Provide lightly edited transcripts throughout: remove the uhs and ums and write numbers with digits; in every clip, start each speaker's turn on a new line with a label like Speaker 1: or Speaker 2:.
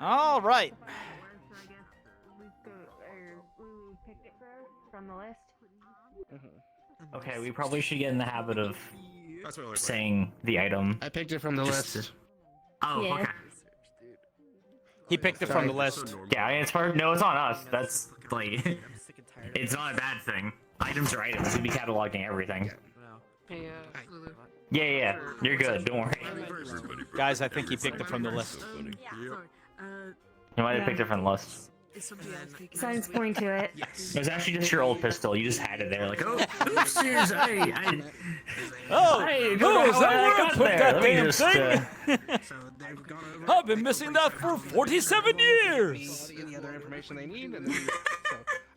Speaker 1: All right.
Speaker 2: We picked it from the list.
Speaker 3: Okay, we probably should get in the habit of
Speaker 4: That's what I like.
Speaker 3: saying the item.
Speaker 5: I picked it from the list.
Speaker 3: Oh,
Speaker 2: Yeah.
Speaker 3: okay.
Speaker 1: He picked it from the list.
Speaker 3: Yeah, it's hard. No, it's on us. That's like, it's not a bad thing. Items are items. We'd be cataloging everything.
Speaker 6: Hey, Lulu.
Speaker 3: Yeah, you're good. Don't worry.
Speaker 1: Guys, I think he picked it from the list.
Speaker 6: Sorry.
Speaker 3: You might have picked it from the list.
Speaker 6: Is somebody else taking
Speaker 2: Signs point to it.
Speaker 3: It was actually just your old pistol. You just had it there, like, oh, oopsies,
Speaker 1: Oh,
Speaker 3: I
Speaker 1: no, is that where I put that damn thing?
Speaker 4: So they've gone over.
Speaker 1: I've been missing that for 47 years.
Speaker 5: Any other information they need, and then so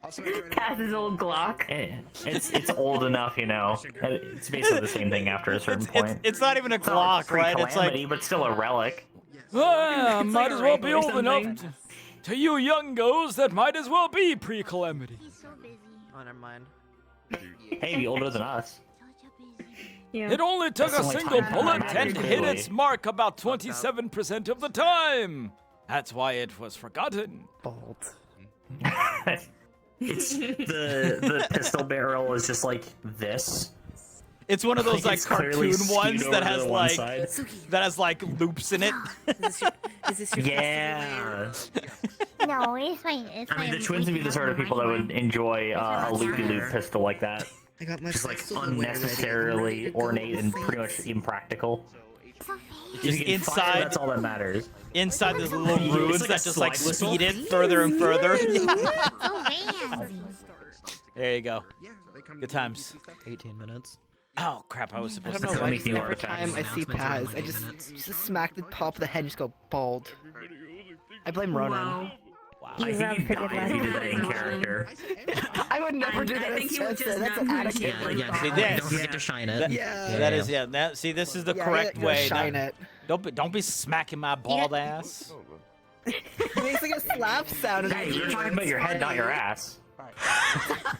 Speaker 5: I'll submit right
Speaker 2: Pass his old Glock.
Speaker 3: it's old enough, you know. It's basically the same thing after a certain point.
Speaker 1: It's not even a
Speaker 3: It's not
Speaker 1: Glock, right? It's
Speaker 3: pre-calamity,
Speaker 1: like,
Speaker 3: but still a relic.
Speaker 1: ah, might as well be
Speaker 3: or
Speaker 1: old
Speaker 3: something.
Speaker 1: enough to you youngos that might as well be pre-calamity.
Speaker 7: He's so busy.
Speaker 6: Oh, never mind.
Speaker 3: Hey, be older than us.
Speaker 2: Yeah.
Speaker 1: It only took
Speaker 3: That's
Speaker 1: a
Speaker 3: the only
Speaker 1: single
Speaker 3: time
Speaker 1: bullet
Speaker 3: that
Speaker 1: and
Speaker 3: matters,
Speaker 1: hit
Speaker 3: really.
Speaker 1: its mark about 27% of the time. That's why it was forgotten.
Speaker 5: Bolt.
Speaker 3: It's the pistol barrel is just like this.
Speaker 1: It's one of those like
Speaker 3: It's clearly
Speaker 1: cartoon ones
Speaker 3: skewed
Speaker 1: that
Speaker 3: over to
Speaker 1: has
Speaker 3: the one
Speaker 1: like
Speaker 3: side.
Speaker 1: that has like loops in it.
Speaker 6: Is this your
Speaker 3: Yeah.
Speaker 7: No, it's fine. It's
Speaker 3: I mean,
Speaker 7: fine.
Speaker 3: the twins would be the sort of people that would enjoy a loopy-loop pistol like that.
Speaker 5: I got my
Speaker 3: Just like
Speaker 5: pistol away ready.
Speaker 3: unnecessarily
Speaker 5: I'm ready to go.
Speaker 3: ornate and pretty much impractical.
Speaker 7: So
Speaker 3: If
Speaker 1: Just
Speaker 3: you can fire,
Speaker 1: inside-
Speaker 3: that's all that matters.
Speaker 1: Inside there's little
Speaker 3: It's
Speaker 1: runes
Speaker 3: like a
Speaker 1: that just like
Speaker 3: slide whistle.
Speaker 1: speed it further and further.
Speaker 7: fancy.
Speaker 1: There you go.
Speaker 4: Yeah, they come
Speaker 1: Good times.
Speaker 8: 18 minutes.
Speaker 1: Oh crap! I was
Speaker 5: I
Speaker 1: supposed
Speaker 5: don't
Speaker 1: to.
Speaker 5: know why
Speaker 3: make new
Speaker 5: every
Speaker 3: artifacts.
Speaker 5: time I see Paz, I just smack the top of the head and just go bald. I blame Ronan.
Speaker 1: Wow.
Speaker 3: I
Speaker 2: He's
Speaker 3: think you'd
Speaker 2: pretty
Speaker 3: die if you did that in
Speaker 2: lucky.
Speaker 3: character.
Speaker 5: I would never do that.
Speaker 9: I think
Speaker 5: as
Speaker 9: you would
Speaker 5: Sansa.
Speaker 9: just
Speaker 5: That's
Speaker 9: not
Speaker 5: an
Speaker 9: mention
Speaker 5: adequate
Speaker 9: it.
Speaker 5: break.
Speaker 8: Yeah,
Speaker 1: See,
Speaker 8: don't
Speaker 1: yes.
Speaker 8: forget to shine it.
Speaker 1: That-
Speaker 5: Yeah.
Speaker 1: That is yeah. That see, this is the
Speaker 5: Yeah,
Speaker 1: correct
Speaker 5: you gotta
Speaker 1: way.
Speaker 5: shine
Speaker 1: Now-
Speaker 5: it.
Speaker 1: Don't be smacking my bald ass.
Speaker 5: It makes like a slap sound.
Speaker 3: Hey, you're talking about your head, not your ass.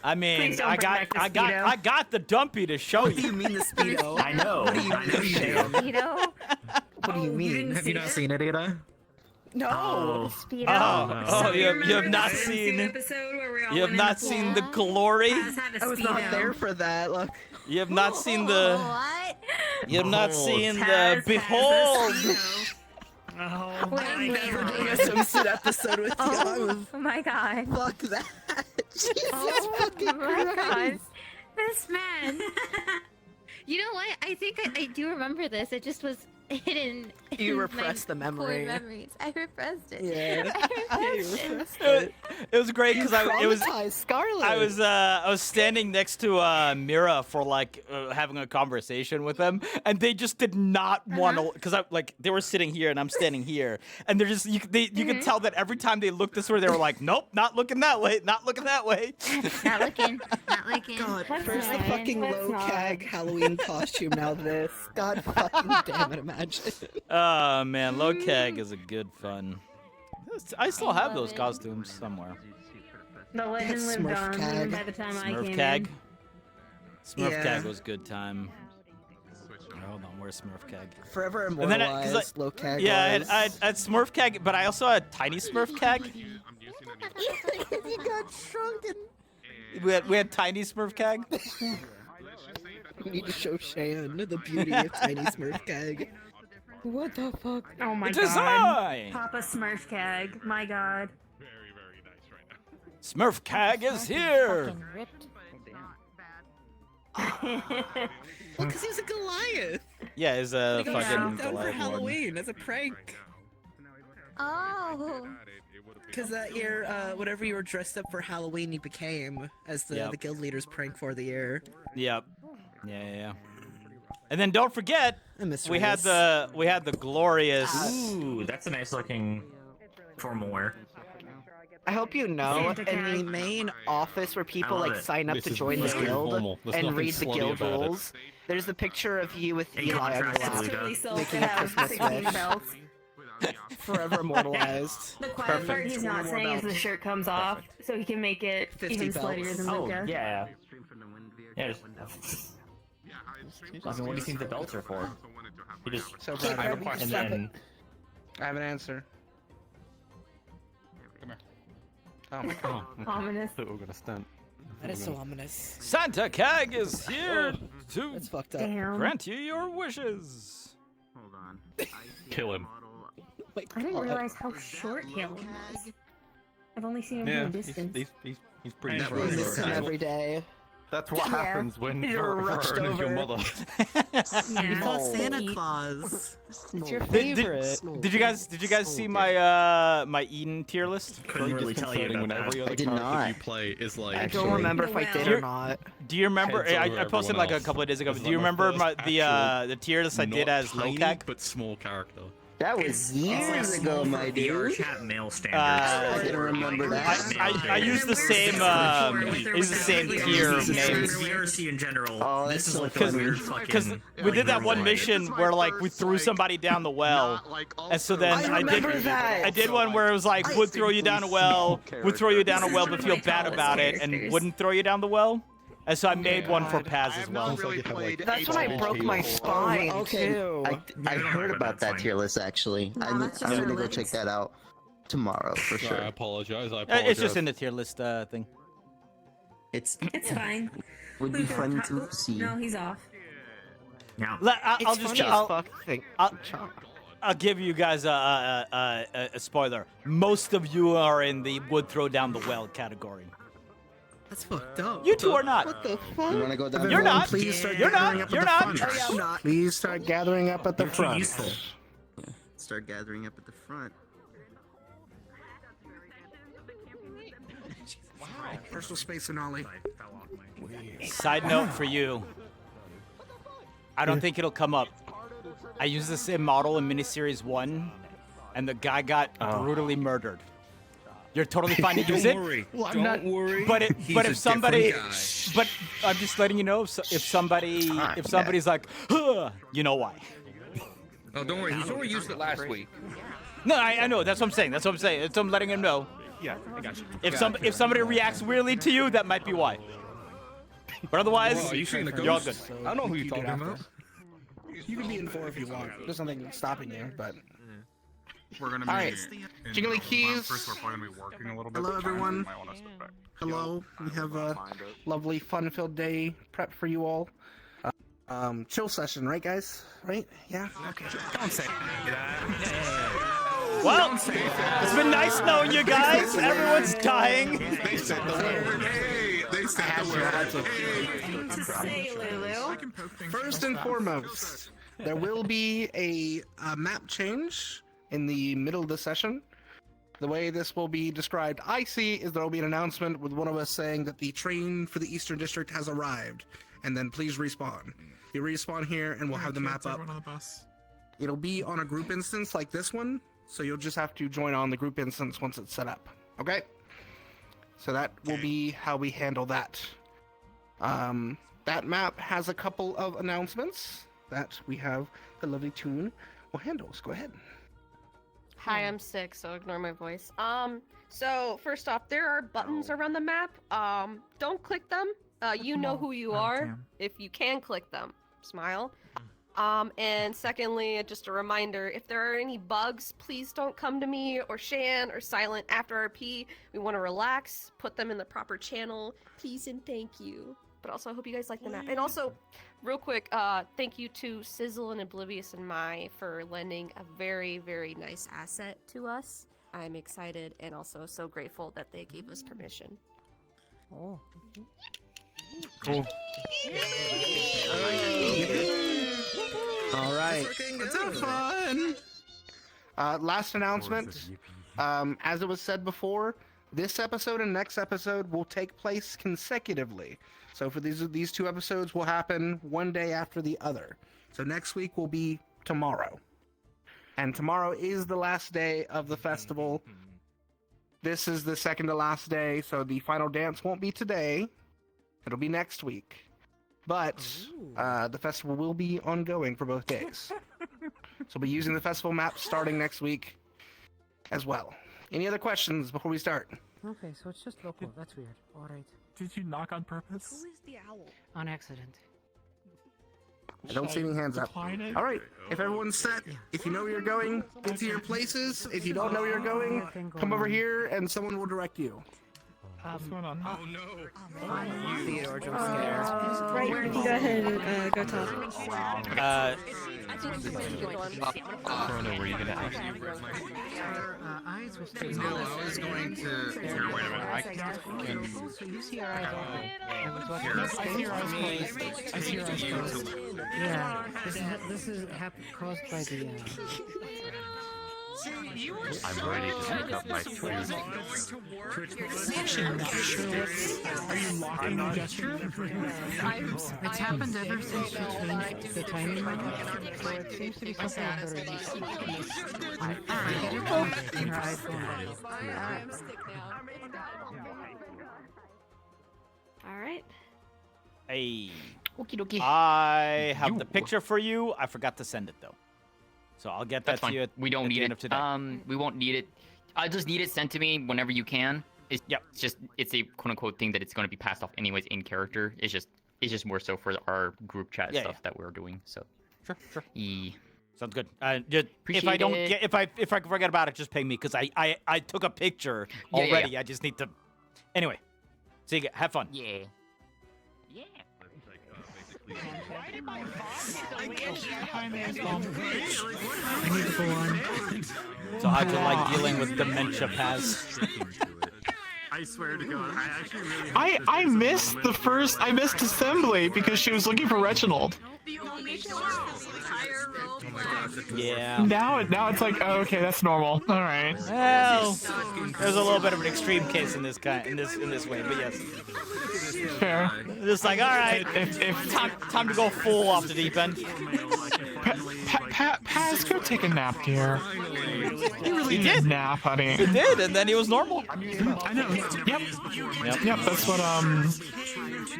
Speaker 1: I mean,
Speaker 2: Please don't
Speaker 1: I
Speaker 2: bring back the Speedo.
Speaker 1: got the dumpy to show
Speaker 5: What do
Speaker 1: you.
Speaker 5: you mean the speedo?
Speaker 3: I know.
Speaker 5: What do you
Speaker 3: I know you do.
Speaker 2: You know?
Speaker 5: What do you mean?
Speaker 8: Have you not seen it, Ada?
Speaker 5: No.
Speaker 3: Oh,
Speaker 2: Speedo.
Speaker 1: Oh, you have
Speaker 9: remember
Speaker 1: not
Speaker 9: the
Speaker 1: seen
Speaker 9: episode where we all
Speaker 1: you have
Speaker 9: went in
Speaker 1: not
Speaker 9: the
Speaker 1: seen the
Speaker 9: pool?
Speaker 1: glory.
Speaker 9: Paz had a
Speaker 5: I was not
Speaker 9: Speedo.
Speaker 5: there for that. Look.
Speaker 1: You have not seen the
Speaker 7: What?
Speaker 1: you have not
Speaker 3: Behold.
Speaker 1: seen the
Speaker 9: Paz has a
Speaker 1: behold.
Speaker 9: Speedo.
Speaker 5: I'm
Speaker 2: Wait,
Speaker 5: never doing a swimsuit episode with you. I was
Speaker 2: Oh my god.
Speaker 5: fuck that. Jesus
Speaker 2: Oh
Speaker 5: fucking
Speaker 2: my god.
Speaker 5: Christ.
Speaker 7: This man. You know what? I think I do remember this. It just was hidden.
Speaker 5: You
Speaker 7: in
Speaker 5: repressed
Speaker 7: my
Speaker 5: the memory.
Speaker 7: core memories. I repressed it.
Speaker 5: Yeah.
Speaker 7: I
Speaker 5: You
Speaker 7: repressed it.
Speaker 5: repressed it.
Speaker 1: It was great because it was
Speaker 5: Traumatized Scarlet.
Speaker 1: I was standing next to Mira for like having a conversation with them, and they just did not want to because I like they were sitting here and I'm standing here, and they're just you could tell that every time they looked this way they were like, nope, not looking that way, not looking that way.
Speaker 7: Not looking. Not looking.
Speaker 5: God,
Speaker 2: That's
Speaker 5: first the
Speaker 2: not-
Speaker 5: fucking
Speaker 2: that's
Speaker 5: low
Speaker 2: not-
Speaker 5: cag Halloween costume, now this. God fucking damn it, imagine.
Speaker 1: Oh man, low keg is a good fun. I still have
Speaker 7: love
Speaker 1: those
Speaker 7: it.
Speaker 1: costumes somewhere.
Speaker 2: The legend lived
Speaker 5: Smurf
Speaker 2: on
Speaker 5: cag.
Speaker 2: by the time I
Speaker 1: Smurf
Speaker 2: came
Speaker 1: keg.
Speaker 2: in.
Speaker 1: Smurf
Speaker 5: Yeah.
Speaker 1: keg was good time. Hold on, where's Smurf keg?
Speaker 5: Forever
Speaker 1: And then
Speaker 5: immortalized low cag.
Speaker 1: Yeah, I
Speaker 5: was.
Speaker 1: had Smurf keg, but I also had tiny Smurf keg.
Speaker 5: You got shrunken.
Speaker 1: We had tiny Smurf keg.
Speaker 5: We need to show Shan the beauty of tiny Smurf keg. What the fuck?
Speaker 2: Oh my
Speaker 1: It is
Speaker 2: god.
Speaker 1: I.
Speaker 2: Papa Smurf keg. My god.
Speaker 1: Smurf keg is here.
Speaker 7: Fucking ripped.
Speaker 5: Well, because he's a Goliath.
Speaker 1: Yeah, is a
Speaker 5: He got
Speaker 1: fucking
Speaker 5: shrunk down for
Speaker 1: Goliath one.
Speaker 5: Halloween as a prank.
Speaker 7: Oh.
Speaker 5: Because that year, whatever you were dressed up for Halloween, you became as the,
Speaker 1: Yep.
Speaker 5: the guild leader's prank for the year.
Speaker 1: Yep. Yeah. And then don't forget,
Speaker 5: I miss
Speaker 1: we had
Speaker 5: Reese.
Speaker 1: the glorious.
Speaker 3: Ooh, that's a nice looking formal wear.
Speaker 5: I hope you know,
Speaker 2: Santa
Speaker 5: in the
Speaker 2: Keg.
Speaker 5: main office where people
Speaker 3: love
Speaker 5: like
Speaker 3: it.
Speaker 5: sign up
Speaker 1: This
Speaker 5: to
Speaker 1: is
Speaker 5: join the
Speaker 1: very
Speaker 5: guild
Speaker 1: formal. There's
Speaker 5: and
Speaker 1: nothing
Speaker 5: read the
Speaker 1: slutty
Speaker 5: guild
Speaker 1: about it.
Speaker 5: rules, there's a picture of you with
Speaker 3: In
Speaker 5: Eli on your
Speaker 3: contrast to
Speaker 5: lap,
Speaker 3: Luca.
Speaker 2: Totally sold
Speaker 5: making
Speaker 2: to
Speaker 5: a
Speaker 2: have
Speaker 5: Christmas
Speaker 2: 16
Speaker 5: wish.
Speaker 2: belts.
Speaker 5: Forever immortalized.
Speaker 2: The quiet part
Speaker 1: Perfect.
Speaker 2: he's not saying is the shirt comes off, so he can make it
Speaker 5: 50
Speaker 2: even
Speaker 5: belts.
Speaker 2: sluttier than
Speaker 3: Oh,
Speaker 2: Luca.
Speaker 3: yeah. Yeah, I mean, what do you think the belts are for? You just
Speaker 5: So
Speaker 3: find
Speaker 5: Brian,
Speaker 3: a part and
Speaker 5: stop
Speaker 3: then...
Speaker 5: I have an answer.
Speaker 9: Oh my god.
Speaker 2: Ominous.
Speaker 9: Thought we were gonna stunt.
Speaker 5: That is so ominous.
Speaker 1: Santa Keg is here to
Speaker 5: That's fucked up.
Speaker 2: Damn.
Speaker 1: grant you your wishes.
Speaker 3: Hold on.
Speaker 9: Kill him.
Speaker 5: Oh my
Speaker 2: I didn't
Speaker 5: God.
Speaker 2: realize how short Halo is. I've only seen him
Speaker 9: Yeah,
Speaker 2: from a
Speaker 9: he's,
Speaker 2: distance.
Speaker 9: he's pretty
Speaker 4: Never
Speaker 9: short.
Speaker 5: We miss him every day.
Speaker 9: That's what
Speaker 2: Yeah.
Speaker 9: happens when
Speaker 5: You're
Speaker 9: her
Speaker 5: rushed
Speaker 9: is your
Speaker 5: over.
Speaker 9: mother.
Speaker 2: Yeah.
Speaker 6: call
Speaker 5: No.
Speaker 6: Santa Claus.
Speaker 5: It's your
Speaker 1: Did-
Speaker 5: favorite.
Speaker 1: Did you guys see my my Eden tier list?
Speaker 3: Couldn't really tell you
Speaker 9: Disconcerting
Speaker 3: about
Speaker 9: when every
Speaker 3: that.
Speaker 9: other
Speaker 10: I did
Speaker 9: character
Speaker 10: not.
Speaker 9: you play is like.
Speaker 5: I don't remember if I did or
Speaker 1: You're-
Speaker 5: not.
Speaker 1: Do you remember?
Speaker 9: Heads over
Speaker 1: I posted
Speaker 9: everyone
Speaker 1: like a
Speaker 9: else.
Speaker 1: couple of days ago.
Speaker 9: It's
Speaker 1: But do you
Speaker 9: like my
Speaker 1: remember
Speaker 9: first
Speaker 1: the
Speaker 9: actual,
Speaker 1: the tier list I did
Speaker 9: not
Speaker 1: as
Speaker 9: tiny,
Speaker 1: Lokag?
Speaker 9: but small character.
Speaker 10: That was years ago, my dude.
Speaker 3: VRChat mail standards.
Speaker 10: I didn't remember that.
Speaker 1: I use the same use the same tier of names.
Speaker 3: VRC in general.
Speaker 10: Oh,
Speaker 3: this
Speaker 10: that's
Speaker 3: is
Speaker 10: so
Speaker 3: like a
Speaker 10: funny.
Speaker 3: weird fucking.
Speaker 1: Because we did that one
Speaker 3: like,
Speaker 1: mission where like we threw somebody down the well, and so then
Speaker 5: I remember
Speaker 1: did
Speaker 5: that.
Speaker 1: I did one where it was like would throw you down a well, would throw you down a well, but feel bad about it, and wouldn't throw you down the well. And so I made one for Paz as well.
Speaker 5: That's when I broke my spine,
Speaker 10: Okay,
Speaker 5: too.
Speaker 10: I heard about that tier list actually. I'm gonna go check that out tomorrow for
Speaker 9: I
Speaker 10: sure.
Speaker 9: apologize. I apologize.
Speaker 1: It's just in the tier list thing.
Speaker 10: It's
Speaker 2: It's fine.
Speaker 10: would be fun to see.
Speaker 2: No, he's off.
Speaker 3: Now,
Speaker 1: I'll
Speaker 5: It's
Speaker 1: just
Speaker 5: funny as fuck.
Speaker 1: I'll give you guys a spoiler. Most of you are in the would throw down the well category.
Speaker 6: That's fucked up.
Speaker 1: You two are not.
Speaker 5: What the fuck?
Speaker 10: You wanna go down?
Speaker 1: You're not.
Speaker 4: Please start
Speaker 1: You're
Speaker 4: gathering
Speaker 1: not.
Speaker 4: up
Speaker 1: You're
Speaker 4: at the
Speaker 1: not.
Speaker 4: front.
Speaker 5: Oh, yeah, I'm not.
Speaker 4: Please start gathering up at the
Speaker 3: you're too
Speaker 4: front.
Speaker 3: useful.
Speaker 10: Start gathering up at the front.
Speaker 4: Personal space and Ollie.
Speaker 1: Side note for you. I don't think it'll come up. I used the same model in miniseries 1, and the guy got brutally murdered. You're totally fine to use it.
Speaker 4: Don't worry.
Speaker 1: But if somebody,
Speaker 4: different guy.
Speaker 1: but I'm just letting you know if somebody's like, huh, you know why.
Speaker 11: Oh, don't worry. He's already used it last week.
Speaker 1: No, I know. That's what I'm saying. That's what I'm saying. I'm letting him know.
Speaker 11: Yeah, I got you.
Speaker 1: If somebody reacts weirdly to you, that might be why. But otherwise,
Speaker 11: Well, are you seeing the
Speaker 1: you're all good.
Speaker 11: ghost? I don't know who you're talking about.
Speaker 4: You can be in 4 if you want. There's nothing stopping you, but.
Speaker 12: We're gonna be.
Speaker 4: All right.
Speaker 12: in
Speaker 4: Jiggly
Speaker 12: the
Speaker 4: keys.
Speaker 12: First, we're probably gonna be working a little bit.
Speaker 4: Hello, everyone.
Speaker 12: Might wanna step back.
Speaker 4: Hello. We have a lovely, fun-filled day prep for you all. Chill session, right, guys? Right? Yeah. Okay.
Speaker 3: Don't say
Speaker 1: Well, it's been nice knowing you guys. Everyone's dying.
Speaker 12: They said the word. Hey, they said the word.
Speaker 2: To say, Lulu.
Speaker 4: First and foremost, there will be a map change in the middle of the session. The way this will be described, I see, is there will be an announcement with one of us saying that the train for the Eastern District has arrived, and then please respawn. You respawn here, and we'll have the map up. It'll be on a group instance like this one, so you'll just have to join on the group instance once it's set up. Okay? So that will be how we handle that. That map has a couple of announcements that we have the lovely Toon will handle. So go ahead.
Speaker 13: Hi, I'm sick, so ignore my voice. So first off, there are buttons around the map. Don't click them. You know who you are. If you can click them, smile. And secondly, just a reminder, if there are any bugs, please don't come to me or Shan or Silent after RP. We want to relax, put them in the proper channel, please and thank you. But also, I hope you guys like the map. And also, real quick, thank you to Sizzle and Oblivious and Mai for lending a very, very nice asset to us. I'm excited and also so grateful that they gave us permission.
Speaker 5: Oh.
Speaker 1: Cool.
Speaker 5: All right.
Speaker 4: Let's have fun. Last announcement. As it was said before, this episode and next episode will take place consecutively. So for these 2 episodes will happen one day after the other. So next week will be tomorrow. And tomorrow is the last day of the festival. This is the second to last day, so the final dance won't be today. It'll be next week. But the festival will be ongoing for both days. So we'll be using the festival map starting next week as well. Any other questions before we start?
Speaker 6: Okay, so it's just local. That's weird. All right.
Speaker 12: Did you knock on purpose?
Speaker 6: On accident.
Speaker 4: I don't see any hands up. All right, if everyone's set, if you know where you're going, get to your places. If you don't know where you're going, come over here and someone will direct you.
Speaker 11: What's going on? Oh no.
Speaker 5: Theodore jump scare.
Speaker 2: Right, you can go ahead and go talk.
Speaker 11: Corona, were you gonna ask?
Speaker 6: Eyes was
Speaker 12: No, I was going to. Wait a minute. I can.
Speaker 6: So you see our eyes open.
Speaker 12: I see your eyes closed. I see your eyes closed.
Speaker 6: Yeah, this is caused by the.
Speaker 11: I'm ready to pick up my food.
Speaker 12: Are you locking the gesture?
Speaker 6: It's happened ever since you changed the timing mode, so it seems to be something that in your iPhone.
Speaker 7: All right.
Speaker 1: Hey.
Speaker 3: Okie dokie.
Speaker 1: I have the picture for you. I forgot to send it though. So I'll get that
Speaker 3: That's
Speaker 1: to
Speaker 3: fine.
Speaker 1: you
Speaker 3: We don't
Speaker 1: at
Speaker 3: need
Speaker 1: the end
Speaker 3: it.
Speaker 1: of today.
Speaker 3: We won't need it. I just need it sent to me whenever you can. It's just it's a quote unquote thing that it's going to be passed off anyways in character. It's just more so for our group chat stuff that we're doing. So
Speaker 1: sure.
Speaker 3: Yeah.
Speaker 1: Sounds good. Just, if I don't get if I forget about it, just ping me because I took a picture already. I just need to. Anyway, so you have fun.
Speaker 3: Yeah. Yeah.
Speaker 6: I need to go on.
Speaker 1: So how'd you like dealing with dementia, Paz?
Speaker 12: I swear to God, I actually really.
Speaker 14: I missed I missed assembly because she was looking for Reginald.
Speaker 1: Yeah.
Speaker 14: Now it's like, oh, okay, that's normal. All right.
Speaker 1: Well, there's a little bit of an extreme case in this way, but yes.
Speaker 14: Fair.
Speaker 1: Just like, all right,
Speaker 14: if
Speaker 1: time to go full off the deep end.
Speaker 14: Paz, go take a nap, dear. You really
Speaker 1: did
Speaker 14: a nap, honey.
Speaker 1: He did, and then he was normal.
Speaker 14: I know. Yep.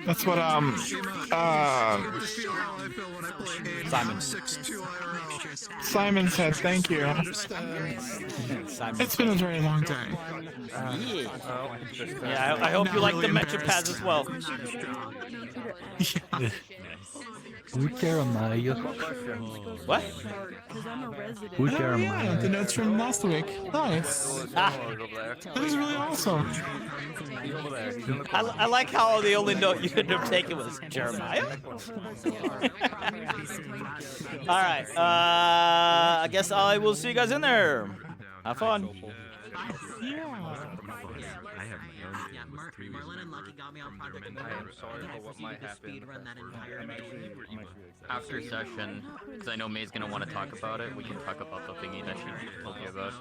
Speaker 14: That's what Simon said. Thank you. It's been a very long day.
Speaker 1: Yeah, I hope you like the Metro Pass as well.
Speaker 15: Who Jeremiah?
Speaker 1: What?
Speaker 15: Who Jeremiah?
Speaker 14: Yeah, the notes from last week. Nice. That is really awesome.
Speaker 1: I like how the only note you ended up taking was Jeremiah. All right. I guess I will see you guys in there. Have fun.
Speaker 6: Marlon and Lucky got me on Project
Speaker 11: I am sorry for what might happen.
Speaker 3: After session, because I know May's gonna want to talk about it, we can talk about the thingy that she told you about.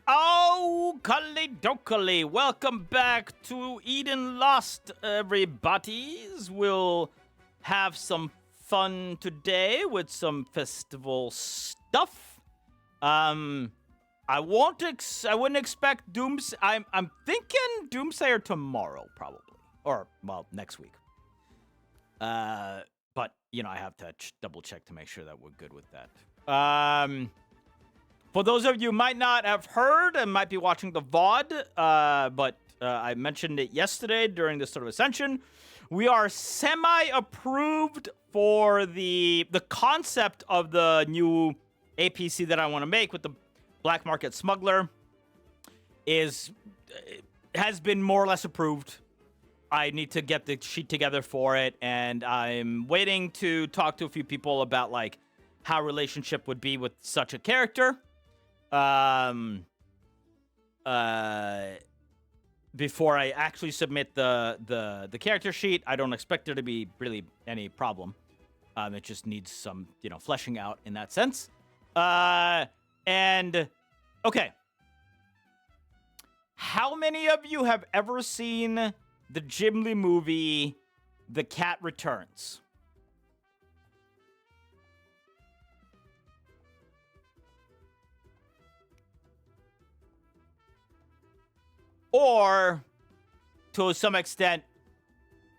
Speaker 1: Oh, Dokali, welcome back to Eden Lost, everybody's. We'll have some fun today with some festival stuff. I wouldn't expect I'm thinking Doomsayer tomorrow, probably, or well, next week. But you know, I have to double check to make sure that we're good with that. For those of you who might not have heard and might be watching the VOD, but I mentioned it yesterday during this sort of Ascension, we are semi-approved for the concept of the new APC that I want to make with the Black Market Smuggler has been more or less approved. I need to get the sheet together for it, and I'm waiting to talk to a few people about like how relationship would be with such a character. Before I actually submit the character sheet. I don't expect there to be really any problem. It just needs some, fleshing out in that sense. And okay. How many of you have ever seen the Ghibli movie The Cat Returns? Or, to some extent,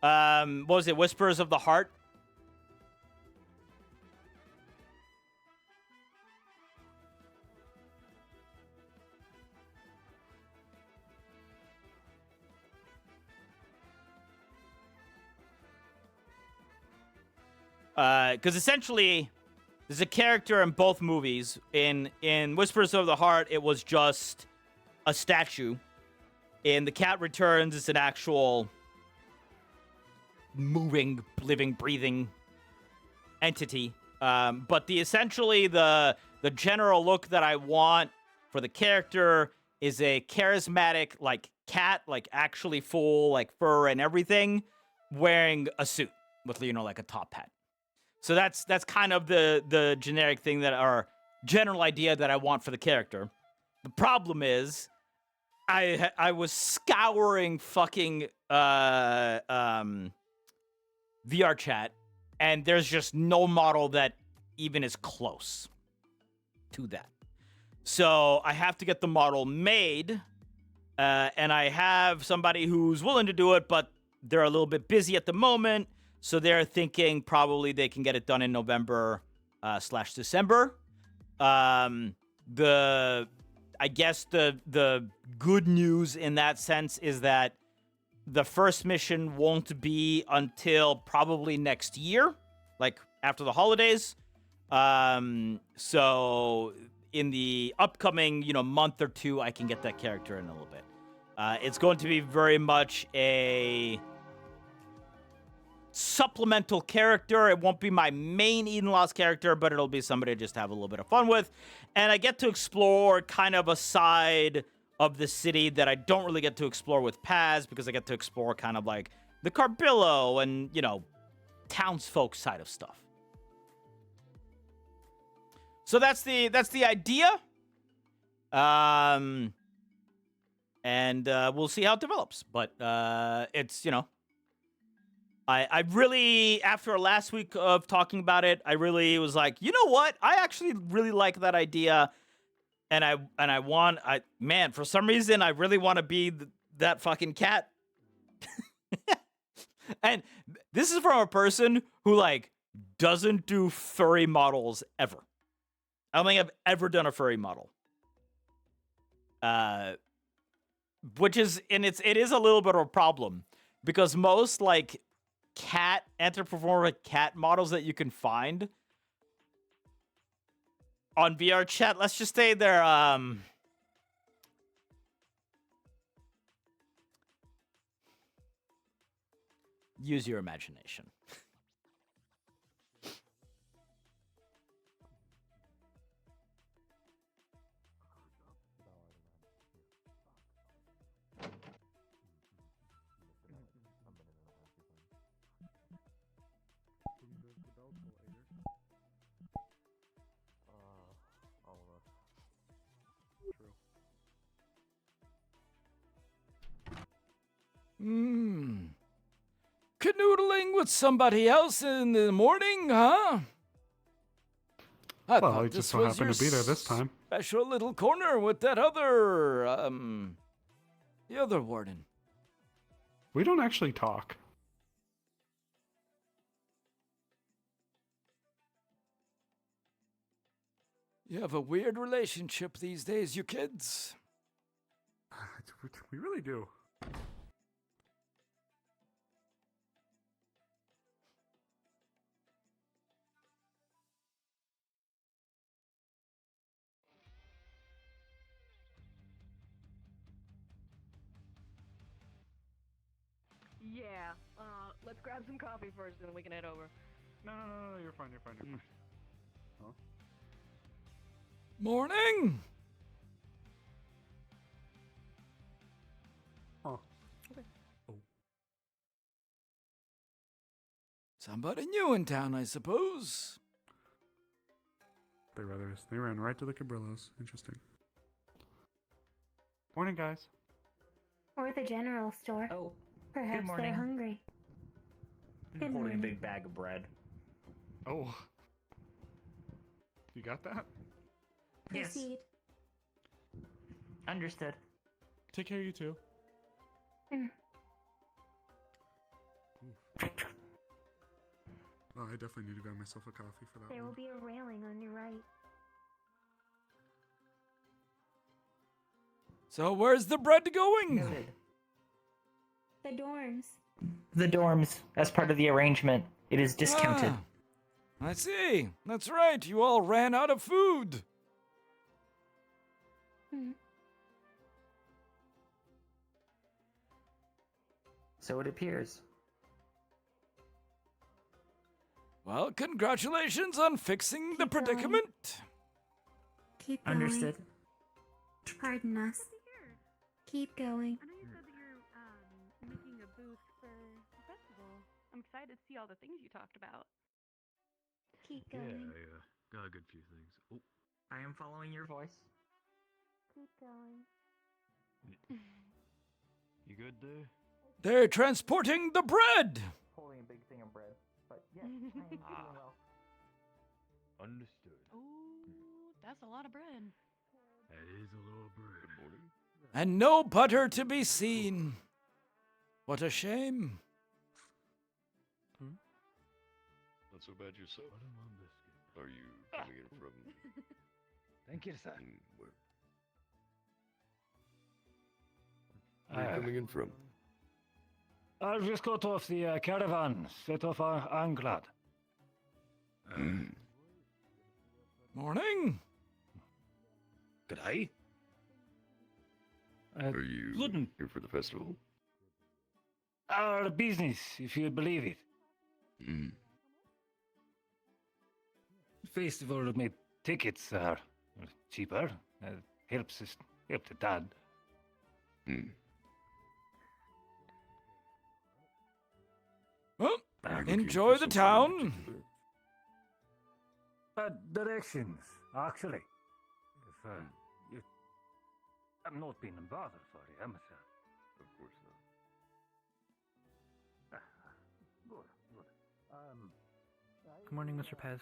Speaker 1: what was it, Whispers of the Heart? Because essentially, there's a character in both movies. In Whispers of the Heart, it was just a statue. In The Cat Returns, it's an actual moving, living, breathing entity. But essentially the general look that I want for the character is a charismatic like cat, like actually full like fur and everything, wearing a suit with like a top hat. So that's kind of the generic thing or general idea that I want for the character. The problem is I was scouring fucking VRChat, and there's just no model that even is close to that. So I have to get the model made, and I have somebody who's willing to do it, but they're a little bit busy at the moment, so they're thinking probably they can get it done in November / December. I guess the good news in that sense is that the first mission won't be until probably next year, like after the holidays. So in the upcoming, month or two, I can get that character in a little bit. It's going to be very much a supplemental character. It won't be my main Eden Lost character, but it'll be somebody to just have a little bit of fun with. And I get to explore kind of a side of the city that I don't really get to explore with Paz, because I get to explore kind of like the Carbillo and, townsfolk side of stuff. So that's the idea. And we'll see how it develops. But it's, I really, after last week of talking about it, I really was like, you know what? I actually really like that idea. And man, for some reason, I really want to be that fucking cat. And this is from a person who, like, doesn't do furry models ever. I don't think I've ever done a furry model. Which is, and it is a little bit of a problem, because most, like, anthropomorphic cat models that you can find on VRChat, let's just say they're use your imagination. Canoodling with somebody else in the morning, huh?
Speaker 16: I just so happened to be there this time.
Speaker 1: Special little corner with that other, the other warden.
Speaker 16: We don't actually talk.
Speaker 1: You have a weird relationship these days, you kids.
Speaker 16: We really do.
Speaker 17: Yeah, let's grab some coffee first and then we can head over.
Speaker 16: No, you're fine. Huh?
Speaker 1: Morning!
Speaker 16: Oh.
Speaker 1: Okay. Oh. Somebody new in town, I suppose.
Speaker 16: They ran right to the Cabrillos. Interesting. Morning, guys.
Speaker 2: Or the general store.
Speaker 18: Oh.
Speaker 2: Perhaps
Speaker 18: morning.
Speaker 2: they're hungry. Good
Speaker 18: Holding a
Speaker 2: morning.
Speaker 18: big bag of bread.
Speaker 16: Oh. You got that?
Speaker 2: Proceed.
Speaker 18: Understood.
Speaker 16: Take care of you too. Oh, I definitely need to grab myself a coffee for that
Speaker 2: There
Speaker 16: one.
Speaker 2: will be a railing on your right.
Speaker 1: So where's the bread going?
Speaker 18: Noted.
Speaker 2: The dorms.
Speaker 18: The dorms, as part of the arrangement, it is discounted.
Speaker 1: I see. That's right. You all ran out of food.
Speaker 18: So it appears.
Speaker 1: Well, congratulations on fixing the predicament.
Speaker 2: Keep going.
Speaker 6: Understood.
Speaker 2: Pardon us. Keep going.
Speaker 17: I know you said that you're making a booth for the festival. I'm excited to see all the things you talked about.
Speaker 2: Keep going.
Speaker 11: Got a good few things. Oh,
Speaker 3: I am following your voice.
Speaker 2: Keep going.
Speaker 11: you good there?
Speaker 1: They're transporting the bread.
Speaker 18: Holding a big thing of bread. But yes, I am doing well.
Speaker 11: Understood.
Speaker 17: Ooh, that's a lot of bread.
Speaker 11: That is a little bread. Good morning.
Speaker 1: And no butter to be seen. What a shame.
Speaker 11: Not so bad yourself. Are you coming in from?
Speaker 15: Thank you, sir.
Speaker 11: Where? Where are you coming in from?
Speaker 15: I've just got off the caravan, set off Anglad.
Speaker 1: Morning.
Speaker 11: G'day. Are you here for the festival?
Speaker 15: Our business, if you believe it. Festival made tickets are cheaper. Helps the dad.
Speaker 1: Well, enjoy the town.
Speaker 15: Directions, actually. If I'm not being bothered for you, am I, sir?
Speaker 11: Of course not.
Speaker 15: Good.
Speaker 8: Good morning, Mr. Pez.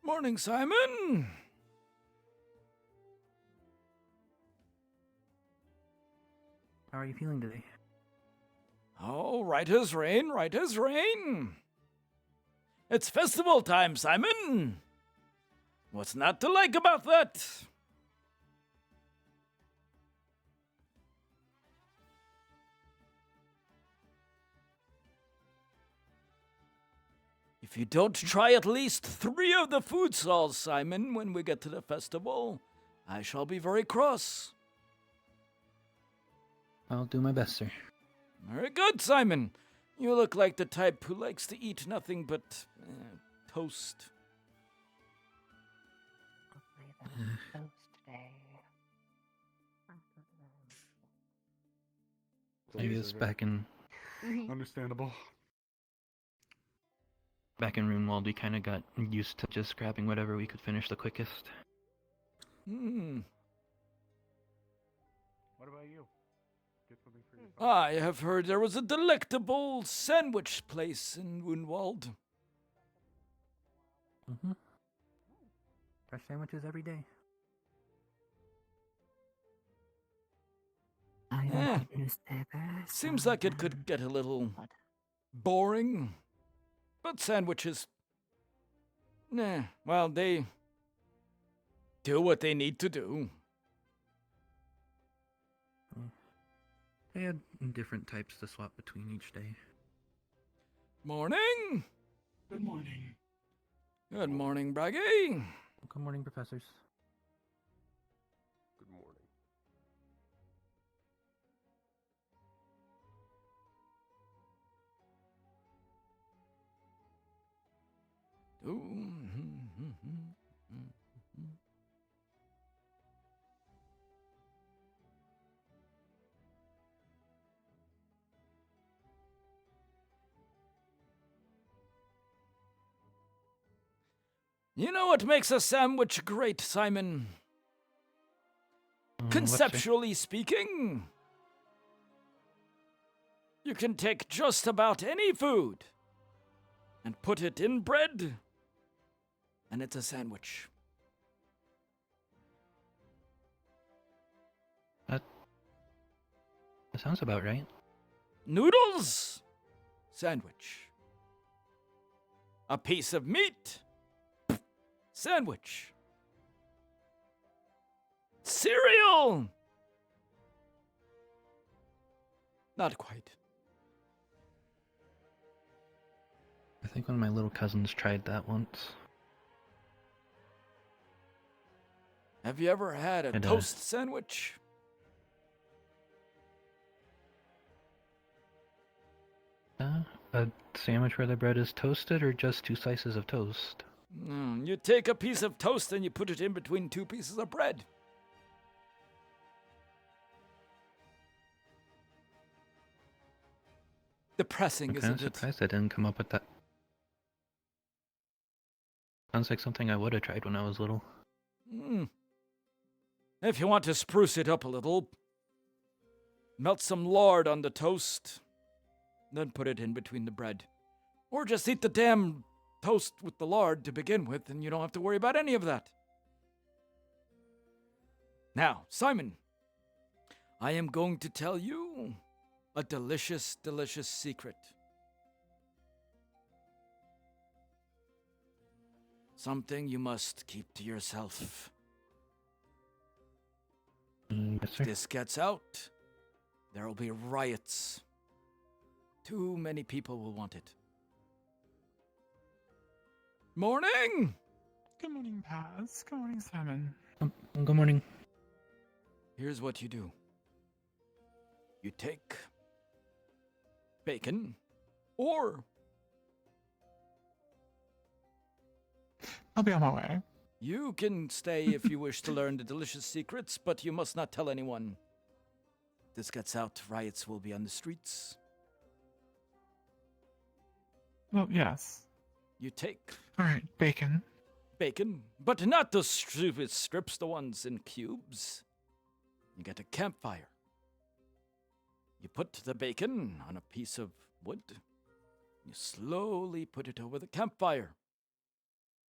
Speaker 1: Morning, Simon.
Speaker 8: How are you feeling today?
Speaker 1: Oh, right as rain, right as rain. It's festival time, Simon. What's not to like about that? If you don't try at least 3 of the food stalls, Simon, when we get to the festival, I shall be very cross.
Speaker 8: I'll do my best, sir.
Speaker 1: Very good, Simon. You look like the type who likes to eat nothing but toast.
Speaker 8: I guess back in
Speaker 16: Understandable.
Speaker 8: Runewald, we kind of got used to just grabbing whatever we could finish the quickest.
Speaker 16: What about you? Get something for yourself.
Speaker 1: I have heard there was a delectable sandwich place in Runewald.
Speaker 8: Fresh sandwiches every day.
Speaker 1: Seems like it could get a little boring. But sandwiches, well, they do what they need to do.
Speaker 8: They had different types to swap between each day.
Speaker 1: Morning.
Speaker 14: Good morning.
Speaker 1: Good morning, Braggy.
Speaker 8: Good morning, professors.
Speaker 11: Good morning.
Speaker 1: You know what makes a sandwich great, Simon? Conceptually speaking, you can take just about any food and put it in bread, and it's a sandwich.
Speaker 8: That sounds about right.
Speaker 1: Noodles, sandwich. A piece of meat, sandwich. Cereal! Not quite.
Speaker 8: I think one of my little cousins tried that once.
Speaker 1: Have you ever had a toast sandwich?
Speaker 8: A sandwich where the bread is toasted, or just 2 slices of toast?
Speaker 1: You take a piece of toast and you put it in between 2 pieces of bread. Depressing,
Speaker 8: I'm
Speaker 1: isn't
Speaker 8: kind of surprised I didn't come up with that. Sounds like something I would have tried when I was little.
Speaker 1: If you want to spruce it up a little, melt some lard on the toast, then put it in between the bread. Or just eat the damn toast with the lard to begin with, and you don't have to worry about any of that. Now, Simon, I am going to tell you a delicious, delicious secret. Something you must keep to yourself.
Speaker 8: Yes, sir.
Speaker 1: If this gets out, there will be riots. Too many people will want it. Morning!
Speaker 14: Good morning, Paz. Good morning, Simon.
Speaker 8: Good morning.
Speaker 1: Here's what you do. You take bacon, or
Speaker 14: I'll be on my way.
Speaker 1: you can stay if you wish to learn the delicious secrets, but you must not tell anyone. If this gets out, riots will be on the streets.
Speaker 14: Well, yes.
Speaker 1: You take
Speaker 14: All right, bacon.
Speaker 1: bacon, but not the stupid strips, the ones in cubes. You get a campfire. You put the bacon on a piece of wood. You slowly put it over the campfire.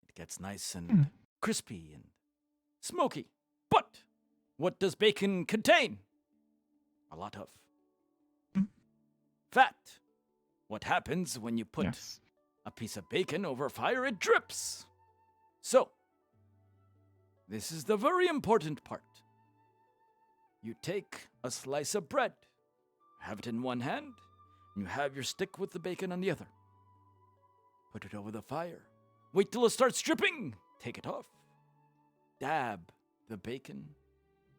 Speaker 1: It gets nice and crispy and smoky. But what does bacon contain? A lot of fat. What happens when you put a piece of bacon over fire? It drips. So, this is the very important part. You take a slice of bread, have it in one hand, and you have your stick with the bacon on the other. Put it over the fire. Wait till it starts dripping. Take it off. Dab the bacon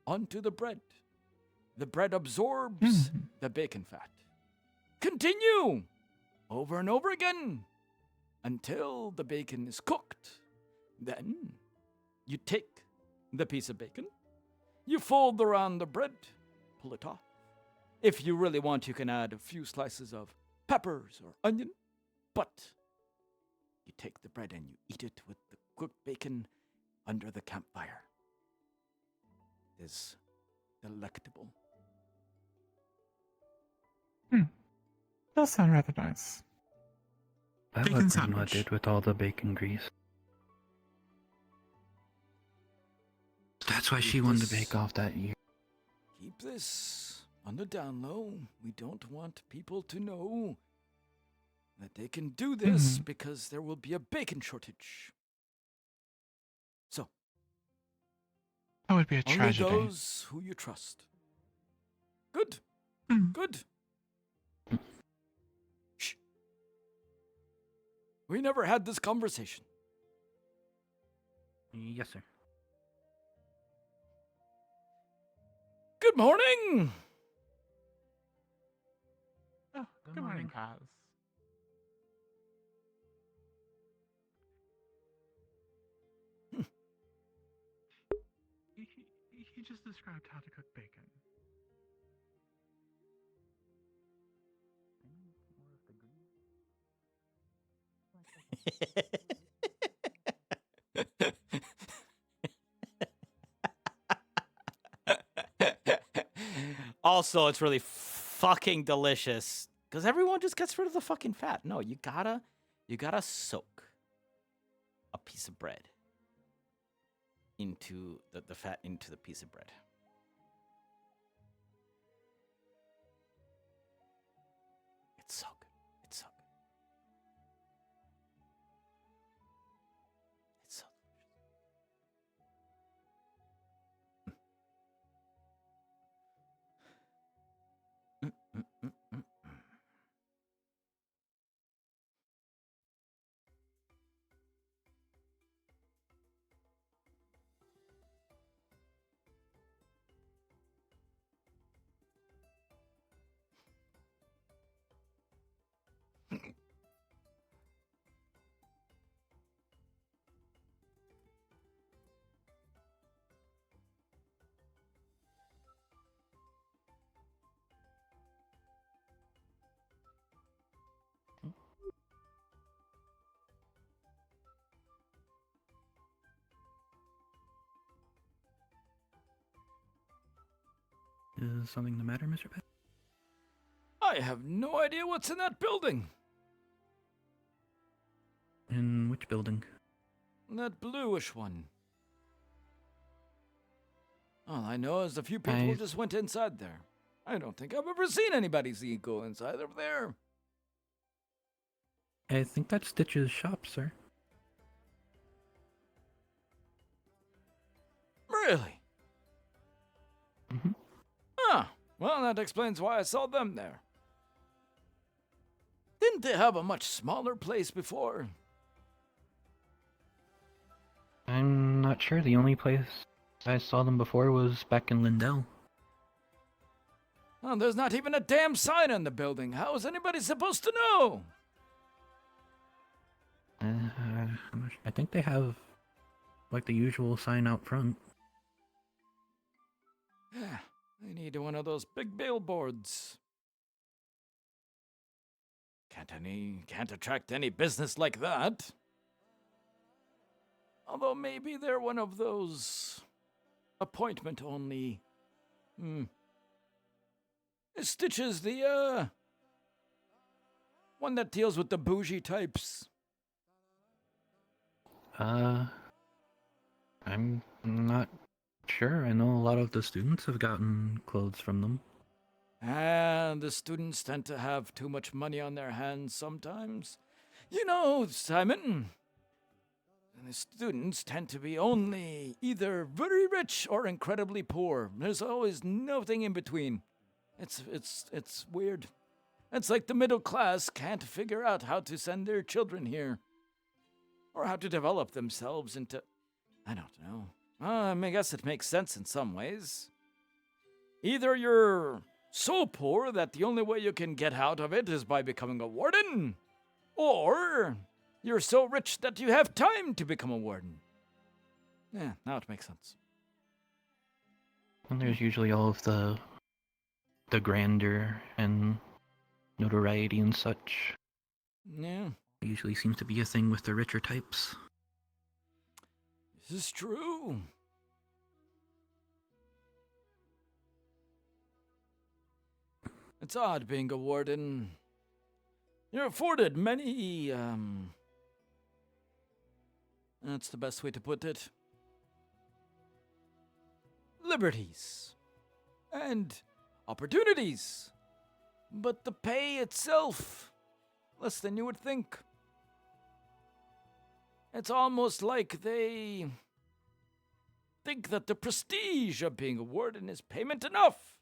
Speaker 1: onto the bread. The bread absorbs the bacon fat. Continue over and over again until the bacon is cooked. Then you take the piece of bacon, you fold around the bread, pull it off. If you really want, you can add a few slices of peppers or onion, but you take the bread and you eat it with the cooked bacon under the campfire. It is delectable.
Speaker 14: Does sound rather nice.
Speaker 8: I
Speaker 14: Bacon
Speaker 8: what Grandma
Speaker 14: sandwich.
Speaker 8: did with all the bacon grease. That's why she wanted to bake off that year.
Speaker 1: Keep this on the down low. We don't want people to know that they can do this because there will be a bacon shortage. So,
Speaker 14: That would be a
Speaker 1: only
Speaker 14: tragedy.
Speaker 1: those who you trust. Good. Good. Shh. We never had this conversation.
Speaker 8: Yes, sir.
Speaker 1: Good morning.
Speaker 14: Oh, good morning, Paz. He just described how to cook bacon.
Speaker 1: Also, it's really fucking delicious because everyone just gets rid of the fucking fat. No, you gotta soak a piece of bread into the fat into the piece of bread. It's so good. It's so good. It's so delicious.
Speaker 8: Is something the matter, Mr. Pet?
Speaker 1: I have no idea what's in that building.
Speaker 8: In which building?
Speaker 1: That bluish one. All I know is a few people just went inside there. I don't think I've ever seen anybody go inside of there.
Speaker 8: I think that's Stitch's shop, sir.
Speaker 1: Really?
Speaker 8: Mm-hmm.
Speaker 1: Ah, well, that explains why I saw them there. Didn't they have a much smaller place before?
Speaker 8: I'm not sure. The only place I saw them before was back in Lindell.
Speaker 1: Oh, there's not even a damn sign on the building. How is anybody supposed to know?
Speaker 8: I think they have, like, the usual sign out front.
Speaker 1: Yeah, they need one of those big billboards. Can't attract any business like that. Although maybe they're one of those appointment only. Stitches the one that deals with the bougie types.
Speaker 8: I'm not sure. I know a lot of the students have gotten clothes from them.
Speaker 1: And the students tend to have too much money on their hands sometimes. You know, Simon, the students tend to be only either very rich or incredibly poor. There's always nothing in between. It's weird. It's like the middle class can't figure out how to send their children here. Or how to develop themselves into... I don't know. I guess it makes sense in some ways. Either you're so poor that the only way you can get out of it is by becoming a warden, or you're so rich that you have time to become a warden. Yeah, now it makes sense.
Speaker 8: And there's usually all of the grandeur and notoriety and such.
Speaker 1: Yeah.
Speaker 8: It usually seems to be a thing with the richer types.
Speaker 1: This is true. It's odd being a warden. You're afforded many, that's the best way to put it. Liberties. And opportunities. But the pay itself, less than you would think. It's almost like they think that the prestige of being a warden is payment enough.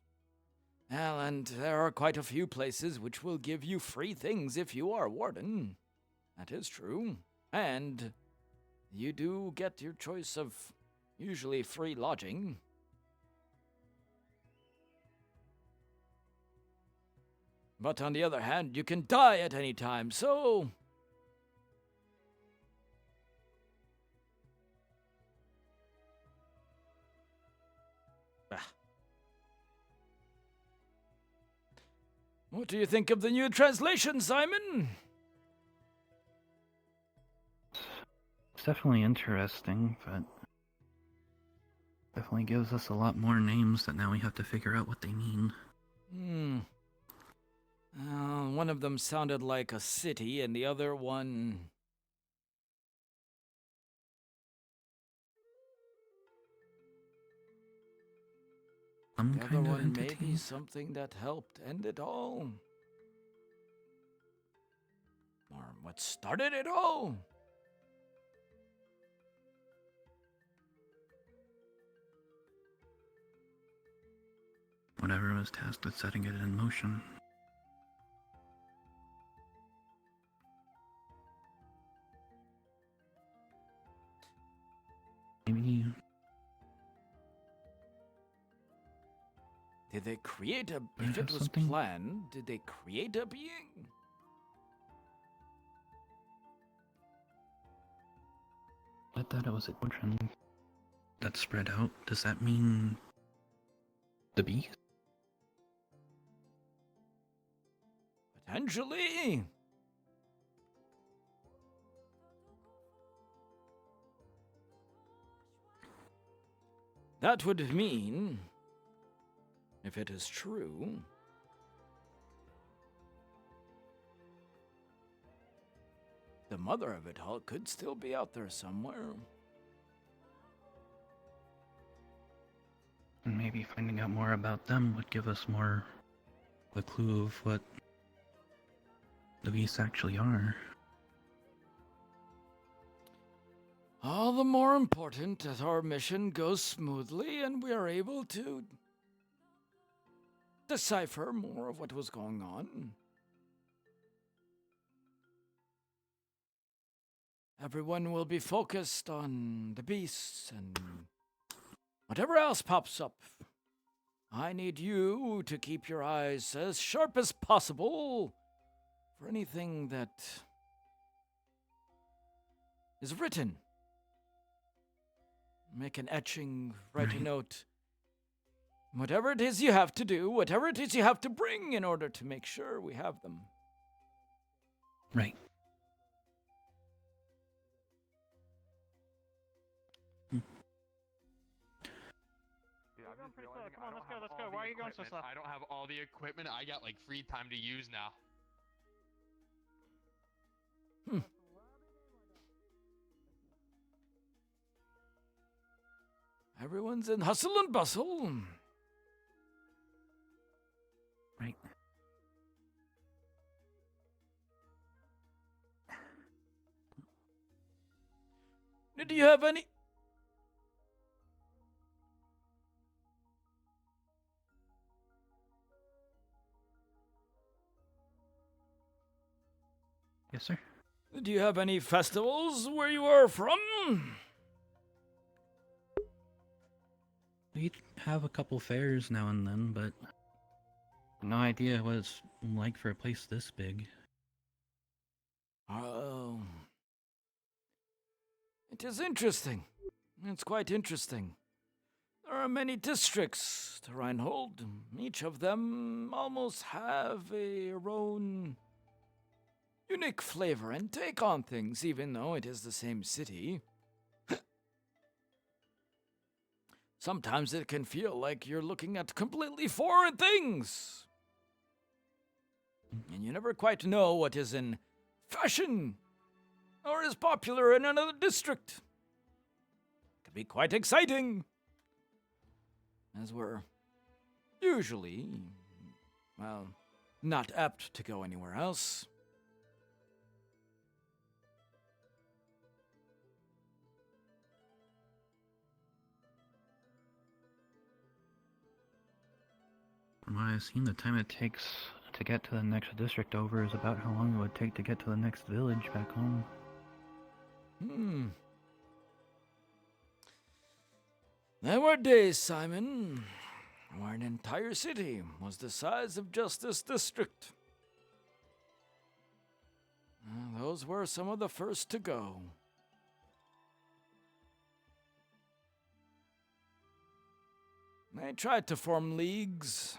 Speaker 1: Well, and there are quite a few places which will give you free things if you are a warden. That is true. And you do get your choice of usually free lodging. But on the other hand, you can die at any time, so... What do you think of the new translation, Simon?
Speaker 8: It's definitely interesting, but definitely gives us a lot more names that now we have to figure out what they mean.
Speaker 1: One of them sounded like a city, and the other one...
Speaker 8: Some
Speaker 1: the
Speaker 8: kind
Speaker 1: other
Speaker 8: of
Speaker 1: one may
Speaker 8: entity.
Speaker 1: be something that helped end it all. Or what started it all.
Speaker 8: Whatever was tasked with setting it in motion. Maybe...
Speaker 1: Did they create a...
Speaker 8: Might
Speaker 1: If it
Speaker 8: have
Speaker 1: was
Speaker 8: something.
Speaker 1: planned, did they create a being?
Speaker 8: I thought it was a portion that spread out. Does that mean the beast?
Speaker 1: Potentially. That would mean...
Speaker 19: If it is true, the mother of it all could still be out there somewhere.
Speaker 8: And maybe finding out more about them would give us more a clue of what the beasts actually are.
Speaker 19: All the more important that our mission goes smoothly and we are able to decipher more of what was going on. Everyone will be focused on the beasts and whatever else pops up. I need you to keep your eyes as sharp as possible for anything that is written. Make an etching, write a note. Whatever it is you have to do, whatever it is you have to bring in order to make sure we have them.
Speaker 8: Right.
Speaker 20: Come on, let's go. Why are you going so slow?
Speaker 21: I don't have all the equipment. I got like free time to use now.
Speaker 19: Everyone's in hustle and bustle.
Speaker 8: Right.
Speaker 19: Do you have any...
Speaker 8: Yes, sir.
Speaker 19: Do you have any festivals where you are from?
Speaker 8: We have a couple fairs now and then, but no idea what it's like for a place this big.
Speaker 19: Oh. It is interesting. It's quite interesting. There are many districts to Reinhold. Each of them almost have their own unique flavor and take on things, even though it is the same city. Sometimes it can feel like you're looking at completely foreign things. And you never quite know what is in fashion or is popular in another district. It can be quite exciting, as we're usually, well, not apt to go anywhere else.
Speaker 8: From what I've seen, the time it takes to get to the next district over is about how long it would take to get to the next village back home.
Speaker 19: There were days, Simon, where an entire city was the size of just this district. Those were some of the first to go. They tried to form leagues.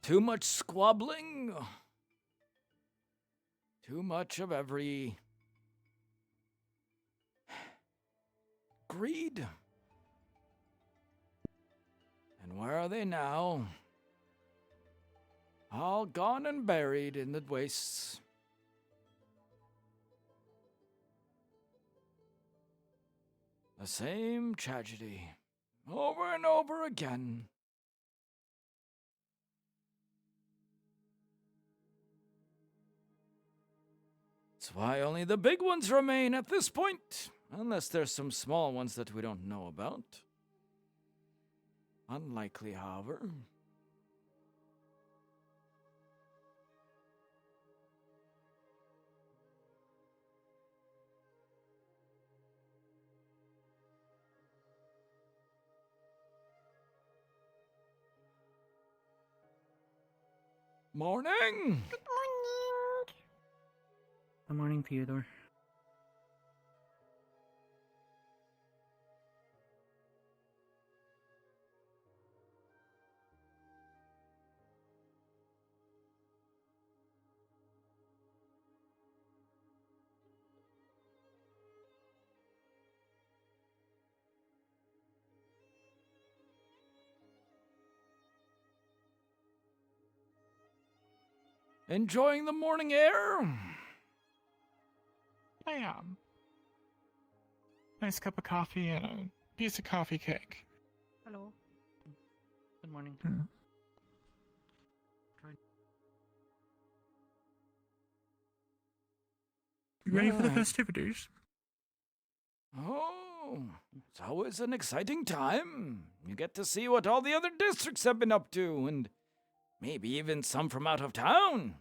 Speaker 19: Too much squabbling. Too much of every greed. And where are they now? All gone and buried in the wastes. The same tragedy, over and over again. That's why only the big ones remain at this point, unless there's some small ones that we don't know about. Unlikely, however. Morning!
Speaker 13: Good morning!
Speaker 8: Good morning, Theodore.
Speaker 19: Enjoying the morning air?
Speaker 14: I am. Nice cup of coffee and a piece of coffee cake.
Speaker 6: Hello.
Speaker 8: Good morning.
Speaker 14: You ready for the
Speaker 19: Yeah.
Speaker 14: festivities?
Speaker 19: Oh, it's always an exciting time. You get to see what all the other districts have been up to, and maybe even some from out of town.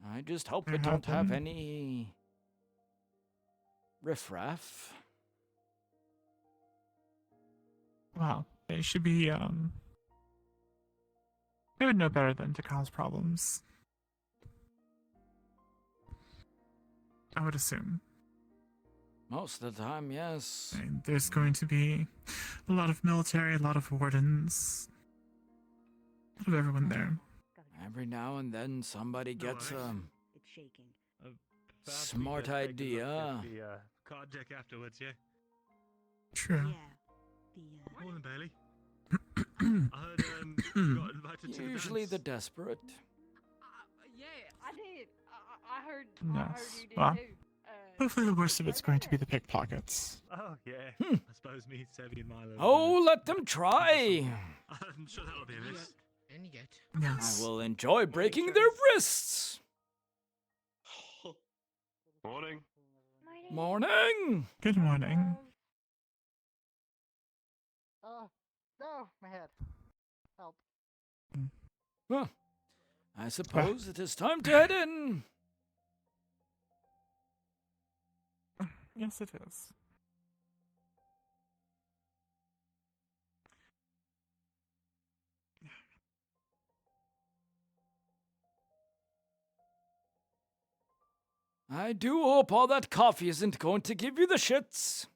Speaker 19: I just hope we don't have any riffraff.
Speaker 14: Wow, they should be, they would know better than to cause problems. I would assume.
Speaker 19: Most of the time, yes.
Speaker 14: And there's going to be a lot of military, a lot of wardens, a lot of everyone there.
Speaker 19: Every now and then somebody gets
Speaker 6: It's shaking.
Speaker 19: smart idea.
Speaker 15: Card deck afterwards, yeah.
Speaker 14: True.
Speaker 15: Morning, Bailey. I heard got invited to
Speaker 19: Usually
Speaker 15: the
Speaker 19: the
Speaker 15: dance.
Speaker 19: desperate.
Speaker 13: Yeah, I did. I heard.
Speaker 14: Yes. Well, hopefully the worst of it's going to be the pickpockets.
Speaker 15: Oh yeah. I suppose me, Sevy, and Milo.
Speaker 19: Oh, let them try.
Speaker 15: I'm sure that'll be a miss.
Speaker 14: Yes.
Speaker 19: I will enjoy breaking their wrists.
Speaker 11: Morning.
Speaker 19: Morning.
Speaker 14: Good morning.
Speaker 18: No, my head. Help.
Speaker 19: Well, I suppose it is time to head in.
Speaker 14: Yes, it is.
Speaker 19: I do hope all that coffee isn't going to give you the shits.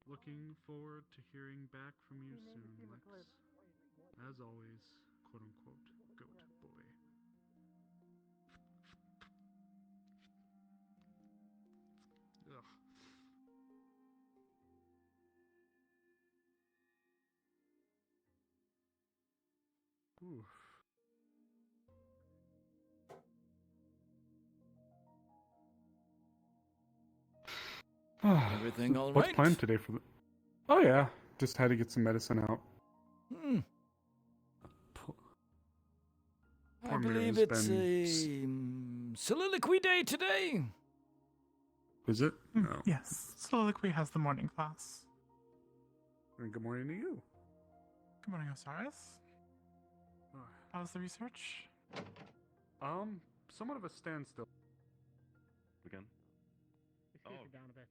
Speaker 16: Looking forward to hearing back from you soon, Lex. As always, quote unquote, goat boy. Ugh. Oof.
Speaker 19: Everything all
Speaker 16: What's
Speaker 19: right?
Speaker 16: planned today for the... Oh yeah, just had to get some medicine out.
Speaker 19: I
Speaker 16: Poor Mira
Speaker 19: believe
Speaker 16: has
Speaker 19: it's
Speaker 16: been
Speaker 19: a soliloquy day today.
Speaker 16: Is it? No.
Speaker 14: Yes. Soliloquy has the morning class.
Speaker 16: And good morning to you.
Speaker 14: Good morning, Osiris. How's the research?
Speaker 16: Somewhat of a standstill.
Speaker 11: Again.
Speaker 18: Excuse me down a bit.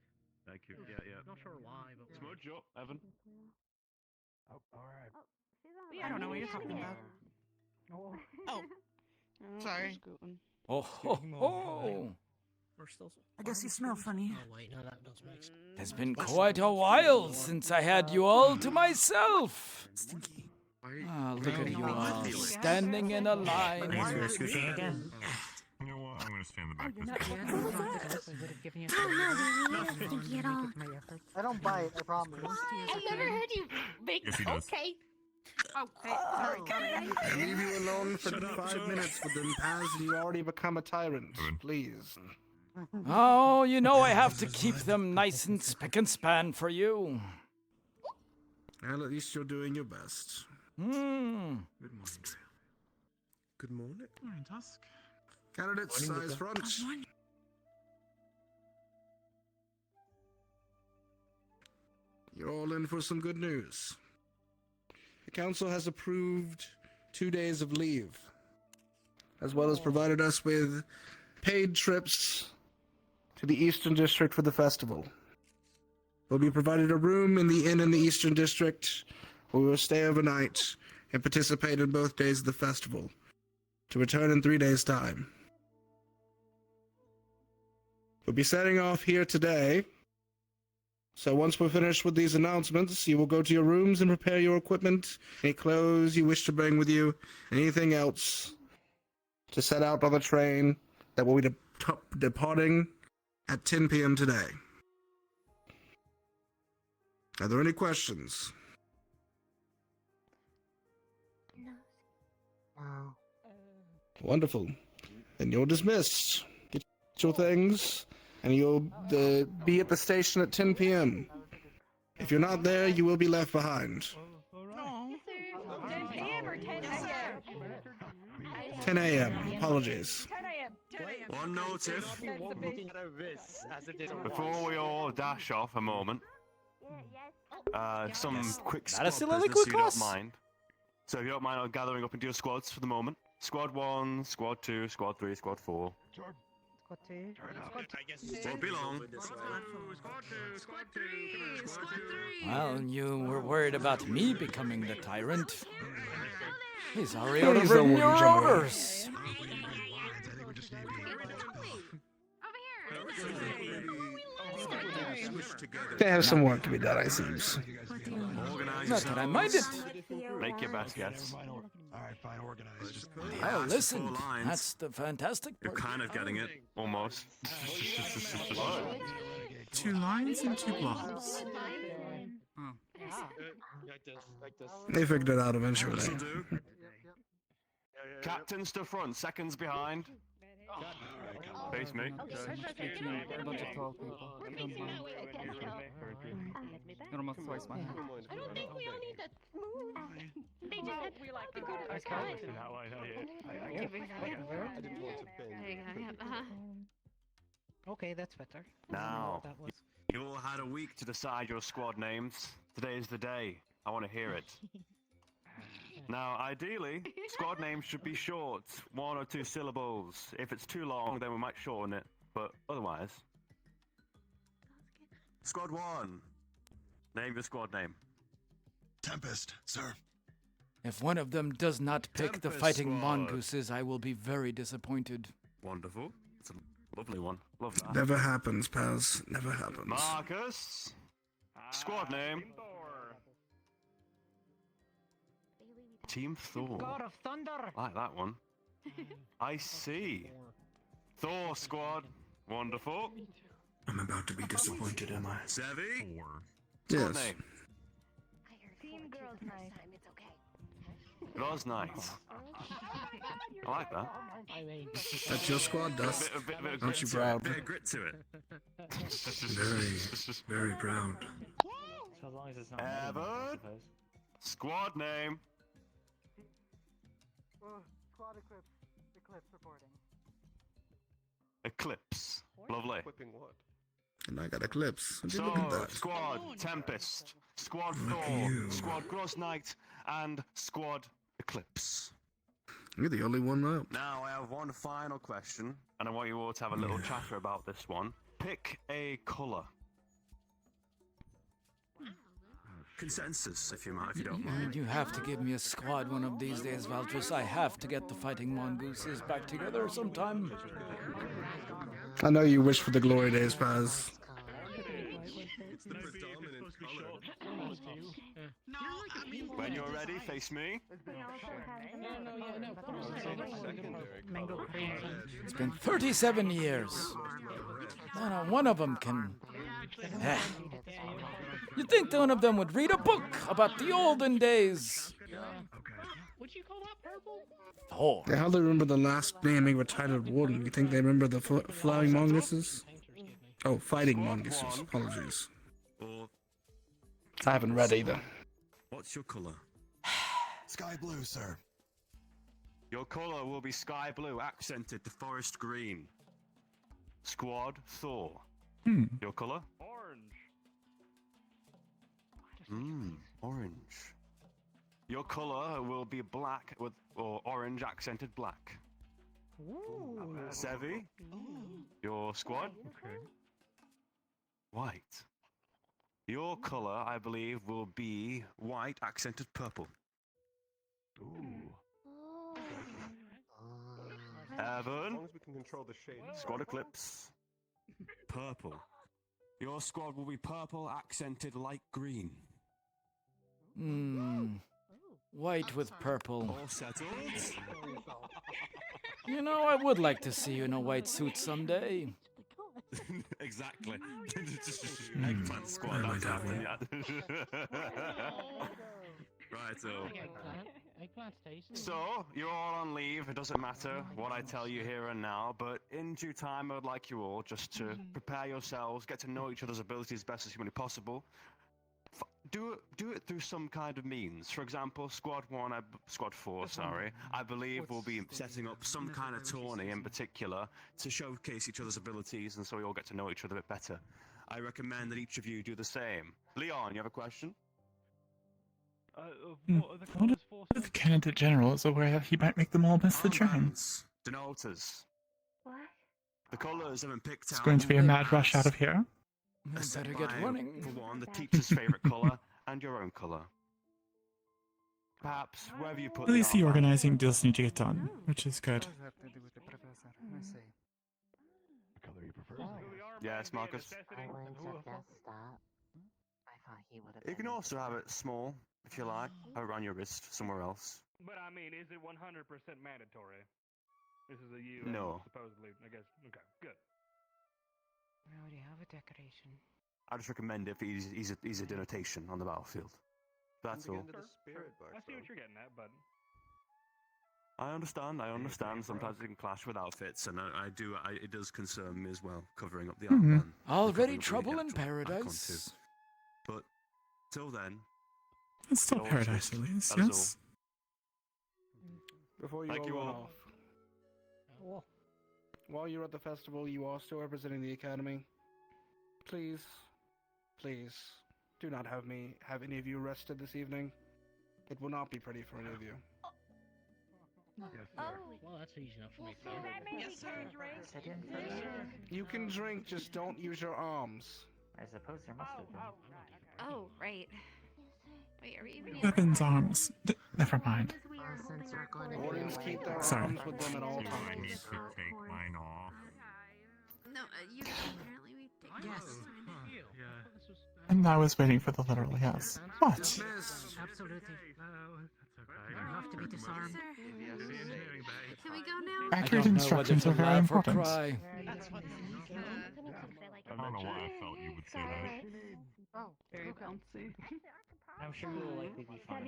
Speaker 11: Thank you.
Speaker 18: Yeah.
Speaker 11: Yeah.
Speaker 18: Not sure why, but
Speaker 11: Smojo, Evan.
Speaker 18: Oh, alright.
Speaker 6: I don't know what you're talking about.
Speaker 18: Oh.
Speaker 6: Sorry.
Speaker 19: Oh, ho, ho.
Speaker 18: We're still.
Speaker 6: I guess you smell funny.
Speaker 18: Oh wait, no, that does make sense.
Speaker 19: It's been quite a while since I had you all to myself.
Speaker 6: Stinky.
Speaker 19: Ah, look at you all standing in a line.
Speaker 6: again.
Speaker 12: You know what? I'm gonna stand in the back
Speaker 6: You're
Speaker 12: this
Speaker 6: not
Speaker 12: time.
Speaker 6: what was that?
Speaker 7: Oh no, baby, you're not stinky at all.
Speaker 18: I don't bite, I promise.
Speaker 7: I never heard you make.
Speaker 12: Yes, he does.
Speaker 7: Okay.
Speaker 13: Okay, sorry,
Speaker 4: I leave you alone for 5 minutes with them, Paz, and you already become a tyrant. Please.
Speaker 19: Oh, you know I have to keep them nice and spick and span for you.
Speaker 4: Well, at least you're doing your best.
Speaker 16: Good morning. Good morning.
Speaker 14: Good morning, Tusk.
Speaker 4: Candidates, size front. You're all in for some good news. The council has approved 2 days of leave, as well as provided us with paid trips to the Eastern District for the festival. We'll be provided a room in the inn in the Eastern District, where we will stay overnight and participate in both days of the festival, to return in 3 days' time. We'll be setting off here today, so once we're finished with these announcements, you will go to your rooms and prepare your equipment, any clothes you wish to bring with you, anything else, to set out on the train that will be departing at 10 p.m. today. Are there any questions?
Speaker 18: No.
Speaker 4: Wonderful. Then you're dismissed. Get your things, and you'll be at the station at 10 p.m. If you're not there, you will be left behind.
Speaker 17: 10 p.m. or 10 a.m.?
Speaker 4: 10 a.m. Apologies.
Speaker 17: 10 a.m. 10 a.m.
Speaker 12: One notice.
Speaker 11: Before we all dash off a moment, some quick
Speaker 1: Not a
Speaker 11: squad
Speaker 1: soliloquy
Speaker 11: business, if you
Speaker 1: class?
Speaker 11: don't mind. So if you don't mind, I'm gathering up into your squads for the moment. Squad 1, Squad 2, Squad 3, Squad 4.
Speaker 18: Squad 2.
Speaker 12: Won't be long.
Speaker 19: Well, you were worried about me becoming the tyrant. He's already
Speaker 4: Please
Speaker 19: over
Speaker 4: don't
Speaker 19: your
Speaker 4: worry, Jimmy.
Speaker 19: orders.
Speaker 4: They have some work to be done, I seems.
Speaker 19: Not that I mind it.
Speaker 11: Make your best guess.
Speaker 12: Alright, fine, organized.
Speaker 19: I'll listen. That's the fantastic
Speaker 11: You're
Speaker 19: part.
Speaker 11: kind of getting it, almost.
Speaker 14: 2 lines and 2 blocks.
Speaker 4: They figured it out eventually.
Speaker 11: Captains to front, seconds behind. Face me.
Speaker 13: I don't think we all need to move. They just had we like to go to the sky.
Speaker 18: Okay, that's better.
Speaker 11: Now,
Speaker 18: That was...
Speaker 11: you all had a week to decide your squad names. Today is the day. I want to hear it. Now, ideally, squad names should be short, 1 or 2 syllables. If it's too long, then we might shorten it, but otherwise. Squad 1. Name your squad name.
Speaker 12: Tempest, sir.
Speaker 19: If one of them does not pick the
Speaker 11: Tempest
Speaker 19: fighting
Speaker 11: Squad.
Speaker 19: mongooses, I will be very disappointed.
Speaker 11: Wonderful. It's a lovely one. Love that.
Speaker 4: Never happens, pals. Never happens.
Speaker 11: Marcus. Squad name. Team Thor.
Speaker 18: God of Thunder.
Speaker 11: Like that one. I see. Thor squad. Wonderful.
Speaker 4: I'm about to be disappointed, am I?
Speaker 11: Sevi.
Speaker 4: Yes.
Speaker 11: Squad name.
Speaker 17: Team Girls Night.
Speaker 11: Girls Night. I like that.
Speaker 4: That's your squad, Dust. Aren't you proud?
Speaker 11: Bit of grit to it.
Speaker 4: Very proud.
Speaker 15: So as long as it's not
Speaker 11: Evan. Squad name.
Speaker 18: Squad Eclipse reporting.
Speaker 11: Eclipse. Lovely.
Speaker 4: And I got Eclipse. Would you look at
Speaker 11: So,
Speaker 4: that?
Speaker 11: Squad Tempest, Squad
Speaker 4: Look at
Speaker 11: Thor,
Speaker 4: you.
Speaker 11: Squad Gross Knight, and Squad Eclipse.
Speaker 4: You're the only one up.
Speaker 11: Now I have one final question, and I want you all to have a little chatter about this one. Pick a colour. Consensus, if you don't mind.
Speaker 19: You have to give me a squad one of these days, Valtris. I have to get the fighting mongooses back together sometime.
Speaker 4: I know you wish for the glory days, Paz.
Speaker 11: When you're ready, face me.
Speaker 19: It's been 37 years. Not one of them can... You'd think one of them would read a book about the olden days.
Speaker 20: Would you call that purple?
Speaker 19: Oh.
Speaker 4: They hardly remember the last naming retired warden. You think they remember the flying mongooses? Oh, fighting mongooses. Apologies. I haven't read either.
Speaker 11: What's your colour?
Speaker 12: Sky blue, sir.
Speaker 11: Your colour will be sky blue, accented to forest green. Squad Thor. Your colour? Orange. Your colour will be black with or orange accented black. Sevi, your squad? White. Your colour, I believe, will be white accented purple. Evan. As long as we can control the shade. Squad Eclipse. Purple. Your squad will be purple accented light green.
Speaker 19: White with purple.
Speaker 11: All settled?
Speaker 19: You know, I would like to see you in a white suit someday.
Speaker 11: Exactly. Eggplant squad.
Speaker 14: Really
Speaker 11: That's
Speaker 14: devil.
Speaker 11: Right, so you're all on leave. It doesn't matter what I tell you here and now, but in due time, I would like you all just to prepare yourselves, get to know each other's abilities as best as humanly possible. Do it through some kind of means. For example, Squad 4, sorry, I believe we'll be setting up some kind of tourney in particular to showcase each other's abilities, and so we all get to know each other a bit better. I recommend that each of you do the same. Leon, you have a question?
Speaker 14: What if the candidate general is aware that he might make them all miss the chance?
Speaker 11: Denoters. What? The colours have been picked
Speaker 14: It's
Speaker 11: out.
Speaker 14: going to be a mad rush out of here.
Speaker 11: Better get running. For one, the teacher's favourite colour and your own colour. Perhaps wherever you put
Speaker 14: At least the
Speaker 11: armband.
Speaker 14: organizing does need to get done, which is good.
Speaker 11: Yes, Marcus. You can also have it small, if you like, around your wrist, somewhere else.
Speaker 20: But I mean, is it 100% mandatory? This is a you.
Speaker 11: No.
Speaker 20: Supposedly, I guess. Okay, good.
Speaker 6: We already have a decoration.
Speaker 11: I just recommend it for easy denotation on the battlefield. That's all.
Speaker 20: I see what you're getting at, but
Speaker 11: I understand. Sometimes it can clash with outfits, and it does concern me as well, covering up the armband.
Speaker 19: Already trouble in paradise.
Speaker 11: But till then,
Speaker 14: It's still paradise at least,
Speaker 11: that is
Speaker 14: yes?
Speaker 4: Before you
Speaker 11: Thank
Speaker 4: all
Speaker 11: you
Speaker 4: run
Speaker 11: all.
Speaker 4: off, while you're at the festival, you are still representing the academy. Please, do not have any of you arrested this evening. It will not be pretty for any of you.
Speaker 20: yes,
Speaker 6: Oh.
Speaker 20: Well, that's easy enough for me.
Speaker 17: Yes, sir.
Speaker 4: You can drink, just don't use your arms.
Speaker 18: I suppose there must have been.
Speaker 7: Oh, right. Wait, are we even?
Speaker 14: Weapons, arms. Never mind.
Speaker 4: Warriors keep their
Speaker 14: Sorry.
Speaker 4: arms with them at all times.
Speaker 12: I need to take mine off.
Speaker 7: No, you apparently we take.
Speaker 6: Yes.
Speaker 14: And I was waiting for the literal yes. What?
Speaker 6: Absolutely. You have to be disarmed.
Speaker 7: Can we go now?
Speaker 14: Accurate instructions are very important.
Speaker 12: I don't know why I felt you would say that.
Speaker 17: Oh, very bouncy.
Speaker 18: I'm sure you'll likely be fine.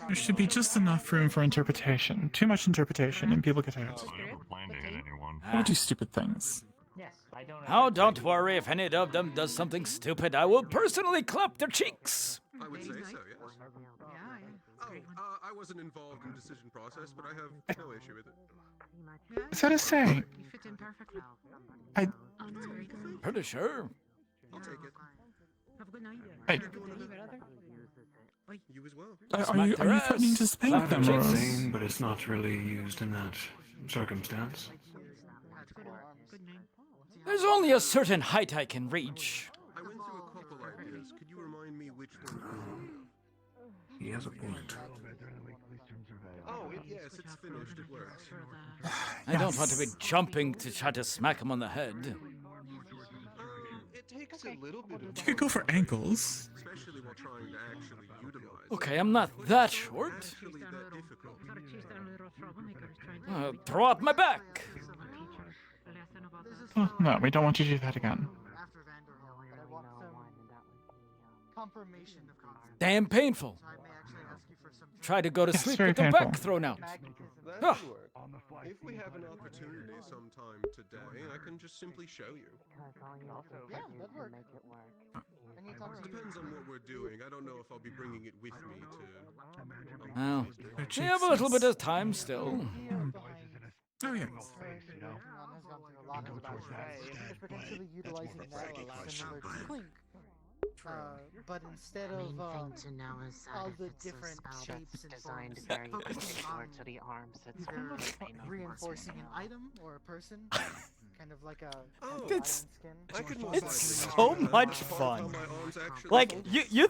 Speaker 14: There should be just enough room for interpretation. Too much interpretation and people get hurt.
Speaker 12: I never planned to hit anyone.
Speaker 14: Don't do stupid things.
Speaker 18: Yes, I don't.
Speaker 19: Oh, don't worry. If any of them does something stupid, I will personally clap their cheeks.
Speaker 12: I would say so, yes. I wasn't involved in the decision process, but I have no issue with it.
Speaker 14: So to say,
Speaker 6: You fit in perfectly.
Speaker 14: I
Speaker 19: Pretty sure.
Speaker 12: I'll take it.
Speaker 6: Have a good night.
Speaker 14: I-
Speaker 12: You as well.
Speaker 14: are you threatening to spank them, or?
Speaker 8: Insane, but it's not really used in that circumstance.
Speaker 19: There's only a certain height I can reach.
Speaker 12: I went through a couple ideas. Could you remind me which one?
Speaker 8: He has a point.
Speaker 12: Oh, yes, it's finished. It works.
Speaker 19: I don't want to be jumping to try to smack him on the head.
Speaker 12: It takes a little bit of
Speaker 14: You could go for ankles.
Speaker 12: especially while trying to actually utilize
Speaker 19: Okay, I'm not that short.
Speaker 12: actually that difficult.
Speaker 19: Throw out my back.
Speaker 14: Oh, no, we don't want you to do that again.
Speaker 18: Confirmation of consent.
Speaker 19: Damn painful. Try to go to
Speaker 14: Yes,
Speaker 19: sleep
Speaker 14: very
Speaker 19: with the
Speaker 14: painful.
Speaker 19: back thrown out.
Speaker 12: That
Speaker 19: Ah.
Speaker 12: could work. If we have an opportunity sometime today, I can just simply show you.
Speaker 18: Yeah, that'd work.
Speaker 12: Depends on what we're doing. I don't know if I'll be bringing it with me to.
Speaker 19: Well, we have a little bit of time still.
Speaker 14: Oh, yeah.
Speaker 18: Potentially utilizing that similar to Clink. But instead of all the different shapes and forms, focusing on
Speaker 9: to the arms,
Speaker 18: either reinforcing an item or a person, kind of like a
Speaker 19: It's
Speaker 18: skin.
Speaker 19: it's so much fun. Like you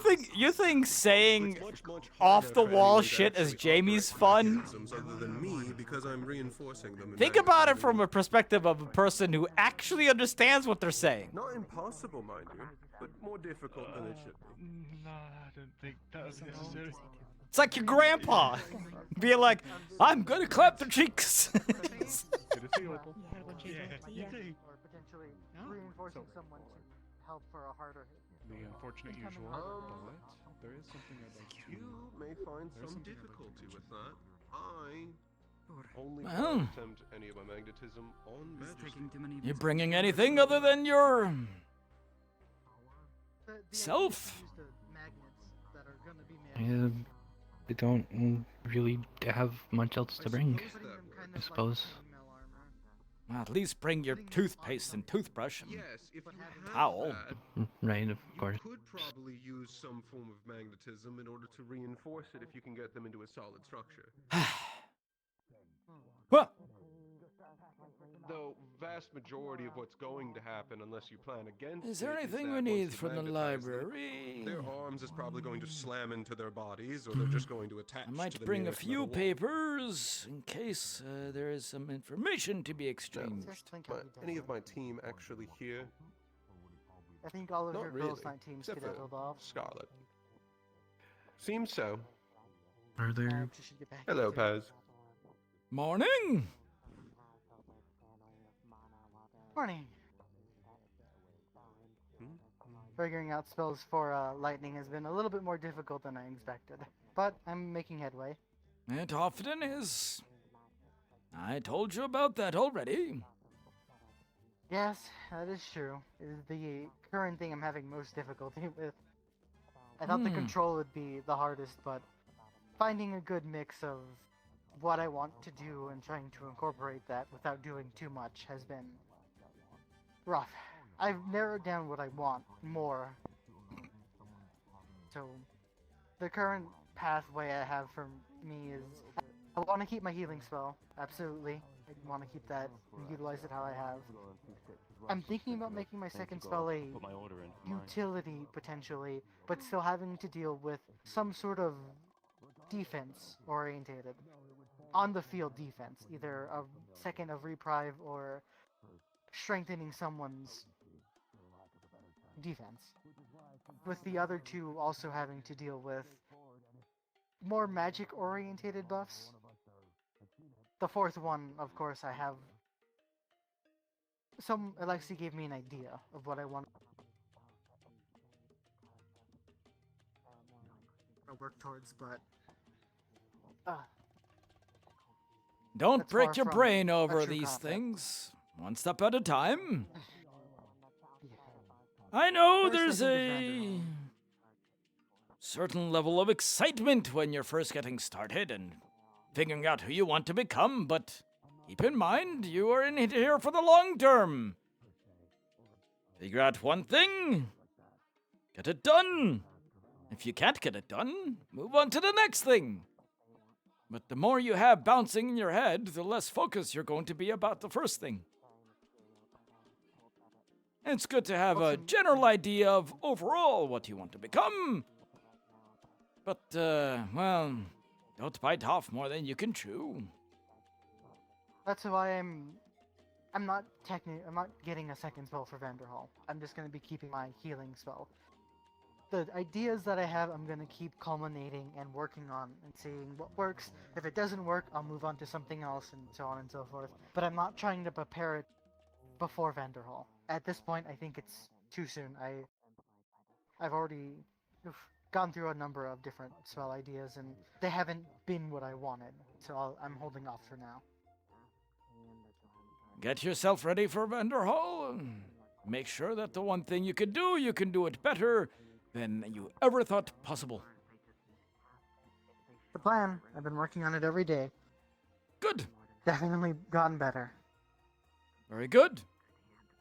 Speaker 19: think saying off the wall shit as Jamie's fun?
Speaker 12: Other than me, because I'm reinforcing them.
Speaker 19: Think about it from a perspective of a person who actually understands what they're saying.
Speaker 12: Not impossible, mind you, but more difficult than it should be.
Speaker 21: No, I don't think that was necessary.
Speaker 19: It's like your grandpa being like, "I'm gonna clap the cheeks."
Speaker 18: essentially reinforcing someone to help for a harder hit.
Speaker 16: The unfortunate
Speaker 18: Incoming
Speaker 16: usual,
Speaker 18: harder hit.
Speaker 16: but there is something I'd like to.
Speaker 12: You may find
Speaker 16: There's
Speaker 12: some
Speaker 16: something I'd like to
Speaker 12: difficulty
Speaker 16: mention
Speaker 12: with
Speaker 16: to
Speaker 12: that. I only
Speaker 19: Well.
Speaker 12: attempt any of my magnetism on Majesty.
Speaker 19: You bringing anything other than your
Speaker 18: The idea is to
Speaker 19: self?
Speaker 18: use the magnets that are gonna be made.
Speaker 8: I don't really have much else to bring, I suppose.
Speaker 19: Well, at least bring your toothpaste and toothbrush and
Speaker 12: Yes, if you have
Speaker 19: towel.
Speaker 12: that,
Speaker 8: Right, of course.
Speaker 12: you could probably use some form of magnetism in order to reinforce it if you can get them into a solid structure.
Speaker 19: Well,
Speaker 12: Though vast majority of what's going to happen, unless you plan against
Speaker 19: is there
Speaker 12: it,
Speaker 19: anything
Speaker 12: that
Speaker 19: we
Speaker 12: once
Speaker 19: need
Speaker 12: you
Speaker 19: from the
Speaker 12: magnetize them,
Speaker 19: library?
Speaker 12: their arms is probably going to slam into their bodies, or they're just going to attach.
Speaker 19: I might
Speaker 12: to the
Speaker 19: bring a
Speaker 12: nearest
Speaker 19: few
Speaker 12: metal wall.
Speaker 19: papers in case there is some information to be exchanged.
Speaker 12: But any of my team actually here?
Speaker 18: I think all of
Speaker 12: Not
Speaker 18: your
Speaker 12: really,
Speaker 18: girls' night teams
Speaker 12: except for
Speaker 18: skedaddled off.
Speaker 12: Scarlet. Seems so.
Speaker 8: Are there?
Speaker 18: She should get back
Speaker 12: Hello,
Speaker 18: into it.
Speaker 12: Paz.
Speaker 19: Morning.
Speaker 18: Morning. Figuring out spells for lightning has been a little bit more difficult than I expected, but I'm making headway.
Speaker 19: It often is. I told you about that already.
Speaker 18: Yes, that is true. It is the current thing I'm having most difficulty with. I thought the control would be the hardest, but finding a good mix of what I want to do and trying to incorporate that without doing too much has been rough. I've narrowed down what I want more. So, the current pathway I have for me is I want to keep my healing spell, absolutely. I want to keep that and utilize it how I have. I'm thinking about making my second spell a utility, potentially, but still having to deal with some sort of defense-orientated. On-the-field defense, either a second of reprieve or strengthening someone's defense. With the other two also having to deal with more magic-orientated buffs. The fourth one, of course, I have Alexi gave me an idea of what I want to work towards, but
Speaker 19: Don't
Speaker 18: that's
Speaker 19: break
Speaker 18: far
Speaker 19: your
Speaker 18: from
Speaker 19: brain
Speaker 18: a
Speaker 19: over
Speaker 18: true
Speaker 19: these
Speaker 18: concept.
Speaker 19: things. One step at a time. I know
Speaker 18: First,
Speaker 19: there's
Speaker 18: I think
Speaker 19: a certain level of excitement when you're first getting started and figuring out who you want to become, but keep in mind you are in here for the long term. Figure out one thing, get it done. If you can't get it done, move on to the next thing. But the more you have bouncing in your head, the less focus you're going to be about the first thing. It's good to have a general idea of overall what you want to become. But, well, don't bite off more than you can chew.
Speaker 18: That's why I'm not getting a second spell for Vanderhall. I'm just gonna be keeping my healing spell. The ideas that I have, I'm gonna keep culminating and working on and seeing what works. If it doesn't work, I'll move on to something else and so on and so forth. But I'm not trying to prepare it before Vanderhall. At this point, I think it's too soon. I've already gone through a number of different spell ideas, and they haven't been what I wanted. So I'm holding off for now.
Speaker 19: Get yourself ready for Vanderhall. And make sure that the one thing you can do it better than you ever thought possible.
Speaker 18: The plan. I've been working on it every day.
Speaker 19: Good.
Speaker 18: Definitely gotten better.
Speaker 19: Very good.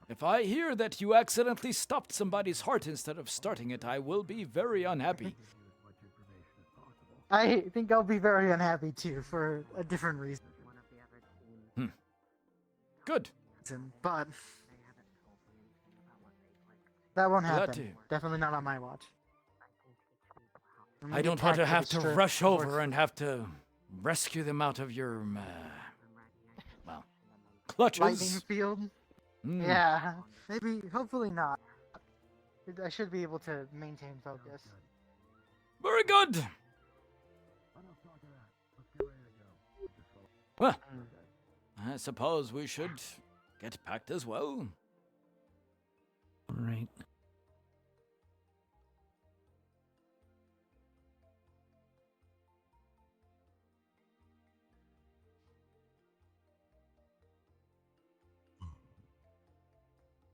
Speaker 19: If I hear that you accidentally stopped somebody's heart instead of starting it, I will be very unhappy.
Speaker 18: I think I'll be very unhappy too, for a different reason.
Speaker 19: Good.
Speaker 18: But that won't
Speaker 19: Glad
Speaker 18: happen.
Speaker 19: to.
Speaker 18: Definitely not on my watch.
Speaker 19: I don't want to have to rush over and have to rescue them out of your, well, clutches.
Speaker 18: Lightning field?
Speaker 19: Mm.
Speaker 18: Yeah. Maybe, hopefully not. I should be able to maintain focus.
Speaker 19: Very good. Well, I suppose we should get packed as well.
Speaker 8: Right.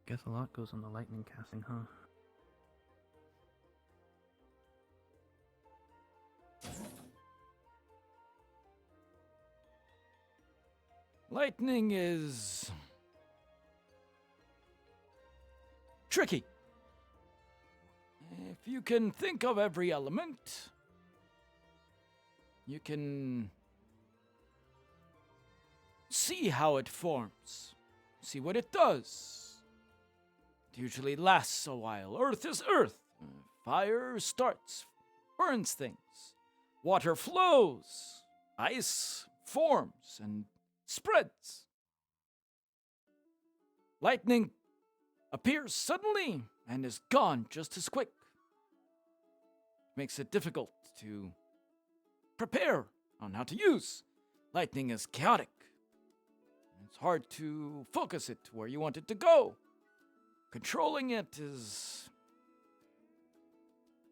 Speaker 8: Guess a lot goes on the lightning casting, huh?
Speaker 19: Lightning is tricky. If you can think of every element, you can see how it forms, see what it does. It usually lasts a while. Earth is earth. Fire starts, burns things. Water flows. Ice forms and spreads. Lightning appears suddenly and is gone just as quick. Makes it difficult to prepare on how to use. Lightning is chaotic. It's hard to focus it where you want it to go. Controlling it is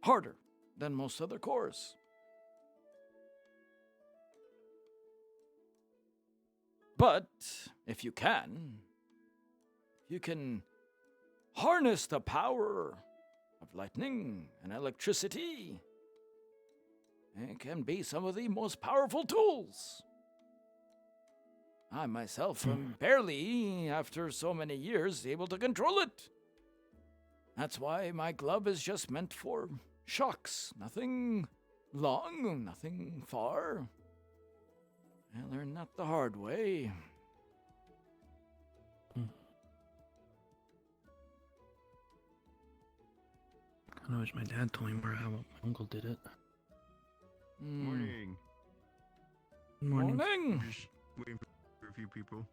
Speaker 19: harder than most other cores. But if you can harness the power of lightning and electricity, it can be some of the most powerful tools. I myself am barely, after so many years, able to control it. That's why my glove is just meant for shocks. Nothing long, nothing far. I learned that the hard way.
Speaker 8: I wish my dad told me more how my uncle did it.
Speaker 12: Morning.
Speaker 19: Morning.
Speaker 12: Just waiting for a few people.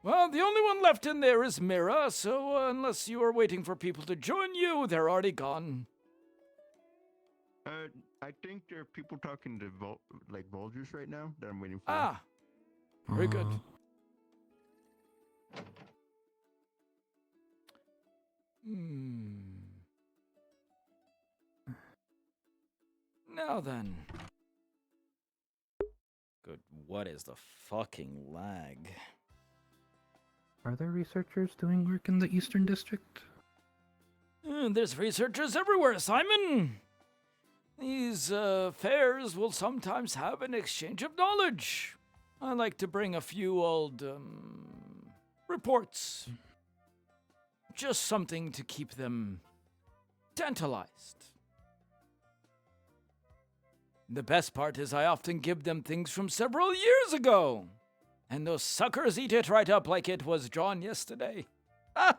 Speaker 19: Well, the only one left in there is Mira, so unless you are waiting for people to join you, they're already gone.
Speaker 12: I think there are people talking to Vultures right now that I'm waiting for.
Speaker 19: Ah, very good. Now then. Good, what is the fucking lag?
Speaker 8: Are there researchers doing work in the Eastern District?
Speaker 19: There's researchers everywhere, Simon! These fairs will sometimes have an exchange of knowledge. I like to bring a few old reports. Just something to keep them tantalized. The best part is I often give them things from several years ago. And those suckers eat it right up like it was drawn yesterday. Ah!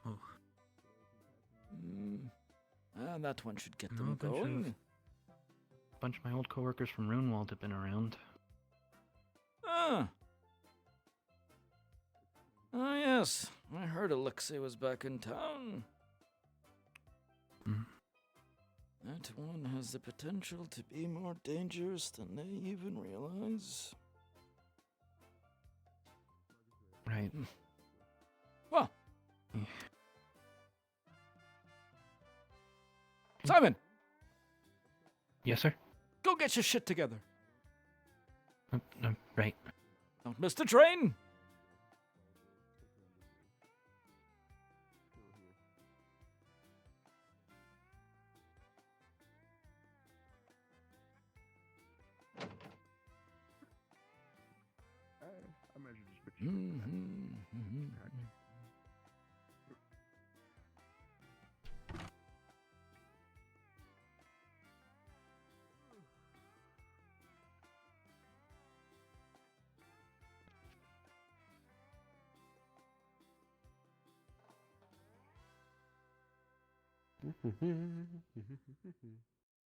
Speaker 8: Oh.
Speaker 19: That one should get them going.
Speaker 8: A bunch of my old coworkers from Runewald have been around.
Speaker 19: Ah. Oh, yes. I heard Alexei was back in town. That one has the potential to be more dangerous than they even realize.
Speaker 8: Right.
Speaker 19: Well. Simon!
Speaker 8: Yes, sir?
Speaker 19: Go get your shit together.
Speaker 8: Right.
Speaker 19: Don't miss the train!
Speaker 12: I imagine just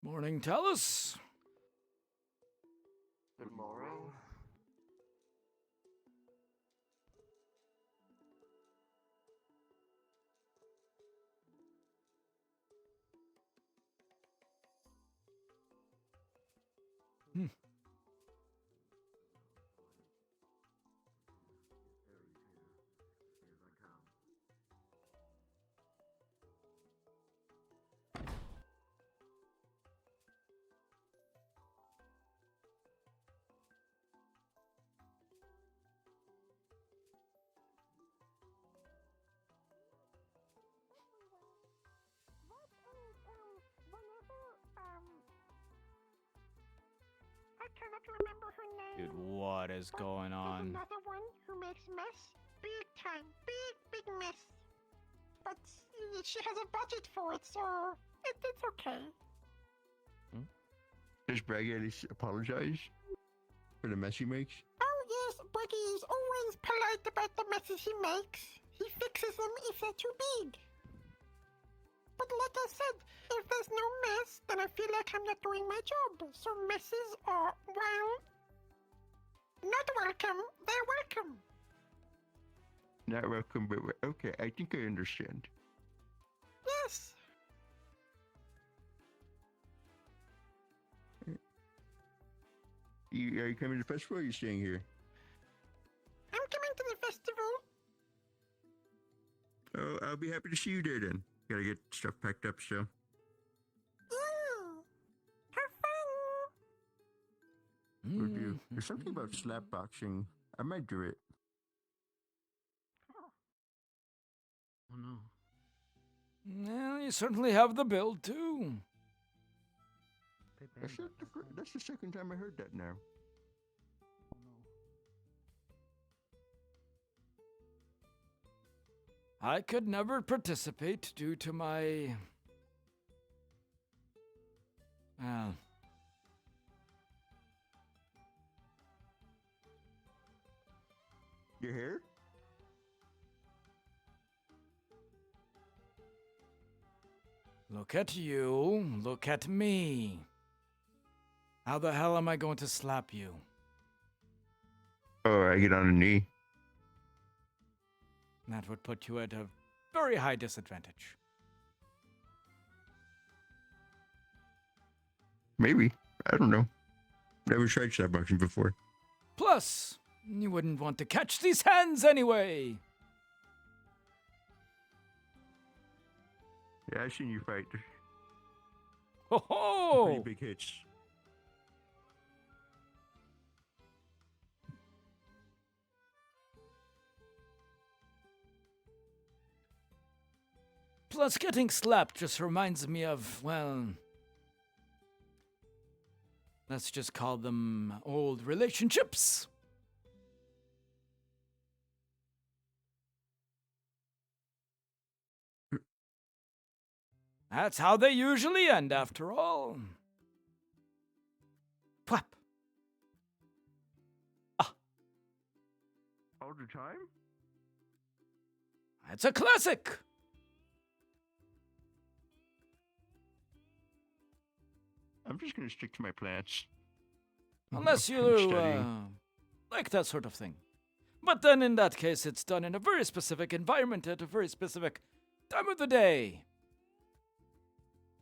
Speaker 19: Morning, Talus.
Speaker 12: Good morning.
Speaker 9: I cannot remember her name.
Speaker 19: Dude, what is going
Speaker 9: There's
Speaker 19: on?
Speaker 9: another one who makes mess. Big time. Big mess. But she has a budget for it, so it's okay.
Speaker 10: Does Braggy at least apologize for the mess he makes?
Speaker 9: Oh yes, Braggy is always polite about the messes he makes. He fixes them if they're too big. But like I said, if there's no mess, then I feel like I'm not doing my job. So messes are, well, not welcome. They're welcome.
Speaker 10: Not welcome, but okay, I think I understand.
Speaker 9: Yes.
Speaker 10: Are you coming to the festival or are you staying here?
Speaker 9: I'm coming to the festival.
Speaker 10: Oh, I'll be happy to see you there then. Gotta get stuff packed up still.
Speaker 9: Have fun.
Speaker 10: Will do. There's something about slap boxing. I might do it.
Speaker 8: Oh no.
Speaker 19: Well, you certainly have the build, too.
Speaker 10: That's the second time I heard that now.
Speaker 19: I could never participate due to my... Well...
Speaker 10: Your hair?
Speaker 19: Look at you, look at me. How the hell am I going to slap you?
Speaker 10: Oh, I get on a knee.
Speaker 19: That would put you at a very high disadvantage.
Speaker 10: Maybe. I don't know. Never tried slap boxing before.
Speaker 19: Plus, you wouldn't want to catch these hands anyway.
Speaker 10: Yeah, I've seen you fight.
Speaker 19: Ho ho!
Speaker 10: Pretty big hits.
Speaker 19: Plus, getting slapped just reminds me of, well... Let's just call them old relationships. That's how they usually end, after all. Pwap.
Speaker 10: All the time?
Speaker 19: It's a classic.
Speaker 10: I'm just gonna stick to my plants.
Speaker 19: Unless
Speaker 10: I'm
Speaker 19: you
Speaker 10: studying.
Speaker 19: like that sort of thing. But then in that case, it's done in a very specific environment at a very specific time of the day.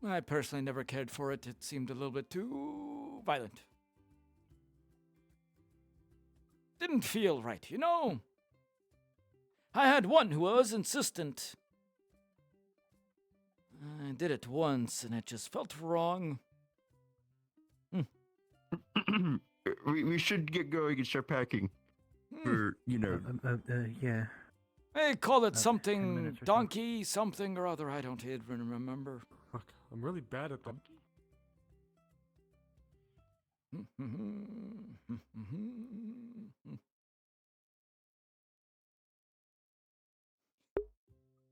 Speaker 19: I personally never cared for it. It seemed a little bit too violent. Didn't feel right, you know? I had one who was insistent. I did it once and it just felt wrong.
Speaker 10: We should get going and start packing. For, you know.
Speaker 8: Yeah.
Speaker 19: They call it
Speaker 8: 10
Speaker 19: something
Speaker 8: minutes or so.
Speaker 19: donkey, something or other. I don't even remember.
Speaker 22: Fuck, I'm really bad at them.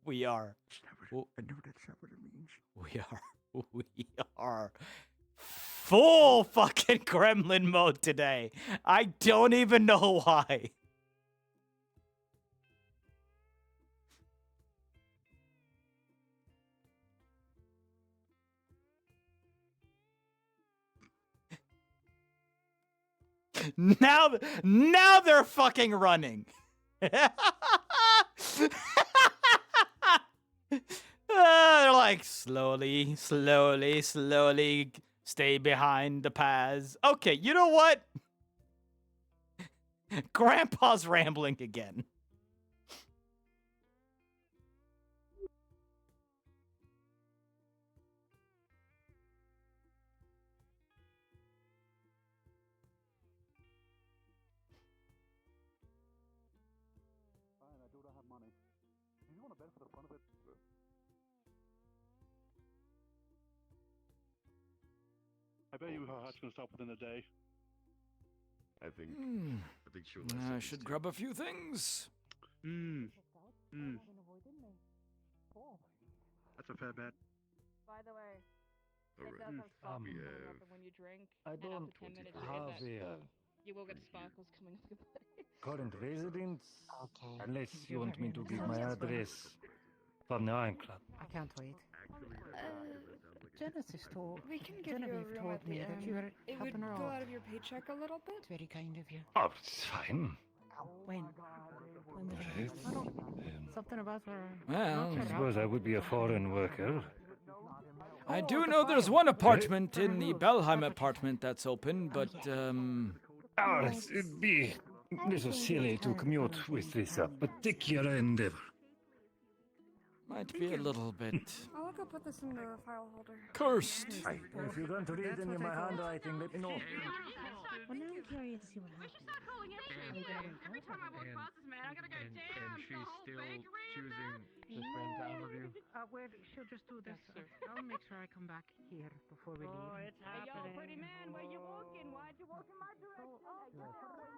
Speaker 19: We are.
Speaker 10: I know that's not what it means.
Speaker 19: We are full fucking gremlin mode today. I don't even know why. Now they're fucking running. They're like slowly stay behind the paths. Okay, you know what? Grandpa's rambling again.
Speaker 11: Fine, I do not have money. Do you want to bet for the fun of it? I bet you her heart's gonna stop within a day.
Speaker 12: I think she'll
Speaker 19: I should grab a few things.
Speaker 16: That's a fair bet.
Speaker 17: By the way,
Speaker 12: Alright.
Speaker 17: it does have sparkles
Speaker 12: we
Speaker 17: coming up,
Speaker 12: have
Speaker 17: and when you drink,
Speaker 15: I
Speaker 17: and
Speaker 15: don't
Speaker 17: after 10 minutes
Speaker 15: have
Speaker 17: you will get sparkles coming up your body.
Speaker 15: current residence.
Speaker 6: Okay.
Speaker 15: Unless you want me to give
Speaker 6: Sounds
Speaker 15: my
Speaker 6: good.
Speaker 15: address from the Iron Club.
Speaker 6: I can't wait. Genesis told
Speaker 17: We can give
Speaker 6: Genevieve
Speaker 17: you a room
Speaker 6: told
Speaker 17: at the
Speaker 6: me that
Speaker 17: end.
Speaker 6: you were
Speaker 17: It would
Speaker 6: helping her
Speaker 17: go
Speaker 6: out.
Speaker 17: out of your paycheck a little bit.
Speaker 6: It's very kind of you.
Speaker 15: Oh, it's fine.
Speaker 6: When? When was
Speaker 15: Right.
Speaker 6: I don't. Something about her.
Speaker 19: Well,
Speaker 15: I suppose I would be a foreign worker.
Speaker 19: I do know there's one apartment in the Belheim apartment that's open, but
Speaker 15: Oh, it'd be a little silly to commute with this particular endeavor.
Speaker 19: might be a little bit
Speaker 17: I'll go put this in the file holder.
Speaker 19: cursed.
Speaker 15: If you don't read any of my handwriting, let me know.
Speaker 6: Well, now I'm curious to see what happens.
Speaker 21: And she's still choosing to spend time with you.
Speaker 6: Well, she'll just do this. I'll make sure I come back here before we leave.
Speaker 17: It's happening. Yo, pretty man, where you walking? Why'd you walk in my direction?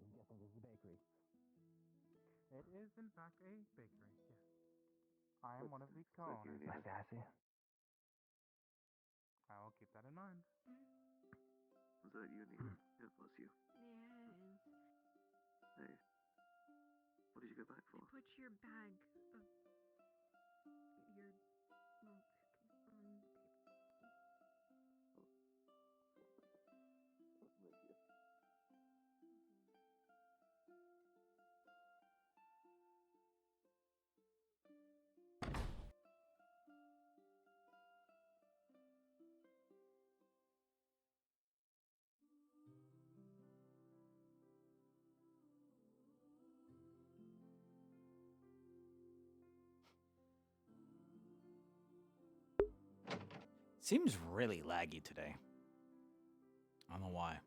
Speaker 8: I'm guessing this is a bakery.
Speaker 18: It is, in fact, a bakery. Yes. I am one of the co-owners.
Speaker 8: Nice to see you.
Speaker 18: I will keep that in mind.
Speaker 11: Was that you, Nina? Yeah, bless you.
Speaker 17: Yes.
Speaker 11: Hey. What did you go back for?
Speaker 17: Put your bag of your milk on the table.
Speaker 19: Seems really laggy today. I don't know why.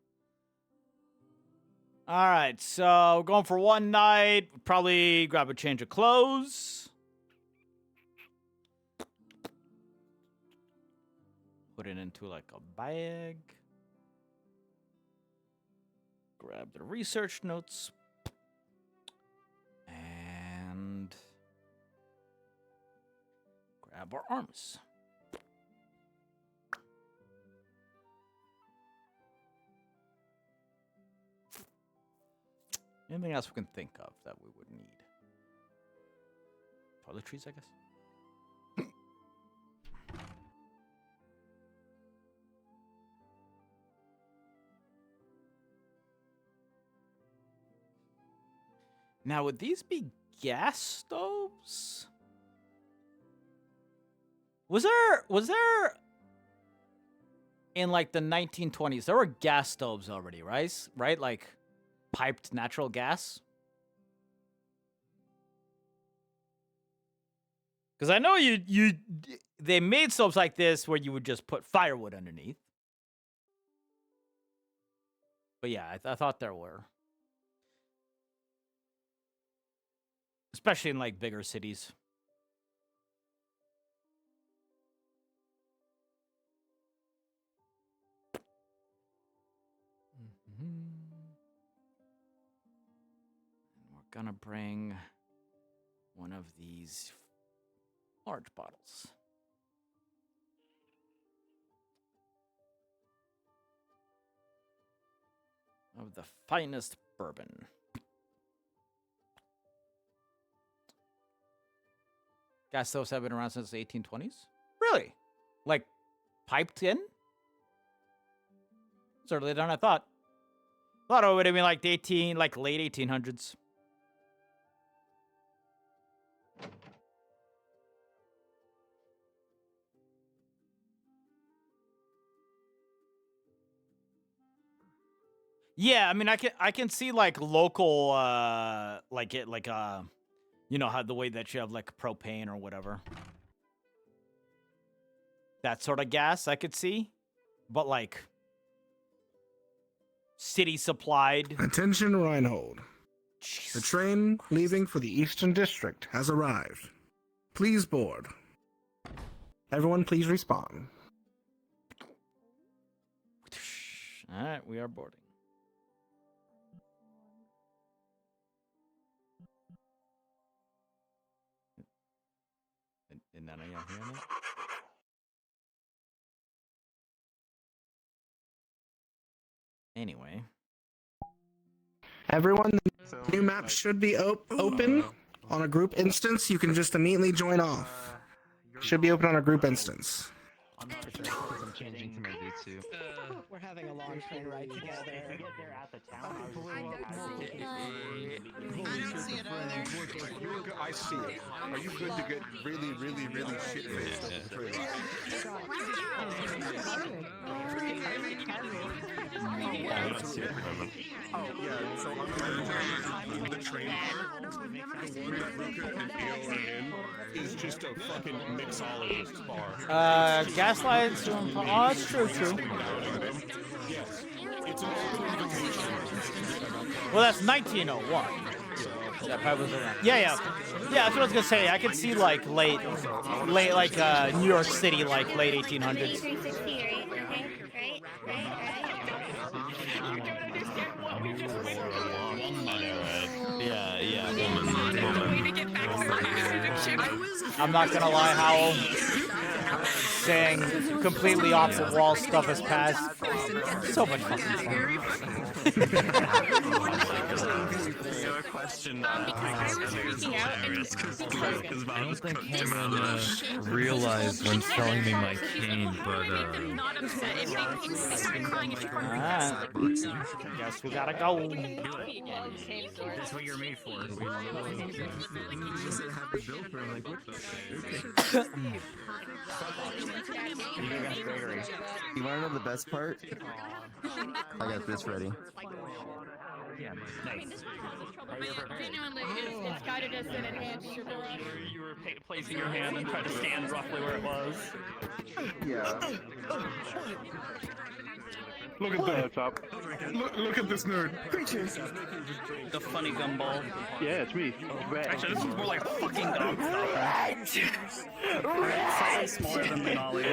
Speaker 19: All right, so we're going for one night. Probably grab a change of clothes. Put it into like a bag. Grab the research notes. And grab our arms. Anything else we can think of that we would need? Toiletries, I guess. Now, would these be gas stoves? Was there in like the 1920s, there were gas stoves already, right? Right? Like piped natural gas? Because I know they made stoves like this where you would just put firewood underneath. But yeah, I thought there were. Especially in like bigger cities. And we're gonna bring one of these large bottles. Of the finest bourbon. Gas stoves have been around since the 1820s? Really? Like, piped in? It's earlier than I thought. Thought it would have been like the late 1800s. Yeah, I mean, I can see like local, you know how the way that you have like propane or whatever. That sort of gas I could see, but like
Speaker 1: city supplied.
Speaker 4: Attention, Reinhold. The train leaving for the Eastern District has arrived. Please board. Everyone, please respawn.
Speaker 1: All right, we are boarding. Did none of y'all hear me? Anyway.
Speaker 4: Everyone, the new map should be open on a group instance. You can just immediately join off. Should be open on a group instance.
Speaker 10: I'm not sure because I'm changing to my V2.
Speaker 18: We're having a long train ride together.
Speaker 10: Get there at the town.
Speaker 12: I see it. Are you good to get really, really, really shit-faced up the train? Oh, yeah, so I'm the train part, the one that Ruka and Eo are in, is just a fucking mixologist bar.
Speaker 1: Gaslights. Oh, that's true.
Speaker 12: Yes, it's an invitation.
Speaker 1: Well, that's 1901. That probably was yeah. That's what I was gonna say. I could see like late, like New York City, like late 1800s.
Speaker 7: 360, right?
Speaker 1: I'm not gonna lie, Howell. Saying completely off the wall stuff has passed. So much fucking fun.
Speaker 8: Question. I don't think Cameron realized when selling me my cane, but
Speaker 1: guess we gotta go.
Speaker 8: That's what you're made for.
Speaker 10: You wanna know the best part? I got this ready.
Speaker 8: Yeah, nice.
Speaker 17: It's guided us in enhanced sugar rush.
Speaker 1: You were placing your hand and trying to stand roughly where it was.
Speaker 10: Yeah.
Speaker 12: Look at that, Top. Look at this nerd.
Speaker 18: Creatures.
Speaker 1: The funny gumball.
Speaker 12: Yeah, it's me.
Speaker 1: Actually, this is more like a fucking dog. Slightly smaller than Denali.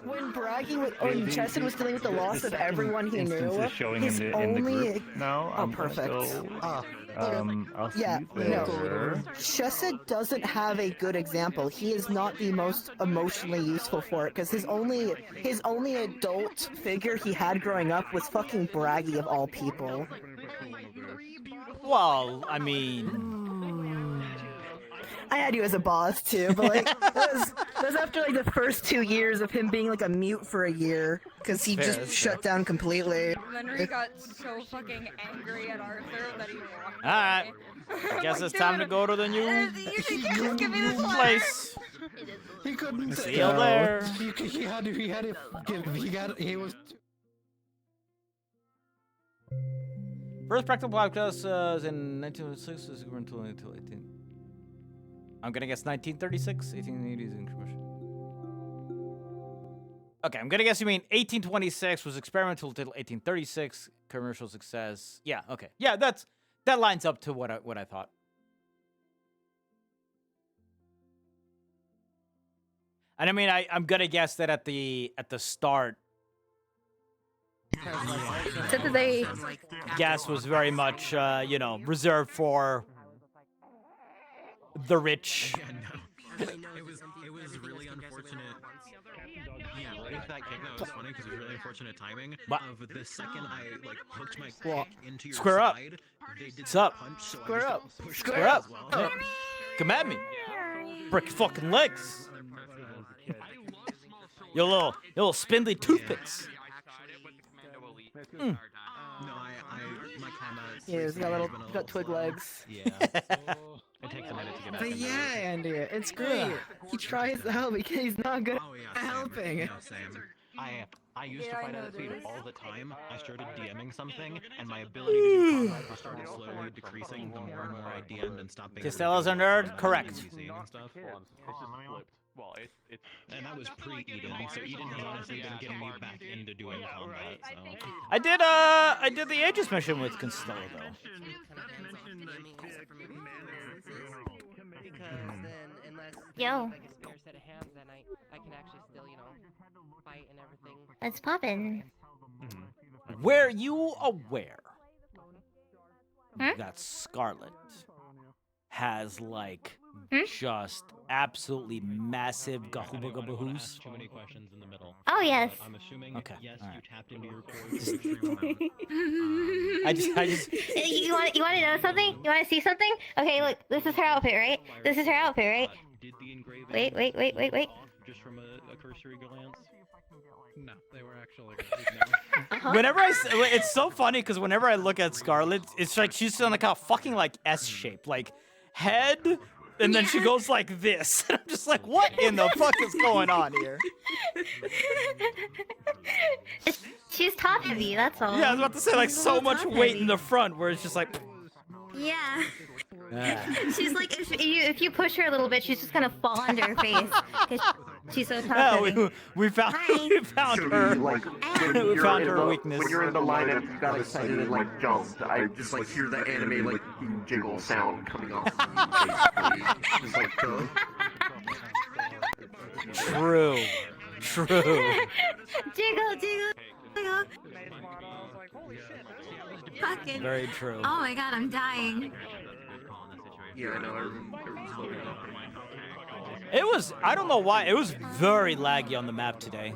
Speaker 18: When bragging with, when Cheston was dealing with the loss of everyone he knew, his only
Speaker 8: No,
Speaker 18: perfect.
Speaker 8: I'll see
Speaker 18: Yeah,
Speaker 8: you there.
Speaker 18: Chesed doesn't have a good example. He is not the most emotionally useful for it because his only adult figure he had growing up was fucking Braggy of all people.
Speaker 1: Well, I mean,
Speaker 18: I had you as a boss too, but like that was after like the first 2 years of him being like a mute for a year because he just shut down completely.
Speaker 17: Then he got so fucking angry at Arthur that he walked away.
Speaker 1: alright. I guess it's time to go to the new place.
Speaker 4: He couldn't.
Speaker 1: See you there.
Speaker 4: He was.
Speaker 1: First practical podcast was in 1906. This is until 18. I'm gonna guess 1936, 1880s in commercial. Okay, I'm gonna guess you mean 1826 was experimental until 1836, commercial success. Yeah, okay, yeah, that lines up to what I thought. And I mean, I'm gonna guess that at the start, gas was very much reserved for the rich.
Speaker 8: It was really unfortunate. Yeah, right. That kick that was funny because it was really unfortunate timing. Of the second I like hooked my kick into your
Speaker 1: Square up.
Speaker 8: side, they did
Speaker 1: What's up?
Speaker 8: punch, so
Speaker 1: Square
Speaker 8: I
Speaker 1: up.
Speaker 8: just pushed
Speaker 1: Square
Speaker 8: back
Speaker 1: up.
Speaker 8: as well.
Speaker 1: Hey, come at me. Break your fucking legs. Your little spindly toothpicks. Mm.
Speaker 8: My combat.
Speaker 18: Yeah, he's got twig legs.
Speaker 8: Yeah. It takes a minute to get back.
Speaker 18: But yeah, Andy, it's great. He tries to help because he's not good at helping.
Speaker 8: Yeah, same. I used to fight at speed all the time. I started DMing something, and my ability to do combat started slowly decreasing the more and more I DM'd and stopped being.
Speaker 1: Costello's a nerd? Correct.
Speaker 8: And stuff. And that was pre-Eden, so Eden has honestly been getting me back into doing combat. So.
Speaker 1: I did the Aegis mission with Costello though.
Speaker 7: Yo.
Speaker 3: I can actually still, fight and everything.
Speaker 7: Let's poppin'.
Speaker 1: Were you aware
Speaker 7: Hmm?
Speaker 1: that Scarlet has like just absolutely massive gahuba-gabahoos?
Speaker 8: Too many questions in the middle.
Speaker 7: Oh, yes.
Speaker 8: I'm assuming
Speaker 1: Okay,
Speaker 8: yes,
Speaker 1: all right.
Speaker 8: you tapped into your core.
Speaker 1: I just
Speaker 7: You want to know something? You want to see something? Okay, look. This is her outfit, right? This is her outfit, right?
Speaker 8: Did the engraving
Speaker 7: Wait.
Speaker 8: just from a cursory glance?
Speaker 21: No, they were actually.
Speaker 1: Whenever it's so funny because whenever I look at Scarlet, it's like she's on like a fucking like S shape, like head, and then she goes like this. And I'm just like, what in the fuck is going on here?
Speaker 7: She's top heavy, that's all.
Speaker 1: Yeah, I was about to say like so much weight in the front where it's just like.
Speaker 7: Yeah. She's like, if you push her a little bit, she's just gonna fall onto her face. 'Cause she's so top heavy.
Speaker 1: We found her. We found her weakness.
Speaker 5: When you're in the lineup, you got excited and like jumped. I just like hear the anime like jiggle sound coming off. Just like
Speaker 1: True.
Speaker 23: Jiggle. Fucking.
Speaker 1: Very true.
Speaker 23: Oh my god, I'm dying.
Speaker 5: Yeah, I know.
Speaker 1: It was, I don't know why, it was very laggy on the map today.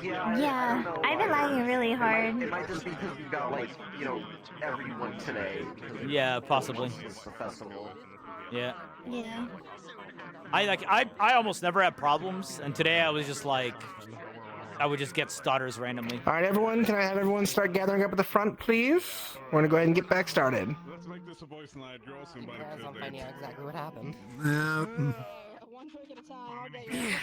Speaker 7: Yeah, I've been lagging really hard.
Speaker 5: It might just be because we got like, everyone today.
Speaker 1: Yeah, possibly.
Speaker 5: The festival.
Speaker 1: Yeah.
Speaker 7: Yeah.
Speaker 1: I almost never had problems, and today I was just like, I would just get stutters randomly.
Speaker 4: All right, everyone, can I have everyone start gathering up at the front, please? We're gonna go ahead and get back started.
Speaker 12: Let's make this a voice line. Draw somebody
Speaker 3: Yes, I'm finding out exactly what happened.
Speaker 9: One drink at a time, I'll bet you.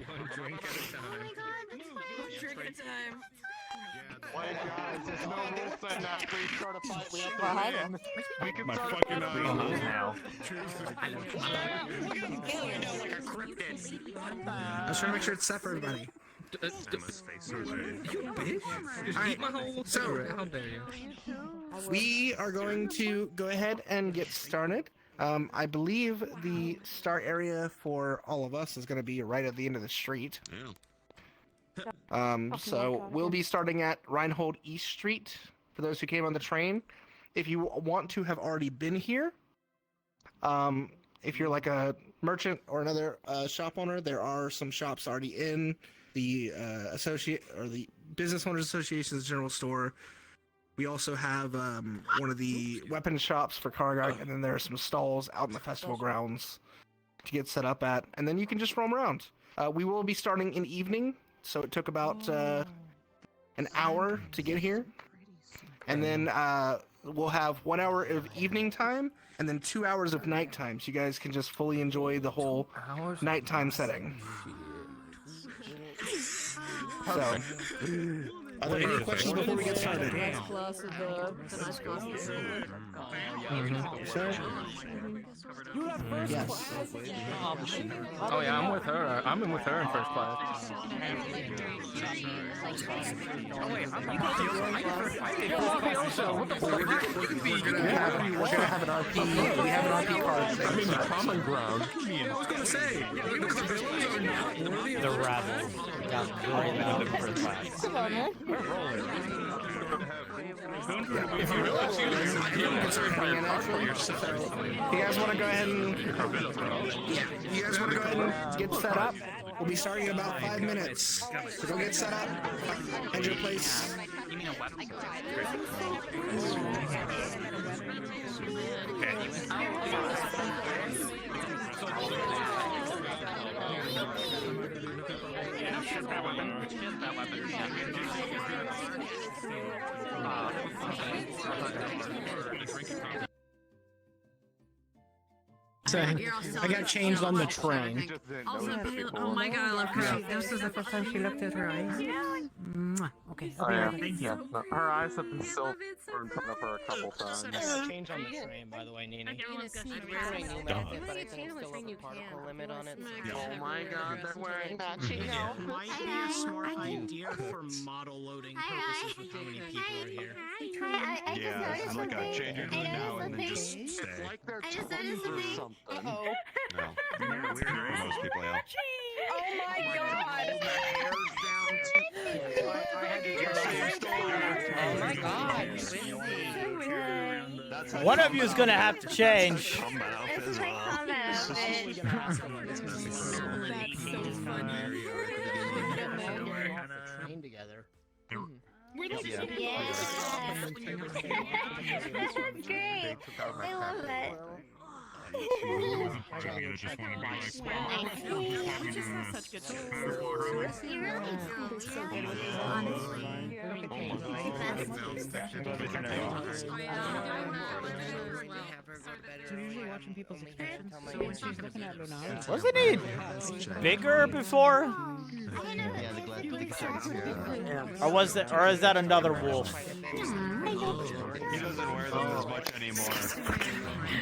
Speaker 21: One drink at a time.
Speaker 23: Oh my god, that's fine. One drink at a time.
Speaker 11: Wait, guys, there's no rule saying that. Please start a fight. We have to
Speaker 9: Behind
Speaker 11: win.
Speaker 9: him.
Speaker 11: We can
Speaker 12: My
Speaker 11: start
Speaker 12: fucking
Speaker 11: a
Speaker 12: eyes
Speaker 11: now.
Speaker 4: I was trying to make sure it's set for everybody.
Speaker 21: You bitch!
Speaker 4: Alright, so
Speaker 21: How dare you?
Speaker 4: we are going to go ahead and get started. I believe the start area for all of us is going to be right at the end of the street. So we'll be starting at Reinhold East Street for those who came on the train. If you want to have already been here, if you're like a merchant or another shop owner, there are some shops already in the associate or the Business Owners Association's general store. We also have one of the weapon shops for Kargak, and then there are some stalls out in the festival grounds to get set up at, and then you can just roam around. We will be starting in evening, so it took about an hour to get here, and then we'll have 1 hour of evening time, and then 2 hours of nighttime, so you guys can just fully enjoy the whole nighttime setting. So, are there any questions before we get started? Sir? Yes.
Speaker 21: Oh yeah, I'm with her. I'm in with her in first class.
Speaker 11: Oh wait,
Speaker 4: We're gonna have an RP. We have an RP card.
Speaker 21: I mean, the common ground. I was gonna say, because the villains are not worthy of
Speaker 1: The rabble got very loud in first class.
Speaker 4: If you guys want to go ahead and get set up, we'll be starting in about 5 minutes. So go get set up, and your place.
Speaker 6: I got changed on the train.
Speaker 23: Also, oh my god, I love her.
Speaker 6: This is the first time she looked at her eyes. Mwah. Okay.
Speaker 5: Oh, yeah.
Speaker 6: Thank
Speaker 5: Yeah.
Speaker 6: you.
Speaker 5: No, her eyes have been silver in front of her a couple times.
Speaker 3: Change on the train, by the way, Nina.
Speaker 23: I'd rather
Speaker 3: But I think still has a particle limit on it.
Speaker 5: Oh my god, they're wearing matching
Speaker 8: It
Speaker 5: outfits.
Speaker 8: might be a smart idea for model loading purposes with how many people are here.
Speaker 7: Yeah,
Speaker 12: it's like a change your mood now and then just stay.
Speaker 5: Like they're
Speaker 7: I just noticed something.
Speaker 12: No. Most people, yeah.
Speaker 23: Oh my god!
Speaker 3: Oh my god!
Speaker 1: One of you is gonna have to change.
Speaker 3: Train together.
Speaker 7: That's great. I love that.
Speaker 6: Watching people's expressions. So when she's looking at Lunari.
Speaker 1: Wasn't he bigger before? Or was that? Or is that another wolf?
Speaker 12: He doesn't wear them as much anymore.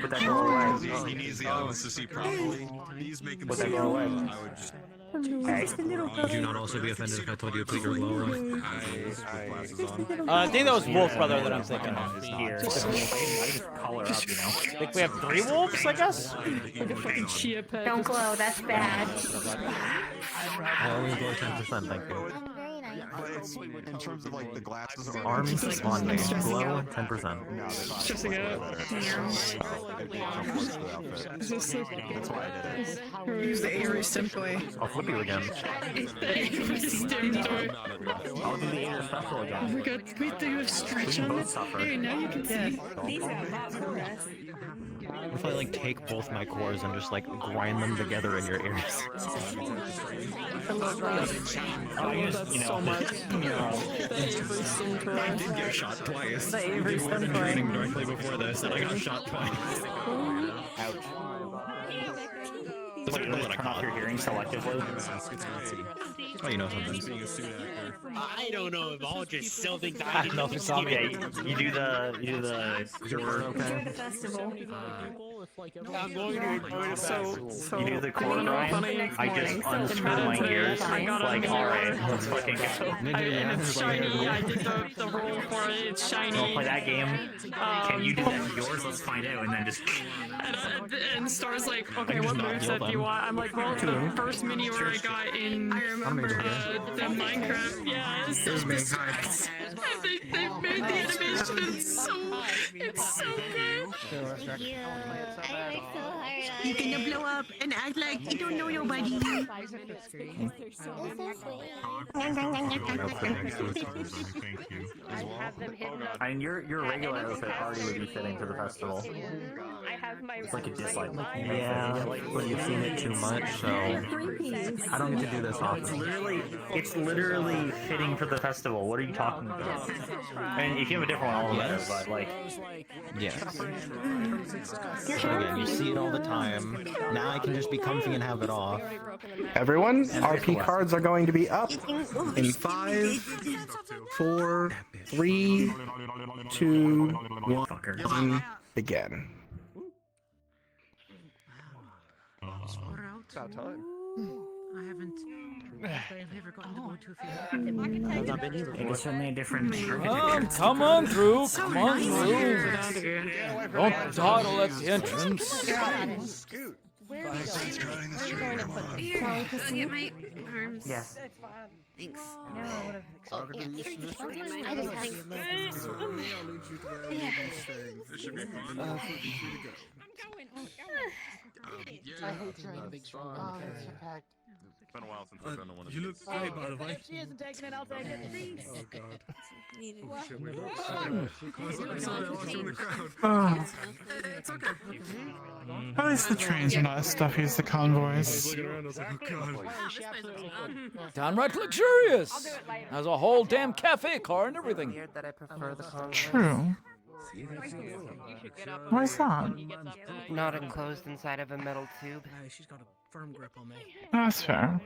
Speaker 5: But that go away.
Speaker 12: He needs the others to see properly. He's making
Speaker 5: But that go away.
Speaker 12: I would just.
Speaker 8: Would you not also be offended if I told you to put your lower?
Speaker 1: I think that was Wolf Brother that I'm thinking of.
Speaker 2: Here. I just call her up, you know.
Speaker 1: I think we have 3 wolves, I guess?
Speaker 7: Don't glow, that's bad.
Speaker 2: I only go 10%, thank you.
Speaker 12: In terms of like the glasses or
Speaker 2: Arms on me, glow 10%.
Speaker 12: Stressing out. That's why I did it.
Speaker 6: Use the Avery Stim toy.
Speaker 2: I'll flip you again.
Speaker 6: The Avery Stim toy.
Speaker 2: I'll do the inner special again.
Speaker 6: Oh my god, wait, do you have stretch on it? Hey, now you can see.
Speaker 23: These are hot for us.
Speaker 2: If I like take both my cores and just like grind them together in your ears.
Speaker 6: I love that. I love that so much. The Avery Stim toy.
Speaker 8: I did get shot twice.
Speaker 6: The Avery Stim toy.
Speaker 8: Training directly before this, and I got shot twice.
Speaker 2: Ouch. What, you turn off your hearing selectively?
Speaker 8: Oh, you know something.
Speaker 3: I don't know if I'll just still think that.
Speaker 2: I don't know if it's on. Yeah, you do the core, okay?
Speaker 3: I'm going to
Speaker 2: So you do the core grind. I just unscrew my ears. Like, alright, let's fucking go.
Speaker 6: And it's shiny. I did the roll for it. It's shiny.
Speaker 2: Don't play that game. Can you do that to yours? Let's find out, and then just.
Speaker 6: And Star's like, okay, what moveset do you want? I'm like, well, the first mini where I got in the Minecraft, yes. They made the animation. It's so good.
Speaker 23: You're gonna blow up and act like you don't know nobody.
Speaker 2: I mean, your regular outfit already would be fitting to the festival.
Speaker 17: I have my
Speaker 2: It's like a dislike. Yeah, but you've seen it too much, so I don't get to do this often. It's literally fitting for the festival. What are you talking about? I mean, if you have a different one, all the better. But like, yeah. Again, you see it all the time. Now I can just be comfy and have it off.
Speaker 4: Everyone, RP cards are going to be up in 5, 4, 3, 2, 1, begin.
Speaker 6: About time. I haven't. I've never gotten to go to a few.
Speaker 2: It's certainly a different.
Speaker 1: Come on through, come on through. Don't dawdle at the entrance.
Speaker 23: Where are we going to put them? Here, get my arms.
Speaker 2: Yes.
Speaker 23: Thanks.
Speaker 7: I just have...
Speaker 18: I hate trains. Oh, it's so packed.
Speaker 12: It's been a while since I've done one of
Speaker 22: You look great, by the way.
Speaker 23: If she isn't taking it, I'll take it. Thanks.
Speaker 22: Oh god.
Speaker 23: Needed.
Speaker 22: Oh shit, we look.
Speaker 23: It's okay.
Speaker 14: At least the trains are not as stuffy as the convoys.
Speaker 19: Downright luxurious. Has a whole damn cafe car and everything.
Speaker 3: Weird that I prefer the
Speaker 14: True. Why's that?
Speaker 3: Not enclosed inside of a metal tube.
Speaker 13: She's got a firm grip on me.
Speaker 14: That's fair.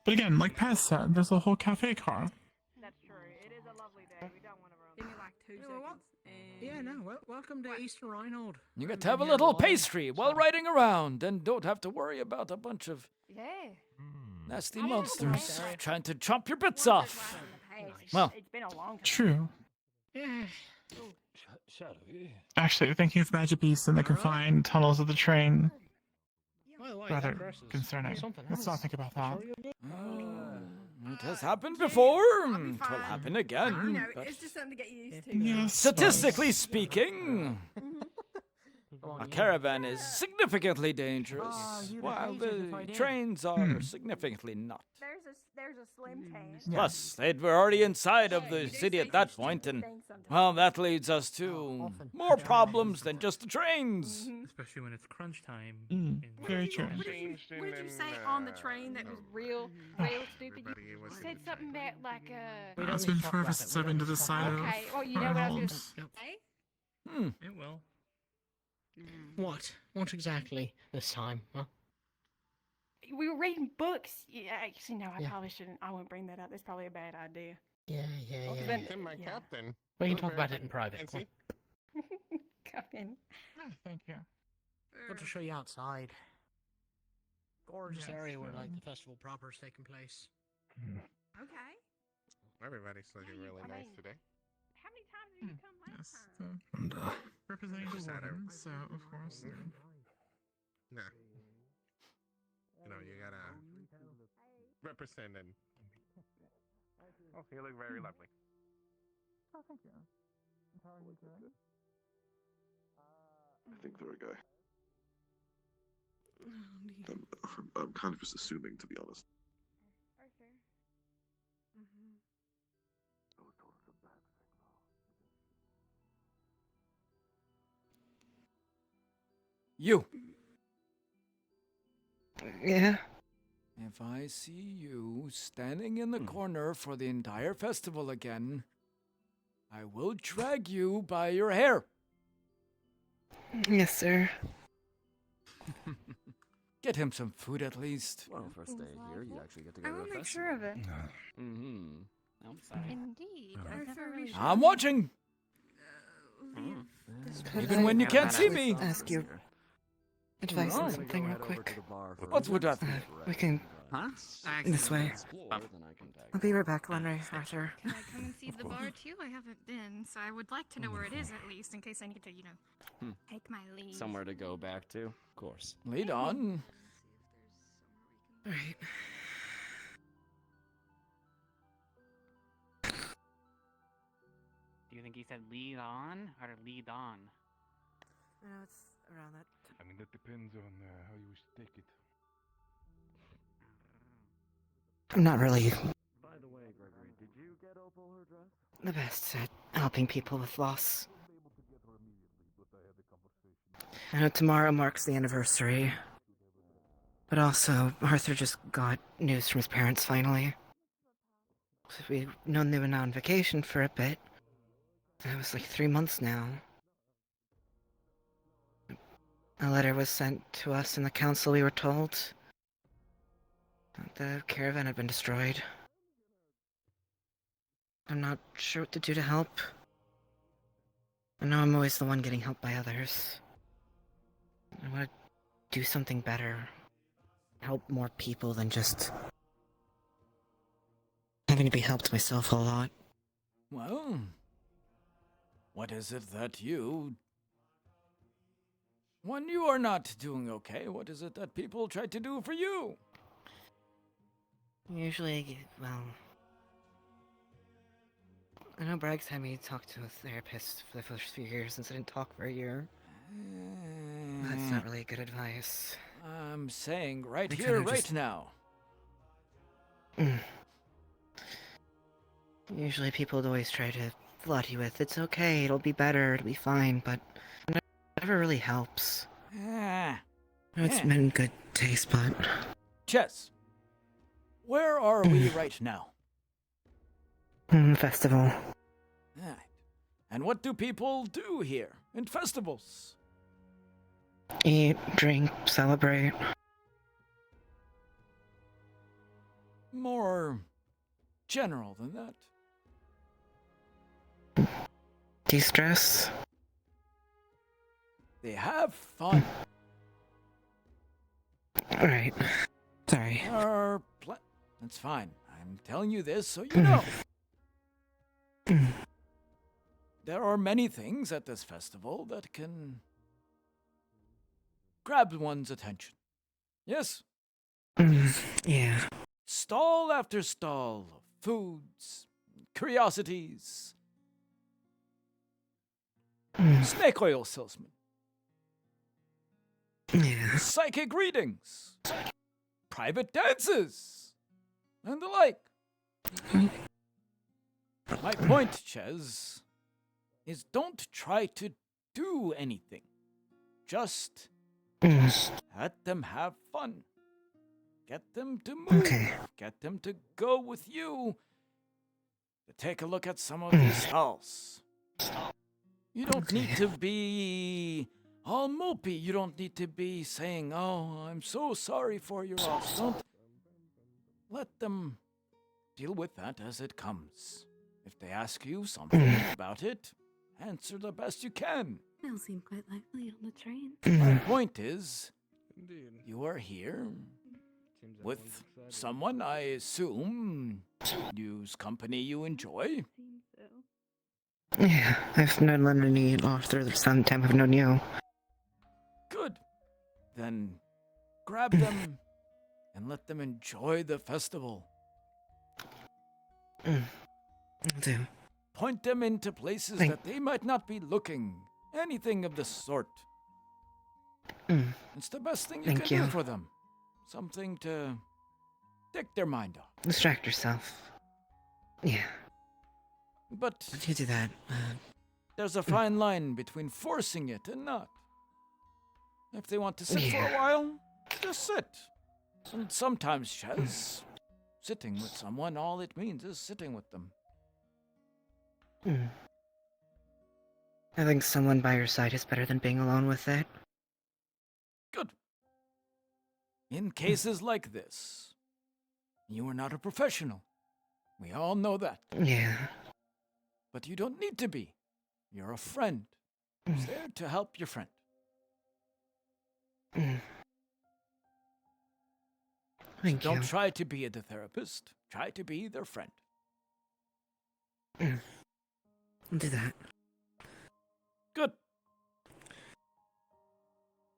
Speaker 14: But again, like Pez said, there's a whole cafe car.
Speaker 17: That's true. It is a lovely day. We don't want to run. Give me like 2 seconds.
Speaker 13: Yeah, no, welcome to East Rhinold.
Speaker 19: You get to have a little pastry while riding around and don't have to worry about a bunch of
Speaker 17: Yeah.
Speaker 19: nasty monsters trying to chomp your bits off. Well,
Speaker 17: It's been a long time.
Speaker 14: True.
Speaker 13: Yeah.
Speaker 14: Actually, thinking of magic beasts in the confined tunnels of the train,
Speaker 13: By the way,
Speaker 14: rather
Speaker 13: that dress is
Speaker 14: concerning.
Speaker 13: something
Speaker 14: Let's not
Speaker 13: else.
Speaker 14: think about that.
Speaker 19: It has happened before. It will happen again. But
Speaker 17: It's just something to get used to.
Speaker 14: Yes.
Speaker 19: statistically speaking, a caravan is significantly dangerous, while the trains are significantly not.
Speaker 17: There's a slim chance.
Speaker 19: Plus, they were already inside of the city at that point, and, well, that leads us to more problems than just the trains.
Speaker 2: Especially when it's crunch time.
Speaker 14: Very true.
Speaker 17: What did you say on the train that was real stupid? You said something about like
Speaker 14: It's been forever since I've been to this side of
Speaker 17: Okay, well, you know what I was
Speaker 14: Rhinold.
Speaker 17: gonna say?
Speaker 2: It will.
Speaker 13: What? What exactly this time? Huh?
Speaker 17: We were reading books. Yeah, actually, no, I
Speaker 13: Yeah.
Speaker 17: probably shouldn't. I won't bring that up. That's probably a bad idea.
Speaker 13: Yeah.
Speaker 17: Then-
Speaker 12: my
Speaker 17: yeah.
Speaker 12: captain.
Speaker 13: We can talk about it in private.
Speaker 12: Fancy?
Speaker 17: Come in.
Speaker 14: Thank you.
Speaker 13: Got to show you outside. Gorgeous
Speaker 14: Yes,
Speaker 13: area where like the festival proper is taking place.
Speaker 17: Okay.
Speaker 12: Everybody's looking really nice today.
Speaker 17: How many times have you come last
Speaker 14: Yes.
Speaker 17: time?
Speaker 14: And, representing the
Speaker 12: Just had
Speaker 14: warden, so of course.
Speaker 12: Nah. You know, you gotta represent and. Oh, you look very lovely.
Speaker 14: Oh, thank you. How are you doing?
Speaker 16: I think they're a guy. I'm kind of just assuming, to be honest.
Speaker 17: Arthur. Mm-hmm.
Speaker 19: You.
Speaker 3: Yeah.
Speaker 19: If I see you standing in the corner for the entire festival again, I will drag you by your hair.
Speaker 3: Yes, sir.
Speaker 19: Get him some food at least.
Speaker 20: Well, first day here, you actually get to
Speaker 17: I
Speaker 20: go to
Speaker 17: will
Speaker 20: a
Speaker 17: make
Speaker 20: festival.
Speaker 17: sure of it.
Speaker 20: Mm-hmm.
Speaker 17: Indeed. Arthur, we should
Speaker 19: I'm watching. Even when you can't see me.
Speaker 3: Ask your advice on something real quick.
Speaker 19: What's with that?
Speaker 3: We can.
Speaker 20: Huh?
Speaker 3: This way. I'll be right back, Lenry, Arthur.
Speaker 17: Can I come and see the bar too? I haven't been, so I would like to know where it is at least, in case I need to, take my leave.
Speaker 20: Somewhere to go back to, of course.
Speaker 19: Lead on.
Speaker 3: Alright.
Speaker 24: Do you think he said lead on or lead on?
Speaker 3: No, it's around that.
Speaker 12: I mean, that depends on how you wish to take it.
Speaker 3: I'm not really
Speaker 20: By the way, Gregory, did you get Opal her dress?
Speaker 3: the best at helping people with loss. I know tomorrow marks the anniversary. But also, Arthur just got news from his parents finally. So we've known they were now on vacation for a bit. That was like 3 months now. A letter was sent to us in the council, we were told. The caravan had been destroyed. I'm not sure what to do to help. I know I'm always the one getting helped by others. I want to do something better. Help more people than just having to be helped myself a lot.
Speaker 19: Well, what is it that you... When you are not doing okay, what is it that people try to do for you?
Speaker 3: Usually, well... I know Bragg's had me talk to a therapist for the first few years since I didn't talk for a year. That's not really good advice.
Speaker 19: I'm saying right
Speaker 3: They
Speaker 19: here,
Speaker 3: kinda
Speaker 19: right
Speaker 3: just-
Speaker 19: now.
Speaker 3: Usually people would always try to flood you with, it's okay, it'll be better, it'll be fine, but it never really helps.
Speaker 19: Ah.
Speaker 3: I know it's been in good taste, but...
Speaker 19: Chess, where are we right now?
Speaker 3: Festival.
Speaker 19: Alright. And what do people do here in festivals?
Speaker 3: Eat, drink, celebrate.
Speaker 19: More general than that.
Speaker 3: De-stress.
Speaker 19: They have fun.
Speaker 3: Alright. Sorry.
Speaker 19: That's fine. I'm telling you this so you know. There are many things at this festival that can grab one's attention. Yes?
Speaker 3: Yeah.
Speaker 19: Stall after stall of foods, curiosities. Snake oil salesman.
Speaker 3: Yeah.
Speaker 19: Psychic readings. Private dances. And the like. My point, Ches, is don't try to do anything. Just let them have fun. Get them to move.
Speaker 3: Okay.
Speaker 19: Get them to go with you to take a look at some of these stalls. You don't need to be all mopey. You don't need to be saying, "Oh, I'm so sorry for your loss." Don't let them deal with that as it comes. If they ask you something about it, answer the best you can.
Speaker 17: They'll seem quite lively on the train.
Speaker 19: My point is, you are here with someone I assume whose company you enjoy.
Speaker 3: Yeah, I've known Lenny all through some time I've known you.
Speaker 19: Good. Then grab them and let them enjoy the festival.
Speaker 3: Do.
Speaker 19: Point them into places that they might not be looking. Anything of the sort. It's the best thing you
Speaker 3: Thank
Speaker 19: can
Speaker 3: you.
Speaker 19: do for them. Something to take their mind off.
Speaker 3: Distract yourself. Yeah.
Speaker 19: But
Speaker 3: You do that.
Speaker 19: there's a fine line between forcing it and not. If they want to sit for
Speaker 3: Yeah.
Speaker 19: a while, just sit. And sometimes, Chaz, sitting with someone, all it means is sitting with them.
Speaker 3: Having someone by your side is better than being alone with it.
Speaker 19: Good. In cases like this, you are not a professional. We all know that.
Speaker 3: Yeah.
Speaker 19: But you don't need to be. You're a friend. Who's there to help your friend.
Speaker 3: Thank
Speaker 19: Don't
Speaker 3: you.
Speaker 19: try to be the therapist. Try to be their friend.
Speaker 3: I'll do that.
Speaker 19: Good.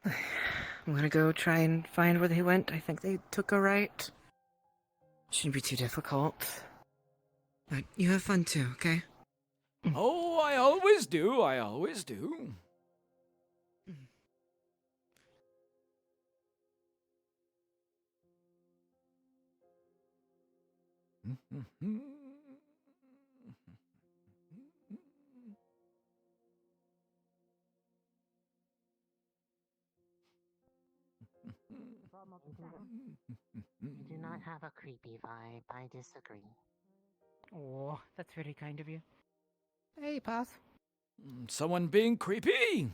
Speaker 3: I'm gonna go try and find where they went. I think they took a right. Shouldn't be too difficult. But you have fun too, okay?
Speaker 19: Oh, I always do. I always do.
Speaker 9: You do not have a creepy vibe. I disagree.
Speaker 13: Oh, that's very kind of you. Hey, Path.
Speaker 19: Someone being creepy.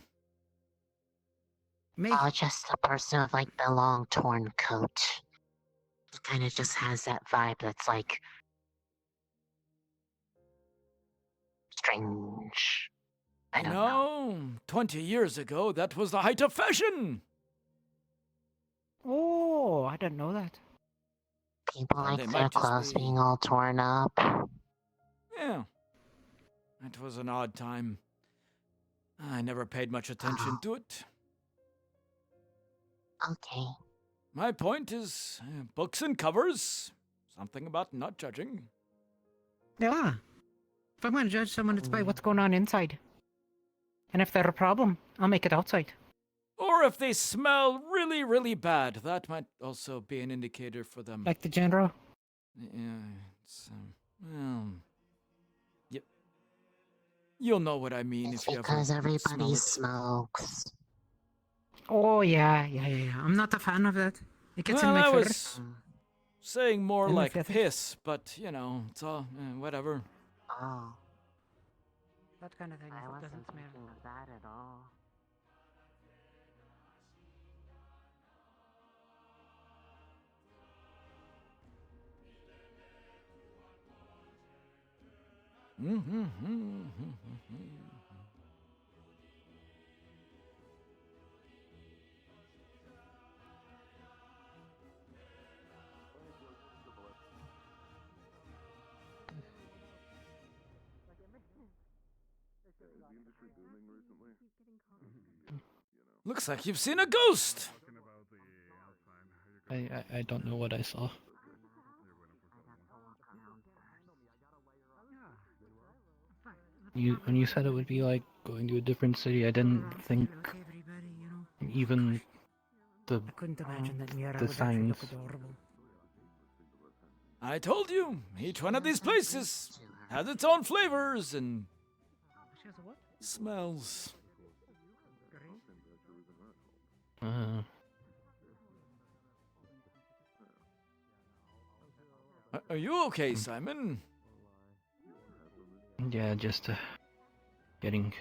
Speaker 13: Me?
Speaker 9: Oh, just a person with like the long torn coat. It kind of just has that vibe that's like strange. I don't
Speaker 19: know. 20 years ago, that was the height of fashion.
Speaker 13: Oh, I didn't know that.
Speaker 9: People
Speaker 19: Well,
Speaker 9: like
Speaker 19: they
Speaker 9: their
Speaker 19: might just
Speaker 9: clothes
Speaker 19: be-
Speaker 9: being all torn up.
Speaker 19: Yeah. It was an odd time. I never paid much attention to it.
Speaker 9: Okay.
Speaker 19: My point is books and covers. Something about not judging.
Speaker 13: Yeah. If I'm gonna judge someone, it's by what's going on inside. And if they're a problem, I'll make it outside.
Speaker 19: Or if they smell really, really bad, that might also be an indicator for them.
Speaker 13: Like the general.
Speaker 19: Yeah, it's, well, yep. You'll know what I mean
Speaker 9: It's
Speaker 19: if you ever
Speaker 9: because
Speaker 19: smell
Speaker 9: everybody
Speaker 19: it.
Speaker 9: smokes.
Speaker 13: Oh, yeah. I'm not a fan of that. It gets
Speaker 19: Well,
Speaker 13: in my
Speaker 19: I
Speaker 13: fur.
Speaker 19: was saying more
Speaker 13: In my
Speaker 19: like
Speaker 13: feathers.
Speaker 19: piss, but, you know, it's all, whatever.
Speaker 9: Oh.
Speaker 13: That kind of thing
Speaker 9: I
Speaker 13: doesn't
Speaker 9: wasn't
Speaker 13: smell.
Speaker 9: thinking of that at all.
Speaker 19: Looks like you've seen a ghost.
Speaker 10: I don't know what I saw. When you said it would be like going to a different city, I didn't think even the
Speaker 13: I couldn't imagine that Mira
Speaker 10: the
Speaker 13: would actually look
Speaker 10: signs.
Speaker 13: adorable.
Speaker 19: I told you, each one of these places has its own flavors and
Speaker 13: She has a what?
Speaker 19: smells. Are you okay, Simon?
Speaker 10: Yeah, just getting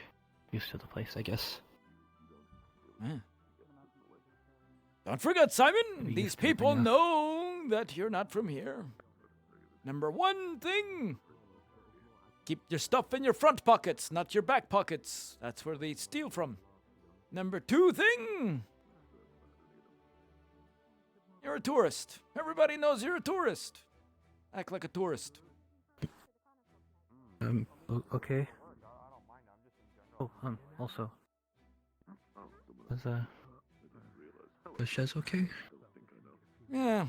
Speaker 10: used to the place, I guess.
Speaker 19: Don't forget, Simon,
Speaker 10: Maybe
Speaker 19: these
Speaker 10: used to it
Speaker 19: people
Speaker 10: enough.
Speaker 19: know that you're not from here. Number one thing, keep your stuff in your front pockets, not your back pockets. That's where they steal from. Number two thing, you're a tourist. Everybody knows you're a tourist. Act like a tourist.
Speaker 10: Okay. Oh, also. Was Shez okay?
Speaker 19: Yeah.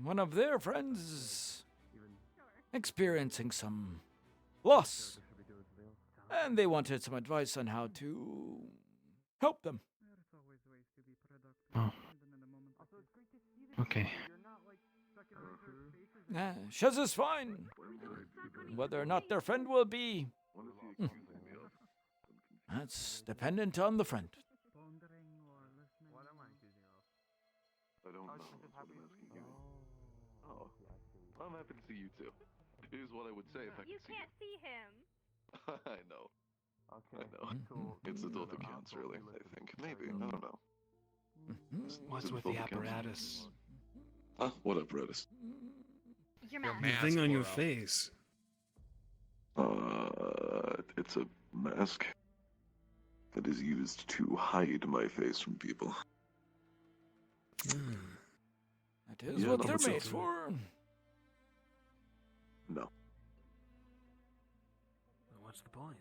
Speaker 19: One of their friends is experiencing some loss. And they wanted some advice on how to help them.
Speaker 10: Oh. Okay.
Speaker 19: Shez is fine. Whether or not their friend will be, that's dependent on the friend.
Speaker 16: I don't know. That's what I'm asking you. Oh, I'm happy to see you too. Here's what I would say if I could see you.
Speaker 17: See him.
Speaker 16: I know. I know. It's the thought that counts, really, I think. Maybe. I don't know.
Speaker 23: What's with the apparatus?
Speaker 16: Huh? What apparatus?
Speaker 17: Your
Speaker 23: The
Speaker 17: mask.
Speaker 23: thing on your face.
Speaker 16: It's a mask that is used to hide my face from people.
Speaker 19: That is what they're made for.
Speaker 16: No.
Speaker 23: What's the point?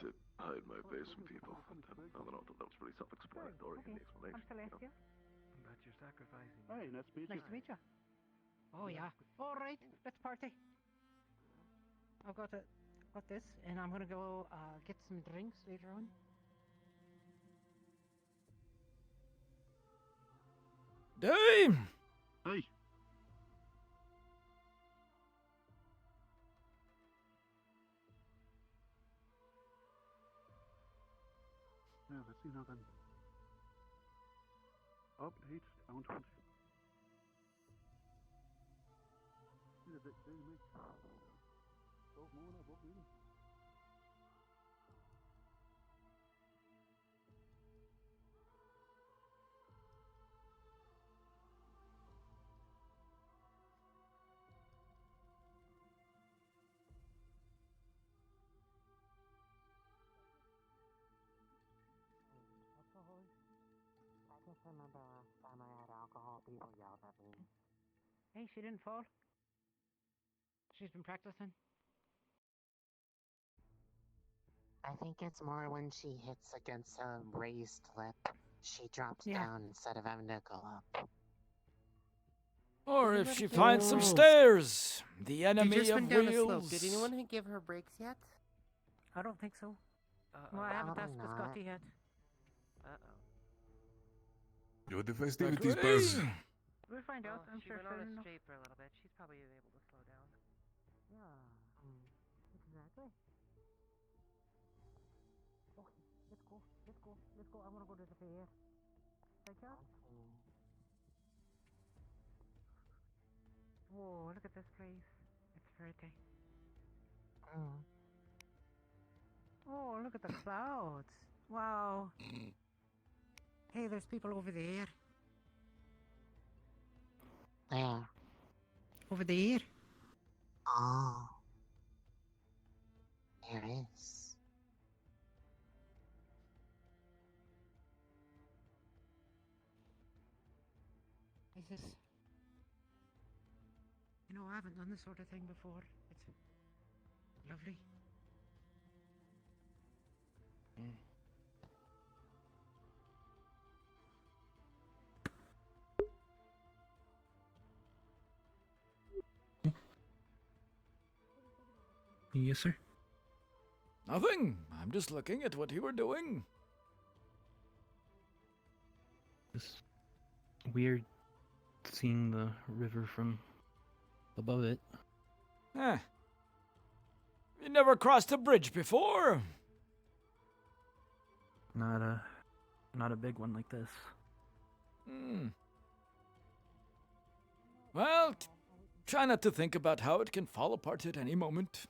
Speaker 16: To hide my face from people. I don't know, that was pretty self-explanatory in the explanation.
Speaker 13: Celestia.
Speaker 23: But you're sacrificing.
Speaker 18: Hey, nice to meet you.
Speaker 13: Nice to meet you. Oh yeah. All right, let's party. I've got this, and I'm gonna go get some drinks later on.
Speaker 19: Dame!
Speaker 16: Hey!
Speaker 18: Ja, was ist noch dann? Op, heet, 22. Ja, dat is mee. Toch, morgen op opnieuw.
Speaker 9: I just remember last time I had alcohol, people yelled at me.
Speaker 13: Hey, she didn't fall. She's been practicing.
Speaker 9: I think it's more when she hits against a raised lip. She drops
Speaker 13: Yeah.
Speaker 9: down instead of having to go up.
Speaker 19: Or if she finds some stairs, the enemy
Speaker 3: just
Speaker 19: of
Speaker 3: went down the slope.
Speaker 19: wheels.
Speaker 3: Did anyone give her brakes yet?
Speaker 13: I don't think so. Well, I haven't asked
Speaker 9: Probably
Speaker 13: the
Speaker 9: not.
Speaker 13: Scotty yet.
Speaker 12: Yo, the festivities, Buzz.
Speaker 13: We'll find out. I'm
Speaker 3: she
Speaker 13: sure
Speaker 3: went
Speaker 13: soon
Speaker 3: on a
Speaker 13: enough.
Speaker 3: straight for a little bit. She's probably able to slow down.
Speaker 13: Yeah. Exactly. Okay, let's go. Let's go. Let's go. I want to go to the fair. Right, Chad? Whoa, look at this place. It's pretty. Oh, look at the clouds. Wow. Hey, there's people over there.
Speaker 9: Where?
Speaker 13: Over there.
Speaker 9: Oh. There is.
Speaker 13: Is this... You know, I haven't done this sort of thing before. It's lovely.
Speaker 10: Yes, sir.
Speaker 19: Nothing. I'm just looking at what you were doing.
Speaker 10: It's weird seeing the river from above it.
Speaker 19: Eh. You never crossed a bridge before?
Speaker 10: Not a big one like this.
Speaker 19: Hmm. Well, try not to think about how it can fall apart at any moment.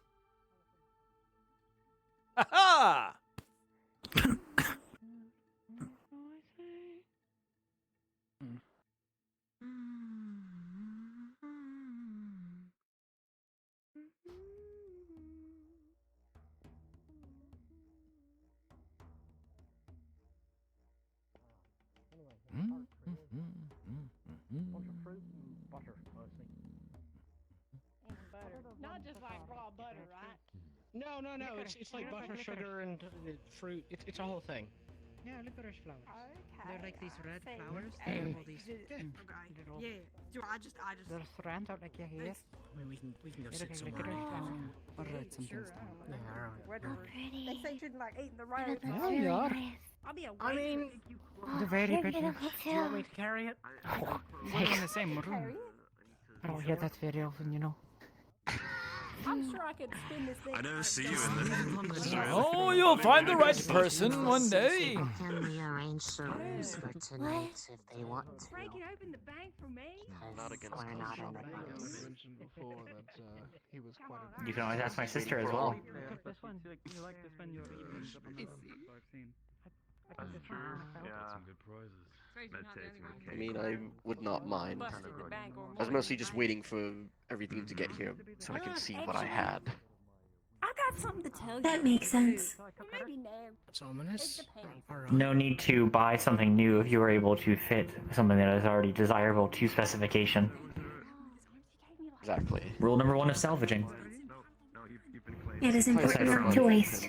Speaker 19: Ha ha!
Speaker 13: Not just like raw butter, right? No, no, no. It's like butter, sugar, and fruit. It's a whole thing. Yeah, licorice flowers. Okay. They're like these red flowers. They have all these.
Speaker 17: Yeah. Do I just.
Speaker 13: They're strands out like your hair.
Speaker 23: I mean, we can go
Speaker 13: They
Speaker 23: sit
Speaker 13: look
Speaker 23: somewhere.
Speaker 13: Or write some things down.
Speaker 23: Yeah, alright.
Speaker 7: Pretty.
Speaker 17: They say shouldn't like eating the road.
Speaker 13: Yeah, you are.
Speaker 17: I'll be a
Speaker 13: I mean, they're very pretty. Do you want me to carry it? We're in the same room. I don't hear that very often, you know.
Speaker 17: I'm sure I could spin this thing.
Speaker 12: I never see you in this.
Speaker 19: Oh, you'll find the right person one day.
Speaker 9: Can we arrange the rooms for tonight if they want to?
Speaker 17: Breaking open the bank for me?
Speaker 9: Not against we're not in the house.
Speaker 2: You can always ask my sister as well.
Speaker 18: This one, you like to spend your evenings up in the house, I've seen.
Speaker 16: That's true. Yeah.
Speaker 8: Some good prizes.
Speaker 5: I mean, I would not mind. I was mostly just waiting for everything to get here so I can see what I had.
Speaker 17: I got something to tell you.
Speaker 7: That makes sense.
Speaker 17: Maybe no.
Speaker 23: It's ominous.
Speaker 2: No need to buy something new if you were able to fit something that is already desirable to specification.
Speaker 5: Exactly.
Speaker 2: Rule number 1 of salvaging.
Speaker 7: It is important not to waste.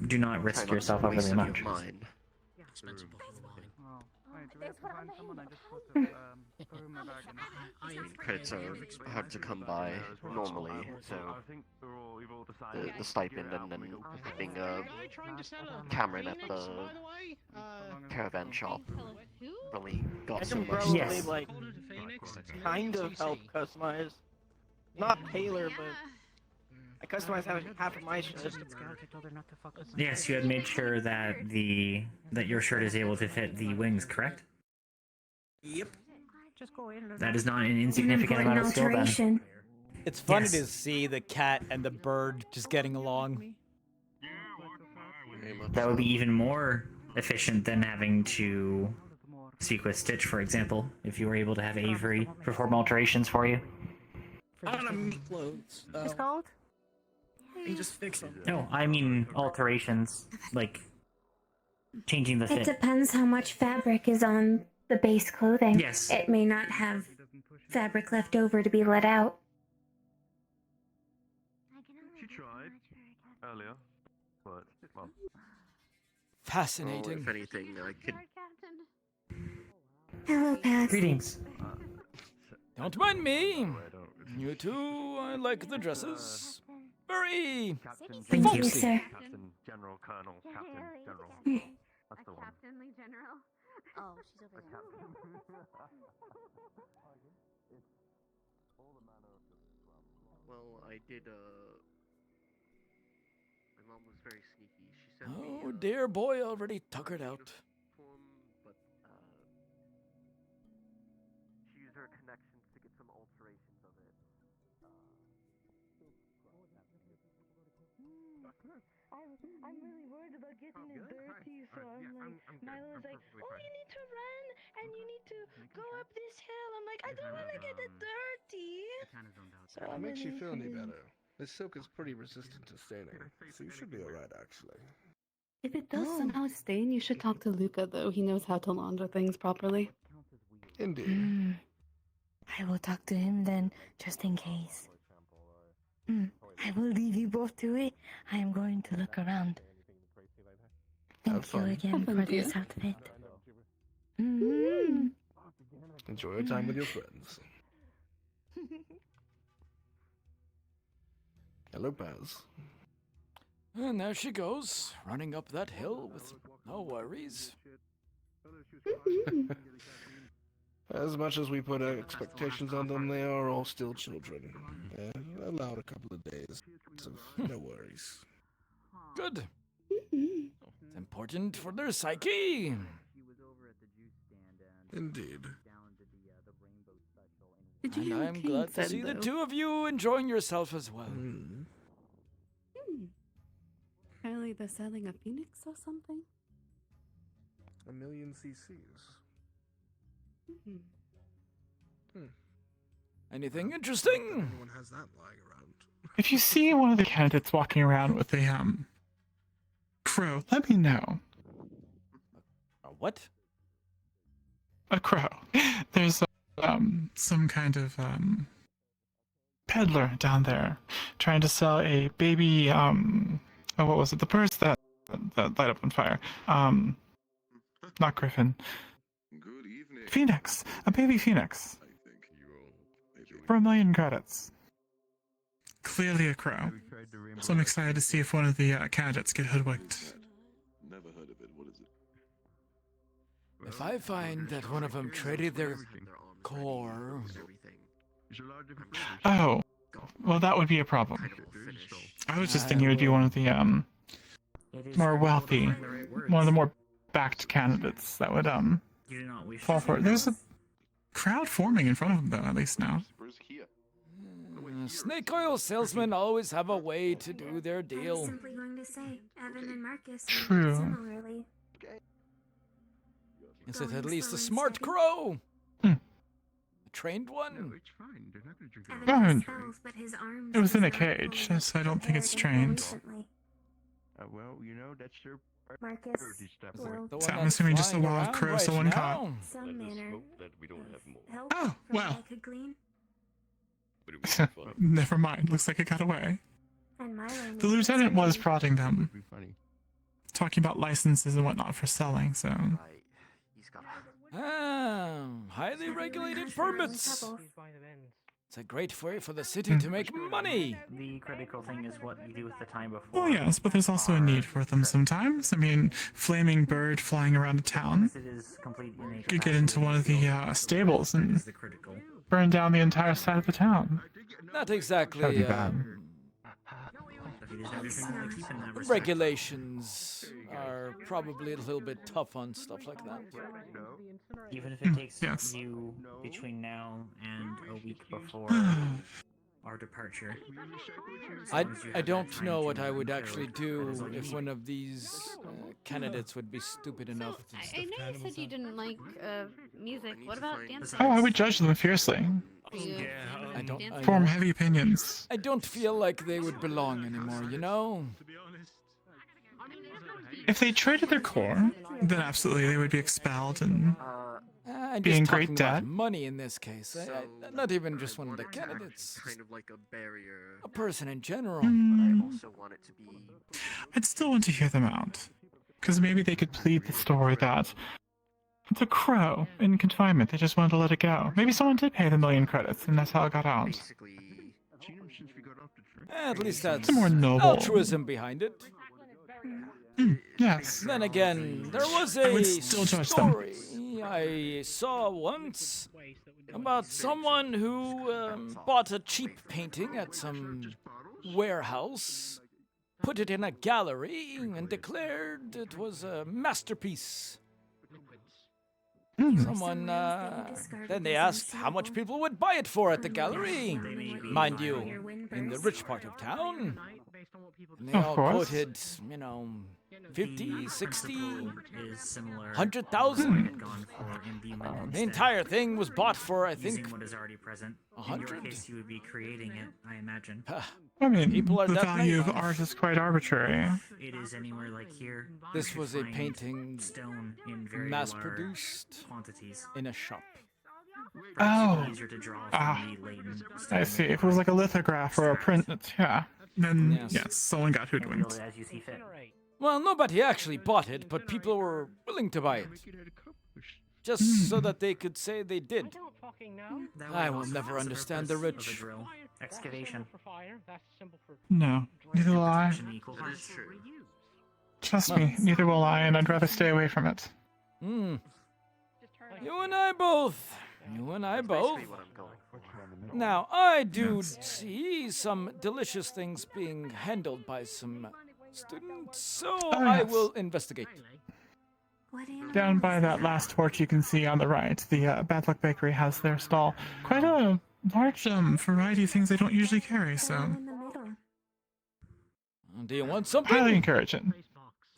Speaker 2: Do not risk yourself overly much.
Speaker 23: Expensive bottle of wine.
Speaker 5: Credits are hard to come by normally, so the stipend and then having a Cameron at the caravan shop really got
Speaker 11: I
Speaker 5: so
Speaker 11: can
Speaker 5: much.
Speaker 11: probably
Speaker 2: Yes.
Speaker 11: like kind of help customize. Not tailor, but I customize half of my shit.
Speaker 2: Yes, you had made sure that your shirt is able to fit the wings, correct?
Speaker 11: Yep.
Speaker 2: That is not an insignificant amount of skill then.
Speaker 1: It's funny
Speaker 2: Yes.
Speaker 1: to see the cat and the bird just getting along.
Speaker 2: That would be even more efficient than having to speak with Stitch, for example, if you were able to have Avery perform alterations for you.
Speaker 11: I don't have any clothes.
Speaker 13: It's called?
Speaker 11: You just fix them.
Speaker 2: No, I mean alterations, like changing the
Speaker 7: It
Speaker 2: fit.
Speaker 7: depends how much fabric is on the base clothing.
Speaker 2: Yes.
Speaker 7: It may not have fabric left over to be let out.
Speaker 16: She tried earlier, but well.
Speaker 1: Fascinating.
Speaker 5: If anything, I could.
Speaker 7: Hello, Pat.
Speaker 2: Greetings.
Speaker 19: Don't mind me. You too, I like the dresses. Very
Speaker 7: Thank you,
Speaker 19: folksy.
Speaker 7: sir.
Speaker 16: Captain, General, Colonel, Captain, General. That's the one.
Speaker 17: Captainly General. Oh, she's over there.
Speaker 5: Well, I did. My mom was very sneaky. She sent me.
Speaker 19: Oh, dear boy, already tuckered out.
Speaker 5: But she used her connections to get some alterations of it.
Speaker 4: I'm really worried about getting it dirty, so I'm like, Milo's like, oh, you need to run and you need to go up this hill. I'm like, I don't want to get it dirty. So
Speaker 12: What
Speaker 4: I'm
Speaker 12: makes you
Speaker 4: really
Speaker 12: feel any
Speaker 4: kind of-
Speaker 12: better? This silk is pretty resistant to staining, so you should be alright, actually.
Speaker 6: If it does somehow stain, you should talk to Luca, though. He knows how to launder things properly.
Speaker 12: Indeed.
Speaker 4: I will talk to him then, just in case. I will leave you both to it. I am going to look around. Thank you again for this outfit.
Speaker 12: Enjoy your time with your friends. Hello, Paz.
Speaker 19: And there she goes, running up that hill with no worries.
Speaker 12: As much as we put our expectations on them, they are all still children. Allowed a couple of days of no worries.
Speaker 19: Good. It's important for their psyche.
Speaker 12: Indeed.
Speaker 6: Did you
Speaker 19: And
Speaker 6: hear what
Speaker 19: I'm
Speaker 6: Kane
Speaker 19: glad to
Speaker 6: said,
Speaker 19: see the
Speaker 6: though?
Speaker 19: two of you enjoying yourself as well.
Speaker 6: Apparently they're selling a phoenix or something?
Speaker 12: 1,000,000 cc's.
Speaker 19: Anything interesting?
Speaker 12: Anyone has that lying around.
Speaker 14: If you see one of the candidates walking around with a crow, let me know.
Speaker 19: A what?
Speaker 14: A crow. There's some kind of peddler down there trying to sell a baby what was it? The birds that light up on fire. Not griffin.
Speaker 16: Good evening.
Speaker 14: Phoenix. A baby phoenix. For 1,000,000 credits. Clearly a crow. So I'm excited to see if one of the candidates get hoodwinked.
Speaker 16: Never heard of it. What is it?
Speaker 19: If I find that one of them traded their core...
Speaker 14: Oh. Well, that would be a problem. I was just thinking it would be one of the more wealthy, one of the more backed candidates that would fall for it. There's a crowd forming in front of them, though, at least now.
Speaker 19: Snake oil salesmen always have a way to do their
Speaker 17: I was
Speaker 19: deal.
Speaker 17: simply going to say, Evan and Marcus
Speaker 14: True.
Speaker 17: similarly.
Speaker 19: Is it at least a smart crow? A trained one?
Speaker 17: Evan has spells, but his arms
Speaker 14: It was in a
Speaker 17: does not
Speaker 14: cage,
Speaker 17: fully
Speaker 14: so I don't think it's
Speaker 17: prepare until
Speaker 14: trained.
Speaker 17: recently.
Speaker 20: Well, you know, that's your
Speaker 17: Marcus will
Speaker 19: The
Speaker 14: So
Speaker 19: one
Speaker 14: I'm
Speaker 19: that's
Speaker 14: assuming just a
Speaker 19: flying
Speaker 14: wild
Speaker 19: around
Speaker 14: crow
Speaker 19: right
Speaker 14: someone
Speaker 19: now?
Speaker 14: caught.
Speaker 17: some manner help
Speaker 14: Oh,
Speaker 17: from
Speaker 14: well.
Speaker 17: what I could glean.
Speaker 14: Never mind, looks like it got away.
Speaker 17: And Milo
Speaker 14: The
Speaker 17: knew
Speaker 14: lieutenant
Speaker 17: this
Speaker 14: was
Speaker 17: already.
Speaker 14: prodding them, talking about licenses and whatnot for selling, so...
Speaker 19: Ah, highly regulated permits.
Speaker 17: Trouble.
Speaker 19: It's a great way for the city to make money.
Speaker 2: The critical thing is what you do with the time before.
Speaker 14: Oh yes, but there's also a need for them sometimes. I mean, flaming bird flying around a town.
Speaker 2: It is complete in
Speaker 14: Could get into one of the stables and burn down the entire side of the town.
Speaker 19: Not
Speaker 14: That would
Speaker 19: exactly
Speaker 14: be bad.
Speaker 19: regulations are probably a little bit tough on stuff like that.
Speaker 2: Even if it takes
Speaker 14: yes.
Speaker 2: you between now and a week before our departure.
Speaker 1: I don't know what I would actually do if one of these candidates would be stupid enough to
Speaker 7: I
Speaker 1: stuff
Speaker 7: know you said
Speaker 1: cannibals
Speaker 7: you
Speaker 1: up.
Speaker 7: didn't like music. What about dancing?
Speaker 14: Oh, I would judge them fiercely.
Speaker 1: I don't.
Speaker 14: Form heavy opinions.
Speaker 1: I don't feel like they would belong anymore. You know.
Speaker 14: If they traded their core, then absolutely they would be expelled and
Speaker 1: I'm
Speaker 14: be
Speaker 1: just
Speaker 14: in
Speaker 1: talking
Speaker 14: great
Speaker 1: about
Speaker 14: debt.
Speaker 1: money in this case. Not even just one of the candidates.
Speaker 5: Kind of like a barrier.
Speaker 1: A person in general.
Speaker 5: But I
Speaker 14: Mm,
Speaker 5: also want it to be.
Speaker 14: I'd still want to hear them out. Because maybe they could plead the story that it's a crow in confinement. They just wanted to let it go. Maybe someone did pay the 1,000,000 credits, and that's how it got out.
Speaker 1: At least that's
Speaker 14: It's more noble.
Speaker 1: altruism behind it.
Speaker 14: Yes.
Speaker 1: Then again, there was
Speaker 14: I
Speaker 1: a
Speaker 14: would still judge them.
Speaker 1: story I saw once about someone who bought a cheap painting at some warehouse, put it in a gallery, and declared it was a masterpiece. Someone, then they asked how much people would buy it for at the gallery. Mind you, in the rich part of town,
Speaker 19: And they
Speaker 14: Of
Speaker 19: all
Speaker 14: course.
Speaker 19: quoted, 50, 60,
Speaker 2: is similar.
Speaker 19: 100,000.
Speaker 2: Gone for imbuement
Speaker 19: The entire thing was bought for, I think,
Speaker 2: using what is already present. In your
Speaker 19: 100.
Speaker 2: case, you would be creating it, I imagine.
Speaker 14: I mean,
Speaker 19: People are
Speaker 14: the
Speaker 19: that
Speaker 14: value of
Speaker 19: naive.
Speaker 14: art is quite arbitrary.
Speaker 2: It is anywhere like here.
Speaker 19: This
Speaker 2: you
Speaker 19: was
Speaker 2: could
Speaker 19: a
Speaker 2: find
Speaker 19: painting
Speaker 2: stone in very
Speaker 19: mass-produced
Speaker 2: large quantities.
Speaker 19: in a shop.
Speaker 14: Oh.
Speaker 2: Easier to draw from
Speaker 14: Ah.
Speaker 2: the latent
Speaker 14: I see. If it was like a lithograph or a print, yeah. Then,
Speaker 19: Yes.
Speaker 14: yes, someone got hoodwinked.
Speaker 2: as you see fit.
Speaker 19: Well, nobody actually bought it, but people were willing to buy it. Just so that they could say they did. I will never understand the rich.
Speaker 2: Excavation.
Speaker 14: No, neither will I. Trust me, neither will I, and I'd rather stay away from it.
Speaker 19: Hmm. You and I both. You and I both. Now, I do see some delicious things being handled by some students, so I
Speaker 14: yes.
Speaker 19: will investigate.
Speaker 14: Down by that last torch you can see on the right, the Bad Luck Bakery has their stall. Quite a large variety of things they don't usually carry, so
Speaker 19: Do you want something?
Speaker 14: highly encourage it.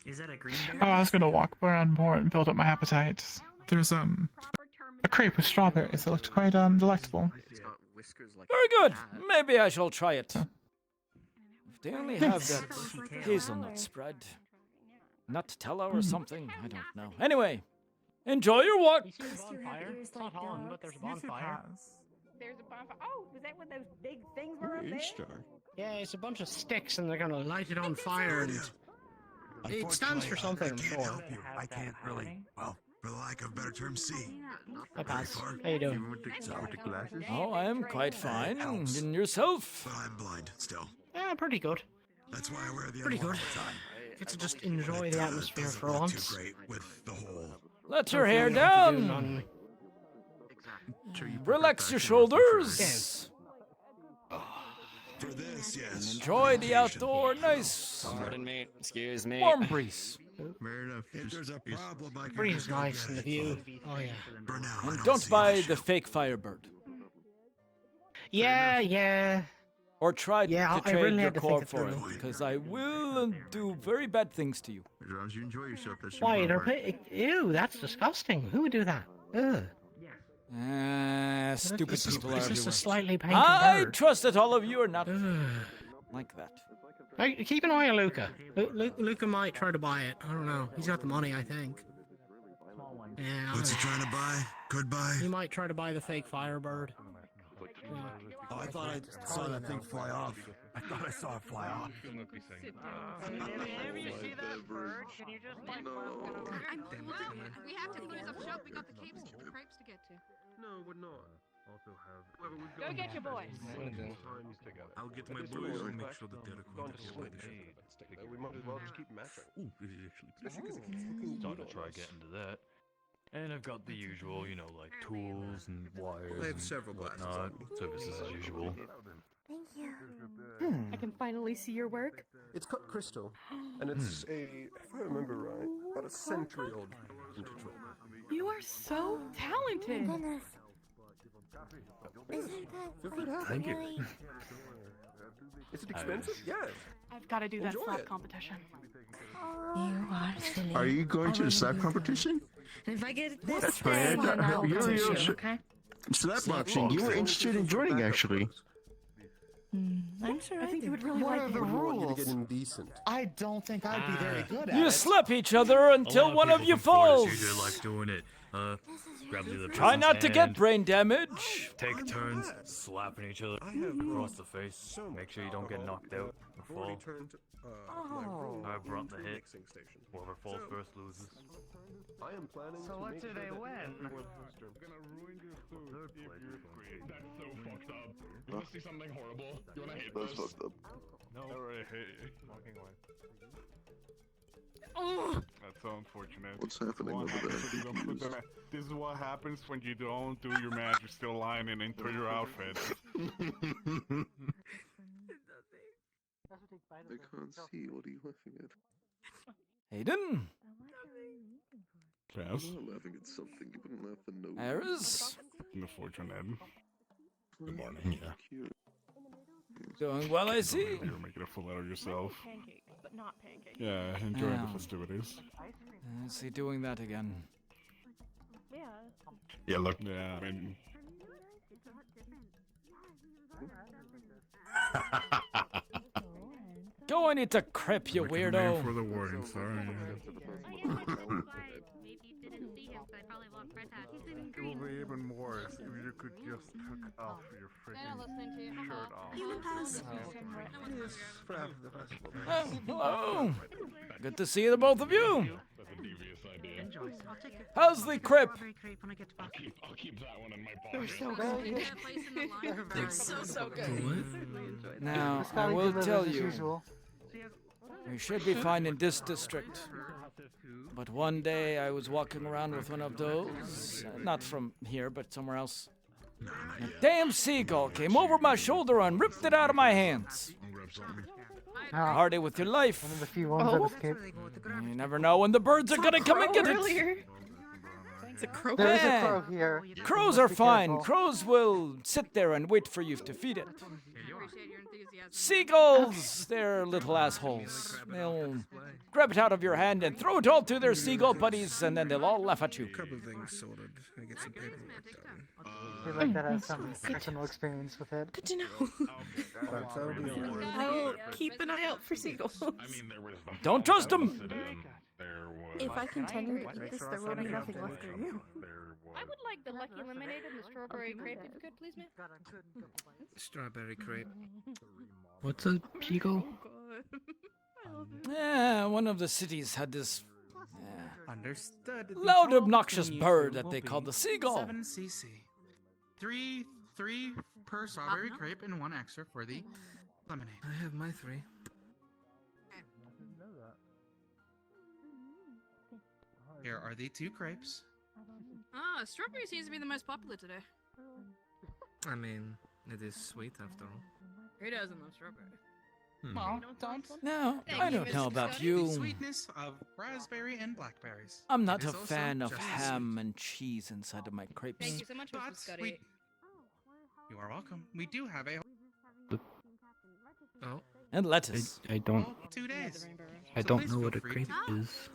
Speaker 2: Is that a green
Speaker 14: Oh, I was gonna walk around more and build up my appetite. There's a crepe with strawberries that looked quite delectable.
Speaker 19: Very good. Maybe I shall try it. If they only have that hazelnut spread. Nutella or something, I don't know. Anyway, enjoy your walk.
Speaker 13: It's not on, but there's a bonfire.
Speaker 15: There's a bonfire. Oh, was that what those big things were up there?
Speaker 13: Yeah, it's a bunch of sticks, and they're gonna light it on fire, and it stands for something, I'm sure.
Speaker 21: I can't really, well, for the lack of better term, see.
Speaker 13: Hi, Paz. How you doing?
Speaker 19: Oh, I am quite fine. And yourself?
Speaker 21: But I'm blind still.
Speaker 13: Yeah, pretty good.
Speaker 21: That's why I wear the
Speaker 13: Pretty
Speaker 21: other one
Speaker 13: good.
Speaker 21: all the time.
Speaker 13: Get to just enjoy the atmosphere
Speaker 21: Doesn't
Speaker 13: for
Speaker 21: look
Speaker 13: once.
Speaker 21: Too great with the whole.
Speaker 19: Let your hair down. Relax your shoulders.
Speaker 21: For this, yes.
Speaker 19: And enjoy the outdoor nice
Speaker 22: Pardon me. Excuse me.
Speaker 19: warm breeze.
Speaker 21: Fair enough. If there's a problem, I can
Speaker 13: Breeze
Speaker 21: just
Speaker 13: nice in the view. Oh yeah.
Speaker 21: For now,
Speaker 19: And don't buy the fake Firebird.
Speaker 13: Yeah.
Speaker 19: Or try
Speaker 13: Yeah,
Speaker 19: to
Speaker 13: I
Speaker 19: trade
Speaker 13: really
Speaker 19: your
Speaker 13: had to
Speaker 19: core
Speaker 13: think it
Speaker 19: for
Speaker 13: through.
Speaker 19: it, because I will do very bad things to you.
Speaker 21: As long as you enjoy yourself, that's
Speaker 13: Why, ew, that's disgusting. Who would do that? Ugh.
Speaker 19: Stupid people are
Speaker 13: Is this a
Speaker 19: everywhere.
Speaker 13: slightly painted
Speaker 19: I
Speaker 13: bird?
Speaker 19: trust that all of you are not like that.
Speaker 13: Hey, keep an eye on Luca. Luca might try to buy it. I don't know. He's got the money, I think. Yeah.
Speaker 21: What's he trying to buy? Could buy?
Speaker 13: He might try to buy the fake Firebird.
Speaker 21: Oh, I thought I saw that thing fly off. I thought I saw it fly off.
Speaker 17: We have to close up shop. We got the crepes to get to.
Speaker 16: No, we're not. Also have.
Speaker 15: Go get your boys.
Speaker 21: I'll get my boys and make sure that they're acquainted by the ship.
Speaker 16: We might as well just keep matching.
Speaker 21: Ooh, especially because it keeps looking
Speaker 24: Starting to try getting to that. And I've got the usual, like tools and wires.
Speaker 21: I have several glasses
Speaker 24: whatnot.
Speaker 21: on.
Speaker 24: Services as usual.
Speaker 15: Thank you. I can finally see your work.
Speaker 16: It's cut crystal, and it's if I remember right, about a century-old vintage roll.
Speaker 15: You are so talented.
Speaker 4: Goodness. Isn't that like
Speaker 16: Thank you.
Speaker 4: really...
Speaker 16: Is it expensive? Yes.
Speaker 15: I've got to do that
Speaker 16: Enjoy
Speaker 15: slap
Speaker 16: it.
Speaker 15: competition.
Speaker 4: You are silly.
Speaker 21: Are you going to the slap competition?
Speaker 4: If I get this
Speaker 21: That's right.
Speaker 4: one, I'll
Speaker 21: You're
Speaker 4: competition, okay?
Speaker 21: slap boxing. You were interested in joining, actually.
Speaker 4: I'm sure I
Speaker 15: think you
Speaker 4: do.
Speaker 15: would really
Speaker 21: What
Speaker 15: like
Speaker 21: are
Speaker 15: it.
Speaker 21: the
Speaker 16: I want you to get
Speaker 21: rules?
Speaker 16: indecent.
Speaker 21: I don't think I'd be very good at
Speaker 19: You
Speaker 21: it.
Speaker 19: slap each other until one of you falls.
Speaker 24: Usually like doing it. Grab the other
Speaker 19: Try
Speaker 24: person's
Speaker 19: not to get
Speaker 24: hand,
Speaker 19: brain damage.
Speaker 24: Take turns slapping each other across the face. Make sure you don't get knocked out or fall.
Speaker 16: Turned,
Speaker 24: I brought the hit.
Speaker 16: mixing station.
Speaker 24: Whoever falls first loses.
Speaker 16: I am planning
Speaker 18: So
Speaker 16: to
Speaker 18: what
Speaker 16: make
Speaker 18: do
Speaker 16: sure
Speaker 18: they
Speaker 16: that
Speaker 18: win?
Speaker 16: everyone poster-
Speaker 14: That's so fucked up. You wanna see something horrible? You wanna hate
Speaker 16: That's
Speaker 14: this?
Speaker 16: fucked up.
Speaker 14: No. Alright, hey.
Speaker 15: Oh.
Speaker 14: That's so unfortunate.
Speaker 16: What's happening over there?
Speaker 14: This is what happens when you don't do your match. You're still lying and into your outfit.
Speaker 16: I can't see. What are you laughing at?
Speaker 19: Hayden?
Speaker 14: Yes?
Speaker 16: I'm laughing at something. You wouldn't laugh at no.
Speaker 19: Eris?
Speaker 14: Unfortunate.
Speaker 16: Good
Speaker 14: morning.
Speaker 16: Yeah. Cute.
Speaker 19: Doing well, I see.
Speaker 12: You're making a fool out of yourself.
Speaker 15: Pancakes, but not pancakes.
Speaker 12: Yeah, enjoying the
Speaker 19: Yeah.
Speaker 12: festivities.
Speaker 19: Is he doing that again?
Speaker 15: Yeah.
Speaker 12: Yeah, look. Yeah, I mean.
Speaker 19: Go and eat a crepe, you
Speaker 12: Looking
Speaker 19: weirdo.
Speaker 12: for the warning, sorry. It will be even more if you could just took off your freaking shirt off.
Speaker 19: Hello. Good to see the both of you.
Speaker 12: That's a devious idea.
Speaker 19: How's the crepe?
Speaker 12: I'll keep that one in my
Speaker 6: They're
Speaker 12: pocket.
Speaker 6: so good.
Speaker 19: Now, I will tell you, we should be fine in this district. But one day I was walking around with one of those, not from here, but somewhere else. A damn seagull came over my shoulder and ripped it out of my hands. Party with your life.
Speaker 18: One of the few ones that escaped.
Speaker 19: You never know when the birds are gonna come and get it.
Speaker 6: It's a crow.
Speaker 18: There is a
Speaker 19: Yeah.
Speaker 18: crow here.
Speaker 19: Crows
Speaker 18: Must
Speaker 19: are
Speaker 18: be
Speaker 19: fine.
Speaker 18: careful.
Speaker 19: Crows will sit there and wait for you to feed it. Seagulls, they're little assholes. They'll grab it out of your hand and throw it all to their seagull buddies, and then they'll all laugh at you.
Speaker 11: Couple things sorted. I get some paperwork done.
Speaker 18: I feel like that has some personal experience with it.
Speaker 6: Good to know. I will keep an eye out for seagulls.
Speaker 19: Don't trust them.
Speaker 6: If I continue to eat this, there will be nothing left for you.
Speaker 15: I would like the lucky lemonade and the strawberry crepe if you could, please, ma'am.
Speaker 11: Strawberry crepe.
Speaker 3: What's a seagull?
Speaker 19: Yeah, one of the cities had this
Speaker 9: Understood. The
Speaker 19: loud,
Speaker 9: total
Speaker 19: obnoxious
Speaker 9: between you
Speaker 19: bird
Speaker 9: two
Speaker 19: that
Speaker 9: will
Speaker 19: they call
Speaker 9: be
Speaker 19: the seagull.
Speaker 9: 7 cc. Three per strawberry crepe and 1 extra for the lemonade.
Speaker 3: I have my 3.
Speaker 9: Here are the 2 crepes.
Speaker 17: Ah, strawberry seems to be the most popular today.
Speaker 3: I mean, it is sweet after all.
Speaker 17: Who doesn't love strawberry?
Speaker 9: Well, don't.
Speaker 19: No,
Speaker 17: Thank
Speaker 19: I
Speaker 17: you,
Speaker 19: don't
Speaker 17: Mr.
Speaker 19: know about
Speaker 17: Scotty.
Speaker 9: The
Speaker 19: you.
Speaker 9: sweetness of raspberry and blackberries.
Speaker 19: I'm not
Speaker 9: It
Speaker 19: a
Speaker 9: is also
Speaker 19: fan of
Speaker 9: just as
Speaker 19: ham and cheese inside of my crepes.
Speaker 17: Thank you so much, Mr.
Speaker 9: But
Speaker 17: Scotty.
Speaker 9: you are welcome. We do have a
Speaker 3: Oh.
Speaker 19: And lettuce.
Speaker 3: I don't.
Speaker 9: 2 days.
Speaker 3: I
Speaker 9: So
Speaker 3: don't
Speaker 9: please
Speaker 3: know
Speaker 9: feel
Speaker 3: what a
Speaker 9: free
Speaker 3: crepe
Speaker 9: to-
Speaker 3: is.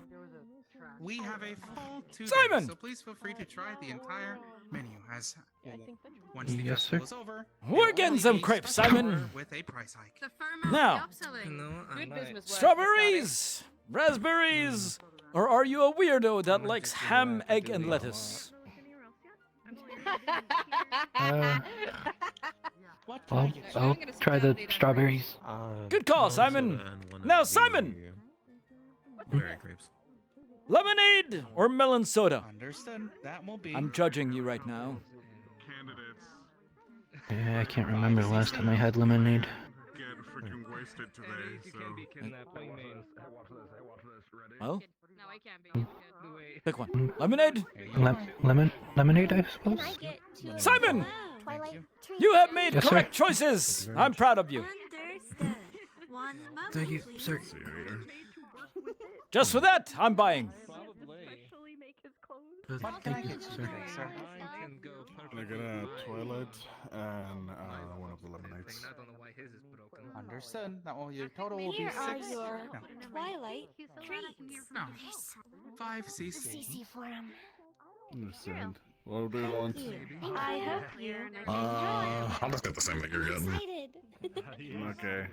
Speaker 9: We have a full 2
Speaker 19: Simon!
Speaker 9: days, so please feel free to try the entire menu as once the
Speaker 3: Yes,
Speaker 9: festival
Speaker 3: sir.
Speaker 9: is over.
Speaker 19: We're
Speaker 9: there
Speaker 19: getting
Speaker 9: will
Speaker 19: some
Speaker 9: be a
Speaker 19: crepes,
Speaker 9: special
Speaker 19: Simon.
Speaker 9: order with a price hike.
Speaker 17: The firm of
Speaker 19: Now.
Speaker 17: the upselling.
Speaker 3: No, I
Speaker 15: Good
Speaker 3: might.
Speaker 15: business, Wes.
Speaker 19: Strawberries, raspberries, or are you a weirdo that likes ham, egg, and lettuce?
Speaker 3: I'll try the strawberries.
Speaker 19: Good call, Simon. Now, Simon, lemonade or melon soda?
Speaker 9: Understood. That will be.
Speaker 19: I'm judging you right now.
Speaker 3: Yeah, I can't remember the last time I had lemonade.
Speaker 12: Get freaking wasted today, so.
Speaker 19: Well,
Speaker 17: No, I can't be.
Speaker 19: pick one. Lemonade?
Speaker 3: Lemonade, I suppose.
Speaker 19: Simon! You have made
Speaker 3: Yes, sir.
Speaker 19: correct choices. I'm proud of you.
Speaker 3: Thank you, sir.
Speaker 19: Just for that, I'm buying.
Speaker 3: Thank you, sir.
Speaker 12: Can I get a Twilight and one of the lemonades?
Speaker 9: Understood. That will your total will be
Speaker 4: Here
Speaker 9: 6.
Speaker 4: are your
Speaker 9: No,
Speaker 4: Twilight treats.
Speaker 9: no. 5 cc.
Speaker 4: CC for 'em.
Speaker 12: Understand. What do you want?
Speaker 4: I hope you
Speaker 12: I'll just get the same that you're getting.
Speaker 4: excited.
Speaker 12: Okay.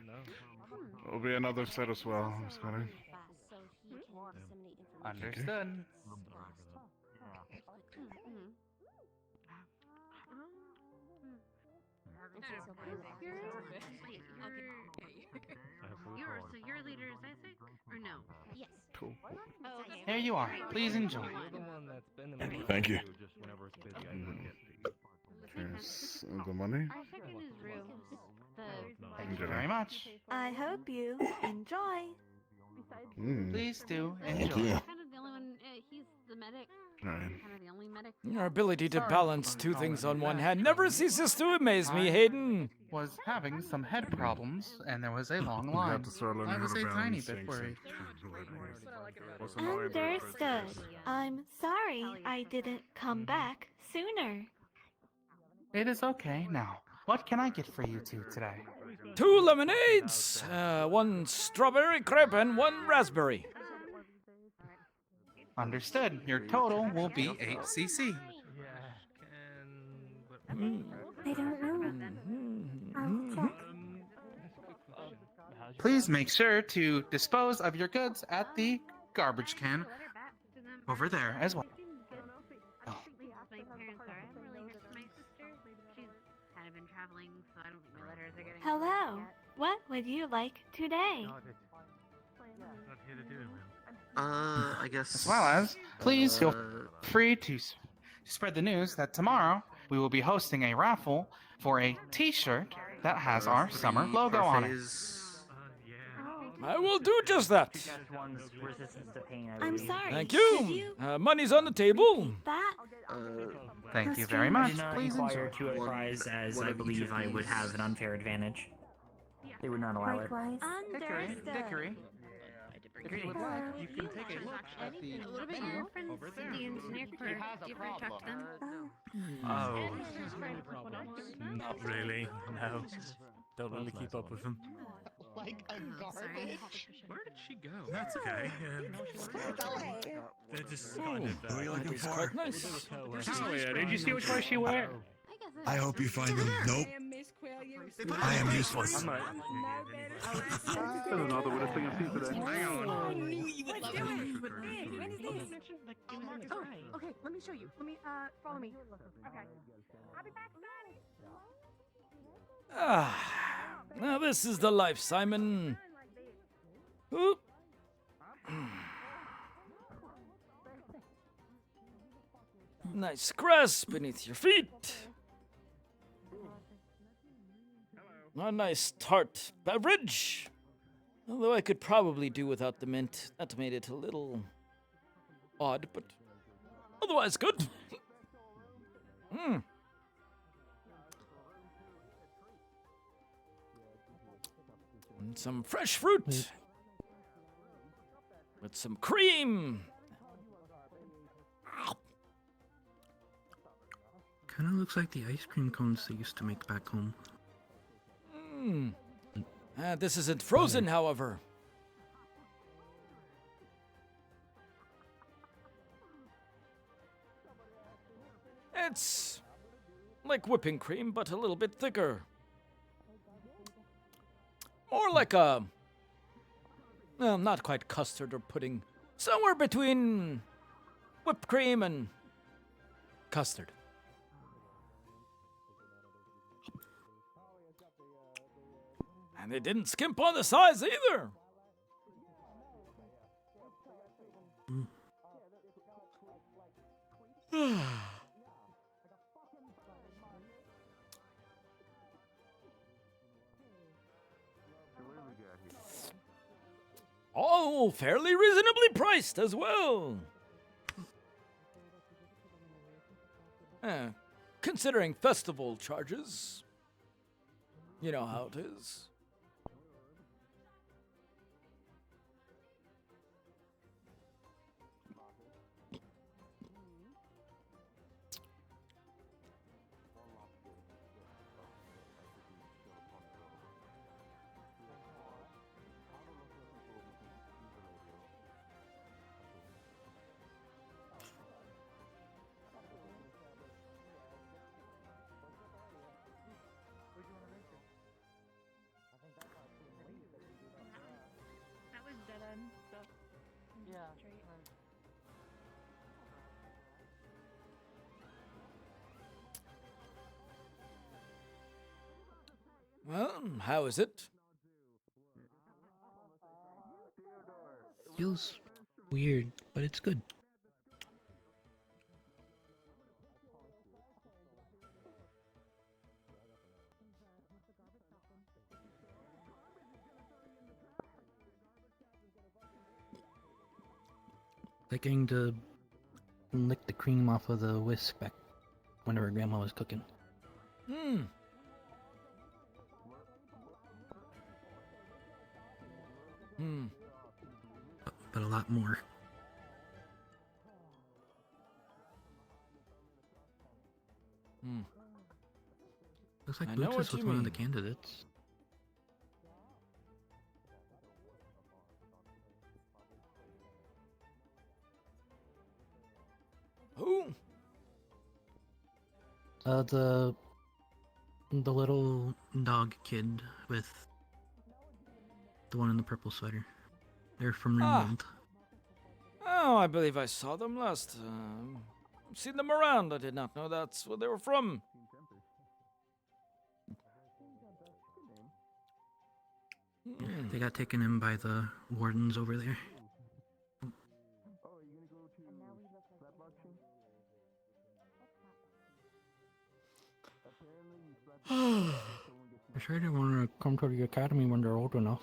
Speaker 12: It'll be another set as well, Miss Connie.
Speaker 9: Understood.
Speaker 17: Your leader is Isaac? Or no? Yes.
Speaker 12: Cool.
Speaker 9: Here you are. Please enjoy.
Speaker 12: Thank you. Here's the money.
Speaker 17: Our second is real.
Speaker 9: Thank you very much.
Speaker 4: I hope you enjoy.
Speaker 9: Please do
Speaker 12: Thank
Speaker 9: enjoy.
Speaker 12: you.
Speaker 17: Kind of the only one. He's the medic.
Speaker 12: Right.
Speaker 17: Kind of the only medic.
Speaker 19: Your ability to balance two things on one hand never ceases to amaze me, Hayden.
Speaker 9: Was having some head problems, and there was a long
Speaker 12: You
Speaker 9: line.
Speaker 12: have to start learning
Speaker 9: I
Speaker 12: how
Speaker 9: was
Speaker 12: to
Speaker 9: a tiny
Speaker 12: balance
Speaker 9: bit
Speaker 12: things
Speaker 9: worried.
Speaker 12: What's annoying about it?
Speaker 4: Understood. I'm sorry I didn't come back sooner.
Speaker 9: It is okay now.
Speaker 8: What can I get for you two today?
Speaker 19: 2 lemonades, 1 strawberry crepe, and 1 raspberry.
Speaker 8: Understood. Your total will be 8 CC.
Speaker 4: I don't know. I'll check.
Speaker 8: Please make sure to dispose of your goods at the garbage can over there as well.
Speaker 7: My parents are. I'm really good to my sister. She's kind of been traveling, so I don't think my letters are getting.
Speaker 4: Hello. What would you like today?
Speaker 5: I guess.
Speaker 8: As well as, please feel free to spread the news that tomorrow we will be hosting a raffle for a T-shirt that has our summer logo on it.
Speaker 19: I will do just that.
Speaker 4: I'm sorry.
Speaker 19: Thank
Speaker 4: Did
Speaker 19: you. Money's on the table.
Speaker 4: That?
Speaker 8: Thank you very much.
Speaker 2: I did not
Speaker 8: Please
Speaker 2: inquire
Speaker 8: enjoy.
Speaker 2: to a prize, as I believe I would have an unfair advantage. They would not allow it.
Speaker 4: Likewise.
Speaker 8: Dickory. If you would like, you can take a look at the
Speaker 7: A little bit.
Speaker 8: menu
Speaker 7: Your friends,
Speaker 8: over there.
Speaker 7: the engineer crew. Do you ever talk to them?
Speaker 24: Oh. Not really, no. Don't really keep up with them.
Speaker 13: Like a garbage. Where did she go?
Speaker 24: That's okay. They're just kind of.
Speaker 21: Who are you looking for?
Speaker 19: Nice.
Speaker 2: Oh, yeah. Did you see which way she went?
Speaker 21: I hope you find them. Nope. I am useless.
Speaker 16: There's another weird thing I've seen today.
Speaker 13: Hang on.
Speaker 15: Oh, okay, let me show you. Let me, follow me. Okay. I'll be back soon.
Speaker 19: Now this is the life, Simon. Oop. Nice grass beneath your feet. A nice tart beverage. Although I could probably do without the mint. That made it a little odd, but otherwise good. And some fresh fruit. With some cream.
Speaker 3: Kind of looks like the ice cream cones they used to make back home.
Speaker 19: This isn't frozen, however. It's like whipping cream, but a little bit thicker. More like a... Well, not quite custard or pudding. Somewhere between whipped cream and custard. And they didn't skimp on the size either. All fairly reasonably priced as well. Considering festival charges. You know how it is.
Speaker 15: That was dead end stuff.
Speaker 18: Yeah.
Speaker 19: Well, how is it?
Speaker 3: Feels weird, but it's good. Like getting to lick the cream off of the whisk back whenever Grandma was cooking. But a lot more. Looks like
Speaker 19: I know
Speaker 3: Boots
Speaker 19: what
Speaker 3: is with
Speaker 19: you
Speaker 3: one of the
Speaker 19: mean.
Speaker 3: candidates.
Speaker 19: Who?
Speaker 3: The little dog kid with the one in the purple sweater. They're from
Speaker 19: Ah.
Speaker 3: Ringgold.
Speaker 19: Oh, I believe I saw them last time. I've seen them around. I did not know that's where they were from.
Speaker 3: Yeah, they got taken in by the wardens over there. I'm sure they want to come to the academy when they're old enough.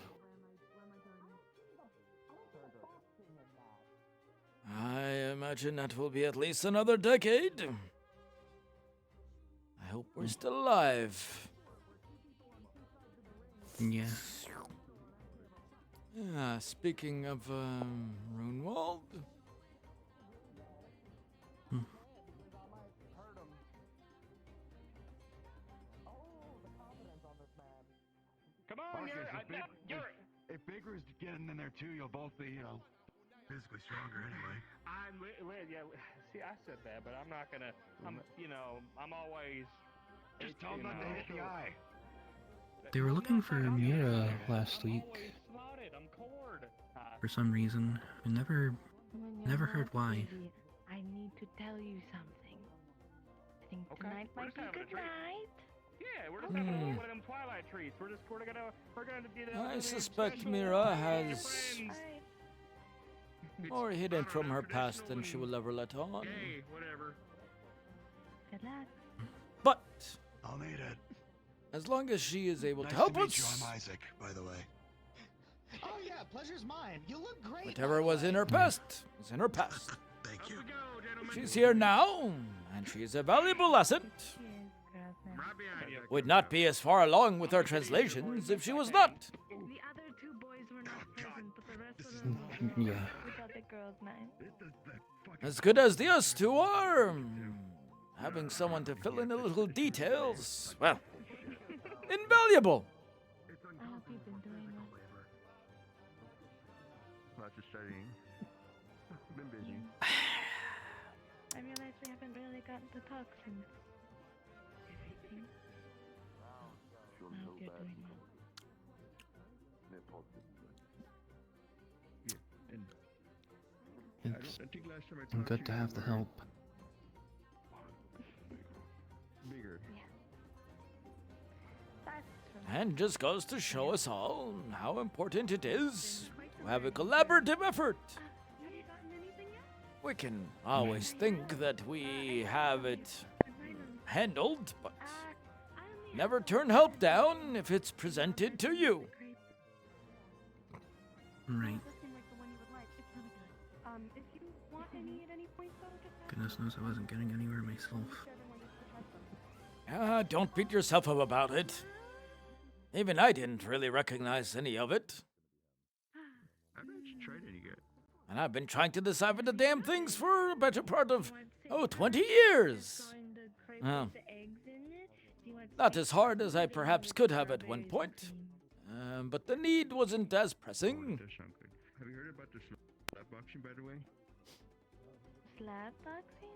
Speaker 19: I imagine that will be at least another decade. I hope we're still alive.
Speaker 3: Yeah.
Speaker 19: Speaking of Runewald.
Speaker 10: Come on, if Baker's getting in there too, you'll both be, physically stronger anyway.
Speaker 13: See, I said that, but I'm not gonna. I'm always.
Speaker 10: Just tell them not to hit the eye.
Speaker 3: They were looking for Mira last week. For some reason. I never heard why.
Speaker 4: I need to tell you something. I think tonight might be good night.
Speaker 13: Yeah, we're just having one of them twilight treats. We're gonna do that.
Speaker 19: I suspect Mira has more hidden from her past than she will ever let on.
Speaker 13: Hey, whatever.
Speaker 4: Good luck.
Speaker 19: But
Speaker 10: I'll need it.
Speaker 19: as long as she is able
Speaker 10: Nice
Speaker 19: to help
Speaker 10: meet
Speaker 19: us,
Speaker 10: you. I'm Isaac, by the way.
Speaker 20: Oh yeah, pleasure's mine. You look great.
Speaker 19: whatever was in her past is in her past.
Speaker 10: Thank you.
Speaker 19: She's here now, and she is a valuable asset. Would not be as far along with our translations if she was not.
Speaker 4: The other two boys were not present, but the rest of them
Speaker 3: Yeah.
Speaker 4: we got the girl's name.
Speaker 19: As good as the us two are, having someone to fill in the little details, well, invaluable.
Speaker 4: I hope you've been doing well.
Speaker 10: Lots of studying. Been busy.
Speaker 4: I realize we haven't really gotten to talk since everything. I hope you're doing well.
Speaker 3: It's good to have the help.
Speaker 10: Bigger.
Speaker 19: And just goes to show us all how important it is to have a collaborative effort. We can always think that we have it handled, but never turn help down if it's presented to you.
Speaker 3: Right.
Speaker 4: If you want any at any point, though, just
Speaker 3: Goodness knows I wasn't getting anywhere myself.
Speaker 19: Don't beat yourself up about it. Even I didn't really recognize any of it.
Speaker 10: I've actually tried any good.
Speaker 19: And I've been trying to decipher the damn things for a better part of, 20 years. Not as hard as I perhaps could have at one point. But the need wasn't as pressing.
Speaker 10: Does sound good. Have you heard about the slap boxing, by the way?
Speaker 4: slap boxing?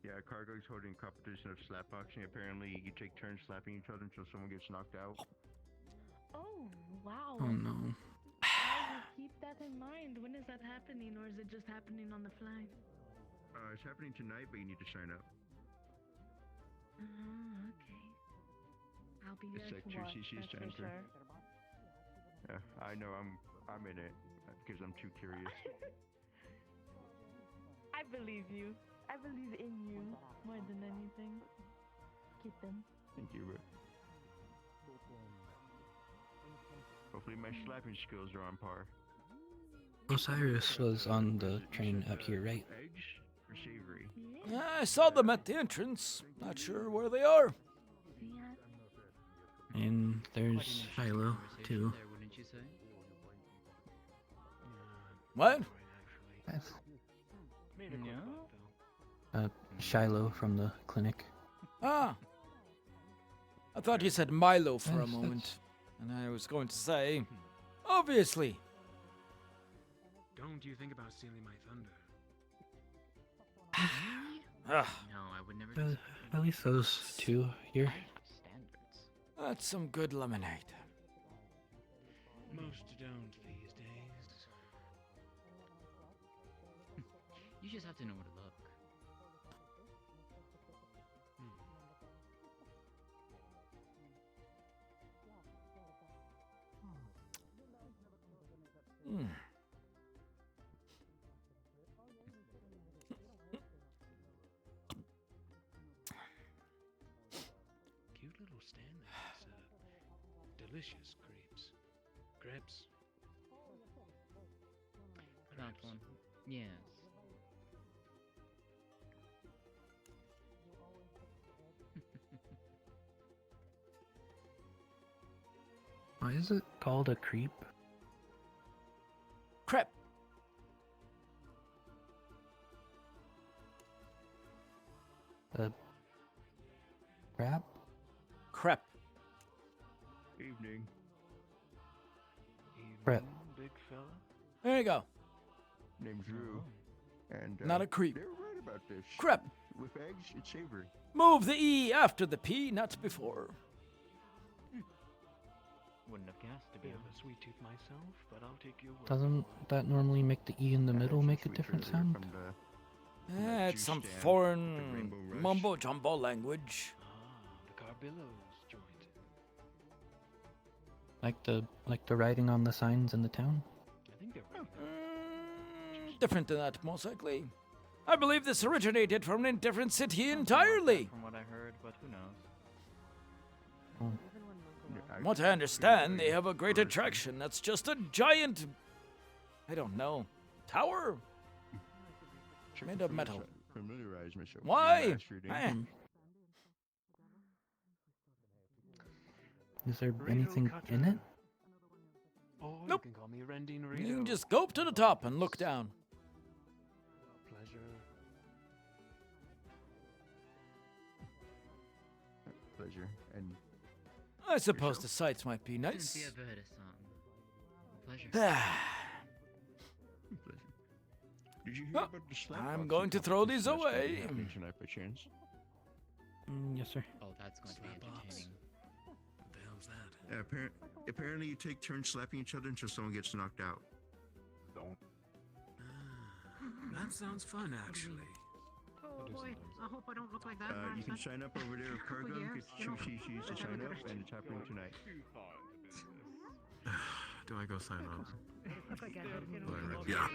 Speaker 10: Yeah, Cargo's holding a competition of slap boxing. Apparently, you take turns slapping each other until someone gets knocked out.
Speaker 4: Oh, wow.
Speaker 3: Oh no.
Speaker 4: I will keep that in mind. When is that happening, or is it just happening on the fly?
Speaker 10: It's happening tonight, but you need to sign up.
Speaker 4: Okay. I'll be
Speaker 10: It's
Speaker 4: there
Speaker 10: like
Speaker 4: to watch,
Speaker 10: 2 CC's
Speaker 4: that's
Speaker 10: to
Speaker 4: for
Speaker 10: enter.
Speaker 4: sure.
Speaker 10: Yeah, I know. I'm in it because I'm too curious.
Speaker 4: I believe you. I believe in you more than anything. Keep them.
Speaker 10: Thank you, but hopefully my slapping skills are on par.
Speaker 3: Osiris was on the train out here, right?
Speaker 10: Eggs or savory?
Speaker 19: I saw them at the entrance. Not sure where they are.
Speaker 3: And there's Shiloh, too.
Speaker 19: What?
Speaker 3: Shiloh from the clinic.
Speaker 19: Ah. I thought you said Milo for a moment, and I was going to say, obviously.
Speaker 24: Don't you think about stealing my thunder?
Speaker 19: Ah,
Speaker 3: No, I would never. At least those two here.
Speaker 19: that's some good lemonade.
Speaker 24: Most don't these days.
Speaker 13: You just have to know where to look.
Speaker 19: Hmm.
Speaker 24: Cute little stand there, sir. Delicious grapes. Grapes.
Speaker 13: That one. Yes.
Speaker 3: Why is it called a creep?
Speaker 19: Crap.
Speaker 3: Crap?
Speaker 19: Crap.
Speaker 10: Evening.
Speaker 3: Crap.
Speaker 10: Big fella.
Speaker 19: There you go.
Speaker 10: Name's Drew. And
Speaker 19: Not a creep.
Speaker 10: They're right about this.
Speaker 19: Crap.
Speaker 10: With eggs, it's savory.
Speaker 19: Move the E after the P, not before.
Speaker 24: Wouldn't have guessed to be a sweet tooth myself, but I'll take your word.
Speaker 3: Doesn't that normally make the E in the middle make a different sound?
Speaker 19: It's some foreign mumbo jumbo language.
Speaker 24: The Carbillo's joint.
Speaker 3: Like the writing on the signs in the town?
Speaker 24: I think they're right.
Speaker 19: Different than that, most likely. I believe this originated from a different city entirely.
Speaker 13: From what I heard, but who knows?
Speaker 19: From what I understand, they have a great attraction that's just a giant, I don't know, tower made of metal.
Speaker 10: Familiarize myself.
Speaker 19: Why?
Speaker 3: Is there anything in it?
Speaker 24: Oh,
Speaker 19: Nope.
Speaker 24: you can call me Rendine
Speaker 19: You can
Speaker 24: Rito.
Speaker 19: just go up to the top and look down.
Speaker 24: Pleasure.
Speaker 10: Pleasure. And
Speaker 19: I suppose the sights might be
Speaker 13: Since
Speaker 19: nice.
Speaker 13: you ever heard a song. Pleasure.
Speaker 10: did you hear
Speaker 19: Oh,
Speaker 10: about the slap
Speaker 19: I'm
Speaker 10: boxing
Speaker 19: going to throw these
Speaker 10: competition that's gonna be
Speaker 19: away.
Speaker 10: happening tonight by chance?
Speaker 3: Yes, sir.
Speaker 13: Oh, that's going to be entertaining.
Speaker 24: What the hell's that?
Speaker 10: Apparently you take turns slapping each other until someone gets knocked out. Don't.
Speaker 24: That sounds fun, actually.
Speaker 15: Oh boy, I hope I don't look like that.
Speaker 10: You can sign up over there at Cargo, get 2 CCs to sign up, and it's happening tonight.
Speaker 24: Do I go sign up?
Speaker 12: Yeah.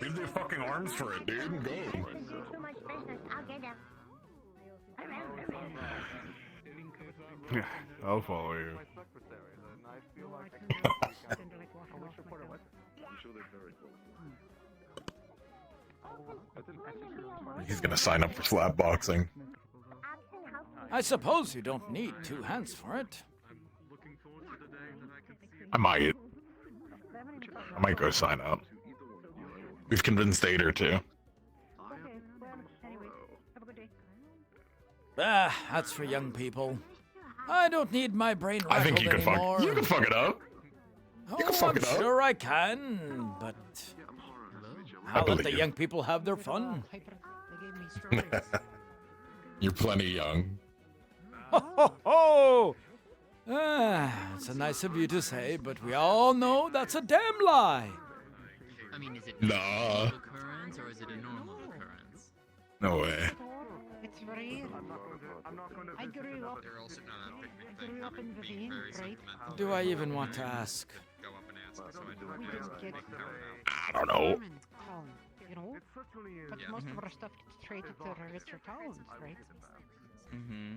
Speaker 12: Leave their fucking arms for it, dude, and go.
Speaker 4: Too much business. I'll get him.
Speaker 12: Yeah, I'll follow you. He's gonna sign up for slap boxing.
Speaker 19: I suppose you don't need 2 hands for it.
Speaker 12: I might go sign up. We've convinced Ader to.
Speaker 19: Ah, that's for young people. I don't need my brain rattled
Speaker 12: I think you can
Speaker 19: anymore.
Speaker 12: fuck. You can fuck it up. You can fuck
Speaker 19: I'm
Speaker 12: it up.
Speaker 19: sure I can, but I'll let the young people have their fun.
Speaker 12: You're plenty young.
Speaker 19: Ho ho ho! Ah, it's a nice of you to say, but we all know that's a damn lie.
Speaker 13: I mean, is it
Speaker 12: Nah.
Speaker 13: a occurrence or is it a normal occurrence?
Speaker 12: No way.
Speaker 15: It's real. I grew up. I grew up in the vein, right?
Speaker 19: Do I even want to ask?
Speaker 15: We didn't get.
Speaker 12: I don't know.
Speaker 15: Town, you know. But most of our stuff gets traded to the richer towns, right?
Speaker 19: Mm-hmm.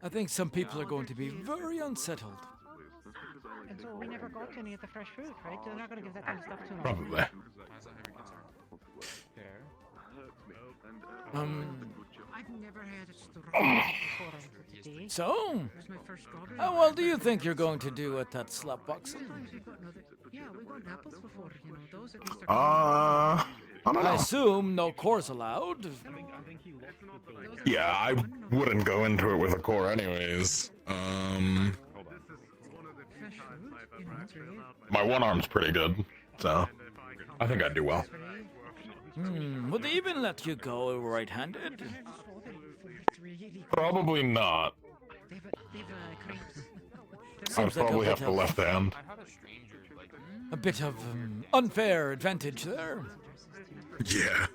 Speaker 19: I think some people are going to be very unsettled.
Speaker 15: And so we never got any of the fresh fruit, right? They're not going to give that kind of stuff to us.
Speaker 12: Probably.
Speaker 15: I've never had a strawberry before until today.
Speaker 19: So,
Speaker 15: It was my first strawberry.
Speaker 19: how well do you think you're going to do at that slap boxing?
Speaker 15: Yeah, we got apples before, you know. Those at least are.
Speaker 12: I don't know.
Speaker 19: I assume no cores allowed.
Speaker 15: Those
Speaker 1: Yeah, I wouldn't go into it with a core anyways. My one arm's pretty good, so I think I'd do well.
Speaker 19: Would they even let you go right-handed?
Speaker 1: Probably not. I'd probably have the left hand.
Speaker 19: A bit of unfair advantage there.
Speaker 1: Yeah.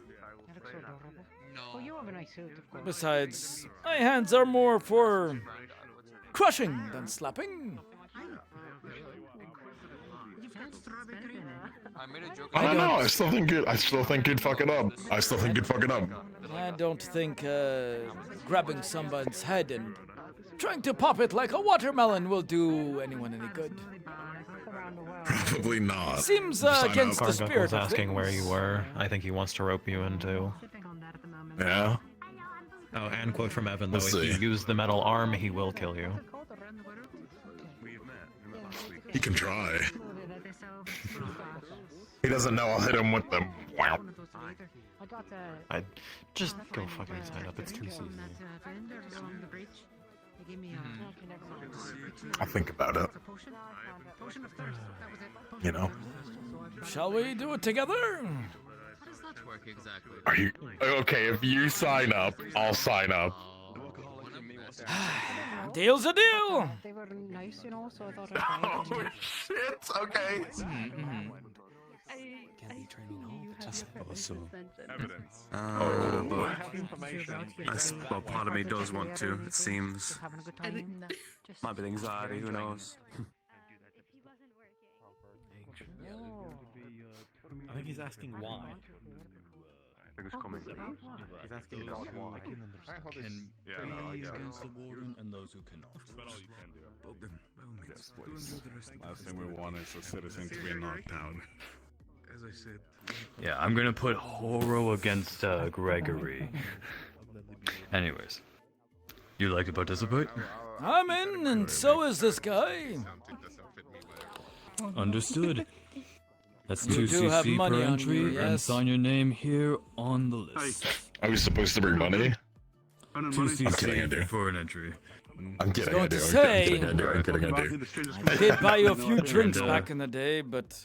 Speaker 13: Oh, you have a nice suit, of course.
Speaker 19: Besides, my hands are more for crushing than slapping.
Speaker 1: I don't know. I still think you'd fuck it up. I
Speaker 19: don't think grabbing someone's head and trying to pop it like a watermelon will do anyone any good.
Speaker 1: Probably not.
Speaker 19: Seems against the spirit
Speaker 2: Gargoyle's
Speaker 19: of
Speaker 2: asking
Speaker 19: things.
Speaker 2: where you were. I think he wants to rope you in too.
Speaker 1: Yeah.
Speaker 2: Oh, and quote from Evan, though,
Speaker 1: We'll
Speaker 2: if you
Speaker 1: see.
Speaker 2: use the metal arm, he will kill you.
Speaker 1: He can try. He doesn't know I'll hit him with them. Wow.
Speaker 2: I'd just go fucking sign up, it's too easy.
Speaker 1: I'll think about it. You know.
Speaker 19: Shall we do it together?
Speaker 14: How does that work exactly?
Speaker 1: Are you okay? If you sign up, I'll sign up.
Speaker 19: Deal's a deal.
Speaker 13: They were nice, you know, so I thought I'd
Speaker 1: Oh shit! Okay.
Speaker 24: Well, part of me does want to, it seems. Might be anxiety, who knows?
Speaker 2: I think he's asking why.
Speaker 24: He's asking why.
Speaker 3: against the warden and those who cannot.
Speaker 12: Yes, please. Last thing we want is a citizen to be knocked down.
Speaker 24: As I said. Yeah, I'm gonna put Horo against Gregory. Anyways, you like to participate?
Speaker 19: I'm in, and so is this guy.
Speaker 24: Understood. That's
Speaker 19: You
Speaker 24: 2
Speaker 19: do have
Speaker 24: CC
Speaker 19: money
Speaker 24: per
Speaker 19: on
Speaker 24: entry,
Speaker 19: you,
Speaker 24: and
Speaker 19: yes.
Speaker 24: sign your name here on the list.
Speaker 1: Are we supposed to bring money?
Speaker 24: 2
Speaker 1: I'm kidding, I do.
Speaker 24: CC for an entry.
Speaker 1: I'm kidding,
Speaker 19: I
Speaker 1: I
Speaker 19: was
Speaker 1: do.
Speaker 19: going to say,
Speaker 1: I'm kidding, I do.
Speaker 19: I did buy you a few drinks
Speaker 24: And,
Speaker 19: back in the day, but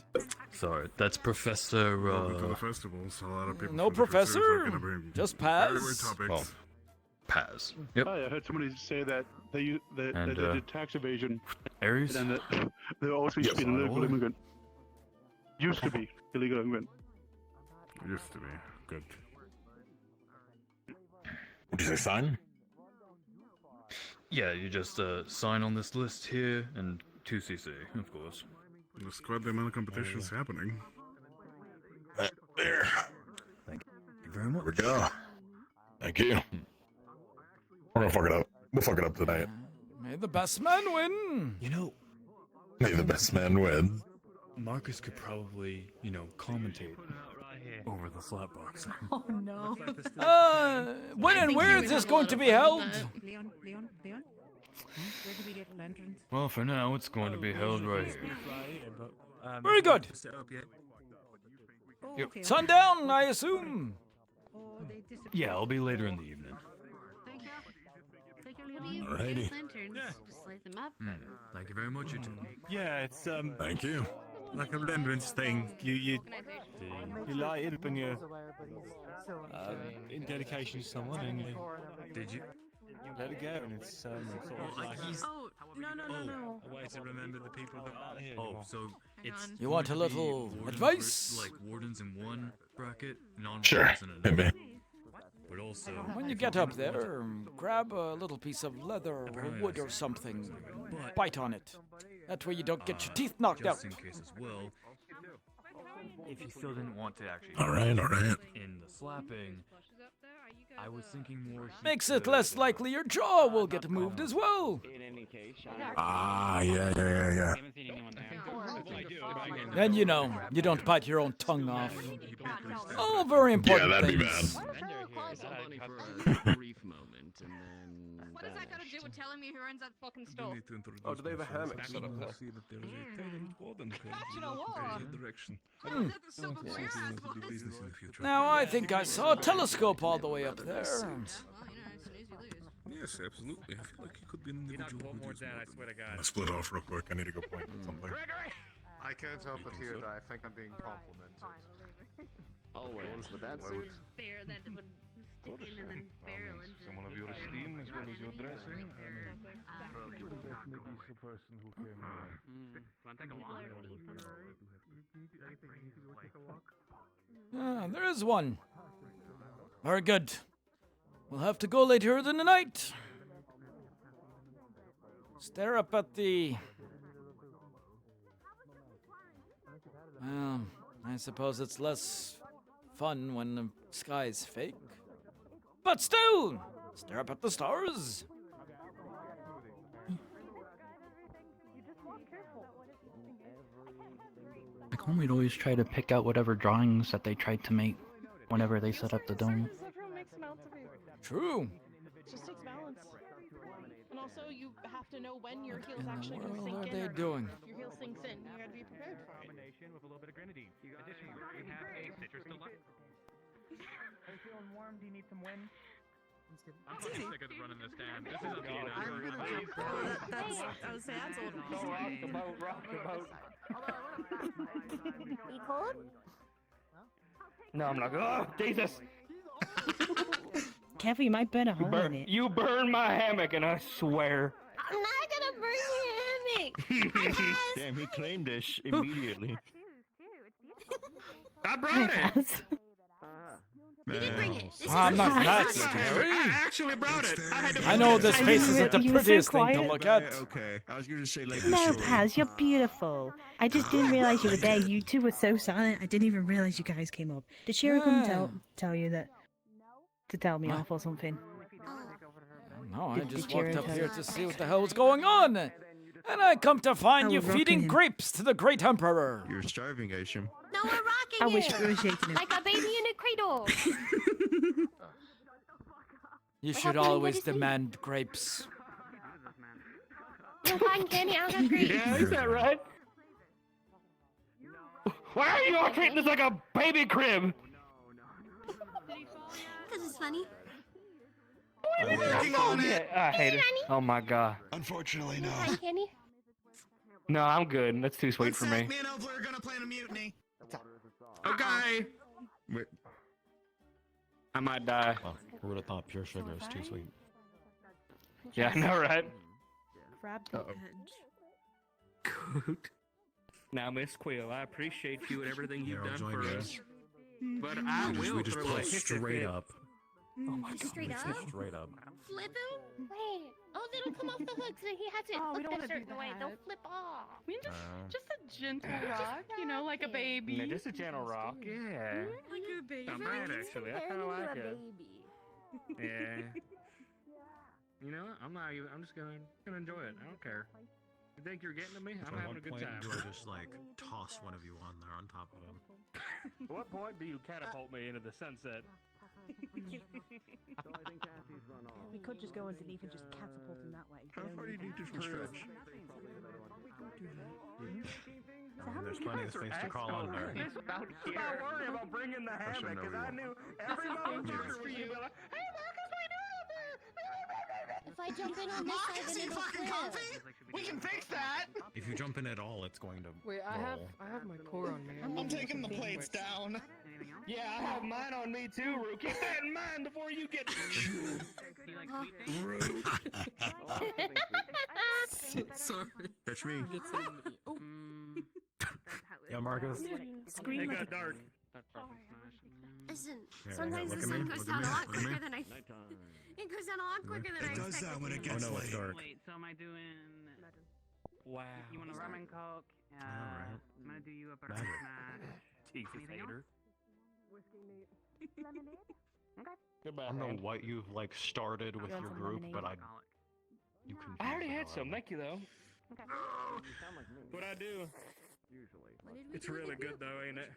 Speaker 24: Sorry, that's Professor.
Speaker 12: Because the festivals, a lot of people
Speaker 19: no
Speaker 12: from different cities are
Speaker 19: professor,
Speaker 12: gonna bring
Speaker 19: just
Speaker 12: very
Speaker 19: Paz.
Speaker 12: weird topics.
Speaker 24: Well, Paz. Yep.
Speaker 22: I heard somebody say that they
Speaker 24: And,
Speaker 22: did tax evasion,
Speaker 24: Aries?
Speaker 22: and then they also used to be an illegal immigrant. Used to be illegal immigrant.
Speaker 12: Used to be. Good.
Speaker 1: Did you sign?
Speaker 24: Yeah, you just sign on this list here and 2 CC, of course.
Speaker 12: There's quite the amount of competitions happening.
Speaker 1: There.
Speaker 24: Thank you very much.
Speaker 1: Here we go. Thank you. We're gonna fuck it up. We'll fuck it up tonight.
Speaker 19: May the best man win.
Speaker 24: You know,
Speaker 1: May the best man win.
Speaker 24: Marcus could probably, commentate over the slapbox.
Speaker 15: Oh no.
Speaker 19: When and where is this going to be held?
Speaker 13: Leon? Where do we get lanterns?
Speaker 24: Well, for now, it's going to be held right here.
Speaker 19: Very good.
Speaker 24: Yep.
Speaker 19: Sundown, I assume.
Speaker 24: Yeah, I'll be later in the evening.
Speaker 1: Alrighty.
Speaker 6: Just light them up.
Speaker 24: Thank you very much, you two. Yeah, it's
Speaker 1: Thank you.
Speaker 24: like a remembrance thing. You
Speaker 23: light it up and you in dedication to someone, and you
Speaker 24: did you?
Speaker 23: let it go, and it's sort of like
Speaker 15: Oh, no.
Speaker 24: A way to remember the people that aren't here. Oh, so it's
Speaker 19: You want a little advice?
Speaker 24: like wardens in one bracket,
Speaker 1: Sure.
Speaker 24: non-wardens in
Speaker 1: Hit
Speaker 24: another.
Speaker 1: me.
Speaker 24: But also,
Speaker 19: When you get up there, grab a little piece of leather or wood or something. Bite on it. That way you don't get your teeth knocked out.
Speaker 24: just in case as well, if you still didn't want to actually
Speaker 1: Alright.
Speaker 24: in the slapping, I was thinking more
Speaker 19: Makes it less likely your jaw will get moved as well.
Speaker 1: Ah, yeah.
Speaker 19: And you don't bite your own tongue off. All very
Speaker 1: Yeah,
Speaker 19: important
Speaker 1: that'd be
Speaker 19: things.
Speaker 1: bad.
Speaker 14: For a brief moment, and then
Speaker 17: What does that got to do with telling me who runs that fucking store?
Speaker 10: Oh, do they have a hermit set up there?
Speaker 19: Now I think I saw a telescope all the way up there.
Speaker 12: Yes, absolutely. I feel like you could be an individual who does more.
Speaker 1: I'm gonna split off real quick. I need to go point at something.
Speaker 5: I can't help but hear that. I think I'm being complimented.
Speaker 14: Always, but that's it.
Speaker 7: Bear that would stick in and then barrel into
Speaker 10: Someone of your esteem as well as your dressing.
Speaker 13: Wanna take a walk?
Speaker 19: There is one. Very good. We'll have to go later in the night. Stare up at the... Well, I suppose it's less fun when the sky's fake. But still, stare up at the stars.
Speaker 3: Back home, we'd always try to pick out whatever drawings that they tried to make whenever they set up the dome.
Speaker 19: True.
Speaker 15: It just takes balance. And also, you have to know when your heel's
Speaker 19: In the
Speaker 15: actually going to
Speaker 19: world
Speaker 15: sink
Speaker 19: are
Speaker 15: in.
Speaker 19: they
Speaker 15: Or
Speaker 19: doing?
Speaker 15: if your heel sinks in, you got to be prepared for it.
Speaker 2: Combination with a little bit of grenadine. Additionally, we have a citrus delight. Are you feeling warm? Do you need some wind? I'm fucking sick of running this stand. This is up to you now.
Speaker 15: I was saying, that's a little
Speaker 2: Rock the boat.
Speaker 7: You cold?
Speaker 2: No, I'm not. Oh, Jesus!
Speaker 4: Careful, you might burn a hole in it.
Speaker 2: You burn my hammock, and I swear.
Speaker 7: I'm not gonna burn your hammock.
Speaker 21: Damn, he claimed this immediately.
Speaker 2: I brought it.
Speaker 7: You did bring it.
Speaker 19: I'm not that scary.
Speaker 2: I actually brought it.
Speaker 19: I know this face isn't the
Speaker 4: You were so
Speaker 19: prettiest thing to
Speaker 4: quiet.
Speaker 19: look at.
Speaker 21: Okay, I was gonna say like.
Speaker 4: No, Paz, you're beautiful. I just didn't realize you were there. You two were so silent. I didn't even realize you guys came up. Did Shira come tell you that? To tell me off or something?
Speaker 19: No, I
Speaker 4: Did
Speaker 19: just
Speaker 4: Shira
Speaker 19: walked up
Speaker 4: tell
Speaker 19: here
Speaker 4: you?
Speaker 19: to see what the hell was going on. And I come to find
Speaker 4: Oh,
Speaker 19: you
Speaker 4: we're rocking
Speaker 19: feeding
Speaker 4: him.
Speaker 19: grapes to the great emperor.
Speaker 21: You're starving, I assume.
Speaker 7: No, we're rocking
Speaker 4: I wish
Speaker 7: it.
Speaker 4: we were shaking him.
Speaker 7: Like a baby in a cradle.
Speaker 19: You
Speaker 7: What
Speaker 19: should
Speaker 7: happened?
Speaker 19: always
Speaker 7: What is he?
Speaker 19: demand grapes.
Speaker 7: No cotton candy, I don't have grapes.
Speaker 2: Yeah, is that right? Why are you all treating this like a baby crib?
Speaker 7: Because it's funny.
Speaker 21: I'm working on it.
Speaker 2: I hate it. Oh my god.
Speaker 21: Unfortunately, no.
Speaker 7: Cotton candy?
Speaker 2: No, I'm good. That's too sweet for me.
Speaker 20: Me and Opal are gonna plan a mutiny.
Speaker 2: Okay.
Speaker 21: Wait.
Speaker 2: I might die.
Speaker 24: Who would have thought pure sugar is too sweet?
Speaker 2: Yeah, I know, right?
Speaker 15: Grab the edge.
Speaker 2: Good. Now, Miss Quill, I appreciate you and everything you've done for us. But I will
Speaker 24: We just
Speaker 2: throw a
Speaker 24: pull
Speaker 2: hissy
Speaker 24: straight
Speaker 2: fit.
Speaker 24: up.
Speaker 2: Oh my god.
Speaker 7: Straight up?
Speaker 24: Straight up.
Speaker 7: Flip him? Wait. Oh, they don't come off the hooks. He has it
Speaker 15: Oh, we
Speaker 7: flipped
Speaker 15: don't
Speaker 7: a
Speaker 15: wanna do
Speaker 7: certain way. They'll
Speaker 15: that.
Speaker 7: flip off.
Speaker 15: I mean, just a gentle rock, you know, like a baby.
Speaker 2: Yeah, just a gentle rock. Yeah.
Speaker 15: Like a baby.
Speaker 2: Not bad, actually. I kind of like it. Yeah. You know what? I'm not even. I'm just gonna enjoy it. I don't care. You think you're getting to me? I'm having a good time.
Speaker 21: do I just like toss one of you on there on top of him?
Speaker 2: At what point do you catapult me into the sunset?
Speaker 15: We could just go underneath and just catapult him that way.
Speaker 21: How far do you need to stretch? There's plenty of things to crawl under.
Speaker 2: Don't worry about bringing the hammock, because I knew every motherfucker was you. Like, hey, Marcus, what are you doing out there?
Speaker 7: If I jump in on this side,
Speaker 20: Marcus,
Speaker 7: then
Speaker 20: you
Speaker 7: it'll
Speaker 20: fucking
Speaker 7: flip.
Speaker 20: comfy? We can fix that.
Speaker 21: If you jump in at all, it's going to.
Speaker 13: Wait, I have my core on me.
Speaker 20: I'm taking the plates down.
Speaker 2: Yeah, I have mine on me too, Roo. Keep that in mind before you get.
Speaker 21: Sorry. Catch me.
Speaker 24: Yeah, Marcus.
Speaker 2: It got dark.
Speaker 7: Listen,
Speaker 21: Yeah,
Speaker 7: sometimes the
Speaker 21: look at
Speaker 7: sun
Speaker 21: me,
Speaker 7: goes
Speaker 21: look
Speaker 7: down
Speaker 21: at
Speaker 7: a
Speaker 21: me,
Speaker 7: lot
Speaker 21: look at me.
Speaker 7: quicker than I. It goes down a lot quicker than I
Speaker 21: It does
Speaker 7: expected.
Speaker 21: that when it gets late. Dark.
Speaker 13: Wait, so am I doing?
Speaker 2: Wow.
Speaker 13: You want a rum and coke?
Speaker 21: Alright.
Speaker 13: I'm gonna do you a
Speaker 21: Bag
Speaker 13: butter
Speaker 21: it.
Speaker 13: smash.
Speaker 2: Jesus
Speaker 13: Anything
Speaker 2: hater.
Speaker 13: Okay.
Speaker 21: I don't know what you've like started with your group, but you can.
Speaker 2: I already had some. Thank you though.
Speaker 13: Okay.
Speaker 2: What I do? It's really good though, ain't it?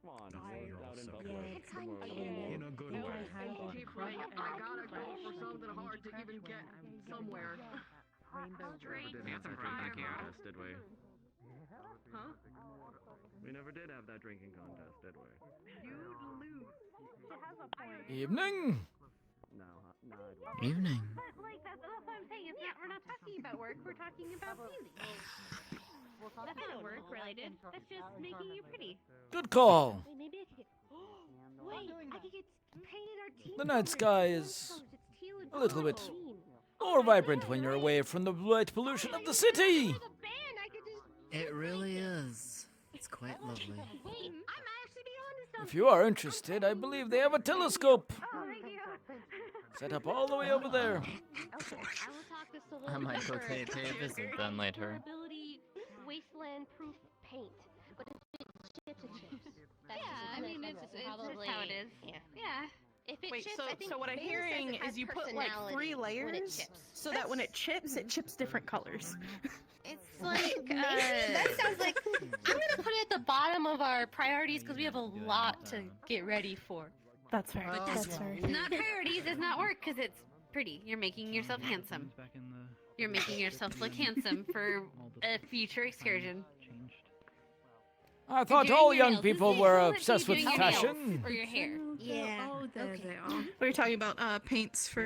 Speaker 21: Come on, you're all so
Speaker 7: Yeah,
Speaker 21: good.
Speaker 7: it's kind of
Speaker 21: In a good way.
Speaker 13: I gotta go for something hard to even get somewhere.
Speaker 14: We had some drinking contest, did we?
Speaker 13: Huh?
Speaker 14: We never did have that drinking contest, did we?
Speaker 15: You lose. She has a point.
Speaker 19: Evening.
Speaker 14: No.
Speaker 3: Evening.
Speaker 7: But like that's what I'm saying. It's not. We're not talking about work. We're talking about beauty. That's not work related. That's just making you pretty.
Speaker 19: Good call.
Speaker 7: Wait, maybe I could get. Wait, I could get painted our team.
Speaker 19: The night sky is a little bit more vibrant when you're away from the light pollution of the city.
Speaker 8: It really is. It's quite lovely.
Speaker 7: Wait, I'm actually beyond this.
Speaker 19: If you are interested, I believe they have a telescope
Speaker 7: Oh, thank you.
Speaker 19: set up all the way over there.
Speaker 7: Okay, I will talk this a little
Speaker 8: I
Speaker 7: bit
Speaker 8: might go
Speaker 7: deeper.
Speaker 8: pay a visit then later.
Speaker 7: Durability, wasteland-proof paint, but it's chips and chips.
Speaker 17: Yeah, I mean, it's
Speaker 7: probably
Speaker 17: how it is.
Speaker 7: Yeah. If it
Speaker 9: Wait,
Speaker 7: chips,
Speaker 9: so
Speaker 7: I think
Speaker 9: what I'm
Speaker 7: Bailey
Speaker 9: hearing
Speaker 7: says it has
Speaker 9: is you put like 3
Speaker 7: personality when it
Speaker 9: layers,
Speaker 7: chips.
Speaker 9: so that when it chips different colors.
Speaker 7: It's like that sounds like I'm gonna put it at the bottom of our priorities because we have a lot to get ready for.
Speaker 9: That's fair.
Speaker 7: But
Speaker 9: That's fair.
Speaker 7: not priorities is not work because it's pretty. You're making yourself handsome. You're making yourself look handsome for a future excursion.
Speaker 19: I thought
Speaker 7: doing
Speaker 19: all
Speaker 7: your
Speaker 19: young
Speaker 7: nails.
Speaker 19: people
Speaker 7: Is
Speaker 19: were
Speaker 7: it
Speaker 19: obsessed with
Speaker 7: doing your nails
Speaker 19: fashion.
Speaker 7: or your hair? Yeah.
Speaker 9: Oh, there
Speaker 7: okay.
Speaker 9: they are. We were talking about paints for.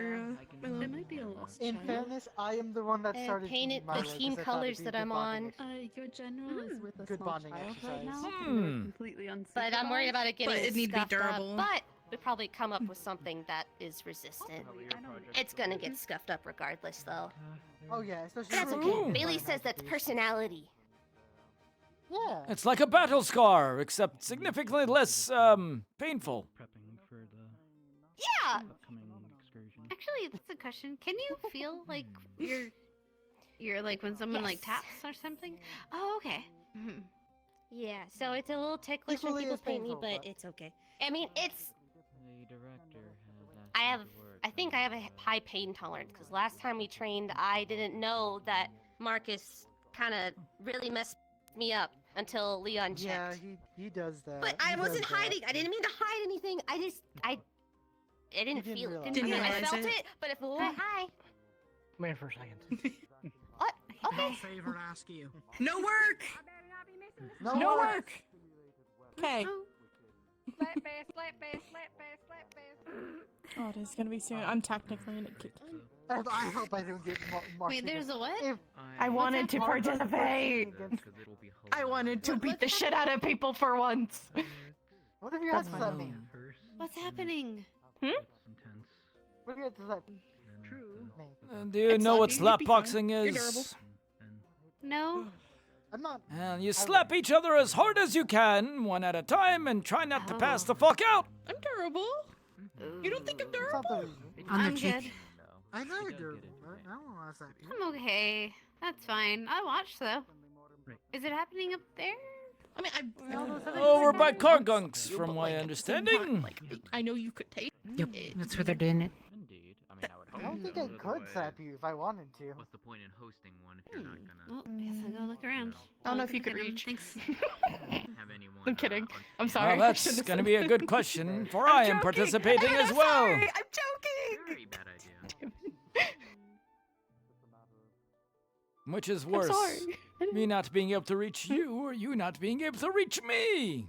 Speaker 9: It might be a lost
Speaker 18: In
Speaker 9: child.
Speaker 18: fairness, I am the one that started
Speaker 7: painted
Speaker 18: my
Speaker 7: the
Speaker 18: way,
Speaker 7: team
Speaker 18: 'cause I thought
Speaker 7: colors
Speaker 18: it'd be
Speaker 7: that I'm
Speaker 18: good bonding
Speaker 7: on.
Speaker 6: Your general is with a
Speaker 18: Good
Speaker 6: small
Speaker 18: bonding
Speaker 6: child right
Speaker 18: exercise.
Speaker 6: now.
Speaker 19: Hmm.
Speaker 6: We're completely unsupervised.
Speaker 7: But I'm worried about it getting
Speaker 9: But it need to be
Speaker 7: scuffed up,
Speaker 9: durable.
Speaker 7: But we probably come up with something that is resistant. It's gonna get scuffed up regardless, though.
Speaker 18: Oh yeah, especially
Speaker 7: That's
Speaker 18: for
Speaker 7: okay.
Speaker 18: me.
Speaker 7: Bailey says that's personality.
Speaker 18: Yeah.
Speaker 19: It's like a battle scar, except significantly less painful.
Speaker 7: Yeah. Actually, that's a question. Can you feel like you're like when someone like taps or something? Oh, okay. Yeah. So it's a little ticklish when
Speaker 18: Equally
Speaker 7: people
Speaker 18: as
Speaker 7: paint me,
Speaker 18: painful,
Speaker 7: but
Speaker 18: but-
Speaker 7: it's okay. I mean, it's.
Speaker 8: The director has
Speaker 7: I think I have a high pain tolerance because last time we trained, I didn't know that Marcus kind of really messed me up until Leon checked.
Speaker 18: Yeah, he does that.
Speaker 7: But I
Speaker 18: He
Speaker 7: wasn't
Speaker 18: does that.
Speaker 7: hiding. I didn't mean to hide anything. I didn't
Speaker 18: didn't
Speaker 7: feel it.
Speaker 18: realize.
Speaker 9: Didn't
Speaker 7: I
Speaker 9: realize
Speaker 7: felt
Speaker 9: it.
Speaker 7: it, but if hi.
Speaker 13: Come here for a second.
Speaker 7: What? Okay.
Speaker 13: favor to ask you.
Speaker 9: No work.
Speaker 18: No
Speaker 9: work. Okay.
Speaker 15: Slap bass, slap bass, slap bass, slap bass.
Speaker 9: Oh, it is gonna be soon. I'm technically in it.
Speaker 18: I hope I don't get marked.
Speaker 7: Wait, there's a what?
Speaker 18: If
Speaker 9: I wanted to participate. I wanted to beat the shit out of people for once.
Speaker 18: what have your
Speaker 9: That's
Speaker 18: heads that
Speaker 9: fine.
Speaker 18: mean?
Speaker 7: What's happening?
Speaker 18: What have your heads that
Speaker 15: True.
Speaker 18: mean?
Speaker 19: Do you
Speaker 9: It's
Speaker 19: know what
Speaker 9: lucky,
Speaker 19: slap
Speaker 9: you'd be fine.
Speaker 19: boxing
Speaker 9: You're
Speaker 19: is?
Speaker 9: durable.
Speaker 7: No.
Speaker 18: I'm not.
Speaker 19: And you slap each other as hard as you can, one at a time, and try not to pass the fuck out.
Speaker 9: I'm durable. You don't think I'm
Speaker 18: It's not
Speaker 9: durable?
Speaker 18: the
Speaker 7: I'm good.
Speaker 5: I know you're durable, right? I don't want to say you.
Speaker 7: I'm okay. That's fine. I watched though. Is it happening up there?
Speaker 9: I mean,
Speaker 19: Over by Cargunks, from my understanding.
Speaker 9: Like, I know you could take.
Speaker 2: Yep, that's where they're doing it.
Speaker 8: Indeed. I mean, I would hope.
Speaker 18: I don't think I could slap you if I wanted to.
Speaker 8: What's the point in hosting one if you're not gonna
Speaker 7: Well, guess I'll go look around.
Speaker 9: I don't know
Speaker 7: I'll
Speaker 9: if you
Speaker 7: look
Speaker 9: could
Speaker 7: at them.
Speaker 9: reach.
Speaker 7: Thanks.
Speaker 8: have anyone?
Speaker 9: I'm kidding.
Speaker 8: on
Speaker 9: I'm
Speaker 8: stage?
Speaker 9: sorry.
Speaker 19: Well,
Speaker 9: I
Speaker 19: that's
Speaker 9: shouldn't
Speaker 19: going to
Speaker 9: have
Speaker 19: be a
Speaker 9: said
Speaker 19: good
Speaker 9: that.
Speaker 19: question, for
Speaker 9: I'm
Speaker 19: I am
Speaker 9: joking.
Speaker 19: participating
Speaker 9: I'm
Speaker 19: as well.
Speaker 9: sorry. I'm joking.
Speaker 8: Very bad idea.
Speaker 19: Which is
Speaker 9: I'm
Speaker 19: worse,
Speaker 9: sorry.
Speaker 19: me not being able to reach you, or you not being able to reach me?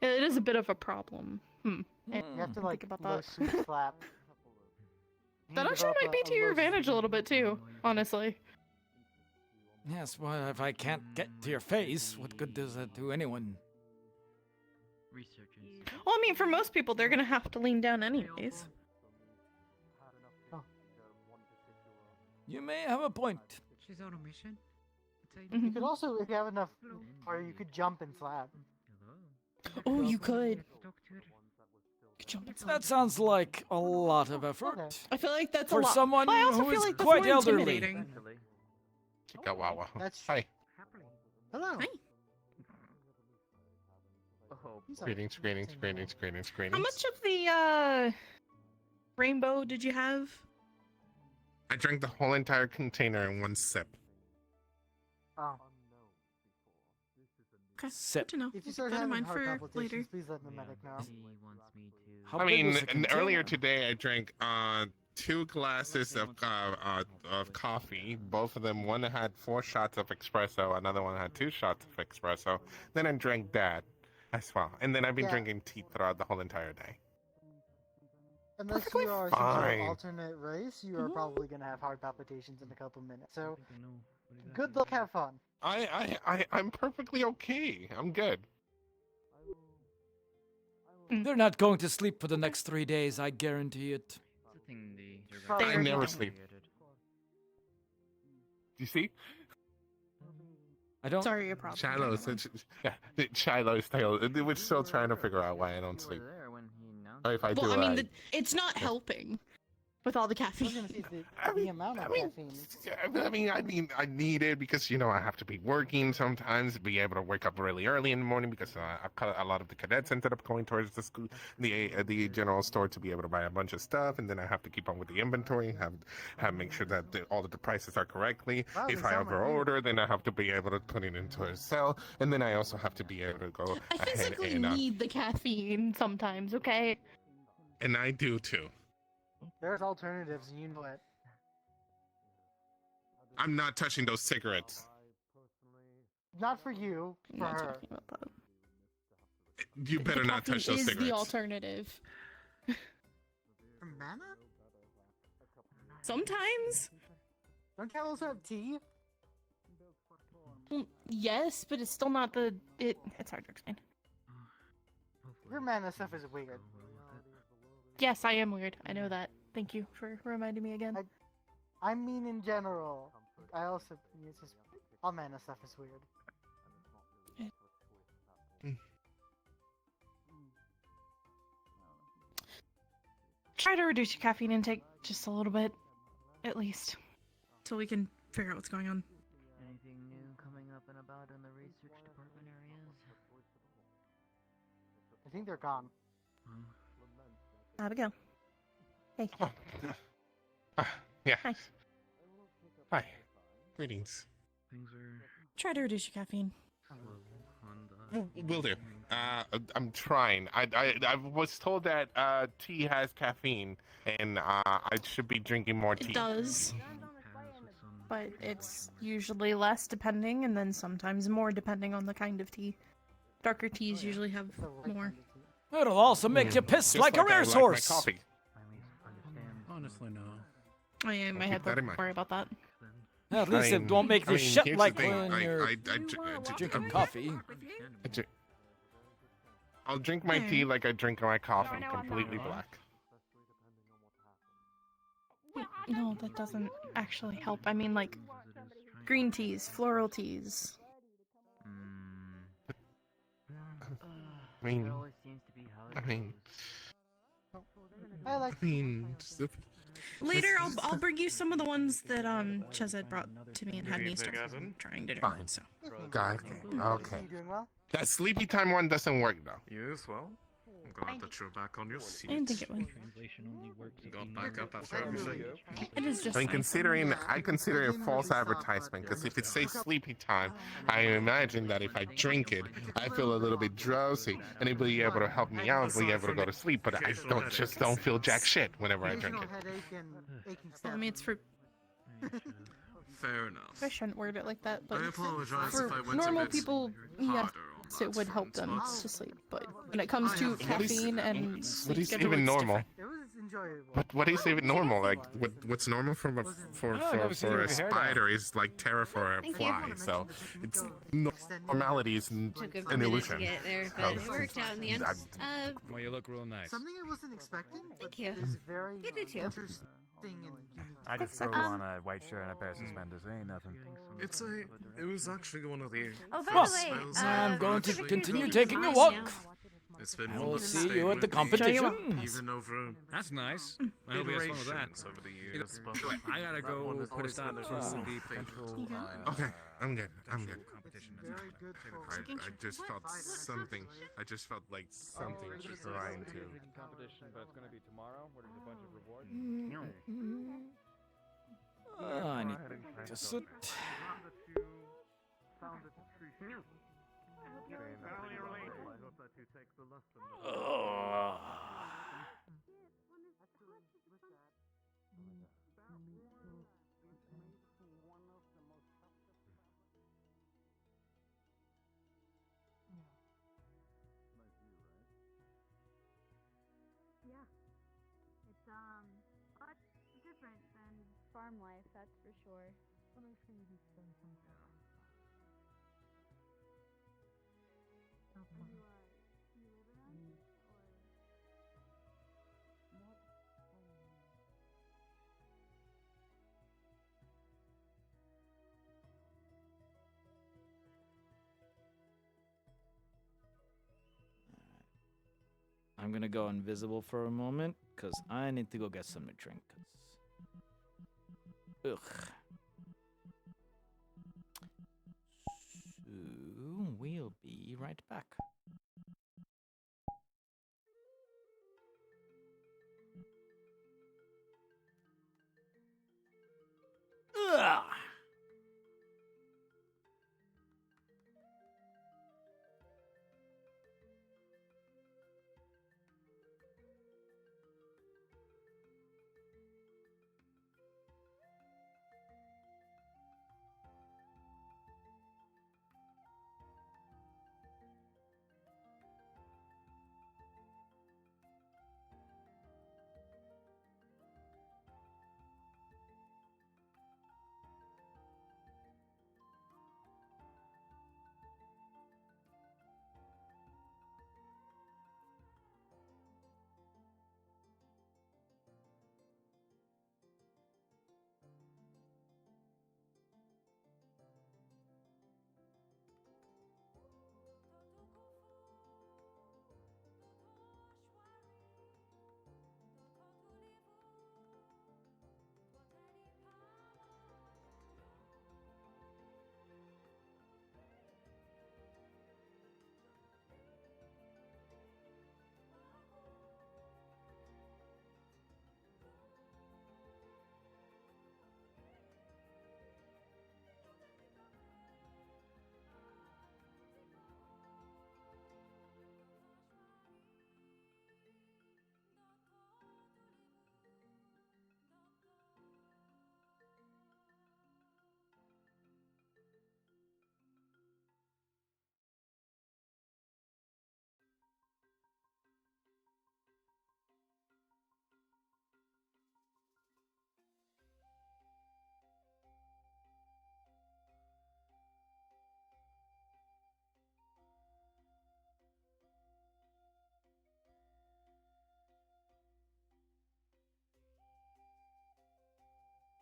Speaker 9: It is a bit of a problem.
Speaker 18: You have to like
Speaker 9: Think about
Speaker 18: low
Speaker 9: that.
Speaker 18: sweep slap.
Speaker 9: That actually might be to your advantage a little bit too, honestly.
Speaker 19: Yes, well, if I can't get to your face, what good does that do anyone?
Speaker 8: Researchers.
Speaker 9: Well, I mean, for most people, they're gonna have to lean down anyways.
Speaker 19: You may have a point.
Speaker 13: She's on a mission.
Speaker 18: You could also, if you have enough, or you could jump and slap.
Speaker 9: Oh, you could. Jump and slap.
Speaker 19: That sounds like a lot of effort.
Speaker 9: I feel like that's
Speaker 19: For
Speaker 9: a lot.
Speaker 19: someone
Speaker 9: but I also
Speaker 19: who
Speaker 9: feel
Speaker 19: is
Speaker 9: like that's
Speaker 19: quite
Speaker 9: more
Speaker 19: elderly.
Speaker 9: intimidating.
Speaker 5: Wawa.
Speaker 18: That's
Speaker 5: Hi.
Speaker 18: Hello.
Speaker 9: Hi.
Speaker 5: Screening.
Speaker 9: How much of the rainbow did you have?
Speaker 5: I drank the whole entire container in one sip.
Speaker 18: Oh.
Speaker 9: Okay,
Speaker 19: Sip.
Speaker 9: good to know.
Speaker 18: If you
Speaker 9: Keep
Speaker 18: start
Speaker 9: that in
Speaker 18: having
Speaker 9: mind
Speaker 18: heart
Speaker 9: for
Speaker 18: palpitations,
Speaker 9: later.
Speaker 18: please let the medic know.
Speaker 19: How
Speaker 5: I
Speaker 19: big
Speaker 5: mean,
Speaker 19: was the
Speaker 5: earlier
Speaker 19: container?
Speaker 5: today I drank 2 glasses of coffee. Both of them, one had 4 shots of espresso, another one had 2 shots of espresso. Then I drank that as well, and then I've been
Speaker 18: Yeah.
Speaker 5: drinking tea throughout the whole entire day.
Speaker 18: Unless
Speaker 4: Perfectly
Speaker 18: you are some sort of
Speaker 5: fine.
Speaker 18: alternate race, you are probably gonna have heart palpitations in a couple minutes. So, good luck, have fun.
Speaker 5: I'm perfectly okay. I'm good.
Speaker 19: They're not going to sleep for the next 3 days, I guarantee it.
Speaker 5: I never sleep. Do you see?
Speaker 19: I don't.
Speaker 9: Sorry, your problem.
Speaker 5: Shiloh's tale. We're still trying to figure out why I don't sleep. Or if I do,
Speaker 6: Well, I mean, it's not helping with all the caffeine.
Speaker 18: The amount of caffeine.
Speaker 5: I need it because I have to be working sometimes, be able to wake up really early in the morning because a lot of the cadets ended up going towards the school, the general store to be able to buy a bunch of stuff, and then I have to keep on with the inventory, have make sure that all of the prices are correctly.
Speaker 18: Wow,
Speaker 5: If
Speaker 18: they
Speaker 5: I
Speaker 18: sound like
Speaker 5: over
Speaker 18: me.
Speaker 5: order, then I have to be able to put it into a cell, and then I also have to be able to go
Speaker 9: I
Speaker 5: ahead
Speaker 9: physically
Speaker 5: and
Speaker 9: need the caffeine sometimes, okay?
Speaker 5: and I do too.
Speaker 18: There's alternatives, and you know it.
Speaker 5: I'm not touching those cigarettes.
Speaker 18: Not for you,
Speaker 9: I'm
Speaker 18: for
Speaker 9: not
Speaker 18: her.
Speaker 9: talking about that.
Speaker 5: You better not touch those
Speaker 9: Is the
Speaker 5: cigarettes.
Speaker 9: alternative.
Speaker 18: For mana?
Speaker 9: Sometimes.
Speaker 18: Don't camels have tea?
Speaker 9: Well, yes, but it's still not the. It's hard to explain.
Speaker 18: Your mana stuff is weird.
Speaker 9: Yes, I am weird. I know that. Thank you for reminding me again.
Speaker 18: I mean in general. I also, it's just, all mana stuff is weird.
Speaker 9: Try to reduce your caffeine intake just a little bit, at least, so we can figure out what's going on.
Speaker 11: Anything new coming up and about in the research department areas?
Speaker 18: I think they're gone.
Speaker 9: Abigail. Hey.
Speaker 5: Yeah.
Speaker 9: Hi.
Speaker 5: Hi. Greetings.
Speaker 9: Try to reduce your caffeine.
Speaker 5: Will do. I'm trying. I was told that tea has caffeine, and I should be drinking more tea.
Speaker 9: It does. But it's usually less depending, and then sometimes more depending on the kind of tea. Darker teas usually have more.
Speaker 19: It'll also make you piss
Speaker 5: Just
Speaker 19: like a
Speaker 5: I like my
Speaker 19: racehorse.
Speaker 5: coffee.
Speaker 3: Honestly, no.
Speaker 9: Oh yeah, I might
Speaker 5: keep
Speaker 9: have
Speaker 5: that
Speaker 9: to
Speaker 5: in mind.
Speaker 9: worry about that.
Speaker 19: At least it won't make you shit
Speaker 5: here's the
Speaker 19: like
Speaker 5: thing.
Speaker 19: when you're drinking coffee.
Speaker 5: I'll drink my tea like I drink my coffee, completely black.
Speaker 9: No, that doesn't actually help. I mean, like, green teas, floral teas.
Speaker 5: I mean,
Speaker 9: Later, I'll bring you some of the ones that Chesed brought to me and had me start trying to drink.
Speaker 5: Fine.
Speaker 9: So.
Speaker 5: Got it. Okay.
Speaker 18: You doing well?
Speaker 5: That sleepy time one doesn't work though.
Speaker 12: Yes, well, I'm glad that you're back on your seat.
Speaker 9: I didn't think it would.
Speaker 12: Got back up after everything.
Speaker 9: It is just.
Speaker 5: I mean,
Speaker 9: fine.
Speaker 5: I consider it false advertisement because if it says sleepy time, I imagine that if I drink it, I feel a little bit drowsy, and it'll be able to help me out, be able to go to sleep. But I don't feel jack shit whenever I drink it.
Speaker 9: I mean, it's for.
Speaker 12: Fair enough.
Speaker 9: I shouldn't word it like that, but
Speaker 12: I apologize
Speaker 9: for
Speaker 12: if I went a
Speaker 9: normal
Speaker 12: bit
Speaker 9: people, yes, it would help them to sleep. But when it comes to caffeine and sleep
Speaker 5: What is
Speaker 9: schedule,
Speaker 5: even
Speaker 9: it's
Speaker 5: normal?
Speaker 9: different.
Speaker 18: It was enjoyable.
Speaker 5: But what is even normal? Like, what's normal for a spider is like terror for a fly. So it's normality is
Speaker 7: Took a
Speaker 5: an
Speaker 7: minute
Speaker 5: illusion.
Speaker 7: to get there, but it worked out in the end.
Speaker 3: Well, you look real nice.
Speaker 18: Something I wasn't expecting.
Speaker 7: Thank you.
Speaker 18: Is very
Speaker 7: You do too.
Speaker 18: interesting and unique.
Speaker 16: I just throw on a white shirt and a pair of suspenders. Ain't nothing.
Speaker 12: It was actually one of the.
Speaker 7: Oh, by
Speaker 19: Well,
Speaker 7: the way,
Speaker 19: I'm going to
Speaker 7: Richard
Speaker 19: continue
Speaker 7: is
Speaker 19: taking a
Speaker 7: fine
Speaker 19: walk.
Speaker 7: now.
Speaker 12: It's been
Speaker 19: I
Speaker 12: one
Speaker 19: will
Speaker 12: that's
Speaker 19: see
Speaker 12: stayed
Speaker 19: you at
Speaker 12: with
Speaker 19: the
Speaker 12: me
Speaker 19: competition.
Speaker 12: Even over
Speaker 3: That's nice. I hope you guys fun with that.
Speaker 12: iterations over the years. But
Speaker 3: I gotta
Speaker 12: that one
Speaker 3: go
Speaker 12: has
Speaker 3: put a
Speaker 12: always
Speaker 3: stop
Speaker 12: been
Speaker 3: to
Speaker 12: one of
Speaker 3: some
Speaker 12: the
Speaker 3: potential.
Speaker 5: Okay, I'm good. I'm good.
Speaker 18: Very good for
Speaker 5: I just felt something. I just felt like something trying to.
Speaker 16: Competition, but it's gonna be tomorrow. Where there's a bunch of rewards.
Speaker 19: I need to sit.
Speaker 1: farm life, that's for sure.
Speaker 18: Well, make sure you spend some time.
Speaker 1: Do you live around here, or?
Speaker 19: I'm gonna go invisible for a moment, because I need to go get some to drink. Ugh. So, we'll be right back. Ugh.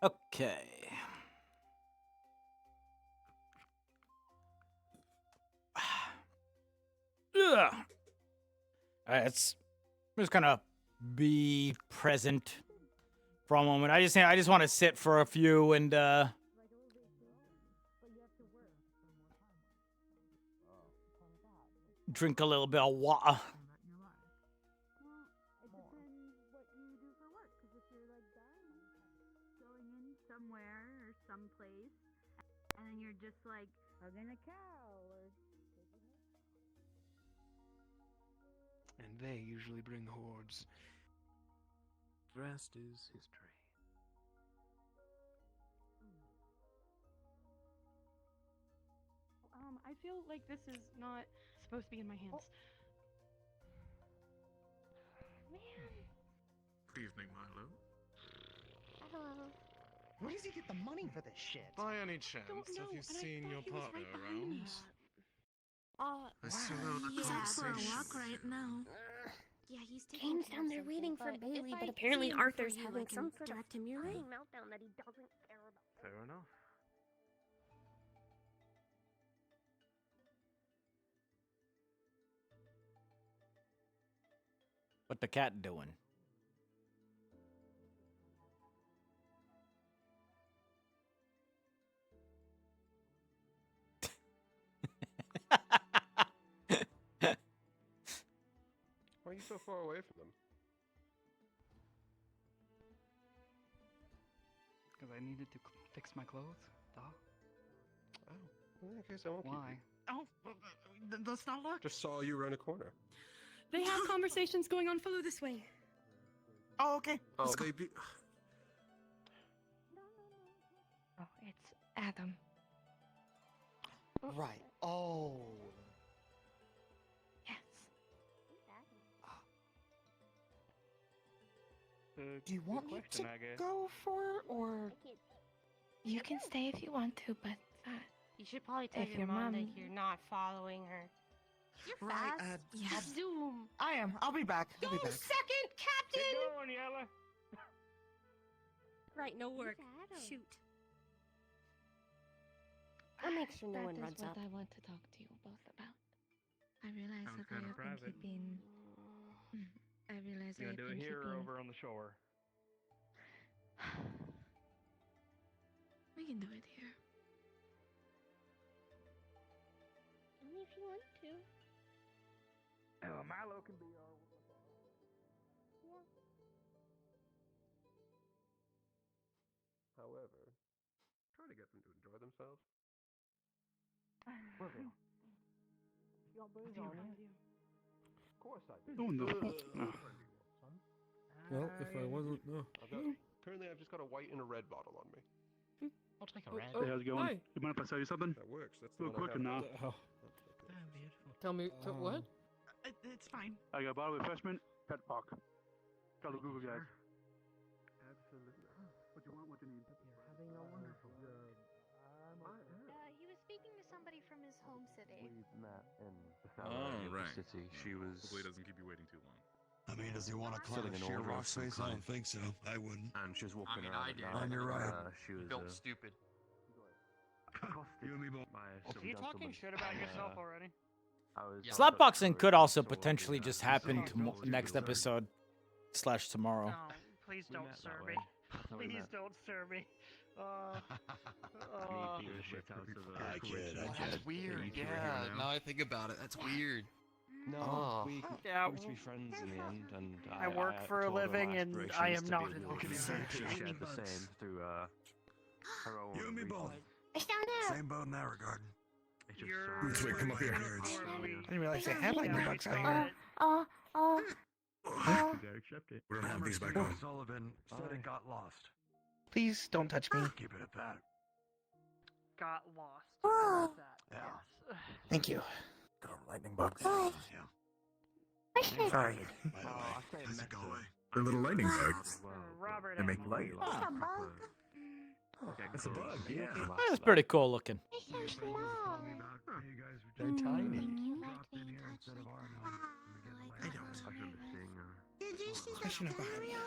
Speaker 19: Okay. Ugh. Alright, I'm just gonna be present for a moment. I just want to sit for a few and drink a little bit of water.
Speaker 1: It depends what you do for work, because if you're like going in somewhere or someplace, and then you're just like hugging a cow or.
Speaker 10: And they usually bring hordes. The rest is history.
Speaker 15: I feel like this is not supposed to be in my hands.
Speaker 1: Man.
Speaker 12: Evening, Milo.
Speaker 7: Hello.
Speaker 20: Where does he get the money for this shit?
Speaker 12: By any chance, have you seen your partner around? I still owe the
Speaker 4: He's out for a
Speaker 12: conversation.
Speaker 4: walk right now.
Speaker 7: Yeah, he's taking
Speaker 4: Kane's
Speaker 7: care
Speaker 4: down
Speaker 7: of
Speaker 4: there
Speaker 7: something,
Speaker 4: waiting for
Speaker 7: but
Speaker 4: Bailey,
Speaker 7: if
Speaker 4: but
Speaker 7: I
Speaker 4: apparently
Speaker 7: see him
Speaker 4: Arthur's
Speaker 7: before you,
Speaker 4: having
Speaker 7: I can
Speaker 4: some sort of
Speaker 7: direct him your way.
Speaker 4: fucking meltdown that he doesn't care about.
Speaker 16: Fair enough.
Speaker 19: What the cat doing?
Speaker 5: Why are you so far away from them?
Speaker 10: Because I needed to fix my clothes, duh.
Speaker 5: Oh, well, in that case, I won't keep
Speaker 10: Why?
Speaker 5: you.
Speaker 20: Oh, let's not look.
Speaker 5: Just saw you around a corner.
Speaker 15: They have conversations going on. Follow this way.
Speaker 20: Oh, okay.
Speaker 5: Oh, they be.
Speaker 4: Oh, it's Adam.
Speaker 20: Right. Oh.
Speaker 4: Yes.
Speaker 9: Do you want me to go for it, or
Speaker 4: You can stay if you want to, but
Speaker 15: You should probably tell
Speaker 4: if
Speaker 15: your
Speaker 4: your
Speaker 15: mom
Speaker 4: mom
Speaker 15: that you're not following her. You're
Speaker 18: Right,
Speaker 15: fast. Zoom.
Speaker 18: I am. I'll be back.
Speaker 15: Go
Speaker 18: I'll be back.
Speaker 15: second, Captain.
Speaker 10: Keep going, Yella.
Speaker 15: Right, no work. Shoot. I'll make sure no one
Speaker 4: that
Speaker 15: runs
Speaker 4: is what
Speaker 15: up.
Speaker 4: I want to talk to you both about. I realize
Speaker 10: Sounds
Speaker 4: that I
Speaker 10: kinda
Speaker 4: have been
Speaker 10: private.
Speaker 4: keeping. I realize
Speaker 10: You
Speaker 4: I
Speaker 10: gonna
Speaker 4: have
Speaker 10: do it
Speaker 4: been
Speaker 10: here or
Speaker 4: keeping.
Speaker 10: over on the shore?
Speaker 4: We can do it here.
Speaker 15: Only if you want to.
Speaker 10: Oh, Milo can be our.
Speaker 12: However, try to get them to enjoy themselves.
Speaker 10: Will do.
Speaker 12: Of course I do.
Speaker 10: Oh, no. No.
Speaker 12: Well, if I wasn't, no. Currently, I've just got a white and a red bottle on me.
Speaker 13: I'll take a
Speaker 12: Oh,
Speaker 13: red.
Speaker 12: oh,
Speaker 13: Hey, how's it going?
Speaker 12: hi.
Speaker 13: You mind if I sell you something?
Speaker 12: That works. That's
Speaker 13: Real
Speaker 12: the one
Speaker 13: quick
Speaker 12: I have.
Speaker 13: now.
Speaker 8: beautiful.
Speaker 9: tell me what?
Speaker 8: It's fine.
Speaker 13: I got a bottle of refreshment, pet park. Got the Google guys.
Speaker 12: Absolutely.
Speaker 13: What you want? What you need?
Speaker 11: Having a wonderful
Speaker 7: He was speaking to somebody from his home city.
Speaker 16: We've met in the
Speaker 12: Oh, right.
Speaker 16: city. She was.
Speaker 12: Hopefully, it doesn't keep you waiting too long.
Speaker 21: I mean, does he want to climb
Speaker 16: Filling
Speaker 21: a
Speaker 16: an
Speaker 21: sheer
Speaker 16: order
Speaker 21: rock
Speaker 16: of some
Speaker 21: face? I don't
Speaker 16: kind.
Speaker 21: think so. I wouldn't.
Speaker 16: And she was walking
Speaker 21: mean,
Speaker 16: around
Speaker 21: I
Speaker 16: at
Speaker 21: did.
Speaker 16: night.
Speaker 21: And you're right.
Speaker 16: She was
Speaker 21: Built stupid. You and me both.
Speaker 10: Are you talking shit about yourself already?
Speaker 19: Slapboxing could also potentially just happen next episode / tomorrow.
Speaker 10: No, please don't, sir me. Please don't, sir me.
Speaker 21: I get it. That's weird. Yeah. Now I think about it, that's weird.
Speaker 22: No, we
Speaker 9: Yeah.
Speaker 22: were to be friends in the end, and
Speaker 9: I work for a
Speaker 22: told her my
Speaker 9: living, and
Speaker 22: aspirations
Speaker 9: I am
Speaker 22: to
Speaker 9: not
Speaker 22: be
Speaker 9: an
Speaker 22: a warrior.
Speaker 16: She shared the same through her own.
Speaker 21: You and me both.
Speaker 15: I found out.
Speaker 21: Same boat in that regard.
Speaker 12: Wait, come up here.
Speaker 9: I didn't realize they had lightning bugs out here.
Speaker 13: Gotta accept it.
Speaker 21: We don't have these back on. Sullivan said it got lost.
Speaker 9: Please don't touch me.
Speaker 21: Keep it at that.
Speaker 10: Got lost.
Speaker 21: Yeah.
Speaker 9: Thank you.
Speaker 21: Lightning bugs.
Speaker 9: Sorry.
Speaker 21: By the way, how's it going?
Speaker 12: They're little lightning bugs.
Speaker 10: Robert.
Speaker 12: They make light.
Speaker 21: It's a bug, yeah.
Speaker 19: That's pretty cool looking.
Speaker 21: Hey guys, they're tiny. Dropped in here instead of our
Speaker 15: Did you see the
Speaker 9: Question about
Speaker 15: video?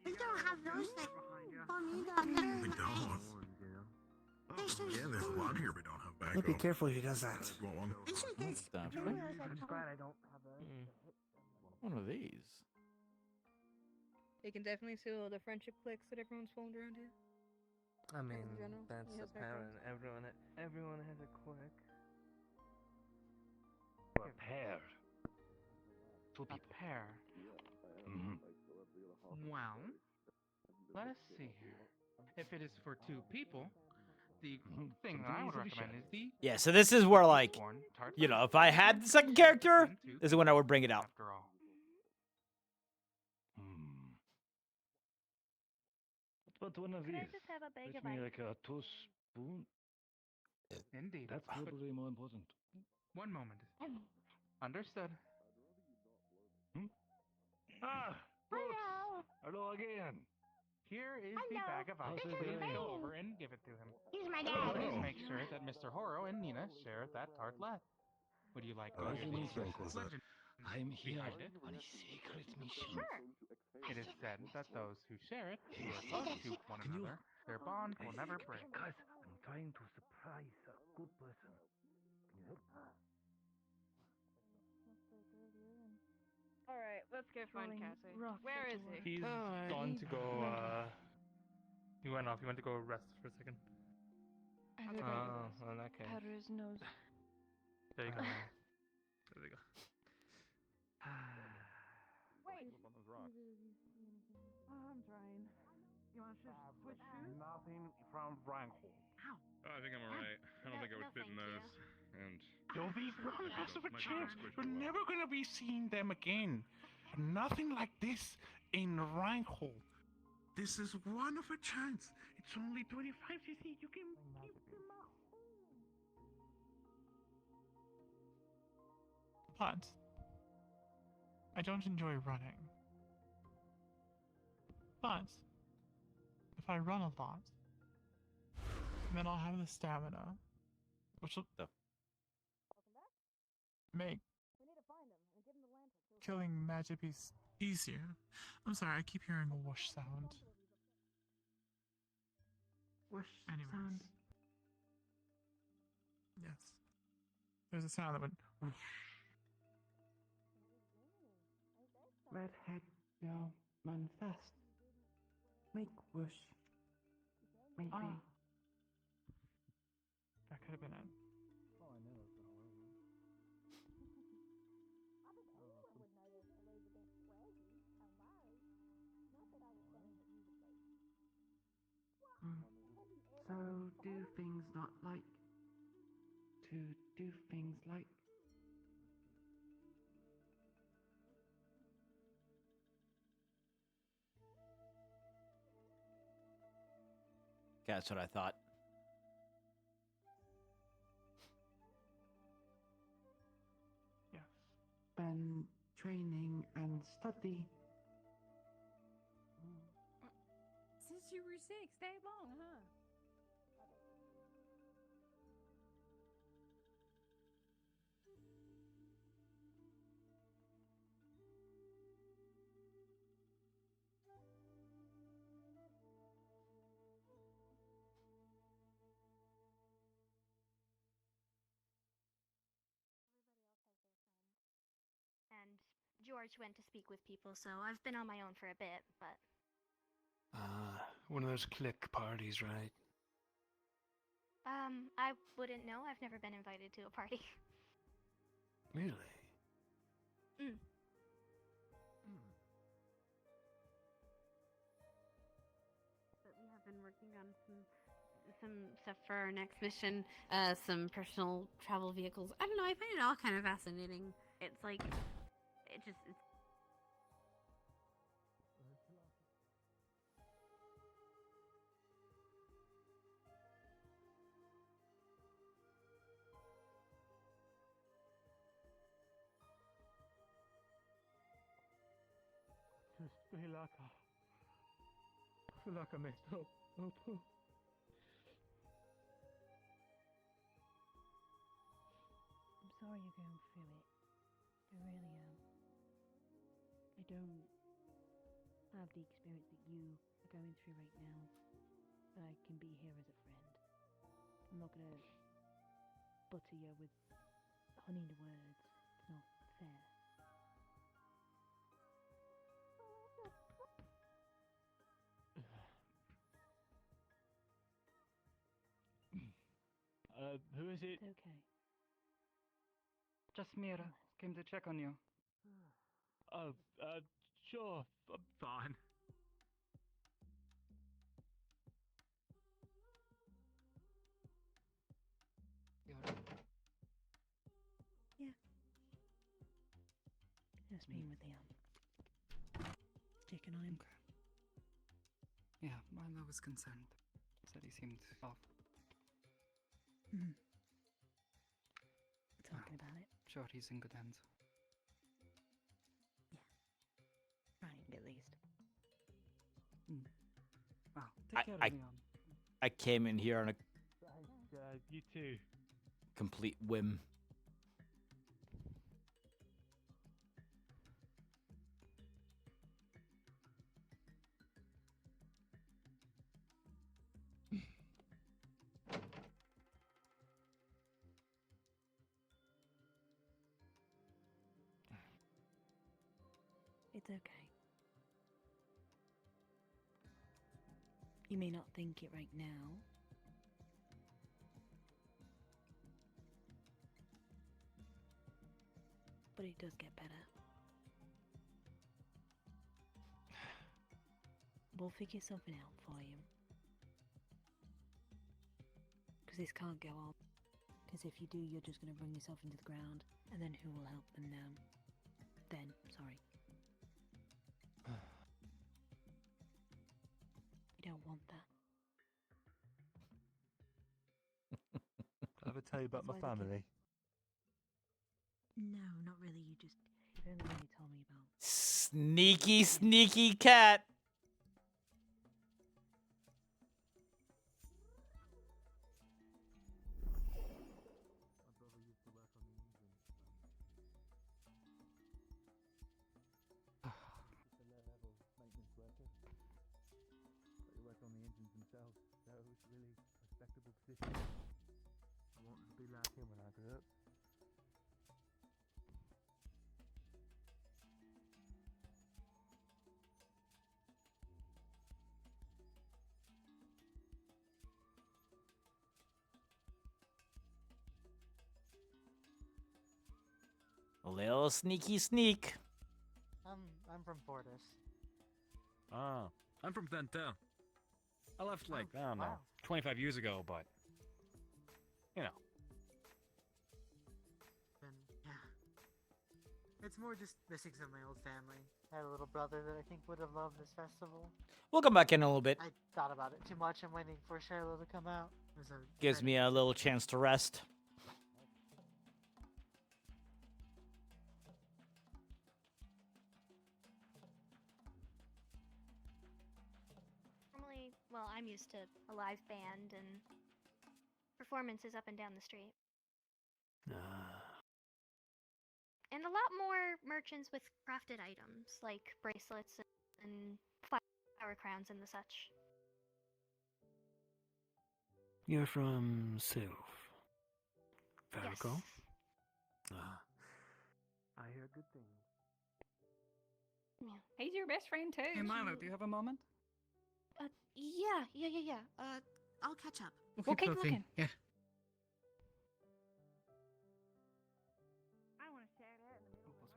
Speaker 15: We don't have those things.
Speaker 12: We don't. Yeah, there's a lot here we don't have back.
Speaker 9: Be careful if he does that.
Speaker 19: Stuff.
Speaker 11: I'm just glad I don't have a.
Speaker 19: One of these.
Speaker 6: You can definitely see all the friendship clicks that everyone's formed around here.
Speaker 11: I mean,
Speaker 6: in general,
Speaker 11: that's
Speaker 6: he has
Speaker 11: apparent.
Speaker 6: background.
Speaker 11: Everyone has a quirk.
Speaker 10: A pair. Two people. A pair. Well, let us see here. If it is for two people, the thing that I would recommend is the
Speaker 19: Yeah, so this is where, like, you know, if I had the second character, this is when I would bring it out.
Speaker 10: after all.
Speaker 22: What about one of these?
Speaker 7: Can I just have a bag
Speaker 22: Fetch
Speaker 7: of
Speaker 22: me
Speaker 7: ice?
Speaker 22: like a 2 spoon.
Speaker 10: Indeed.
Speaker 22: That's probably more important.
Speaker 10: One moment. Understood.
Speaker 22: Ah! Hello again.
Speaker 10: Here is the
Speaker 15: Hello.
Speaker 10: bag of ice.
Speaker 22: How's it
Speaker 10: Please
Speaker 22: going?
Speaker 10: go over and give it to him.
Speaker 15: He's my
Speaker 10: Please
Speaker 15: dad.
Speaker 10: make sure that Mr. Horo and Nina share that tartlet. Would you like to
Speaker 22: Nice to meet you.
Speaker 10: legend
Speaker 22: I'm here
Speaker 10: behind it?
Speaker 22: on a secret mission.
Speaker 10: It is said that those who share it will love to one another. Their bond will never break.
Speaker 22: Guys, I'm trying to surprise a good person. Can you help?
Speaker 6: Alright, let's go find Cassie. Where is he?
Speaker 10: He's gone to go, he went off. He went to go rest for a second.
Speaker 6: Oh,
Speaker 10: well, in that case.
Speaker 6: powder his nose.
Speaker 10: There you go. There you go.
Speaker 6: Wait. I'm trying. You want to switch shoes?
Speaker 21: Nothing from Rankle.
Speaker 12: I think I'm alright. I don't think I would fit in those. And
Speaker 20: Don't be one half of a chance. We're never gonna be seeing them again. Nothing like this in Reinhold. This is one of a chance. It's only 25 cc. You can keep them at home. But I don't enjoy running.
Speaker 14: But if I run a lot, then I'll have the stamina, which will make killing magic beasts easier. I'm sorry, I keep hearing a whoosh sound.
Speaker 13: Whoosh
Speaker 14: Anyways.
Speaker 13: sound.
Speaker 14: Yes. There's a sound that went whoosh.
Speaker 13: Redhead, now manifest. Make whoosh. Maybe.
Speaker 14: That could have been it.
Speaker 13: So do things not like to do things like.
Speaker 19: That's what I thought.
Speaker 14: Yes.
Speaker 13: Been training and study.
Speaker 17: Since you were 6, that long, huh?
Speaker 7: And George went to speak with people, so I've been on my own for a bit, but...
Speaker 22: One of those clique parties, right?
Speaker 7: I wouldn't know. I've never been invited to a party.
Speaker 22: Really?
Speaker 7: Mm. But we have been working on some stuff for our next mission, some personal travel vehicles. I don't know, I find it all kind of fascinating. It's like, it's
Speaker 22: Just feel like I messed up.
Speaker 17: I'm sorry you're going through it. I really am. I don't have the experience that you are going through right now, but I can be here as a friend. I'm not gonna butter you with honeyed words. It's not fair.
Speaker 22: Who is it?
Speaker 17: It's okay.
Speaker 10: Just Mira. Came to check on you.
Speaker 22: Sure, I'm fine.
Speaker 17: Yeah. Just being with the checking on him.
Speaker 10: Yeah, Milo was concerned. Said he seemed off.
Speaker 17: Mm. We're talking about it.
Speaker 10: Sure, he's in good hands.
Speaker 17: Trying, at least.
Speaker 10: Wow, take care of Leon.
Speaker 19: I came in here on a
Speaker 22: You too.
Speaker 19: complete whim.
Speaker 17: It's okay. You may not think it right now. But it does get better. We'll figure something out for you. Because this can't go on. Because if you do, you're just going to bring yourself into the ground. And then who will help them now? Sorry. You don't want that.
Speaker 22: Did I ever tell you about my
Speaker 17: That's why they
Speaker 22: family?
Speaker 17: No, not really. You only really told me about.
Speaker 19: Sneaky, sneaky cat.
Speaker 22: won't be like him when I grow up.
Speaker 19: A little sneaky sneak.
Speaker 18: I'm from Fortis.
Speaker 2: Ah, I'm from Ventel. I left like, I don't know,
Speaker 18: wow.
Speaker 2: 25 years ago, but, you know.
Speaker 18: Then, yeah. It's more just missing some of my old family. I had a little brother that I think would have loved this festival.
Speaker 19: We'll come back in a little bit.
Speaker 18: I thought about it too much. I'm waiting for Shiloh to come out.
Speaker 19: Gives me a little chance to rest.
Speaker 3: Normally, well, I'm used to a live band and performances up and down the street. And a lot more merchants with crafted items, like bracelets and flower crowns and the such.
Speaker 22: You're from Sylph. Farrakhan?
Speaker 3: Yes.
Speaker 22: I hear good things.
Speaker 3: Yeah.
Speaker 23: He's your best friend too.
Speaker 24: Hey Milo, do you have a moment?
Speaker 3: Yeah. I'll catch up.
Speaker 23: We'll keep looking.
Speaker 13: Yeah.
Speaker 1: I want to share that in the middle of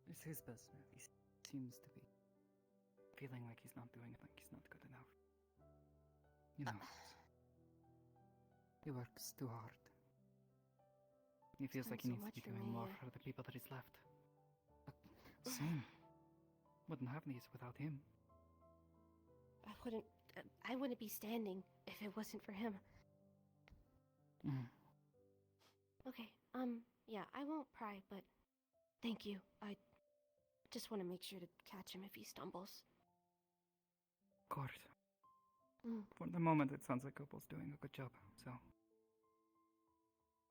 Speaker 25: It's his business. He seems to be feeling like he's not doing it, like he's not good enough. You know, he works too hard. He feels like he
Speaker 3: Done so
Speaker 25: needs to be
Speaker 3: much for
Speaker 25: doing more
Speaker 3: me.
Speaker 25: for the people that he's left. But same. Wouldn't have these without him.
Speaker 3: I wouldn't be standing if it wasn't for him. Okay, yeah, I won't pry, but thank you. I just want to make sure to catch him if he stumbles.
Speaker 25: Of course. For the moment, it sounds like Opal's doing a good job, so.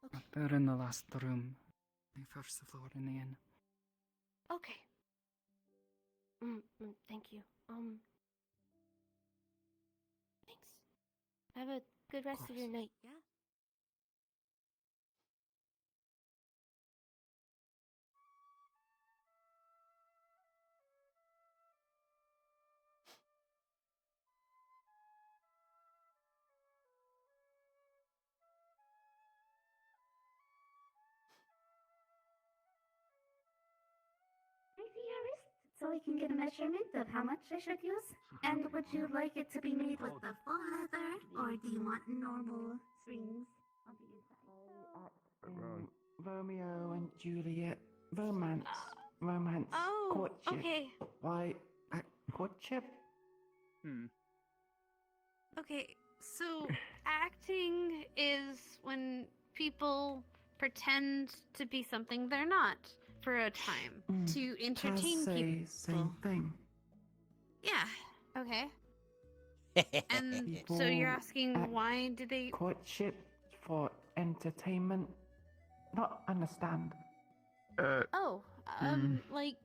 Speaker 3: Okay.
Speaker 25: They're in the last room. The first floor in the inn.
Speaker 3: Okay. Thank you. Thanks. Have a good rest of your night, yeah?
Speaker 26: So we can get a measurement of how much I should use? And would you like it to be made with the full leather, or do you want normal strings on the inside?
Speaker 27: Romeo and Juliet. Romance.
Speaker 3: Oh,
Speaker 27: Courtship.
Speaker 3: okay.
Speaker 27: Why? Courtship?
Speaker 7: Okay, so acting is when people pretend to be something they're not for a time to entertain people.
Speaker 27: Same thing.
Speaker 7: Yeah. Okay. And so you're asking why did they
Speaker 27: Courtship for entertainment? Not understand.
Speaker 7: Oh, like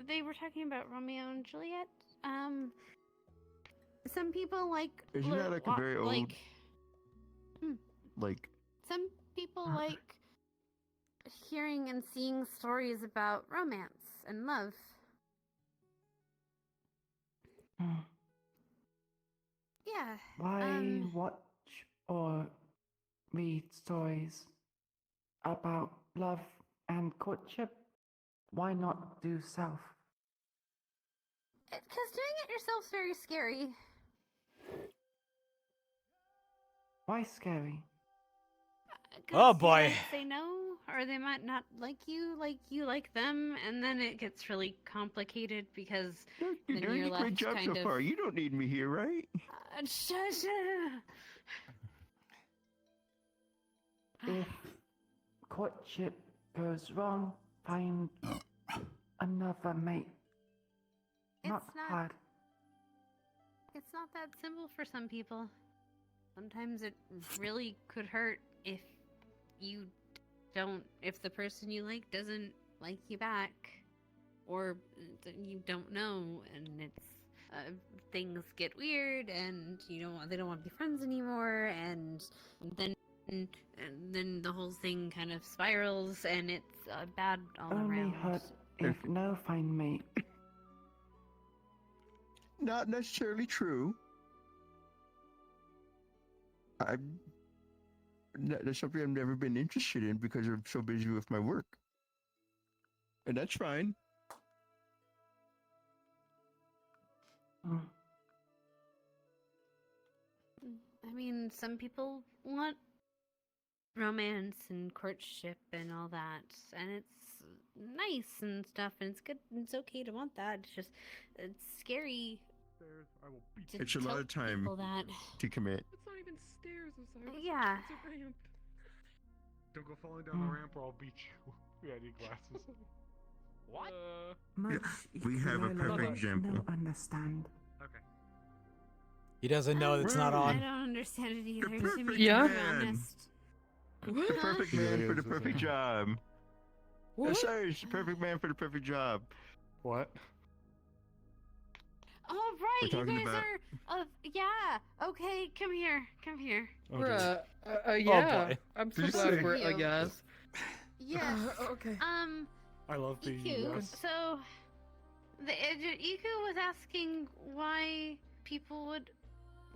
Speaker 7: they were talking about Romeo and Juliet. Some people like
Speaker 28: Isn't that like a very old
Speaker 7: like
Speaker 28: like
Speaker 7: some people like hearing and seeing stories about romance and love. Yeah.
Speaker 27: Why watch or read stories about love and courtship? Why not do self?
Speaker 7: Because doing it yourself's very scary.
Speaker 27: Why scary?
Speaker 19: Oh boy.
Speaker 7: You might say no, or they might not like you like them, and then it gets really complicated because
Speaker 28: you're
Speaker 7: then
Speaker 28: doing
Speaker 7: you're
Speaker 28: a great
Speaker 7: left
Speaker 28: job
Speaker 7: kind
Speaker 28: so
Speaker 7: of.
Speaker 28: far. You don't need me here, right?
Speaker 7: Shush.
Speaker 27: If courtship goes wrong, find another mate. Not hard.
Speaker 7: It's not that simple for some people. Sometimes it really could hurt if the person you like doesn't like you back, or you don't know, and it's things get weird, and they don't want to be friends anymore, and then the whole thing kind of spirals, and it's bad all
Speaker 27: Only
Speaker 7: around.
Speaker 27: hurt if no find me.
Speaker 28: Not necessarily true. That's something I've never been interested in because I'm so busy with my work. And that's fine.
Speaker 7: I mean, some people want romance and courtship and all that, and it's nice and stuff, and it's good, and it's okay to want that. It's scary.
Speaker 28: It's a lot of time to commit.
Speaker 10: It's not even stairs, I'm sorry.
Speaker 7: Yeah.
Speaker 10: It's a ramp. Don't go falling down the ramp or I'll beat you. Yeah, I need glasses. What?
Speaker 28: We have a perfect example.
Speaker 27: No understand.
Speaker 10: Okay.
Speaker 19: He doesn't know it's not
Speaker 7: I
Speaker 19: on.
Speaker 7: don't understand it either, to
Speaker 28: perfect
Speaker 7: be
Speaker 28: man.
Speaker 7: honest.
Speaker 28: The perfect man for the perfect job.
Speaker 10: What?
Speaker 28: Yes, sir, it's the perfect man for the perfect job.
Speaker 10: What?
Speaker 7: All right,
Speaker 28: We're
Speaker 7: you
Speaker 28: talking
Speaker 7: guys
Speaker 28: about-
Speaker 7: are. Yeah. Okay, come here. Come here.
Speaker 10: Okay.
Speaker 13: Yeah.
Speaker 19: boy.
Speaker 13: I'm so
Speaker 28: Did you
Speaker 13: glad
Speaker 28: say-
Speaker 13: we're a yes.
Speaker 7: Yes.
Speaker 13: Okay.
Speaker 10: I love the
Speaker 7: Iku.
Speaker 10: yes.
Speaker 7: So, Iku was asking why people would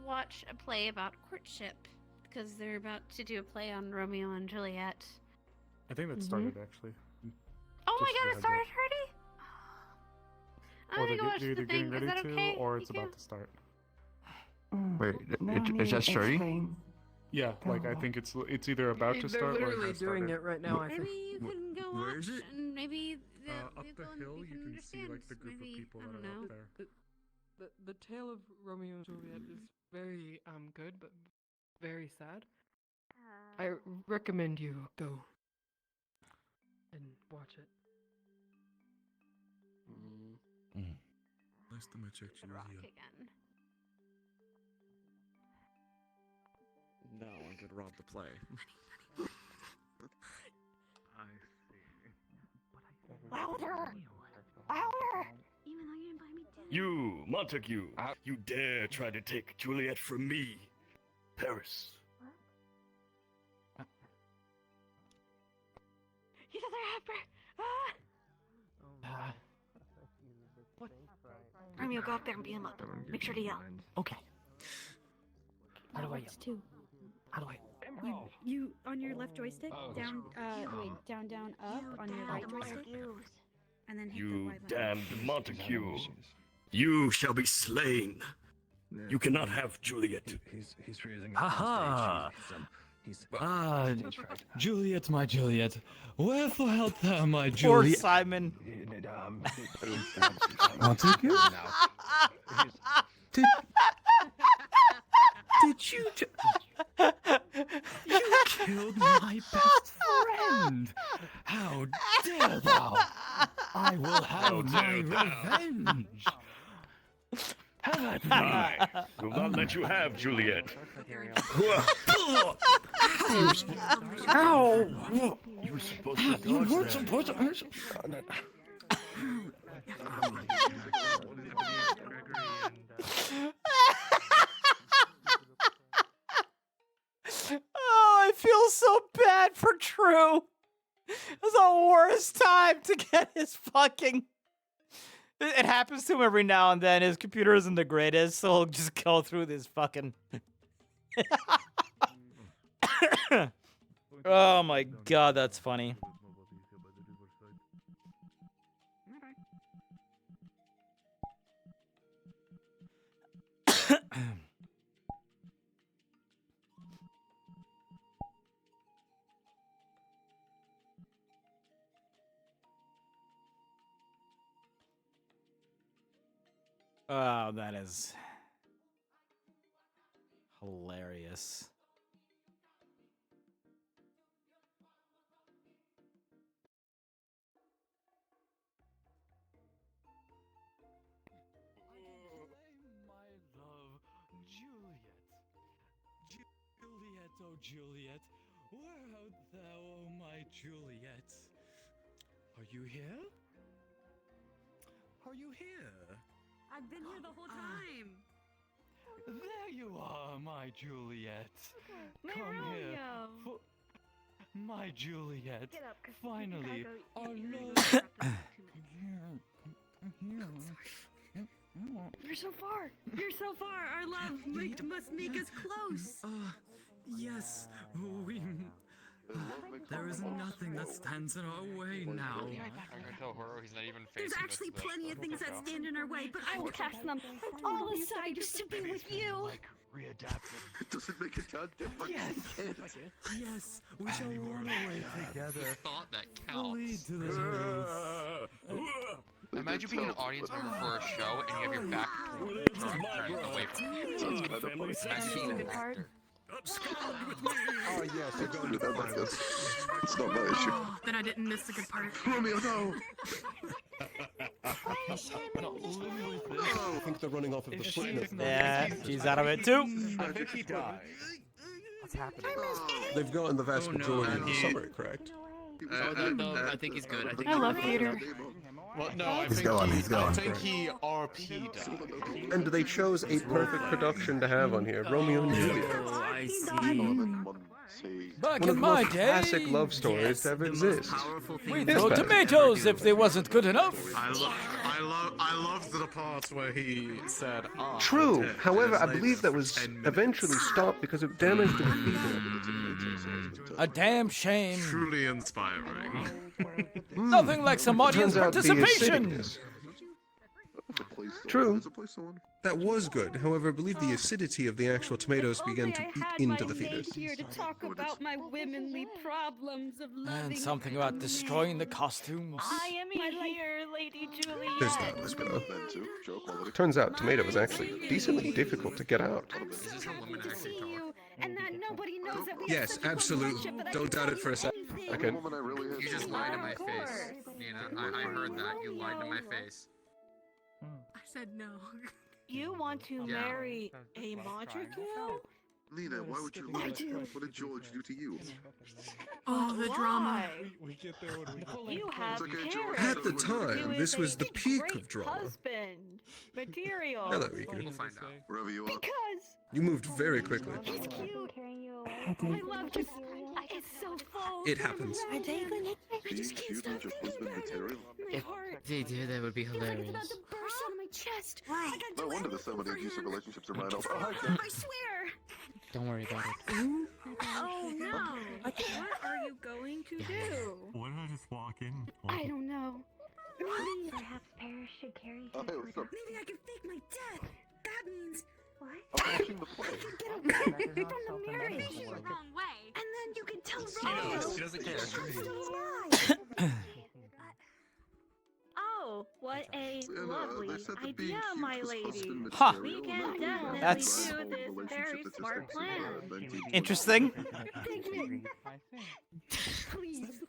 Speaker 7: watch a play about courtship, because they're about to do a play on Romeo and Juliet.
Speaker 10: I think that started actually.
Speaker 7: Oh my
Speaker 10: Just
Speaker 7: god,
Speaker 10: a
Speaker 7: it
Speaker 10: heads
Speaker 7: started
Speaker 10: up.
Speaker 7: already? I'm
Speaker 10: Or
Speaker 7: gonna go watch
Speaker 10: they're
Speaker 7: the
Speaker 10: either
Speaker 7: thing.
Speaker 10: getting ready
Speaker 7: Is that
Speaker 10: to,
Speaker 7: okay?
Speaker 10: or it's
Speaker 7: Iku?
Speaker 10: about to start.
Speaker 28: Wait,
Speaker 27: No
Speaker 28: is
Speaker 27: need
Speaker 28: that starting?
Speaker 27: explain.
Speaker 10: Yeah, like I think it's either about to
Speaker 13: They're
Speaker 10: start or
Speaker 13: literally
Speaker 10: it has
Speaker 13: doing
Speaker 10: started.
Speaker 13: it right now, I
Speaker 7: Maybe
Speaker 13: think.
Speaker 7: you can go
Speaker 28: Where
Speaker 7: watch,
Speaker 28: is it?
Speaker 7: and maybe
Speaker 10: Up the hill, you can see like the group of people
Speaker 7: I
Speaker 10: that
Speaker 7: don't
Speaker 10: are
Speaker 7: know.
Speaker 10: up there.
Speaker 13: The tale of Romeo and Juliet is very good, but very sad. I recommend you go and watch it.
Speaker 10: Last time I checked, you
Speaker 7: Rock
Speaker 10: were here.
Speaker 7: again.
Speaker 2: No, I could rob the play.
Speaker 10: I see.
Speaker 26: Louder! Louder! Even though you didn't buy me dinner.
Speaker 4: You, Montague, you dare try to take Juliet from me. Paris.
Speaker 26: He's another rapper! Ah!
Speaker 13: What?
Speaker 26: Romeo, go up there and beat him up. Make sure to yell.
Speaker 13: Okay. How do I
Speaker 17: Works too.
Speaker 13: How do I?
Speaker 17: You on your left joystick, down, down, up on your right joystick, and then hit the
Speaker 4: You
Speaker 17: Y button.
Speaker 4: damned Montague. You shall be slain. You cannot have Juliet.
Speaker 22: He's freezing.
Speaker 19: Haha! Juliet, my Juliet. Wherefore art thou, my Poor Juliet?
Speaker 4: Simon.
Speaker 19: Montague? Did you you killed my best friend? How dare thou? I will have my revenge.
Speaker 4: I will not let you have Juliet.
Speaker 19: Ow!
Speaker 4: You were supposed to
Speaker 19: You
Speaker 4: dodge
Speaker 19: weren't
Speaker 4: that.
Speaker 19: supposed to. Oh, I feel so bad for True. It's the worst time to get his fucking. It happens to him every now and then. His computer isn't the greatest, so he'll just go through this fucking. Oh my god, that's funny. Oh, that is hilarious. My love, Juliet. Juliet, oh Juliet, where art thou, oh my Juliet? Are you here? Are you here?
Speaker 7: I've been here the whole time.
Speaker 5: There you are, my Juliet.
Speaker 7: My
Speaker 5: Come here.
Speaker 7: Romeo.
Speaker 5: My Juliet.
Speaker 7: Get up, 'cause
Speaker 5: Finally,
Speaker 7: I
Speaker 5: our
Speaker 7: go-
Speaker 3: You're so far.
Speaker 7: You're so far. Our love must make us close.
Speaker 2: Yes, we. There is nothing that stands in our way now.
Speaker 8: I'm gonna tell Horo he's not even
Speaker 7: There's
Speaker 8: facing
Speaker 7: actually
Speaker 8: the
Speaker 7: plenty of things that stand in our way, but I will cast them
Speaker 3: all aside just to be with you.
Speaker 12: Readapted. It doesn't make a goddamn fucking sense.
Speaker 2: Yes, we shall run away together.
Speaker 8: Thought that
Speaker 2: We'll lead
Speaker 8: counts.
Speaker 2: to the hills.
Speaker 8: Imagine being an audience member for a show and you have your back turned away from you. Imagine being an actor.
Speaker 12: Oh yes, you're going to that like this. It's not my issue.
Speaker 7: Then I didn't miss the good part.
Speaker 12: Romeo, no!
Speaker 28: I think they're running off of the footnote.
Speaker 19: Yeah, she's out of it too.
Speaker 28: I think he died.
Speaker 12: What's happening?
Speaker 28: They've gotten the vast majority of the summary correct.
Speaker 8: I think he's good.
Speaker 6: I love theater.
Speaker 21: Well, no, I
Speaker 28: He's
Speaker 21: think
Speaker 28: going,
Speaker 21: he,
Speaker 28: he's going.
Speaker 21: I think he RP'd.
Speaker 28: And they chose a perfect production to have on here, Romeo and Juliet.
Speaker 2: I see.
Speaker 19: Back
Speaker 28: One
Speaker 19: in
Speaker 28: of the
Speaker 19: my
Speaker 28: most
Speaker 19: day,
Speaker 28: classic love stories to ever exist.
Speaker 19: we'd
Speaker 28: Yes,
Speaker 19: throw
Speaker 28: man.
Speaker 19: tomatoes if they wasn't good enough.
Speaker 21: I loved the parts where he said, "Ah."
Speaker 28: True. However, I believe that was eventually stopped because of damage to the theater.
Speaker 19: A damn shame.
Speaker 21: Truly inspiring.
Speaker 19: Nothing like some audience
Speaker 28: Turns out the
Speaker 19: participation.
Speaker 28: acidity- True. That was good. However, I believe the acidity of the actual tomatoes began to eat into the theaters.
Speaker 3: Here to talk about my womanly problems of loving.
Speaker 19: And something about destroying the costumes.
Speaker 3: I am here, Lady Juliet.
Speaker 28: There's that, let's go. Turns out tomato was actually decently difficult to get out.
Speaker 3: And that nobody knows that we
Speaker 28: Yes, absolutely. Don't doubt it for a second. Okay.
Speaker 8: You just lied to my face. Nina, I heard that. You lied to my face.
Speaker 7: I said no.
Speaker 3: You want to
Speaker 8: Yeah.
Speaker 3: marry a Montague?
Speaker 12: Nina, why would you
Speaker 3: I
Speaker 12: lie?
Speaker 3: do.
Speaker 12: What did George do to you?
Speaker 7: Oh, the drama.
Speaker 5: We get there when we
Speaker 3: You have parents.
Speaker 28: At the time,
Speaker 3: You
Speaker 28: this
Speaker 3: is
Speaker 28: was
Speaker 3: a
Speaker 28: the peak
Speaker 3: great
Speaker 28: of drama.
Speaker 3: Husband material.
Speaker 28: Hello, Riku.
Speaker 8: We'll find out.
Speaker 12: Wherever you are.
Speaker 3: Because
Speaker 28: You moved very quickly.
Speaker 3: he's cute. My love just it's so full.
Speaker 28: It happens.
Speaker 3: I just can't
Speaker 12: Cute
Speaker 3: stop
Speaker 12: with your
Speaker 3: thinking
Speaker 12: husband
Speaker 3: about
Speaker 12: material?
Speaker 3: it. My heart.
Speaker 8: They did, that would be
Speaker 3: It's like it's
Speaker 8: hilarious.
Speaker 3: about to burst out of my chest. I gotta
Speaker 12: No
Speaker 3: do
Speaker 12: wonder there's so
Speaker 3: anything
Speaker 12: many
Speaker 3: for
Speaker 12: abusive
Speaker 3: him.
Speaker 12: relationships around. Oh,
Speaker 3: I swear.
Speaker 8: Don't worry about it.
Speaker 7: Oh no. What are you going to do?
Speaker 5: Why did I just walk in?
Speaker 3: I don't know.
Speaker 26: Maybe perhaps Paris should carry him.
Speaker 12: Oh, hey, what's up?
Speaker 7: Maybe I can fake my death. That means
Speaker 26: What?
Speaker 12: I'm watching the play.
Speaker 3: Get away from the marriage.
Speaker 7: facing the wrong way.
Speaker 3: And then you can tell
Speaker 8: She
Speaker 3: Romeo.
Speaker 8: knows. She doesn't care.
Speaker 3: Oh, what a lovely
Speaker 12: they said that being
Speaker 3: idea,
Speaker 12: cute
Speaker 3: my
Speaker 12: was
Speaker 3: lady.
Speaker 12: husband
Speaker 19: Huh.
Speaker 12: material,
Speaker 3: We
Speaker 12: and
Speaker 3: can
Speaker 12: that
Speaker 3: definitely
Speaker 19: That's-
Speaker 3: do this very smart plan.
Speaker 19: Interesting.
Speaker 3: Dignan, please.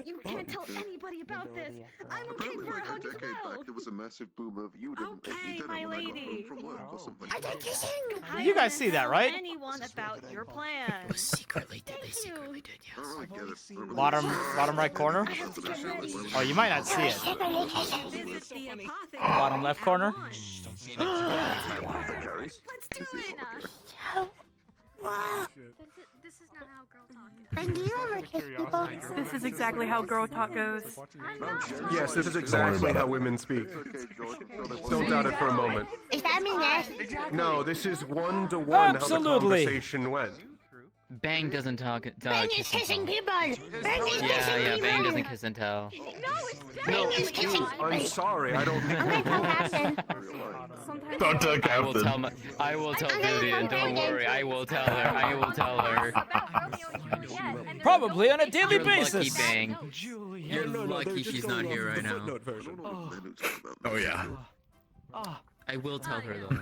Speaker 3: You can't tell anybody about this. I'm okay
Speaker 12: Apparently,
Speaker 3: for a
Speaker 12: like a
Speaker 3: hug as
Speaker 12: decade
Speaker 3: well.
Speaker 12: back, there was a massive boom of you didn't
Speaker 3: Okay,
Speaker 12: you did it
Speaker 3: my
Speaker 12: when I got
Speaker 3: lady.
Speaker 12: home from work or something.
Speaker 3: I did kissing.
Speaker 19: You guys see that, right?
Speaker 3: Anyone about your plan?
Speaker 8: Secretly did.
Speaker 3: Thank you.
Speaker 12: I don't really get it. I don't really
Speaker 19: Bottom right corner. Oh, you might not see it.
Speaker 7: Visit the apothecary.
Speaker 19: Bottom left corner.
Speaker 7: Let's do it. This is not how girl talk is.
Speaker 26: Then do you ever kiss people?
Speaker 6: This is exactly how girl talk goes.
Speaker 28: Yes, this is exactly how women speak. Don't doubt it for a moment.
Speaker 26: Does that mean yes?
Speaker 28: No, this is one-to-one how the
Speaker 19: Absolutely.
Speaker 28: conversation went.
Speaker 8: Bang doesn't talk.
Speaker 26: Bang is kissing people. Bang is kissing
Speaker 8: Yeah,
Speaker 26: people.
Speaker 8: Bang doesn't kiss and tell.
Speaker 26: Bang is kissing.
Speaker 28: I'm sorry, I don't think
Speaker 26: Okay, tell Captain.
Speaker 28: Don't tell
Speaker 8: I will tell I will tell Vivian. Don't worry. I will tell her. I will tell her.
Speaker 19: Probably on a daily
Speaker 8: You're
Speaker 19: basis.
Speaker 8: lucky, Bang. You're
Speaker 28: No,
Speaker 8: lucky
Speaker 28: they're just
Speaker 8: she's
Speaker 28: going
Speaker 8: not
Speaker 28: off
Speaker 8: here
Speaker 28: of
Speaker 8: right
Speaker 28: the
Speaker 8: now.
Speaker 28: footnote version.
Speaker 21: Oh yeah.
Speaker 8: I will tell her though.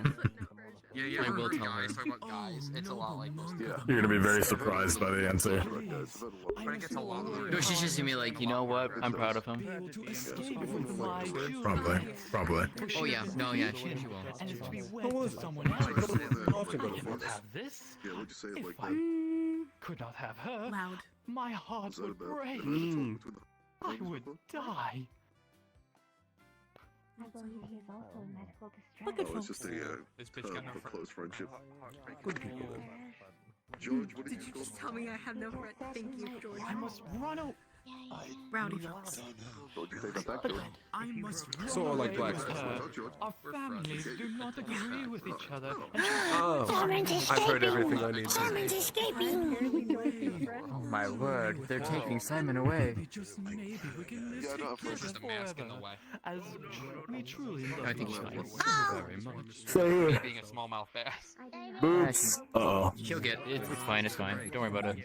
Speaker 21: Yeah,
Speaker 8: I will tell her.
Speaker 21: guys.
Speaker 8: It's a lot like this.
Speaker 21: You're gonna be very surprised by the answer.
Speaker 8: No, she's just gonna be like, you know what? I'm proud of him.
Speaker 21: Probably.
Speaker 8: Oh yeah, no, yeah, she will.
Speaker 5: And to be
Speaker 28: How
Speaker 5: wed
Speaker 28: was
Speaker 5: to
Speaker 28: it?
Speaker 5: someone else.
Speaker 28: Often go to
Speaker 5: I
Speaker 28: the
Speaker 5: cannot have this.
Speaker 12: Yeah, what'd you say it like
Speaker 5: If I
Speaker 12: that?
Speaker 5: could not have her,
Speaker 7: Loud.
Speaker 5: my heart would break.
Speaker 28: Mm.
Speaker 5: I would die.
Speaker 26: I believe he's also in medical distress.
Speaker 12: Oh, it's just a term for close friendship. Good people. George, what did you just tell me? I have no friend. Thank you, George.
Speaker 13: I must run out.
Speaker 12: Rowdy folks. George, you take that back, George.
Speaker 5: I must
Speaker 12: Sort of like black
Speaker 5: with
Speaker 12: stuff.
Speaker 5: her.
Speaker 12: George.
Speaker 5: Our families do not agree with each other.
Speaker 12: Oh, I've heard everything I need to.
Speaker 26: Simon's escaping!
Speaker 9: Oh my word, they're taking Simon away.
Speaker 5: Maybe we can live
Speaker 8: Yeah, I don't have
Speaker 5: together
Speaker 8: just a mask in the
Speaker 5: forever.
Speaker 8: way.
Speaker 5: As we truly love
Speaker 9: I think he's
Speaker 5: each
Speaker 9: fine.
Speaker 5: other very much.
Speaker 8: Me being a smallmouth bass.
Speaker 9: Boots.
Speaker 4: Uh-oh.
Speaker 9: He'll get it. It's fine. It's fine. Don't worry about it.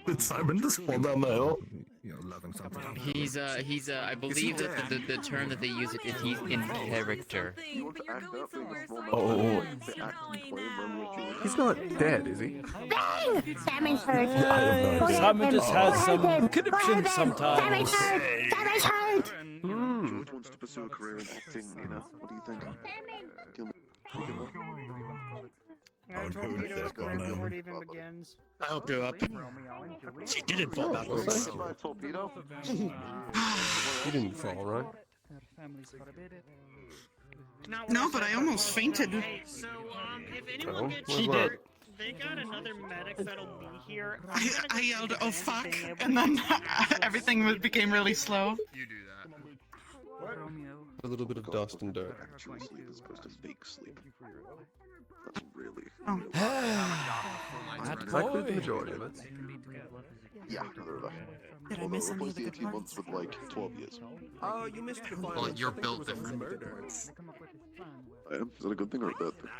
Speaker 4: Did Simon just fall down the hill?
Speaker 9: He's I believe that the term that they use is he's in character.
Speaker 4: Oh.
Speaker 28: He's not dead, is he?
Speaker 26: Bang! Simon's hurt.
Speaker 19: Simon just has some conniption sometimes.
Speaker 26: Simon's hurt! Simon's hurt!
Speaker 12: George wants to pursue a career in acting, Nina. What do you think? Kill me.
Speaker 18: I told you to career before it even begins.
Speaker 9: I'll do up. She didn't fall backwards.
Speaker 12: Torpedo?
Speaker 28: He didn't fall, right?
Speaker 11: No, but I almost fainted.
Speaker 13: Hey, so, if anyone gets
Speaker 9: She
Speaker 13: hurt,
Speaker 9: did.
Speaker 13: they got another medic that'll be here.
Speaker 11: I yelled, "Oh fuck!" and then everything became really slow.
Speaker 8: You do that.
Speaker 28: A little bit of dust and dirt.
Speaker 12: Actual sleep is supposed to fake sleep. That's really.
Speaker 19: That
Speaker 28: Exactly the
Speaker 19: boy.
Speaker 28: majority of it.
Speaker 12: Yeah, neither have I.
Speaker 11: Did I
Speaker 12: Although
Speaker 11: miss any
Speaker 12: replace
Speaker 11: of the
Speaker 12: the
Speaker 11: good
Speaker 12: 18
Speaker 11: parts?
Speaker 12: months with like 12 years.
Speaker 28: Oh, you missed the
Speaker 8: Well, you're built different.
Speaker 12: I am. Is that a good thing or a bad thing?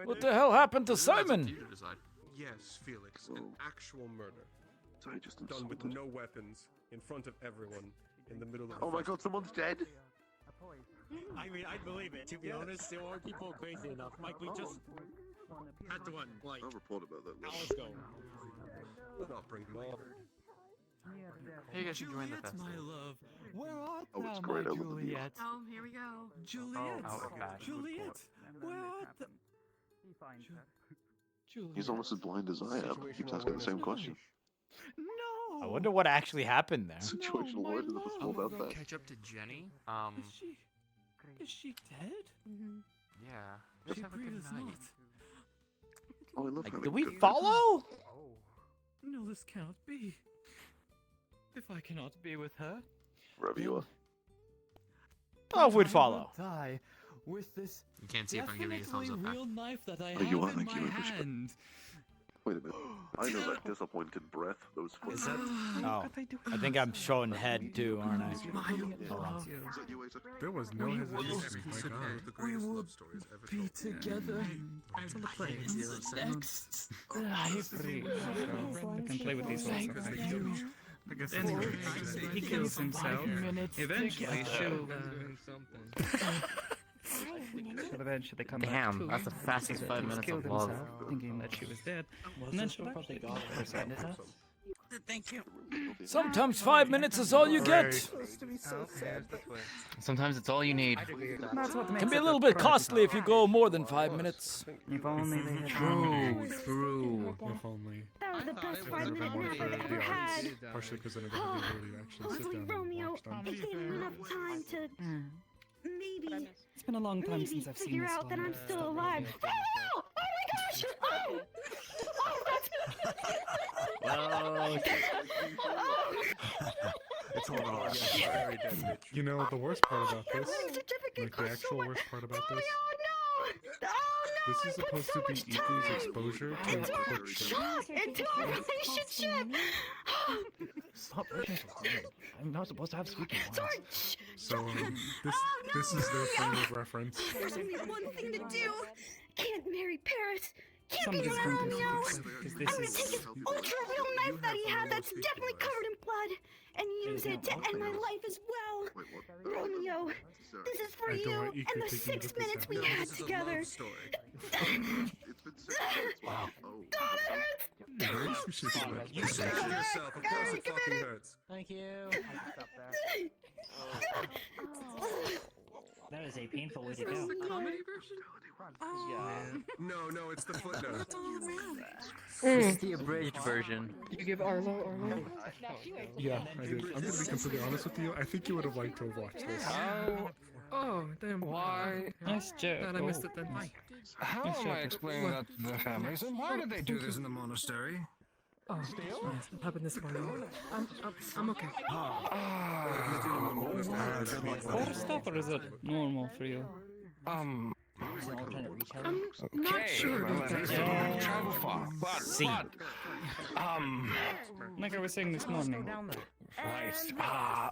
Speaker 19: What the hell happened to Simon?
Speaker 8: You to decide.
Speaker 28: Yes, Felix.
Speaker 12: So-
Speaker 28: An actual murder.
Speaker 12: So I just
Speaker 28: Done with
Speaker 12: insulted.
Speaker 28: no weapons, in front of everyone, in the middle of the
Speaker 12: Oh my god, someone's dead?
Speaker 14: I mean, I believe it. To be honest, there are people crazy enough. Mike, we just had to one, like,
Speaker 12: I'll report about that later.
Speaker 14: hours ago.
Speaker 28: Let's not bring them up.
Speaker 8: Hey, you guys should join the
Speaker 5: Juliet,
Speaker 8: festival.
Speaker 5: my love, where art
Speaker 12: Oh, it's
Speaker 5: thou,
Speaker 12: great, I
Speaker 5: my
Speaker 12: love the view.
Speaker 5: Juliet?
Speaker 1: Oh, here we go.
Speaker 5: Juliet,
Speaker 8: okay.
Speaker 5: Juliet, where art thou? Juliet.
Speaker 12: He's almost as blind as I am. Keeps asking the same question.
Speaker 5: No.
Speaker 19: I wonder what actually happened there.
Speaker 12: Situational
Speaker 5: my
Speaker 12: awareness is all about that.
Speaker 8: Catch up to Jenny.
Speaker 5: Is she dead?
Speaker 8: Yeah.
Speaker 5: She
Speaker 8: Just have a good
Speaker 5: breathes
Speaker 8: night.
Speaker 5: not.
Speaker 12: Oh, I love
Speaker 19: Like,
Speaker 12: having
Speaker 19: do we
Speaker 12: good
Speaker 19: follow?
Speaker 5: No, this cannot be. If I cannot be with her,
Speaker 12: Wherever you are.
Speaker 19: Oh, we'd
Speaker 5: I
Speaker 19: follow.
Speaker 5: will die with this
Speaker 8: You can't see if I'm giving you a thumbs
Speaker 5: definitely
Speaker 8: up.
Speaker 5: real knife that I
Speaker 12: Oh, you
Speaker 5: have
Speaker 12: are,
Speaker 5: in
Speaker 12: thank
Speaker 5: my
Speaker 12: you, I appreciate it.
Speaker 5: hand.
Speaker 12: Wait a minute. I know that disappointed breath, those
Speaker 5: Is
Speaker 12: footprints.
Speaker 19: Oh, I think I'm showing head too, aren't I?
Speaker 5: My love.
Speaker 28: There was no hesitation. My God.
Speaker 5: We will be together next library.
Speaker 10: I can play with these ones.
Speaker 5: I guess anyway, he kills himself. Eventually, she'll.
Speaker 10: But eventually they come
Speaker 9: Damn,
Speaker 10: back.
Speaker 9: that's the fastest 5 minutes
Speaker 10: killed
Speaker 9: of love.
Speaker 10: himself, thinking that she was dead. And then she'll probably go for her.
Speaker 11: Thank you.
Speaker 19: Sometimes 5 minutes is all you get.
Speaker 11: Supposed to be so sad.
Speaker 9: Sometimes it's all you need.
Speaker 10: That's what makes
Speaker 19: Can be a
Speaker 10: it
Speaker 19: little bit costly if you go more than 5 minutes.
Speaker 10: If only they had
Speaker 19: True.
Speaker 28: If only.
Speaker 26: That was the best 5-minute nap I've ever had.
Speaker 28: Partially because I never had the ability to actually sit
Speaker 26: Hopefully,
Speaker 28: down and
Speaker 26: Romeo,
Speaker 28: watch them.
Speaker 26: it gave me enough time to maybe
Speaker 10: It's been a long time since I've seen
Speaker 26: figure
Speaker 10: this
Speaker 26: out that
Speaker 10: one.
Speaker 26: I'm still alive. Oh! Oh my gosh! Oh! Oh, that's...
Speaker 9: Well,
Speaker 28: It's all right. You know, the worst part about this, like the actual worst part about this, this is supposed to be Iku's exposure to
Speaker 26: Into our relationship!
Speaker 10: Stop pushing so hard. I'm not supposed to have squeaky ones.
Speaker 26: Sorry!
Speaker 28: So, this is their frame of reference.
Speaker 26: There's only one thing to do! Can't marry Paris! Can't
Speaker 10: Somebody's
Speaker 26: be my
Speaker 10: going to
Speaker 26: Romeo!
Speaker 10: because
Speaker 26: I'm
Speaker 10: this
Speaker 26: gonna
Speaker 10: is.
Speaker 26: take his ultra-real knife that he had that's definitely covered in blood and use it to end my life as well! Romeo, this is for
Speaker 28: I don't
Speaker 26: you
Speaker 28: want Iku
Speaker 26: and the
Speaker 28: thinking
Speaker 26: 6
Speaker 28: that this
Speaker 26: minutes we
Speaker 28: happened.
Speaker 26: had together!
Speaker 12: It's been 6 minutes. Wow.
Speaker 26: God, it hurts!
Speaker 28: It hurts? You should feel it. You should feel yourself. Of course it fucking hurts.
Speaker 13: Thank you. That is a painful way to go.
Speaker 1: the comedy version?
Speaker 28: No, it's the footnote.
Speaker 9: this is the abridged version.
Speaker 10: You give Arlo.
Speaker 28: Yeah, I did. I'm gonna be completely honest with you. I think you would have liked to have watched this.
Speaker 5: Oh, damn.
Speaker 12: Why?
Speaker 5: Nice joke. Glad I missed it then.
Speaker 12: How
Speaker 5: Nice
Speaker 12: am
Speaker 5: joke.
Speaker 12: I explaining that to the families? And why did they do this in the monastery?
Speaker 5: Oh, nice. What happened this morning? I'm okay.
Speaker 15: Forced up, or is it normal for you?
Speaker 5: I'm not sure about that.
Speaker 12: Travel far, but
Speaker 15: like I was saying this morning.
Speaker 12: right.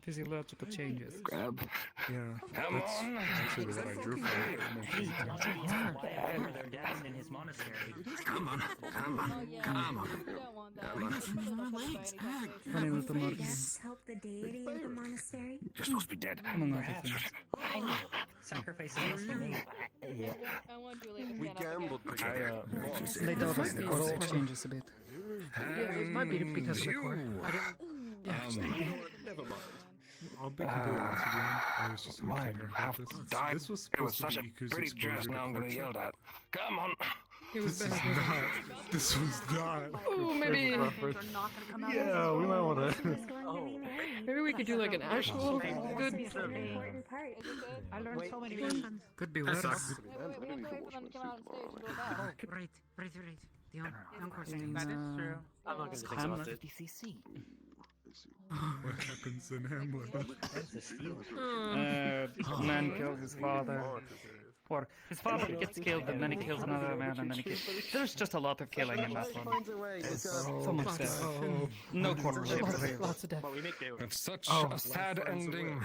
Speaker 15: Physiological changes.
Speaker 12: Grab.
Speaker 28: Yeah.
Speaker 12: Come
Speaker 28: That's
Speaker 12: on.
Speaker 28: actually what I drew from.
Speaker 16: Their dad's in his monastery.
Speaker 12: Come on. Come on. Come on. Come on.
Speaker 15: Funny little Marcus.
Speaker 26: Help the deity of the monastery.
Speaker 12: You're supposed to be dead.
Speaker 15: Come on, Marcus.
Speaker 16: Sacrifices must be made. Yeah.
Speaker 12: We gambled together.
Speaker 15: They told us the course changes a bit.
Speaker 5: Yeah, it might be because of the court. I didn't.
Speaker 12: Never mind.
Speaker 28: I'll bet you do it once again. I was just
Speaker 12: My half died.
Speaker 28: This was
Speaker 12: It was
Speaker 28: supposed
Speaker 12: such
Speaker 28: to
Speaker 12: a
Speaker 28: be Iku's
Speaker 12: pretty
Speaker 28: exposure
Speaker 12: dress
Speaker 28: to
Speaker 12: now I'm gonna
Speaker 28: friction.
Speaker 12: yell at. Come on.
Speaker 28: This was not.
Speaker 5: Oh, maybe.
Speaker 28: Yeah, we might want to.
Speaker 5: Maybe we could do like an actual good.
Speaker 16: I learned so many lessons.
Speaker 5: Could be
Speaker 28: That
Speaker 5: worse.
Speaker 28: sucks.
Speaker 16: Right. The encore
Speaker 15: In,
Speaker 16: That is true. I'm not gonna think about
Speaker 15: Hamlet.
Speaker 16: it. 50cc.
Speaker 28: What happens in Hamlet?
Speaker 15: Man kills his father. Or his father gets killed, and then he kills another man, and then he kills. There's just a lot of killing in that one. So much death. No quarter life.
Speaker 5: Lots of death.
Speaker 12: With such
Speaker 28: Oh.
Speaker 12: a sad ending,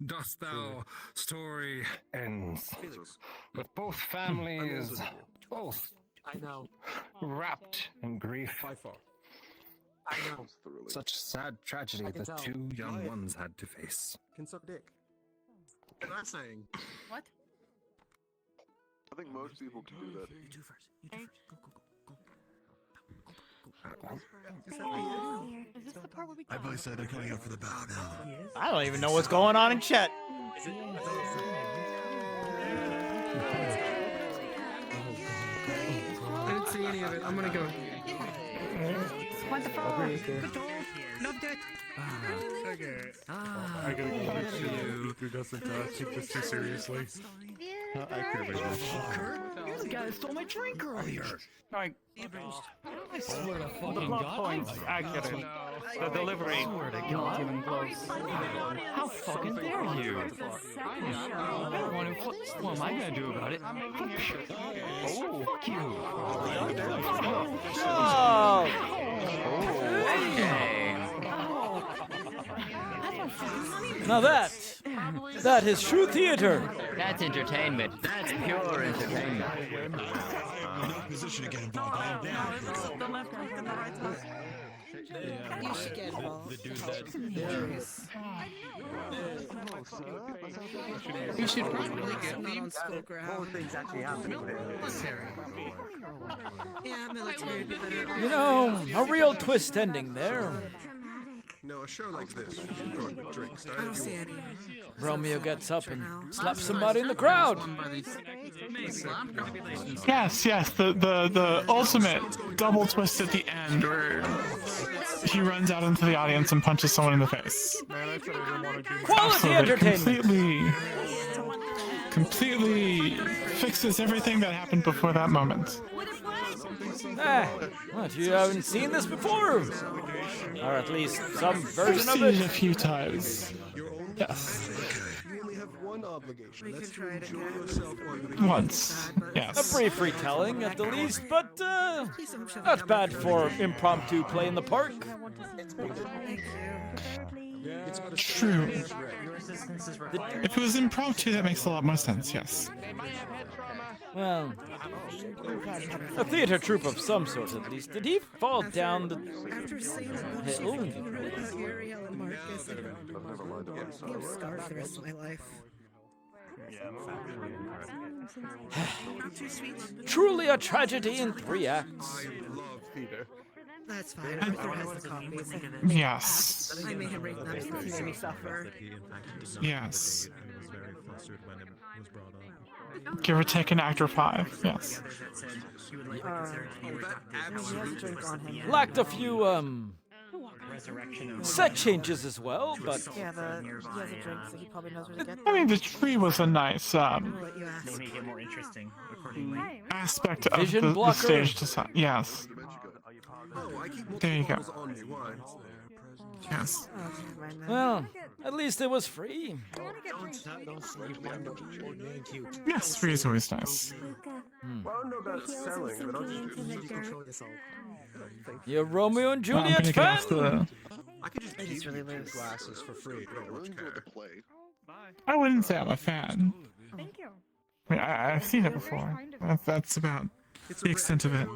Speaker 12: dost thou story ends. With both families, both
Speaker 14: I know.
Speaker 12: wrapped in grief.
Speaker 14: By far. I know.
Speaker 12: Such sad tragedy
Speaker 14: I can
Speaker 12: the
Speaker 14: tell.
Speaker 12: two young
Speaker 14: Go ahead.
Speaker 12: ones had to face.
Speaker 14: Can suck dick. I'm not saying.
Speaker 7: What?
Speaker 17: I think most people can do that.
Speaker 5: You do first. You do first.
Speaker 7: Is this the part where we
Speaker 17: I believe so. They're coming up for the bow now.
Speaker 19: I don't even know what's going on in chat.
Speaker 5: I didn't see any of it. I'm gonna go.
Speaker 16: Wonderful. Good job. Loved it.
Speaker 28: Okay. I gotta go make sure that Ether doesn't take this too seriously. I care about this.
Speaker 16: You're the guy that stole my drink earlier.
Speaker 15: I
Speaker 16: swear to
Speaker 15: the
Speaker 16: fucking
Speaker 15: plot
Speaker 16: God.
Speaker 15: points accurate. The delivery not even close.
Speaker 16: How fucking dare you? I don't want to. What am I gonna do about it? Oh, fuck you.
Speaker 19: Oh. Now that is true theater.
Speaker 9: That's entertainment. That's pure entertainment.
Speaker 17: No position to get involved. I am down.
Speaker 7: The left hook and the right hook.
Speaker 5: You should get involved.
Speaker 17: The dude that.
Speaker 5: We should probably get not on school ground.
Speaker 14: Both things actually happening there.
Speaker 5: Yeah, military would be better.
Speaker 19: You know, a real twist ending there.
Speaker 17: No, a show like this. Drinks.
Speaker 5: I don't see any.
Speaker 19: Romeo gets up and slaps somebody in the crowd.
Speaker 11: Yes, the ultimate double twist at the end where he runs out into the audience and punches someone in the face.
Speaker 28: Man, I said I didn't want to do
Speaker 19: Quality entertainment.
Speaker 11: Completely fixes everything that happened before that moment.
Speaker 19: What, you haven't seen this before? Or at least some
Speaker 11: I've
Speaker 19: version of
Speaker 11: seen it a
Speaker 19: it?
Speaker 11: few times. Yes.
Speaker 17: You only have one obligation. That's to enjoy
Speaker 5: again.
Speaker 17: yourself while you
Speaker 11: Once. Yes.
Speaker 19: A brief retelling at the least, but not bad for impromptu play in the park.
Speaker 11: True. If it was impromptu, that makes a lot more sense, yes.
Speaker 19: Well, a theater troupe of some sort at least. Did he fall down the
Speaker 5: After seeing
Speaker 19: hill?
Speaker 5: Uriel and Marcus, I'm scarred for the rest of my life. Not too sweet.
Speaker 19: Truly a tragedy in 3 acts.
Speaker 17: love theater.
Speaker 5: That's fine. Arthur has the copies.
Speaker 11: Yes.
Speaker 5: I made him read them because he made me suffer.
Speaker 11: Yes.
Speaker 28: and was very flustered when it was brought up.
Speaker 11: Give or take an actor 5, yes.
Speaker 19: Lacked a few, set changes as well, but
Speaker 2: Yeah, he has a drink, so he probably knows where to get
Speaker 11: I mean, the tree was a nice
Speaker 2: They make it more interesting, accordingly.
Speaker 11: aspect of
Speaker 19: Vision
Speaker 11: the
Speaker 19: blocker.
Speaker 11: stage design. Yes. There you go. Yes.
Speaker 19: well, at least it was free.
Speaker 11: Yes, free is always nice.
Speaker 17: Well, I don't know about selling, but I'll just
Speaker 19: You're Romeo and
Speaker 11: I'm
Speaker 19: Juliet
Speaker 11: gonna get
Speaker 19: fan?
Speaker 11: off the.
Speaker 14: I could just give you glasses for free. I don't much care.
Speaker 11: I wouldn't say I'm a fan.
Speaker 1: Thank you.
Speaker 11: I mean, I've seen it before. That's about the extent of it.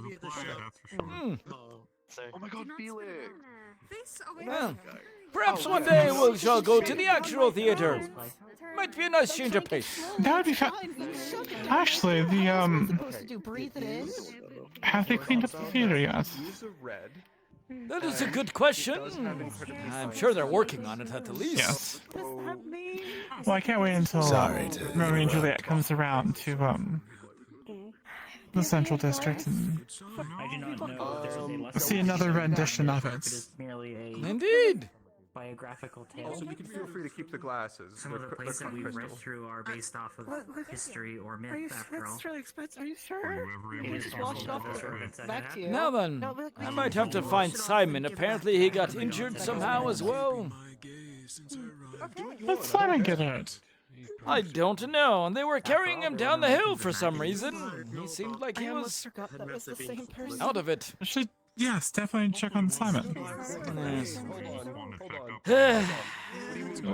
Speaker 17: Oh my god, Felix!
Speaker 19: Well, perhaps one day we shall go to the actual theater. Might be a nice change of pace.
Speaker 11: That would be fun. Actually, the
Speaker 2: supposed to do breathe it in?
Speaker 11: have they cleaned up the theater yet?
Speaker 19: That is a good question. I'm sure they're working on it at the least.
Speaker 11: Yes. Well, I can't wait until Romeo and Juliet comes around to the Central District and
Speaker 10: I do not know if there is a lesser
Speaker 11: see another rendition of it.
Speaker 10: It is merely a
Speaker 19: Indeed.
Speaker 10: biographical tale.
Speaker 17: Also, you can feel free to keep the glasses.
Speaker 10: Some of the plays that we've read through are based off of history or myth, after all.
Speaker 2: That's really expensive. Are you sure?
Speaker 10: It is possible that this reference
Speaker 2: Back to you.
Speaker 19: Now then, I might have to find Simon. Apparently he got injured somehow as well.
Speaker 11: Let's Simon get hurt.
Speaker 19: I don't know. They were carrying him down the hill for some reason. He seemed like he
Speaker 2: I almost
Speaker 19: was
Speaker 2: forgot that was the same person.
Speaker 19: out of it.
Speaker 11: Yes, definitely check on Simon.
Speaker 19: Yes.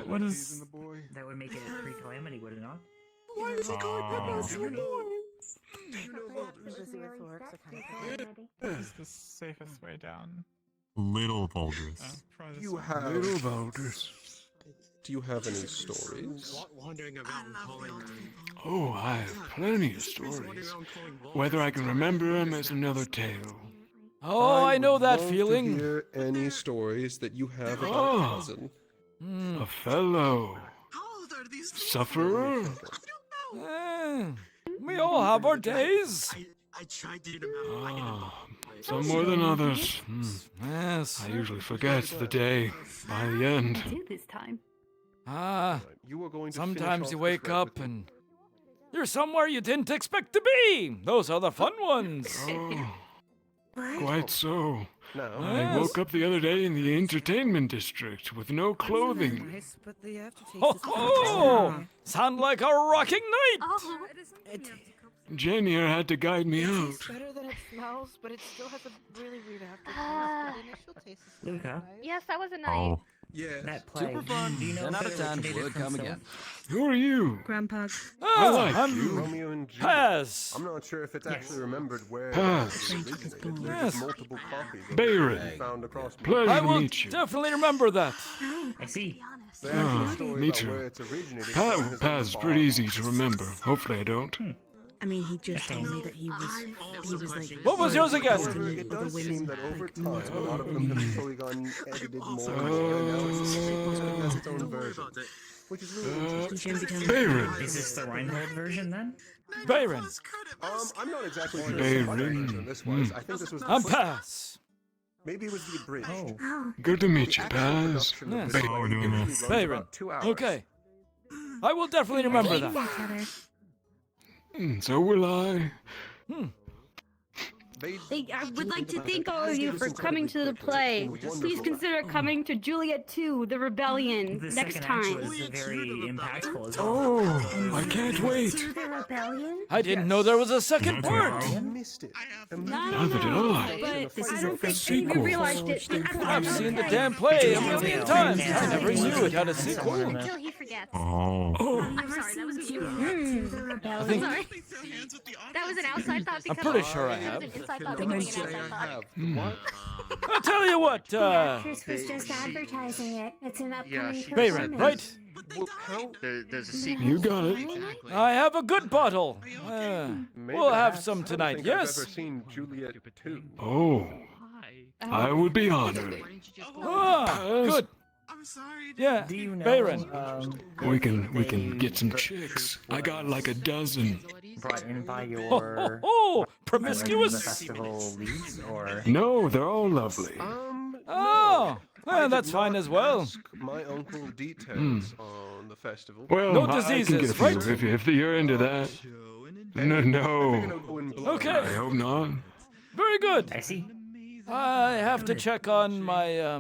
Speaker 11: What is?
Speaker 10: That would make it pre-calamity, would it not?
Speaker 11: Why is it called This is the safest way down.
Speaker 28: Little Vulgus.
Speaker 17: You have
Speaker 28: Little Vulgus.
Speaker 17: Do you have any stories?
Speaker 4: Oh, I have plenty of stories. Whether I can remember them is another tale.
Speaker 19: Oh, I know that
Speaker 17: love
Speaker 19: feeling.
Speaker 17: To hear any stories that you have about
Speaker 4: Oh.
Speaker 17: cousin?
Speaker 4: A fellow sufferer?
Speaker 19: We all have our days.
Speaker 4: Some more than others.
Speaker 19: Yes.
Speaker 4: I usually forget the day by the end.
Speaker 6: Do this time.
Speaker 17: You were going to
Speaker 19: Sometimes
Speaker 17: finish
Speaker 19: you
Speaker 17: off
Speaker 19: wake
Speaker 17: this
Speaker 19: up and you're somewhere you didn't expect to be. Those are the fun ones.
Speaker 4: Quite so.
Speaker 17: No.
Speaker 4: I woke up the other day in the entertainment district with no clothing.
Speaker 2: Nice, but the aftertaste
Speaker 19: Oh,
Speaker 2: is
Speaker 19: oh, sound like a rocking night.
Speaker 2: Oh,
Speaker 4: Jen here had to guide me
Speaker 2: it
Speaker 4: out.
Speaker 2: tastes better than it smells, but it still has a really weird aftertaste. The initial taste is still
Speaker 10: Luca?
Speaker 2: nice.
Speaker 7: Yes, that was a night.
Speaker 28: Oh.
Speaker 17: Yeah.
Speaker 10: That play.
Speaker 3: Super fun.
Speaker 10: Do you know
Speaker 3: 10
Speaker 10: if
Speaker 3: out of
Speaker 10: it
Speaker 3: 10
Speaker 10: originated
Speaker 3: would
Speaker 10: from
Speaker 3: come
Speaker 10: Sylph?
Speaker 3: again.
Speaker 4: Who are you?
Speaker 6: Grandpa.
Speaker 4: I like
Speaker 19: I'm
Speaker 4: you.
Speaker 17: Romeo and Juliet.
Speaker 19: Paz.
Speaker 17: I'm not sure if it's actually remembered where
Speaker 4: Paz.
Speaker 17: it originated. There's
Speaker 19: Yes.
Speaker 17: multiple copies of
Speaker 4: Bayron.
Speaker 17: it found across
Speaker 4: Pleasure
Speaker 19: I
Speaker 4: to
Speaker 19: will
Speaker 4: meet you.
Speaker 19: definitely remember that.
Speaker 10: I see.
Speaker 17: The actual
Speaker 4: Oh,
Speaker 17: story
Speaker 4: me
Speaker 17: about
Speaker 4: too.
Speaker 17: where it's originated from his
Speaker 4: Paz
Speaker 17: own
Speaker 4: is pretty
Speaker 17: father.
Speaker 4: easy to remember. Hopefully I don't.
Speaker 2: I mean, he just told me that he was like.
Speaker 19: What was yours again?
Speaker 17: However, it does seem that over time, a lot of them have probably gotten edited more, and now it's has its own version, which is really interesting.
Speaker 4: Bayron.
Speaker 10: Is this the Reinhold version then?
Speaker 19: Bayron.
Speaker 17: I'm not exactly sure
Speaker 4: Bayron.
Speaker 17: what version this was. I think this was.
Speaker 19: I'm Paz.
Speaker 17: Maybe it was the abridged.
Speaker 10: Oh.
Speaker 4: Good to meet you, Paz.
Speaker 19: Yes.
Speaker 28: Oh, we're doing this.
Speaker 19: Bayron. Okay. I will definitely remember that.
Speaker 4: So will I.
Speaker 1: I would like to thank all of you for coming to the play. Please consider coming to Juliet 2, The Rebellion,
Speaker 10: The
Speaker 1: next
Speaker 10: second
Speaker 1: time.
Speaker 10: act was very impactful as well.
Speaker 4: Oh, I can't wait.
Speaker 26: The rebellion?
Speaker 19: I didn't know there was a second part.
Speaker 17: I missed it.
Speaker 4: Neither did I.
Speaker 1: But
Speaker 2: This
Speaker 1: I
Speaker 2: is
Speaker 1: don't
Speaker 2: a
Speaker 1: think
Speaker 2: sequel.
Speaker 1: you realized it.
Speaker 19: I've seen the damn play a million times. I never knew it had a sequel.
Speaker 7: Until he forgets.
Speaker 28: Oh.
Speaker 7: I'm sorry, that was a
Speaker 26: The
Speaker 19: I think
Speaker 7: Sorry. That was an outside thought.
Speaker 19: I'm
Speaker 7: because
Speaker 19: pretty sure I
Speaker 7: it
Speaker 19: have.
Speaker 7: was an inside thought becoming an outside thought.
Speaker 19: I'll tell you what,
Speaker 26: The actress was just advertising it. It's an upcoming
Speaker 19: Bayron,
Speaker 26: performance.
Speaker 19: right?
Speaker 8: There's a sequel.
Speaker 4: You got it.
Speaker 8: Exactly.
Speaker 19: I have a good bottle. We'll have some tonight,
Speaker 17: I've
Speaker 19: yes?
Speaker 17: ever seen Juliet 2.
Speaker 4: Oh, I would be honored.
Speaker 19: Ah, good. Yeah,
Speaker 10: Do you know,
Speaker 19: Bayron.
Speaker 4: We can get some chicks. I got like a dozen.
Speaker 10: brought in by
Speaker 19: Oh,
Speaker 10: your
Speaker 19: oh,
Speaker 10: the
Speaker 19: promiscuous.
Speaker 10: festival leads, or
Speaker 4: No, they're all lovely.
Speaker 19: Oh,
Speaker 17: I did
Speaker 19: that's fine
Speaker 17: not
Speaker 19: as well.
Speaker 17: ask my uncle details on the festival.
Speaker 12: Well,
Speaker 19: No
Speaker 12: I can
Speaker 19: diseases,
Speaker 12: get a
Speaker 19: right?
Speaker 12: few if you're into that. No, no.
Speaker 19: Okay.
Speaker 12: I hope not.
Speaker 19: Very good.
Speaker 14: I see.
Speaker 19: I have to check on my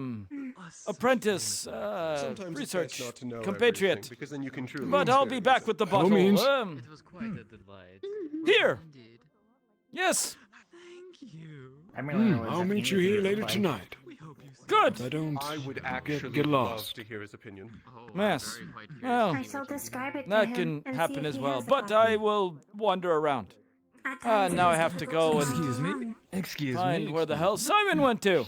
Speaker 19: apprentice
Speaker 17: Sometimes it's
Speaker 19: research
Speaker 17: best not to know
Speaker 19: compatriot.
Speaker 17: everything, because then you can truly
Speaker 19: But I'll be back with the bottle.
Speaker 12: means?
Speaker 9: It was quite a delight.
Speaker 19: Here. Yes.
Speaker 12: I'll meet you here later tonight.
Speaker 19: Good.
Speaker 12: I don't
Speaker 17: I would actually
Speaker 12: get
Speaker 17: love
Speaker 12: lost.
Speaker 17: to hear his opinion.
Speaker 19: Yes. Well,
Speaker 26: I shall describe it to
Speaker 19: that
Speaker 26: him
Speaker 19: can
Speaker 26: and see
Speaker 19: happen
Speaker 26: if
Speaker 19: as
Speaker 26: he
Speaker 19: well.
Speaker 26: has a
Speaker 19: But
Speaker 26: copy.
Speaker 19: I will wander around.
Speaker 26: At times it
Speaker 19: Now I
Speaker 26: is
Speaker 19: have to
Speaker 26: difficult
Speaker 19: go
Speaker 26: to
Speaker 19: and
Speaker 16: Excuse
Speaker 19: find
Speaker 16: me.
Speaker 19: where the hell Simon went to.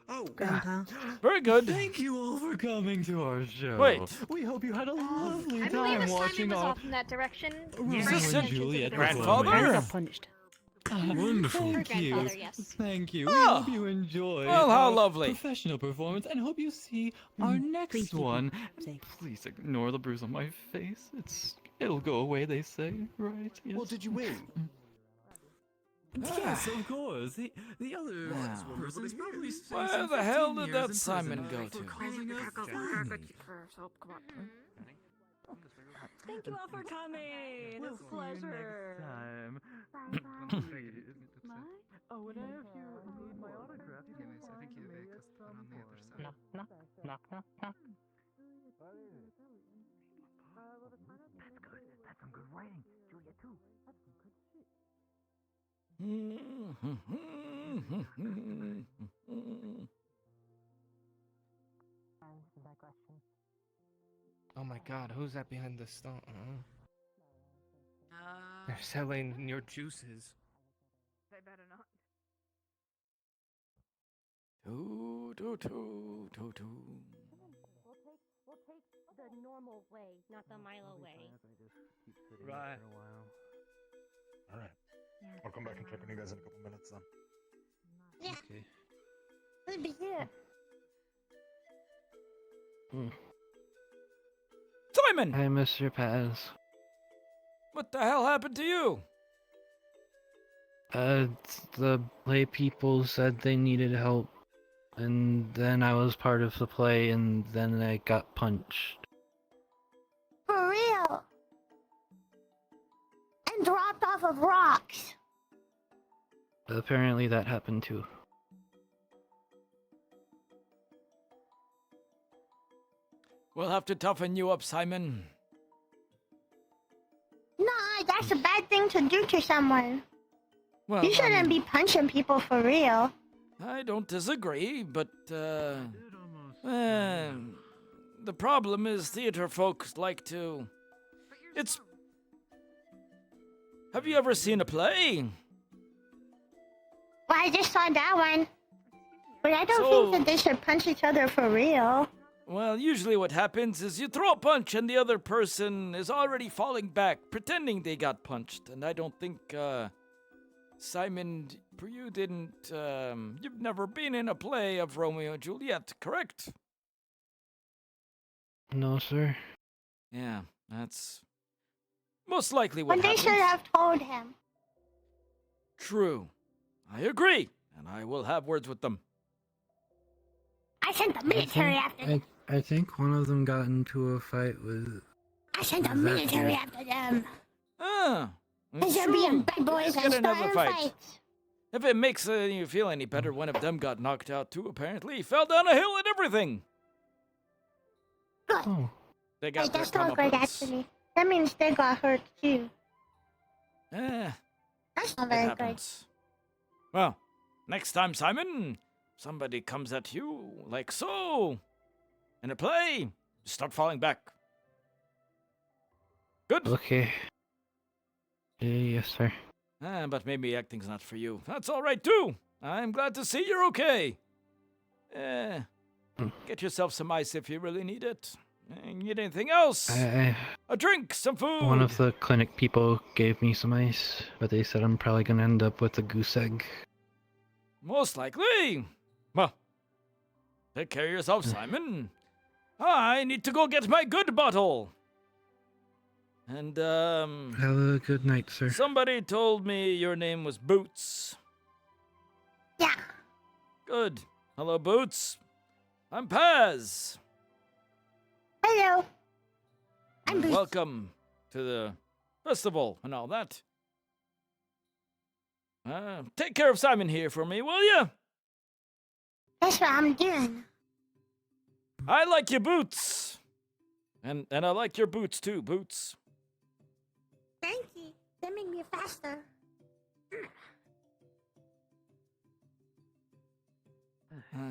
Speaker 17: Oh,
Speaker 26: Grandpa.
Speaker 19: Very good.
Speaker 16: Thank you all for coming to our show.
Speaker 19: Wait.
Speaker 16: We hope you had a lovely
Speaker 7: I believe
Speaker 16: time
Speaker 7: Simon
Speaker 16: watching
Speaker 7: was
Speaker 16: all.
Speaker 7: off in that direction.
Speaker 16: Romeo
Speaker 19: this
Speaker 16: and
Speaker 19: a
Speaker 16: Juliet
Speaker 19: grandfather?
Speaker 16: performance.
Speaker 19: I got
Speaker 6: punished.
Speaker 16: Wonderful.
Speaker 7: Her
Speaker 16: Thank you.
Speaker 7: grandfather, yes.
Speaker 16: Thank you. We
Speaker 19: Oh.
Speaker 16: hope you enjoy.
Speaker 19: Well, how
Speaker 16: our
Speaker 19: lovely.
Speaker 16: Professional performance, and hope you see our next one. Please ignore the bruise on my face. It'll go away, they say, right? Yes.
Speaker 17: Well, did you win?
Speaker 16: Yes, of course. The other person's probably
Speaker 19: Where the hell did that Simon go to?
Speaker 1: Thank you all for coming. It's a pleasure.
Speaker 16: Time.
Speaker 10: Oh, and I have you need my autograph. You can find me at some point.
Speaker 13: Knock, knock, knock, knock, knock.
Speaker 10: That's good. That's some good writing. Julia too. That's some good shit.
Speaker 13: Oh my god, who's that behind the stone? They're selling your juices.
Speaker 1: They better not.
Speaker 19: Two.
Speaker 26: We'll take the normal way, not the Milo way.
Speaker 13: Right.
Speaker 28: Alright. I'll come back and check on you guys in a couple minutes then.
Speaker 26: Yeah.
Speaker 13: Okay.
Speaker 26: We'll be here.
Speaker 19: Simon!
Speaker 15: Hi, Mr. Paz.
Speaker 19: What the hell happened to you?
Speaker 15: The play people said they needed help, and then I was part of the play, and then I got punched.
Speaker 26: For real. And dropped off of rocks.
Speaker 15: Apparently that happened too.
Speaker 19: We'll have to toughen you up, Simon.
Speaker 26: Nah, that's a bad thing to do to someone.
Speaker 19: Well,
Speaker 26: You shouldn't be punching people for real.
Speaker 19: I don't disagree, but, the problem is theater folks like to... Have you ever seen a play?
Speaker 26: Well, I just saw that one. But I don't
Speaker 19: So-
Speaker 26: think that they should punch each other for real.
Speaker 19: Well, usually what happens is you throw a punch and the other person is already falling back, pretending they got punched. And I don't think, Simon, you didn't, you've never been in a play of Romeo and Juliet, correct?
Speaker 15: No, sir.
Speaker 19: Yeah, that's most likely what
Speaker 26: But they
Speaker 19: happened.
Speaker 26: should have told him.
Speaker 19: True. I agree, and I will have words with them.
Speaker 26: I sent the military after them.
Speaker 15: I think one of them got into a fight with...
Speaker 26: I sent the
Speaker 15: that
Speaker 26: military
Speaker 15: dude.
Speaker 26: after them.
Speaker 19: Ah,
Speaker 26: Because they're
Speaker 19: true.
Speaker 26: being bad boys
Speaker 19: Let's
Speaker 26: and
Speaker 19: get another
Speaker 26: starting
Speaker 19: fight.
Speaker 26: fights.
Speaker 19: If it makes you feel any better, one of them got knocked out too, apparently. He fell down a hill and everything.
Speaker 26: Good.
Speaker 15: Oh.
Speaker 19: They
Speaker 26: Hey,
Speaker 19: got their
Speaker 26: that's not good,
Speaker 19: comeuppance.
Speaker 26: actually. That means they got hurt, too.
Speaker 19: Eh,
Speaker 26: That's not
Speaker 19: it
Speaker 26: very good.
Speaker 19: happens. Well, next time, Simon, somebody comes at you like so, in a play, start falling back. Good?
Speaker 15: Okay. Yes, sir.
Speaker 19: But maybe acting's not for you. That's all right, too. I'm glad to see you're okay. Get yourself some ice if you really need it. Need anything else? A drink, some food.
Speaker 15: One of the clinic people gave me some ice, but they said I'm probably gonna end up with a goose egg.
Speaker 19: Most likely. Well, take care of yourself, Simon. I need to go get my good bottle. And,
Speaker 15: Have a good night, sir.
Speaker 19: somebody told me your name was Boots.
Speaker 26: Yeah.
Speaker 19: Good. Hello, Boots. I'm Paz.
Speaker 26: Hello.
Speaker 19: And welcome to the festival and all that. Take care of Simon here for me, will you?
Speaker 26: That's what I'm doing.
Speaker 19: I like your boots. And I like your boots too, Boots.
Speaker 26: Thank you. They make me faster.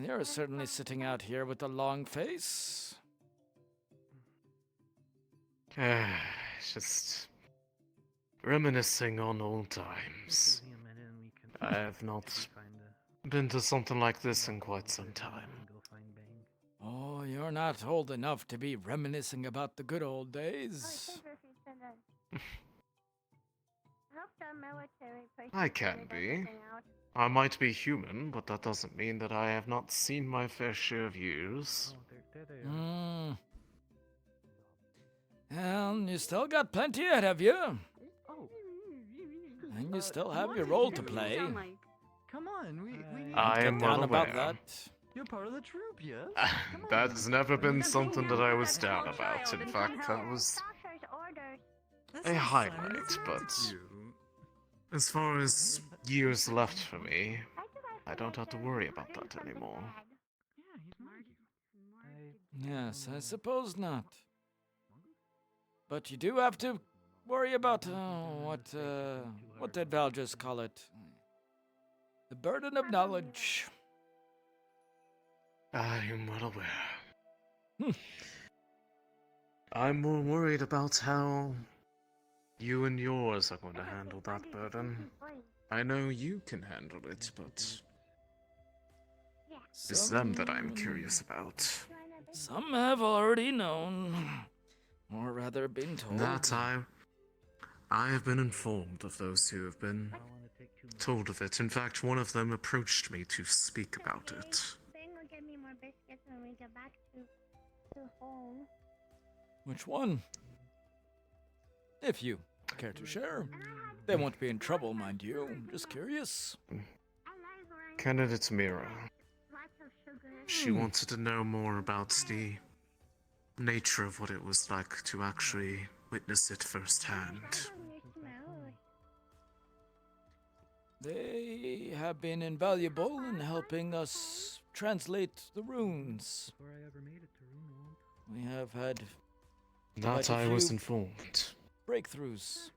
Speaker 19: You're certainly sitting out here with a long face.
Speaker 3: Just reminiscing on old times. I have not been to something like this in quite some time.
Speaker 19: Oh, you're not old enough to be reminiscing about the good old days.
Speaker 3: I can be. I might be human, but that doesn't mean that I have not seen my fair share of years.
Speaker 19: And you still got plenty ahead of you. And you still have your role to play.
Speaker 16: Come on, we need
Speaker 3: I am well
Speaker 19: about
Speaker 3: aware.
Speaker 19: that.
Speaker 16: You're part of the troupe, yes?
Speaker 3: That has never been something that I was down about. In fact, that was a highlight, but as far as years left for me, I don't have to worry about that anymore.
Speaker 19: Yes, I suppose not. But you do have to worry about, what did Val just call it? The burden of knowledge.
Speaker 3: I am well aware. I'm more worried about how you and yours are going to handle that burden. I know you can handle it, but it's them that I'm curious about.
Speaker 19: Some have already known, or rather been told.
Speaker 3: That I have been informed of those who have been told of it. In fact, one of them approached me to speak about it.
Speaker 26: Ben will get me more biscuits when we get back to home.
Speaker 19: Which one? If you care to share. They won't be in trouble, mind you. Just curious.
Speaker 3: Candidate Mira. She wanted to know more about the nature of what it was like to actually witness it firsthand.
Speaker 19: They have been invaluable in helping us translate the runes. We have had
Speaker 3: That I was informed.
Speaker 19: breakthroughs.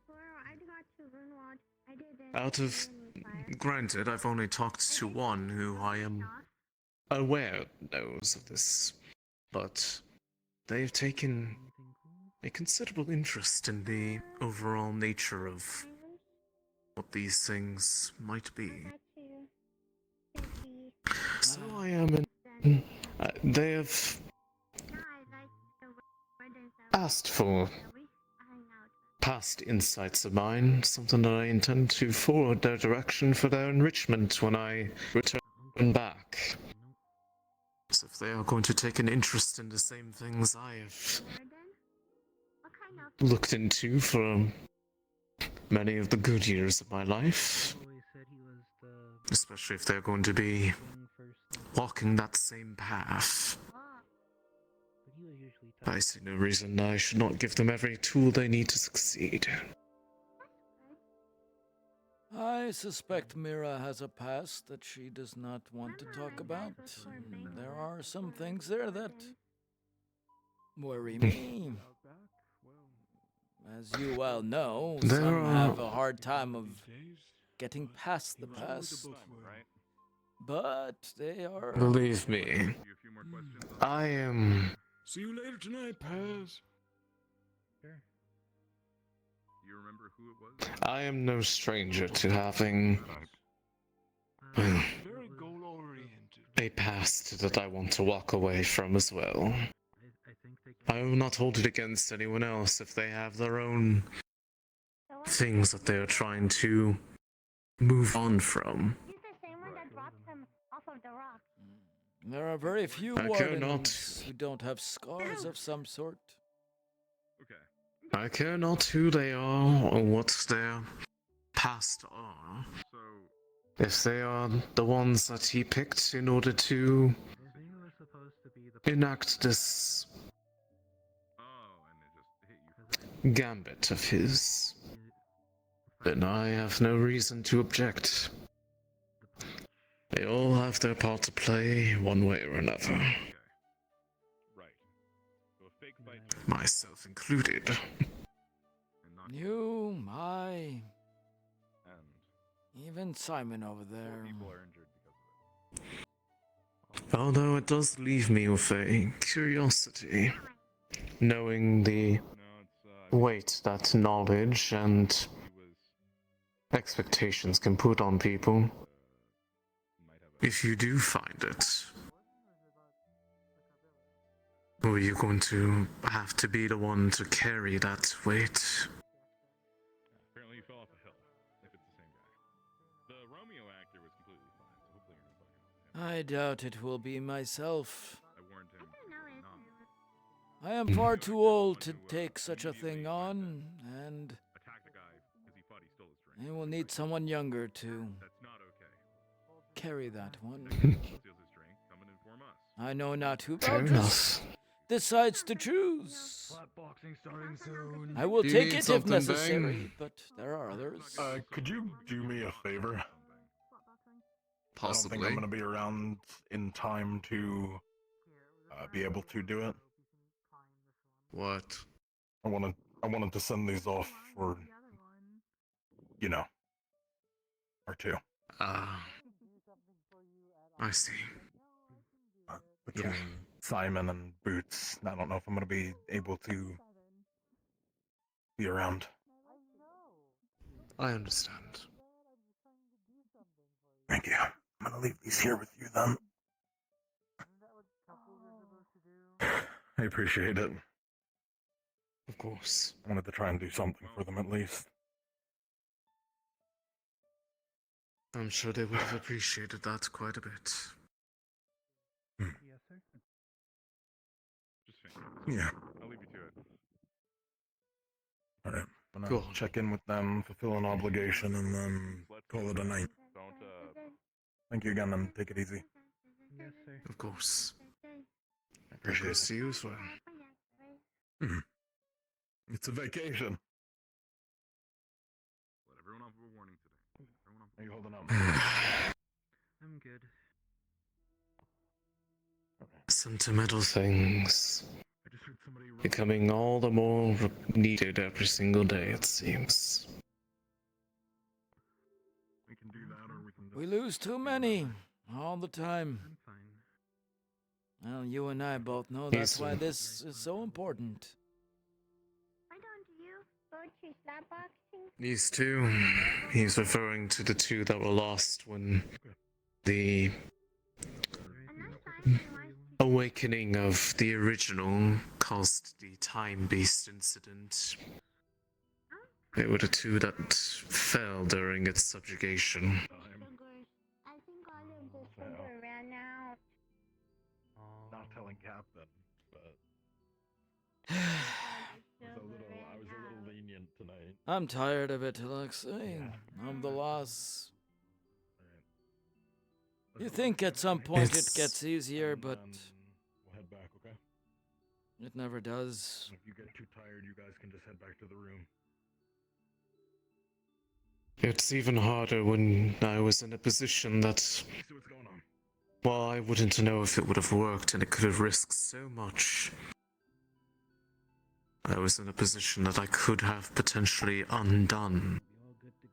Speaker 3: Out of... Granted, I've only talked to one who I am aware knows of this, but they've taken a considerable interest in the overall nature of what these things might be. So I am in... they have asked for past insights of mine, something that I intend to forward their direction for their enrichment when I return back. So if they are going to take an interest in the same things I have looked into for many of the good years of my life, especially if they're going to be walking that same path, I see no reason I should not give them every tool they need to succeed.
Speaker 19: I suspect Mira has a past that she does not want to talk about. There are some things there that worry me. As you well know, some have a hard time of getting past the past. But they are...
Speaker 3: Believe me, I am...
Speaker 12: See you later tonight, Paz.
Speaker 20: You remember who it was?
Speaker 3: I am no stranger to having
Speaker 12: Very goal-oriented.
Speaker 3: a past that I want to walk away from as well. I will not hold it against anyone else if they have their own things that they are trying to move on from.
Speaker 26: He's the same one that dropped him off of the rock.
Speaker 19: There are very few
Speaker 3: I care not.
Speaker 19: wardens who don't have scars of some sort.
Speaker 3: I care not who they are or what their past are. If they are the ones that he picked in order to enact this gambit of his, then I have no reason to object. They all have their part to play, one way or another. Myself included.
Speaker 19: You, even Simon over there.
Speaker 3: Although it does leave me with a curiosity, knowing the weight that knowledge and expectations can put on people. If you do find it, are you going to have to be the one to carry that weight?
Speaker 20: Apparently he fell off a hill, if it's the same guy. The Romeo actor was completely fine, so hopefully you're not talking about him.
Speaker 19: I doubt it will be myself.
Speaker 20: I warned him.
Speaker 19: I am far too old to take such a thing on, and I will need someone younger to carry that one. I know not who vouchers decides to choose. I will take it if necessary, but there are others.
Speaker 5: Could you do me a favor?
Speaker 3: Possibly.
Speaker 5: I don't think I'm gonna be around in time to be able to do it.
Speaker 3: What?
Speaker 5: I wanted to send these off for, you know, or two.
Speaker 3: I see.
Speaker 5: Between Simon and Boots, I don't know if I'm gonna be able to be around.
Speaker 3: I understand.
Speaker 5: Thank you. I'm gonna leave these here with you then. I appreciate it.
Speaker 3: Of course.
Speaker 5: I wanted to try and do something for them at least.
Speaker 3: I'm sure they would have appreciated that quite a bit.
Speaker 10: Yes, sir.
Speaker 5: Yeah.
Speaker 20: I'll leave you to it.
Speaker 5: Alright. I'm gonna
Speaker 3: Cool.
Speaker 5: check in with them, fulfill an obligation, and then call it a night. Thank you again, and take it easy.
Speaker 10: Yes, sir.
Speaker 3: Of course.
Speaker 5: Appreciate it.
Speaker 3: See you as well.
Speaker 5: It's a vacation.
Speaker 20: Let everyone off of a warning today.
Speaker 5: Are you holding up?
Speaker 10: I'm good.
Speaker 3: Sentimental things. Becoming all the more needed every single day, it seems.
Speaker 5: We can do that, or we can
Speaker 19: We lose too many all the time.
Speaker 10: I'm fine.
Speaker 19: Well, you and I both know that's why this is so important.
Speaker 26: Why don't you go to slapboxing?
Speaker 3: These two, he's referring to the two that were lost when the awakening of the original caused the Time Beast incident. They were the two that fell during its subjugation.
Speaker 26: I think all of the sugar ran out.
Speaker 5: Not telling Captain, but I was a little lenient tonight.
Speaker 19: I'm tired of it, Alexei. Of the loss. You think at some point it gets easier, but
Speaker 5: We'll head back, okay?
Speaker 19: it never does.
Speaker 5: If you get too tired, you guys can just head back to the room.
Speaker 3: It's even harder when I was in a position that,
Speaker 5: See what's going on.
Speaker 3: well, I wouldn't know if it would have worked and it could have risked so much. I was in a position that I could have potentially undone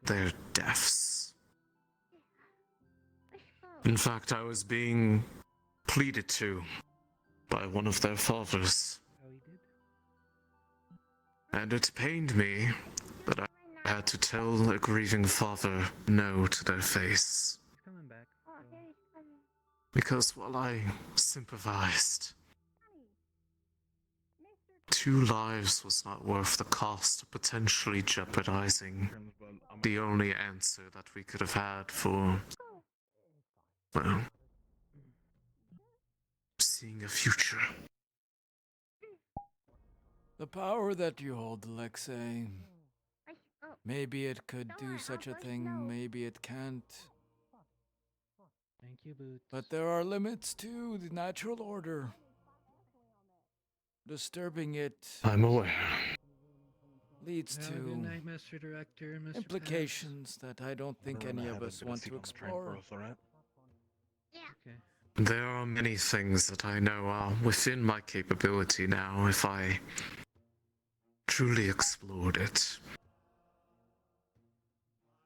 Speaker 3: their deaths. In fact, I was being pleaded to by one of their fathers.
Speaker 10: Oh, he did?
Speaker 3: And it pained me that I had to tell a grieving father no to their face.
Speaker 10: He's coming back.
Speaker 26: Oh, here he's coming.
Speaker 3: Because while I sympathized, 2 lives was not worth the cost of potentially jeopardizing the only answer that we could have had for, well, seeing a future.
Speaker 19: The power that you hold, Alexei. Maybe it could do such a thing, maybe it can't.
Speaker 10: Thank you, Boots.
Speaker 19: But there are limits to the natural order. disturbing it
Speaker 3: I'm aware.
Speaker 19: leads
Speaker 13: Have a
Speaker 19: to
Speaker 13: good night, Mr. Director, Mr.
Speaker 19: implications that I don't think any of us want to explore.
Speaker 3: There are many things that I know are within my capability now if I truly explored it.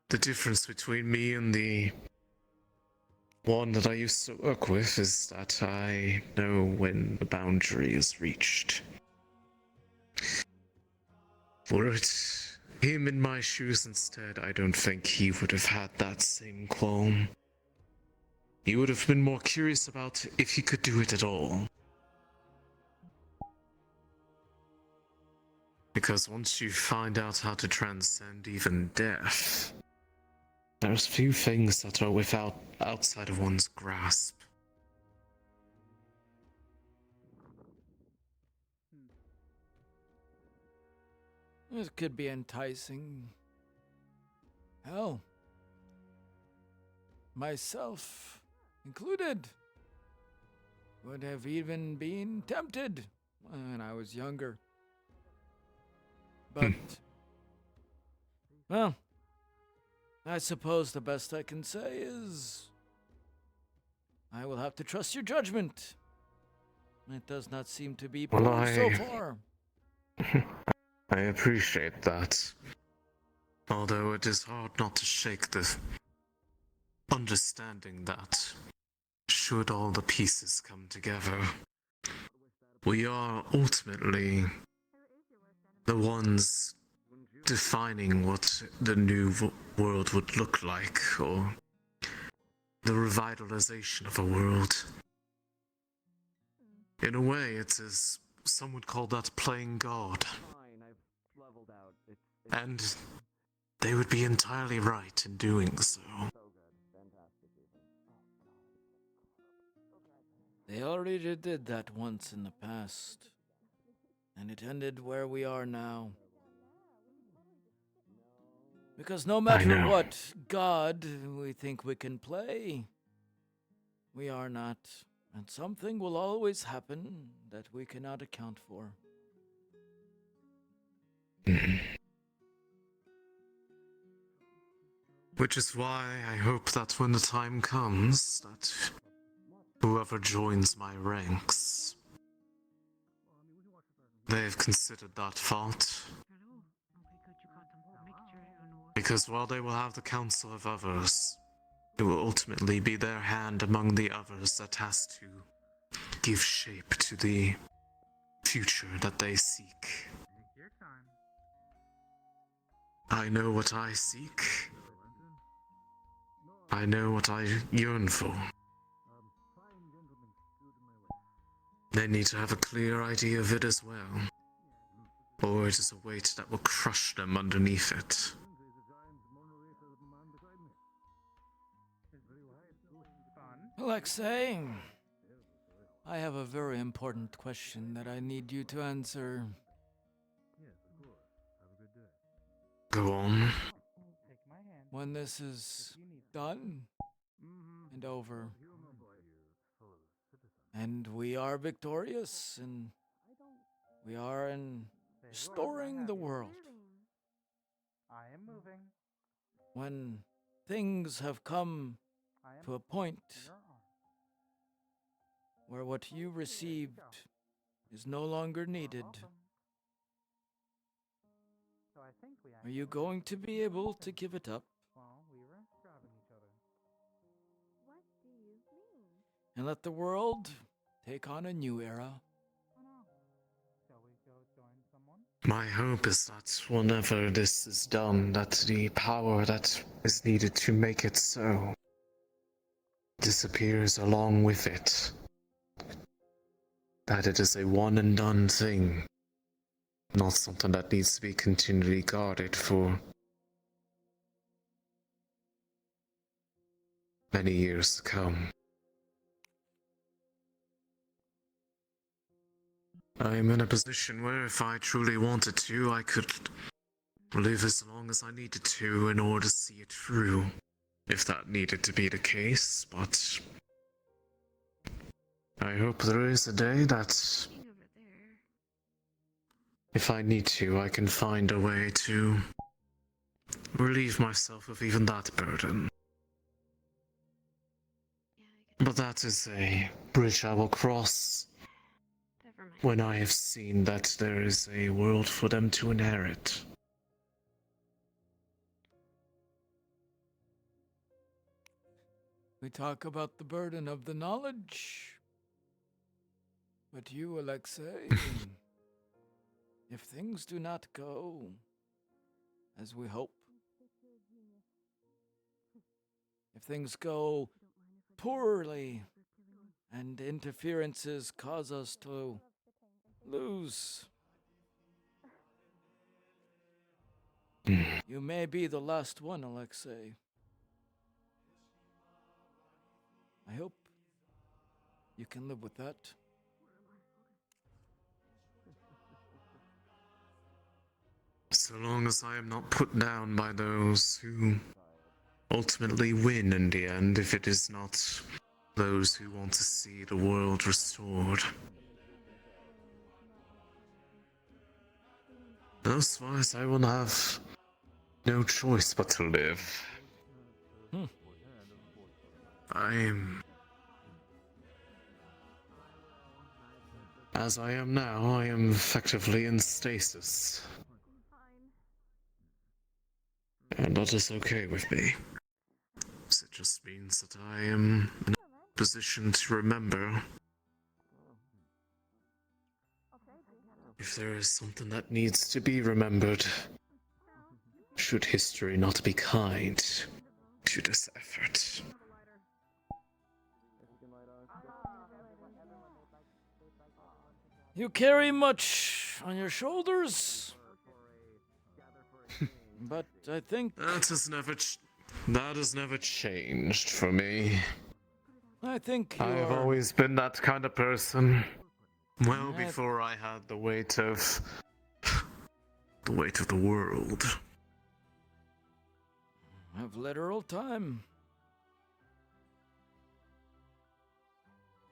Speaker 3: The difference between me and the one that I used to work with is that I know when the boundary is reached. Were it him in my shoes instead, I don't think he would have had that same qualm. He would have been more curious about if he could do it at all. Because once you find out how to transcend even death, there's few things that are outside of one's grasp.
Speaker 19: It could be enticing. Hell, myself included, would have even been tempted when I was younger. But, well, I suppose the best I can say is I will have to trust your judgment. It does not seem to be proved so far.
Speaker 3: I appreciate that. Although it is hard not to shake the understanding that, should all the pieces come together, we are ultimately the ones defining what the new world would look like, or the revitalization of a world. In a way, it's as some would call that playing God. And they would be entirely right in doing so.
Speaker 19: They already did that once in the past, and it ended where we are now. Because no matter what God we think we can play, we are not, and something will always happen that we cannot account for.
Speaker 3: Which is why I hope that when the time comes, that whoever joins my ranks, they've considered that thought. Because while they will have the counsel of others, it will ultimately be their hand among the others that has to give shape to the future that they seek. I know what I seek. I know what I yearn for. They need to have a clear idea of it as well, or it is a weight that will crush them underneath it.
Speaker 19: Alexei, I have a very important question that I need you to answer.
Speaker 3: Go on.
Speaker 19: When this is done and over, and we are victorious, and we are restoring the world,
Speaker 10: I am moving.
Speaker 19: when things have come to a point where what you received is no longer needed, are you going to be able to give it up? And let the world take on a new era?
Speaker 3: My hope is that whenever this is done, that the power that is needed to make it so disappears along with it. That it is a one and done thing, not something that needs to be continually guarded for many years to come. I am in a position where if I truly wanted to, I could live as long as I needed to in order to see it through, if that needed to be the case, but I hope there is a day that If I need to, I can find a way to relieve myself of even that burden. But that is a bridge I will cross when I have seen that there is a world for them to inherit.
Speaker 19: We talk about the burden of the knowledge. But you, Alexei, if things do not go as we hope, if things go poorly and interferences cause us to lose, you may be the last one, Alexei. I hope you can live with that.
Speaker 3: So long as I am not put down by those who ultimately win in the end, if it is not those who want to see the world restored. Otherwise, I will have no choice but to live. As I am now, I am effectively in stasis. And that is okay with me. It just means that I am in a position to remember if there is something that needs to be remembered, should history not be kind to this effort.
Speaker 19: You carry much on your shoulders, but I think
Speaker 3: that has never changed for me.
Speaker 19: I think
Speaker 3: I have always been that kind of person. Well, before I had the weight of the world.
Speaker 19: Have literal time.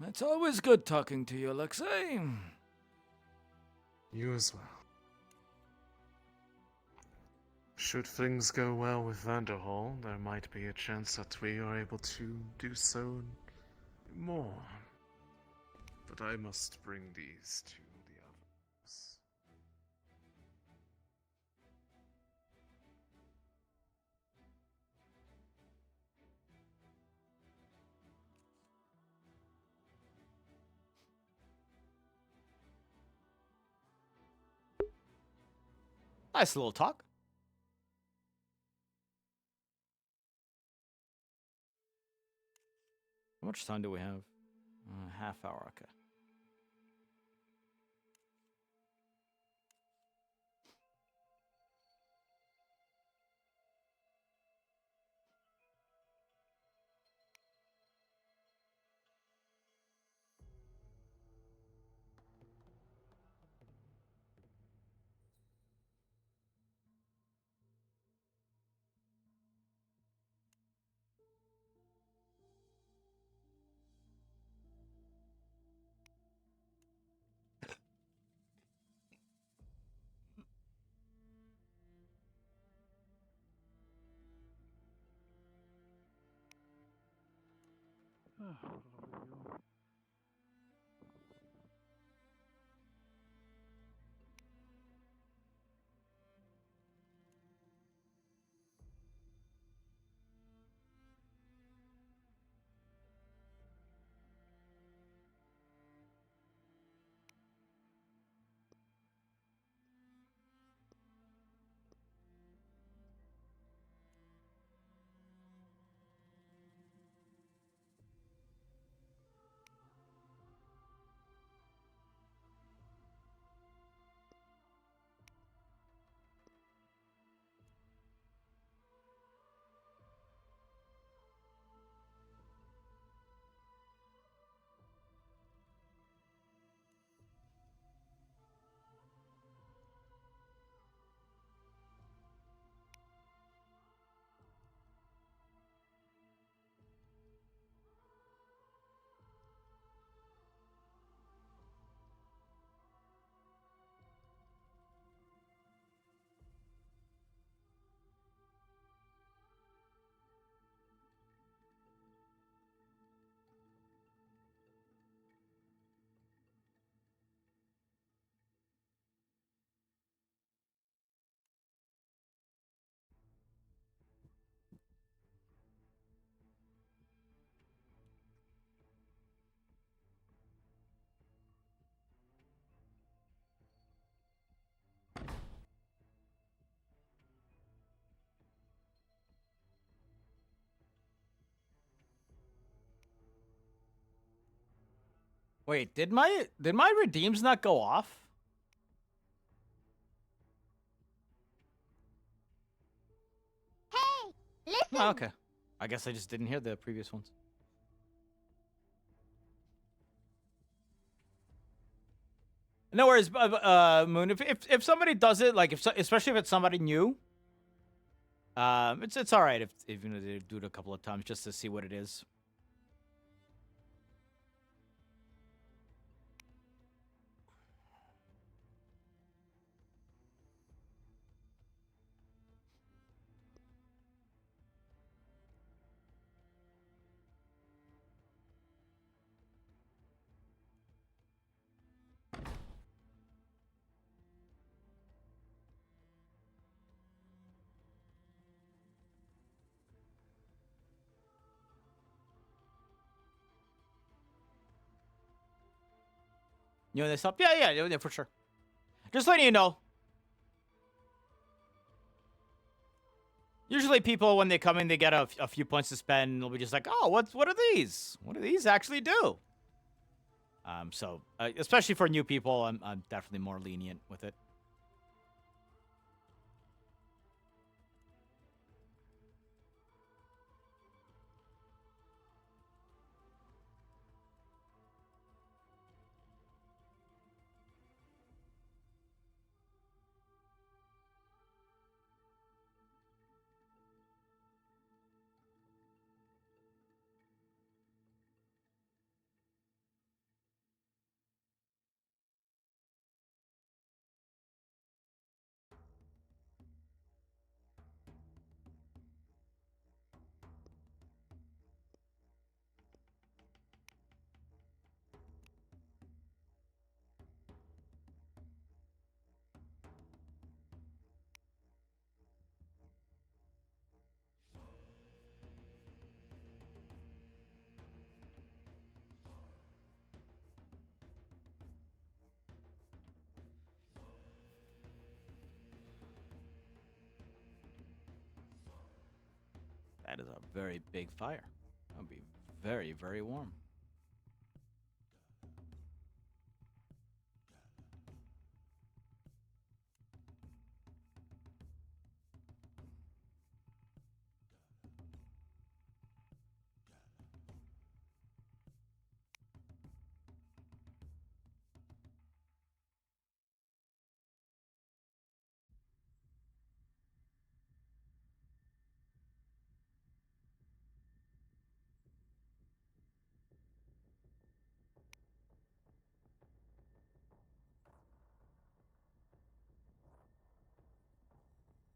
Speaker 19: It's always good talking to you, Alexei.
Speaker 3: You as well. Should things go well with Vanderhall, there might be a chance that we are able to do so more. But I must bring these to the others.
Speaker 19: Nice little talk. How much time do we have? Half hour, okay. Wait, did my redeems not go off?
Speaker 26: Hey, listen.
Speaker 19: Oh, okay. I guess I just didn't hear the previous ones. No worries, Moon. If somebody does it, like especially if it's somebody new, it's all right if even if they do it a couple of times just to see what it is. You know this up? Yeah, for sure. Just letting you know. Usually people, when they come in, they get a few points to spend, and they'll be just like, oh, what are these? What do these actually do? So, especially for new people, I'm definitely more lenient with it. That is a very big fire. That'll be very, very warm.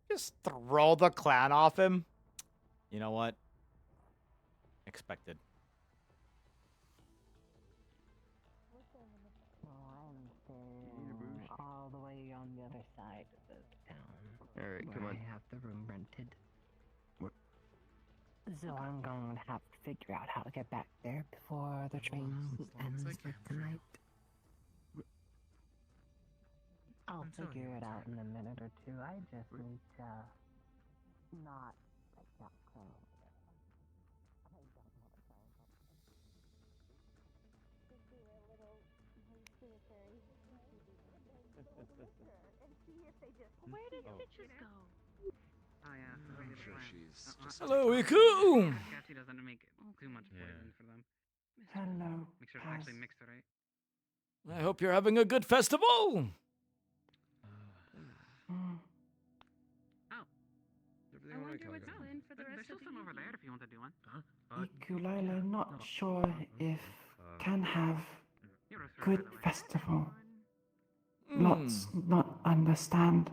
Speaker 19: Just throw the clan off him. You know what? Expected.
Speaker 13: All the way on the other side of the town.
Speaker 11: Alright, come on.
Speaker 13: I have the room rented. So I'm going to have to figure out how to get back there before the train ends for tonight. I'll figure it out in a minute or two. I just need to not like that close.
Speaker 7: Where did Citrus go?
Speaker 10: Oh yeah.
Speaker 11: I'm sure she's just
Speaker 19: Hello, Iku.
Speaker 10: Cassie doesn't make too much poison for them.
Speaker 13: Hello.
Speaker 10: Make sure to actually mix it right.
Speaker 19: I hope you're having a good festival.
Speaker 10: Oh.
Speaker 11: Everything alright, Calgary?
Speaker 10: There's still some over there if you want to do one.
Speaker 13: Ukulele, not sure if can have good festival. Lots not understand.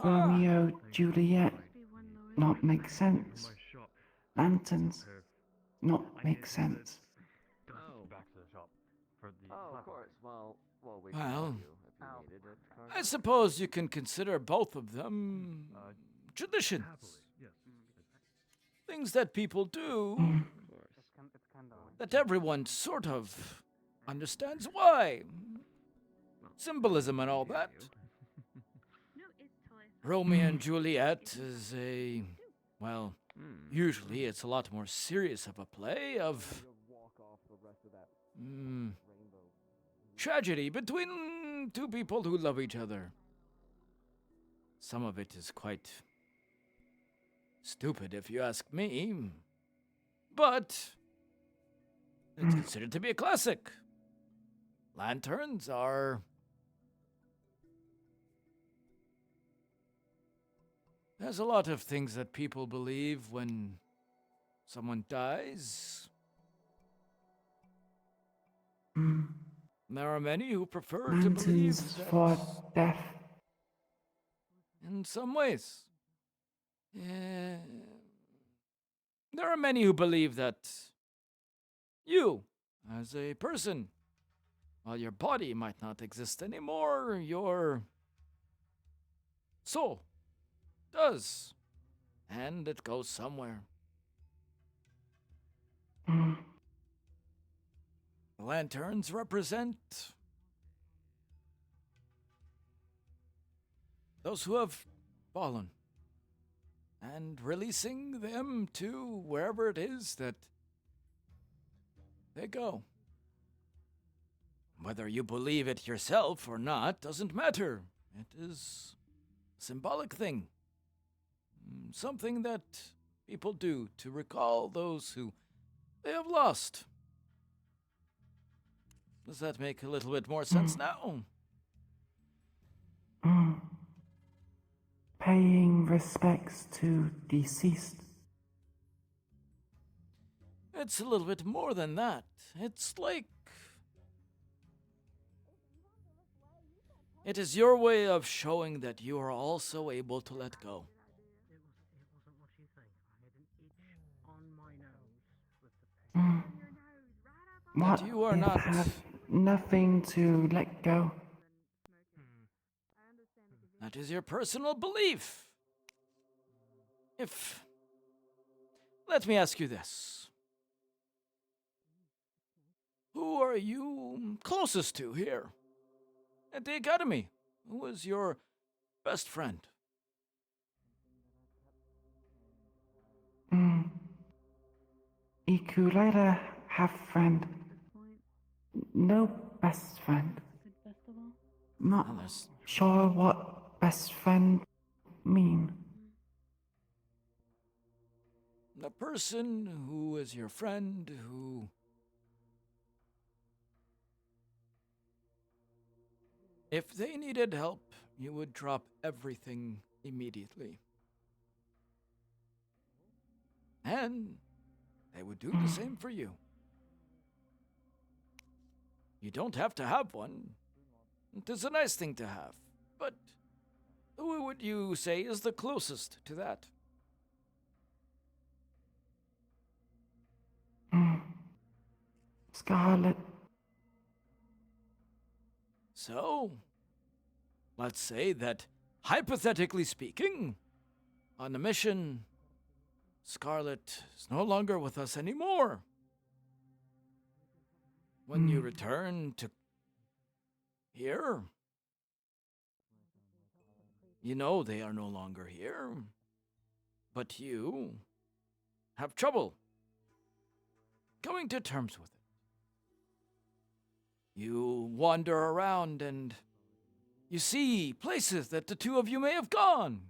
Speaker 13: Romeo, Juliet, not make sense. Lanterns, not make sense.
Speaker 11: Oh, of course. Well, we
Speaker 19: Well,
Speaker 11: can help you if you needed it,
Speaker 19: I
Speaker 11: Carter.
Speaker 19: suppose you can consider both of them traditions. Things that people do that everyone sort of understands why. Symbolism and all that. Romeo and Juliet is a, well, usually it's a lot more serious of a play of tragedy between two people who love each other. Some of it is quite stupid, if you ask me, but it's considered to be a classic. Lanterns are... There's a lot of things that people believe when someone dies. There are many who prefer to believe
Speaker 2: Lanterns
Speaker 19: that
Speaker 2: for death.
Speaker 19: in some ways. There are many who believe that you, as a person, while your body might not exist anymore, your soul does, and it goes somewhere. Lanterns represent those who have fallen, and releasing them to wherever it is that they go. Whether you believe it yourself or not doesn't matter. It is a symbolic thing. Something that people do to recall those who they have lost. Does that make a little bit more sense now?
Speaker 2: Paying respects to deceased.
Speaker 19: It's a little bit more than that. It's like... It is your way of showing that you are also able to let go.
Speaker 2: What
Speaker 19: you are
Speaker 2: if
Speaker 19: not...
Speaker 2: I have nothing to let go?
Speaker 19: That is your personal belief. If... Let me ask you this. Who are you closest to here? At the academy? Who is your best friend?
Speaker 2: Ukulele have friend. No best friend. Not sure what best friend mean.
Speaker 19: The person who is your friend who... If they needed help, you would drop everything immediately. And they would do the same for you. You don't have to have one. It is a nice thing to have. But who would you say is the closest to that?
Speaker 2: Scarlet.
Speaker 19: So, let's say that, hypothetically speaking, on the mission, Scarlet is no longer with us anymore. When you return to here, you know they are no longer here, but you have trouble coming to terms with it. You wander around and you see places that the two of you may have gone.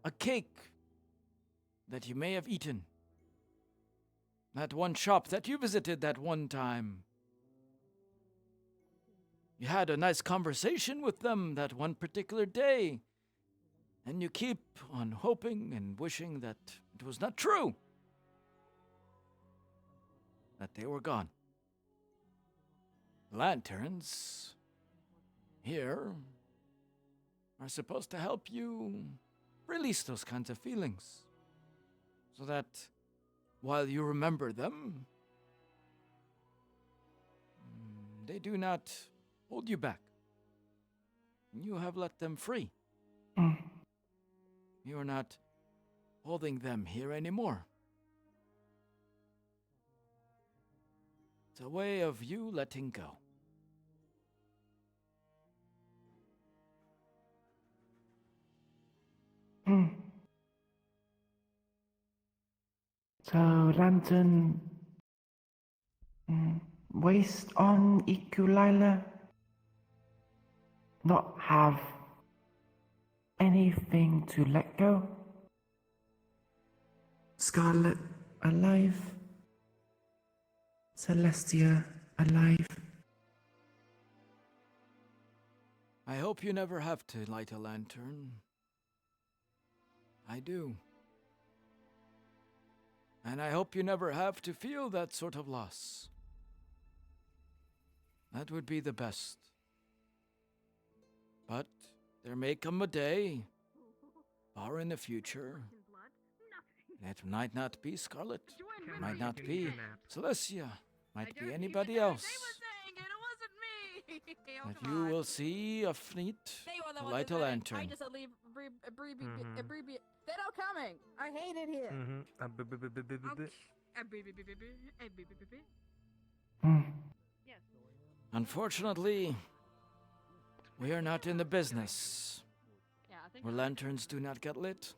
Speaker 19: A cake that you may have eaten. That one shop that you visited that one time. You had a nice conversation with them that one particular day. And you keep on hoping and wishing that it was not true. That they were gone. Lanterns here are supposed to help you release those kinds of feelings. So that while you remember them, they do not hold you back. You have let them free. You are not holding them here anymore. It's a way of you letting go.
Speaker 2: So, Lantern waste on ukulele? Not have anything to let go? Scarlet alive? Celestia alive?
Speaker 19: I hope you never have to light a lantern. I do. And I hope you never have to feel that sort of loss. That would be the best. But there may come a day, far in the future, it might not be Scarlet, might not be Celestia, might be anybody else. That you will see a fleet light a lantern.
Speaker 8: I just abbreviate. They don't coming. I hate it here.
Speaker 19: Unfortunately, we are not in the business where lanterns do not get lit.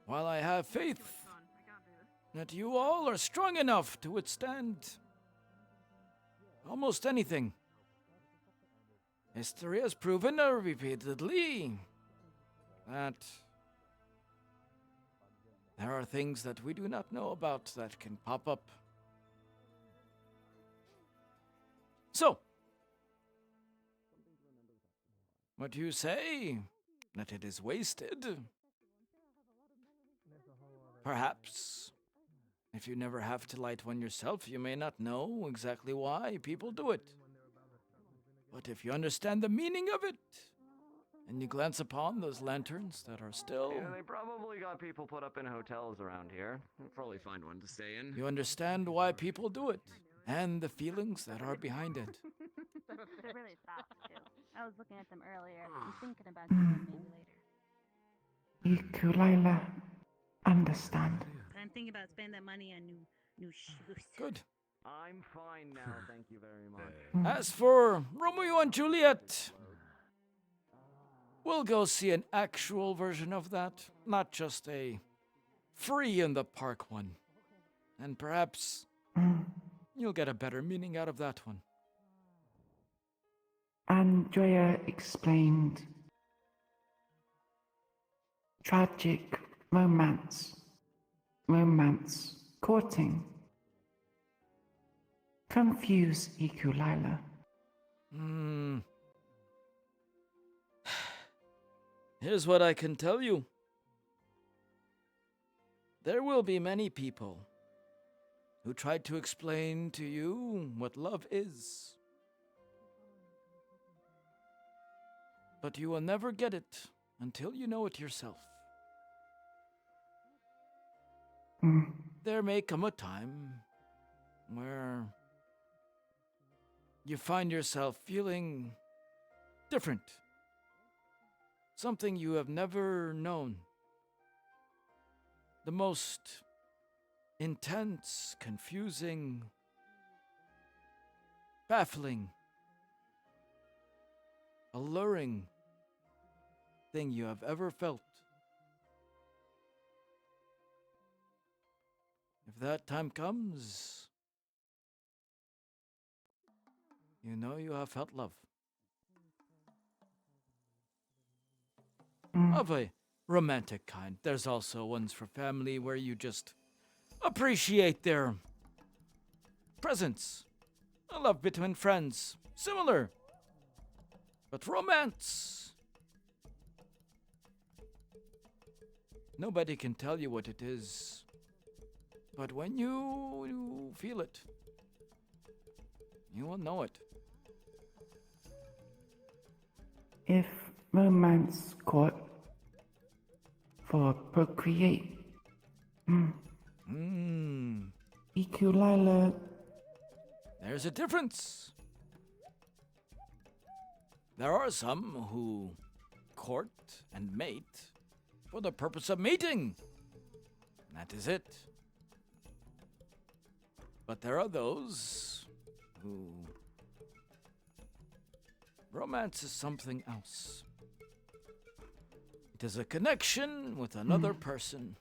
Speaker 19: While I have faith that you all are strong enough to withstand almost anything, history has proven repeatedly that there are things that we do not know about that can pop up. So, what you say, that it is wasted? Perhaps. If you never have to light one yourself, you may not know exactly why people do it. But if you understand the meaning of it, and you glance upon those lanterns that are still...
Speaker 11: Yeah, they probably got people put up in hotels around here. We'll probably find one to stay in.
Speaker 19: You understand why people do it, and the feelings that are behind it.
Speaker 1: They're really soft, too. I was looking at them earlier. I'm thinking about doing them maybe later.
Speaker 2: Ukulele, understand.
Speaker 1: I'm thinking about spending that money on new shoes.
Speaker 19: Good.
Speaker 11: I'm fine now, thank you very much.
Speaker 19: As for Romeo and Juliet, we'll go see an actual version of that, not just a free in the park one. And perhaps you'll get a better meaning out of that one.
Speaker 2: Andrea explained tragic romance, courting. Confuse ukulele.
Speaker 19: Here's what I can tell you. There will be many people who tried to explain to you what love is. But you will never get it until you know it yourself. There may come a time where you find yourself feeling different. Something you have never known. The most intense, confusing, baffling, alluring thing you have ever felt. If that time comes, you know you have felt love. Of a romantic kind. There's also ones for family where you just appreciate their presence. A love between friends. Similar. But romance. Nobody can tell you what it is. But when you feel it, you will know it.
Speaker 2: If romance court for procreate, ukulele.
Speaker 19: There's a difference. There are some who court and mate for the purpose of mating. That is it. But there are those who... Romance is something else. It is a connection with another person.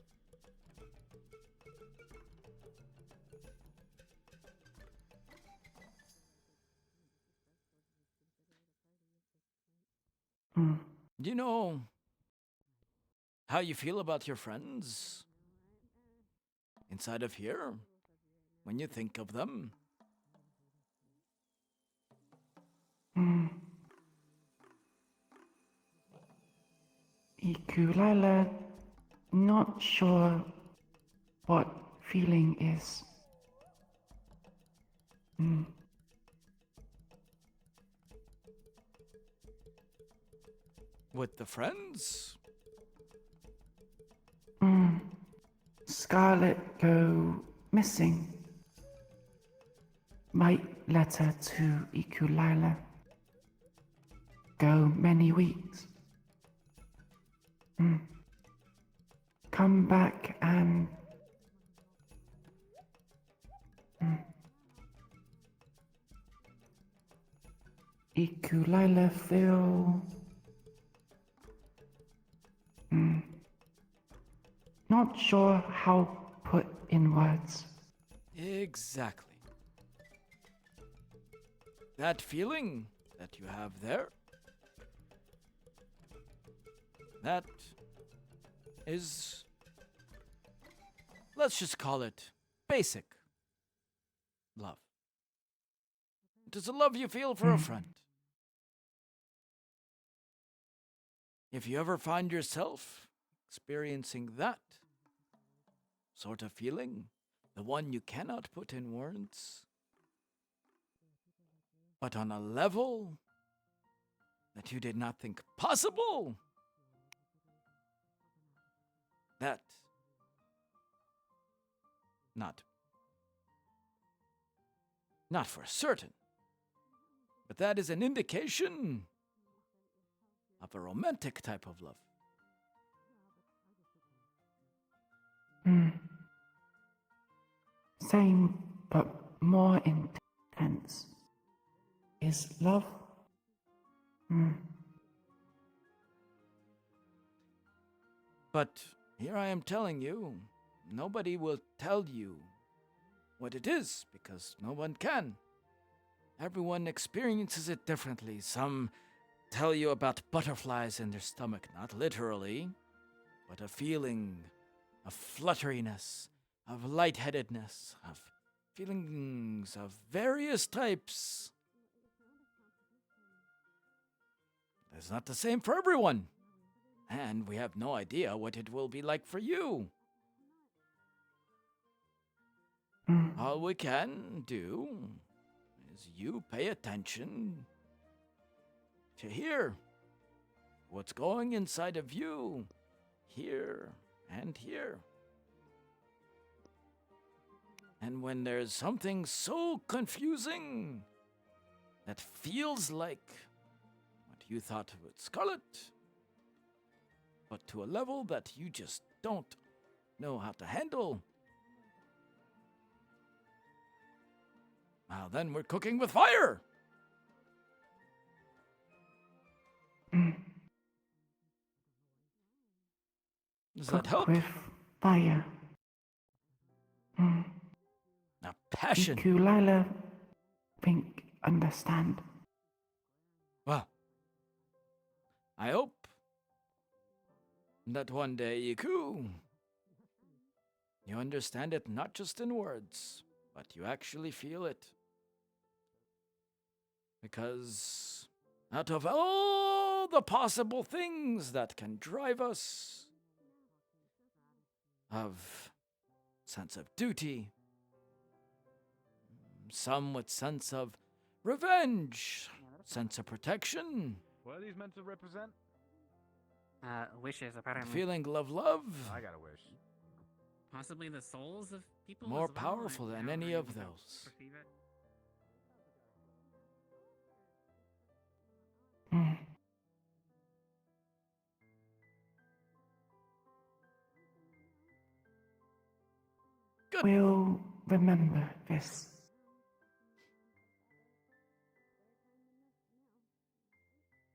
Speaker 2: Hmm.
Speaker 19: Do you know how you feel about your friends inside of here when you think of them?
Speaker 2: Hmm. Ukulele, not sure what feeling is. Hmm.
Speaker 19: With the friends?
Speaker 2: Hmm. Scarlet go missing. Write letter to Ukulele. Go many weeks. Hmm. Come back and Ukulele feel not sure how put in words.
Speaker 19: Exactly. That feeling that you have there, that is, let's just call it basic love. It is a love you feel for a friend. If you ever find yourself experiencing that sort of feeling, the one you cannot put in words, but on a level that you did not think possible, that not for certain, but that is an indication of a romantic type of love.
Speaker 2: Hmm. Same but more intense. Is love? Hmm.
Speaker 19: But here I am telling you, nobody will tell you what it is, because no one can. Everyone experiences it differently. Some tell you about butterflies in their stomach, not literally, but a feeling of flutteriness, of lightheadedness, of feelings of various types. It's not the same for everyone, and we have no idea what it will be like for you. All we can do is you pay attention to hear what's going inside of you, here and here. And when there's something so confusing that feels like what you thought with Scarlet, but to a level that you just don't know how to handle, well, then we're cooking with fire. Does that help?
Speaker 2: With fire.
Speaker 19: A passion.
Speaker 2: Ukulele think understand.
Speaker 19: Well, I hope that one day, you understand it not just in words, but you actually feel it. Because out of all the possible things that can drive us, of sense of duty, some with sense of revenge, sense of protection,
Speaker 4: What are these meant to represent?
Speaker 18: Wishes, apparently.
Speaker 19: feeling love,
Speaker 4: I got a wish.
Speaker 18: Possibly the souls of people.
Speaker 19: more
Speaker 18: as well,
Speaker 19: powerful
Speaker 18: like
Speaker 19: than
Speaker 18: how
Speaker 19: any
Speaker 18: you're
Speaker 19: of
Speaker 18: able to
Speaker 19: those.
Speaker 18: perceive it.
Speaker 2: We'll remember this.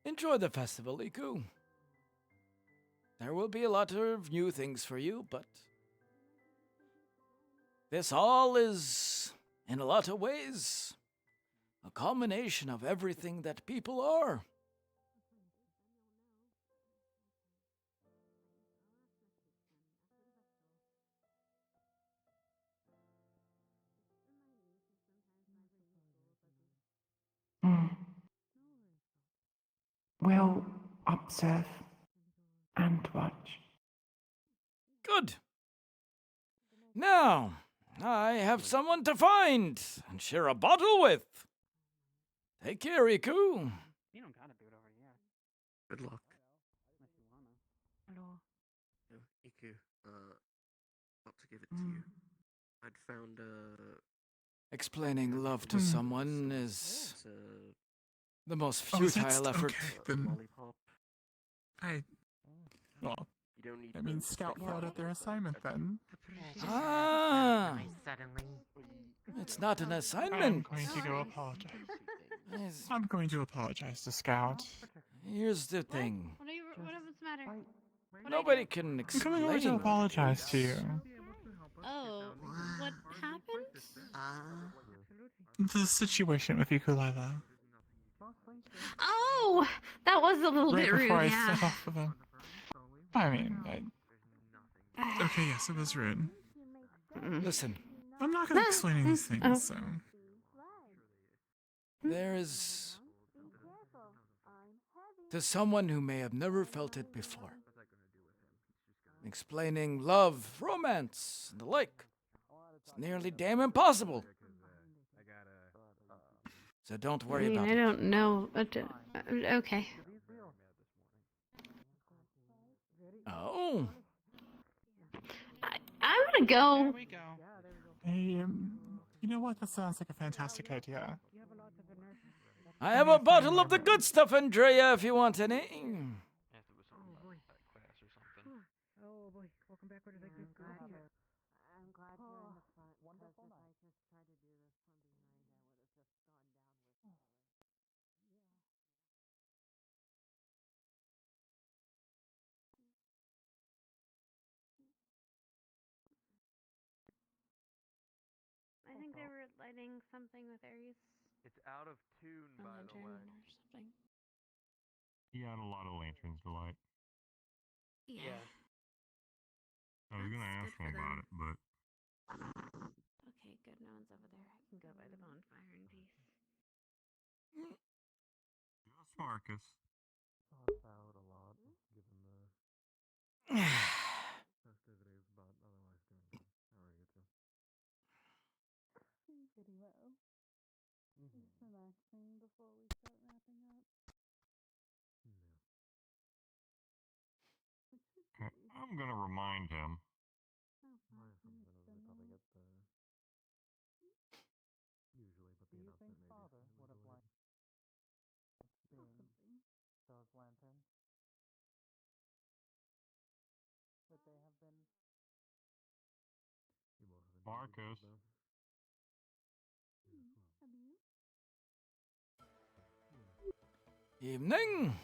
Speaker 19: Enjoy the festival, Iku. There will be a lot of new things for you, but this all is, in a lot of ways, a culmination of everything that people are.
Speaker 2: We'll observe and watch.
Speaker 19: Good. Now, I have someone to find and share a bottle with. Take care, Iku.
Speaker 10: You don't gotta do it over here.
Speaker 3: Good luck.
Speaker 10: Unless you wanna.
Speaker 3: Hello. No, Iku, not to give it to you. I'd found
Speaker 19: Explaining love to someone is the most futile effort.
Speaker 12: Okay, then well, I mean, Scout failed at their assignment then.
Speaker 19: Ah! It's not an
Speaker 12: I'm
Speaker 19: assignment.
Speaker 12: going to go apologize. I'm going to apologize to Scout.
Speaker 19: Here's the thing.
Speaker 7: What's the matter?
Speaker 19: Nobody can
Speaker 12: I'm
Speaker 19: explain.
Speaker 12: coming over to apologize to you.
Speaker 7: Oh, what happened?
Speaker 12: The situation with ukulele.
Speaker 7: Oh, that was a little
Speaker 12: Right
Speaker 7: bit rude,
Speaker 12: before I
Speaker 7: yeah.
Speaker 12: set off with him. I mean, okay, yes, it was rude.
Speaker 19: Listen.
Speaker 12: I'm not going to explain these things, so.
Speaker 19: There is. To someone who may have never felt it before. Explaining love, romance, and the like. It's nearly damn impossible. So don't worry about
Speaker 7: I
Speaker 19: it.
Speaker 7: don't know. Okay.
Speaker 19: Oh.
Speaker 7: I'm gonna go.
Speaker 12: Hey, you know what? That sounds like a fantastic idea.
Speaker 19: I have a bottle of the good stuff, Andrea, if you want any.
Speaker 1: Oh boy, welcome back. Where did I go?
Speaker 8: I'm glad you're in the front. Wonderful night. If I just tried to do this from behind, I would have just gone down with
Speaker 7: I think they were lighting something with Aries.
Speaker 11: It's out of tune,
Speaker 7: A
Speaker 11: by the
Speaker 7: lantern
Speaker 11: way.
Speaker 7: or something.
Speaker 9: He had a lot of lanterns to light.
Speaker 7: Yeah.
Speaker 9: I was gonna ask him about it, but
Speaker 7: Okay, good. No one's over there. I can go by the bonfire in peace.
Speaker 9: just Marcus.
Speaker 11: Thoughts out a lot, given the festivities, but otherwise doing good. How are you two?
Speaker 1: Pretty well. Just relaxing before we start wrapping up.
Speaker 9: Okay, I'm gonna remind him.
Speaker 11: Probably get the usually, but the announcement maybe.
Speaker 10: Father would have liked seeing those lanterns? Would they have been?
Speaker 9: Marcus.
Speaker 19: Evening.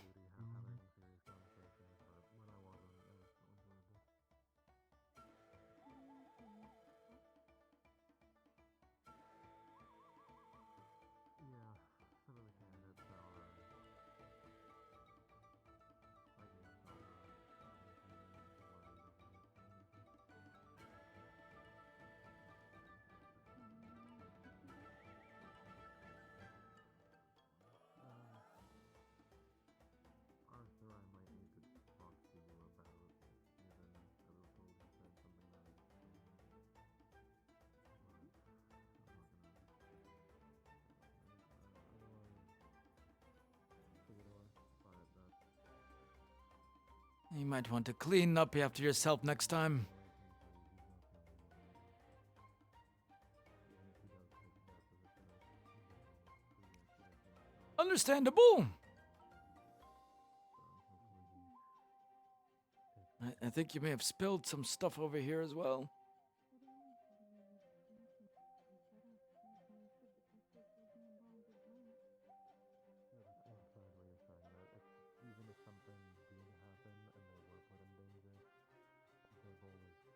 Speaker 11: Arthur, I might need to talk to you about, given I was told you said something that is
Speaker 19: You might want to clean up after yourself next time. Understandable. I think you may have spilled some stuff over here as well.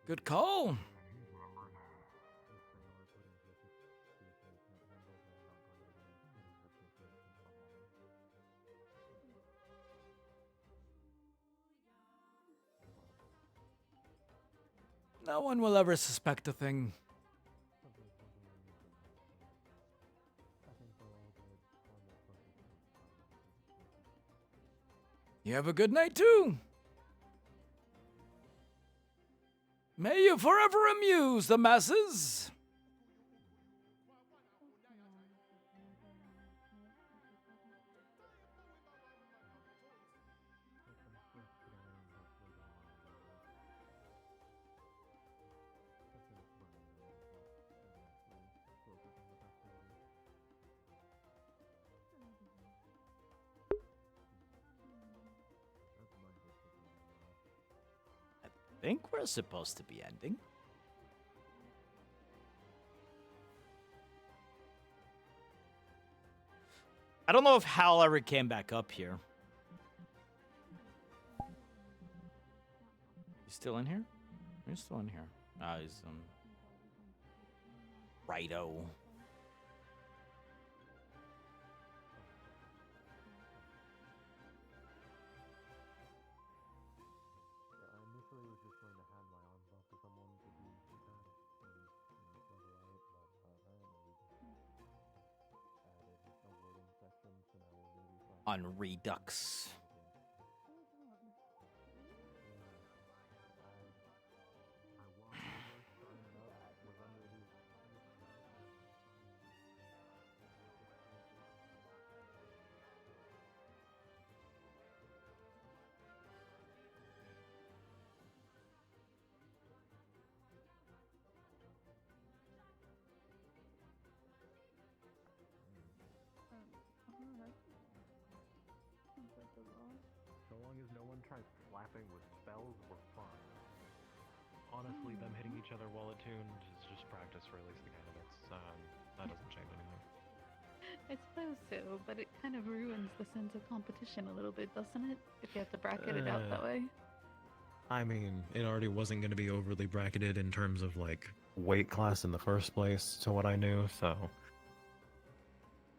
Speaker 19: Good call. No one will ever suspect a thing. You have a good night too. May you forever amuse the masses. I think we're supposed to be ending. I don't know if Hal ever came back up here. He's still in here? He's still in here. Ah, he's righto. On Redux.
Speaker 11: So long as no one tries slapping with spells, we're fine. Honestly, them hitting each other while attuned is just practice for at least the candidates. That doesn't change anything.
Speaker 6: I suppose so, but it kind of ruins the sense of competition a little bit, doesn't it? If you have to bracket it out that way.
Speaker 3: I mean, it already wasn't going to be overly bracketed in terms of like
Speaker 11: Weight class in the first place, to what I knew, so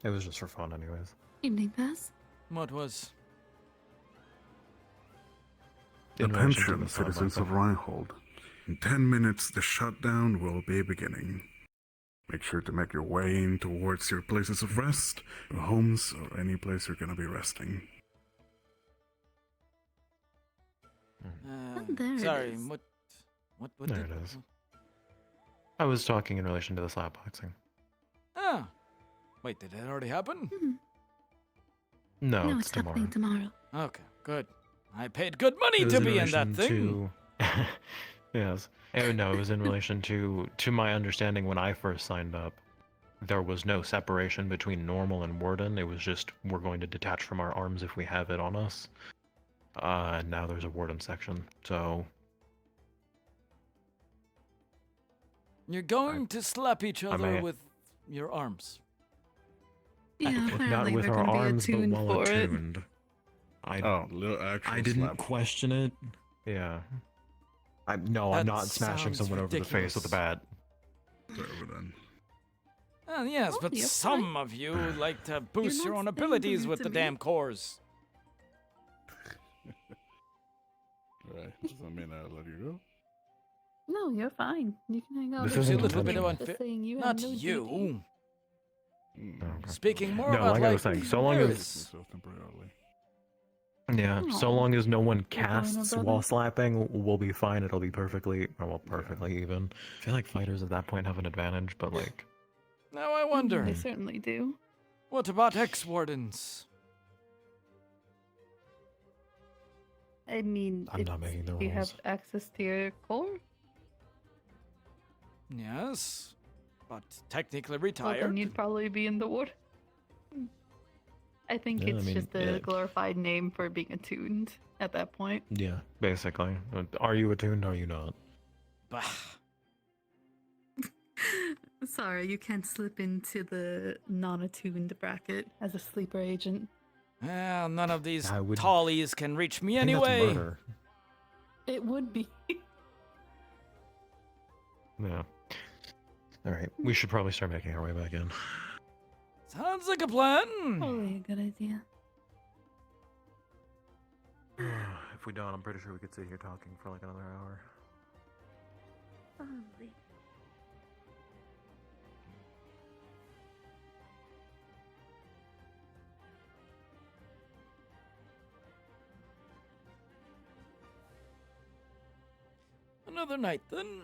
Speaker 11: it was just for fun, anyways.
Speaker 6: Evening, Baz.
Speaker 19: What was?
Speaker 14: Attention, citizens of Reinhold. In 10 minutes, the shutdown will be beginning. Make sure to make your way in towards your places of rest, your homes, or any place you're going to be resting.
Speaker 6: There it
Speaker 19: Sorry,
Speaker 6: is.
Speaker 19: what
Speaker 11: There it is. I was talking in relation to the slap boxing.
Speaker 19: Ah. Wait, did that already happen?
Speaker 11: No,
Speaker 6: it's happening tomorrow.
Speaker 19: Okay, good. I paid good money
Speaker 11: It was
Speaker 19: to
Speaker 11: in
Speaker 19: be in that
Speaker 11: relation
Speaker 19: thing.
Speaker 11: to- Yes. No, it was in relation to my understanding when I first signed up. There was no separation between normal and warden. It was just we're going to detach from our arms if we have it on us. And now there's a warden section. So
Speaker 19: You're going to slap each other
Speaker 11: may-
Speaker 19: with your arms.
Speaker 6: Yeah,
Speaker 11: Not
Speaker 6: apparently
Speaker 11: with
Speaker 6: they're
Speaker 11: our
Speaker 6: going to be
Speaker 11: arms, but
Speaker 6: attuned
Speaker 11: while
Speaker 6: for it.
Speaker 3: attuned.
Speaker 14: Little actual
Speaker 3: I didn't
Speaker 14: slap.
Speaker 3: question it.
Speaker 11: yeah. I'm
Speaker 19: That
Speaker 11: not smashing
Speaker 19: sounds
Speaker 11: someone over the face with a bat.
Speaker 14: Whatever then.
Speaker 19: Yes, but
Speaker 6: you're
Speaker 19: some of you like to boost
Speaker 6: You're
Speaker 19: your
Speaker 6: not
Speaker 19: own
Speaker 6: saying
Speaker 19: abilities
Speaker 6: that
Speaker 19: with
Speaker 6: to
Speaker 19: the
Speaker 6: me.
Speaker 19: damn cores.
Speaker 14: Right. Does that mean I'll let you go?
Speaker 6: No, you're fine. You can hang out.
Speaker 11: This
Speaker 6: with
Speaker 11: isn't
Speaker 6: me.
Speaker 19: a little bit of
Speaker 6: I'm just
Speaker 19: unfair.
Speaker 6: saying you have
Speaker 19: Not
Speaker 6: no duty.
Speaker 19: you.
Speaker 14: Mm.
Speaker 19: Speaking more
Speaker 11: No,
Speaker 19: about
Speaker 11: like I was saying, so long as
Speaker 14: Myself temporarily.
Speaker 11: yeah, so
Speaker 6: Aw.
Speaker 11: long as no one
Speaker 6: You're going,
Speaker 11: casts
Speaker 6: brother?
Speaker 11: while slapping, we'll be fine. It'll be perfectly even. I feel like fighters at that point have an advantage, but like
Speaker 19: Now I wonder,
Speaker 6: They certainly do.
Speaker 19: what about ex-wardens?
Speaker 6: I mean,
Speaker 11: I'm not making the
Speaker 6: do you have
Speaker 11: rules.
Speaker 6: access to your core?
Speaker 19: Yes, but technically
Speaker 6: Well, then
Speaker 19: retired.
Speaker 6: you'd probably be in the ward. I think
Speaker 11: Yeah, I
Speaker 6: it's
Speaker 11: mean,
Speaker 6: just a
Speaker 11: yeah.
Speaker 6: glorified name for being attuned at that point.
Speaker 11: yeah, basically. Are you attuned? Are you not?
Speaker 19: Bah.
Speaker 6: Sorry, you can't slip into the non-attuned bracket as a sleeper agent.
Speaker 19: Well, none of these
Speaker 11: I would-
Speaker 19: tallies can reach me
Speaker 11: I think that's
Speaker 19: anyway.
Speaker 11: murder.
Speaker 6: It would be.
Speaker 11: Yeah. All right, we should probably start making our way back in.
Speaker 19: Sounds like a plan.
Speaker 6: Probably a good idea.
Speaker 11: If we don't, I'm pretty sure we could sit here talking for like another hour.
Speaker 6: Probably.
Speaker 19: Another night then.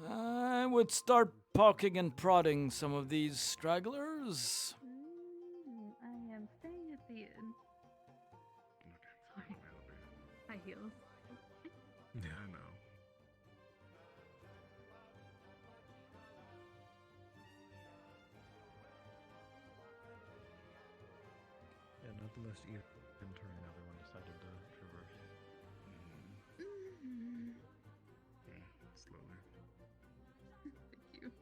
Speaker 19: I would start poking and prodding some of these stragglers.
Speaker 6: I am staying at the inn. Sorry. High heels.
Speaker 3: Yeah, I know.
Speaker 11: Yeah, not the most even terrain everyone decided to traverse.
Speaker 3: Yeah, slowly.
Speaker 6: Thank you.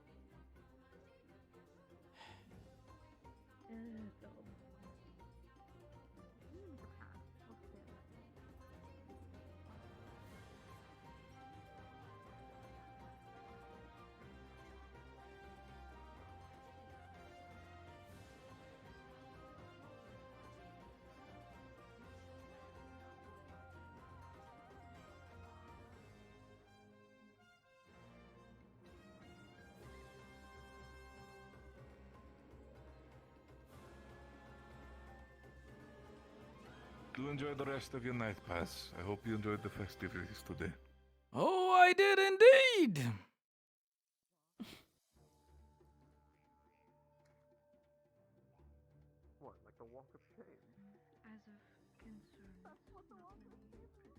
Speaker 5: Do enjoy the rest of your night pass. I hope you enjoyed the festivities today.
Speaker 19: Oh, I did indeed.
Speaker 4: What, like the walk of shame?
Speaker 6: As of concern.
Speaker 4: That's what the walk of shame is.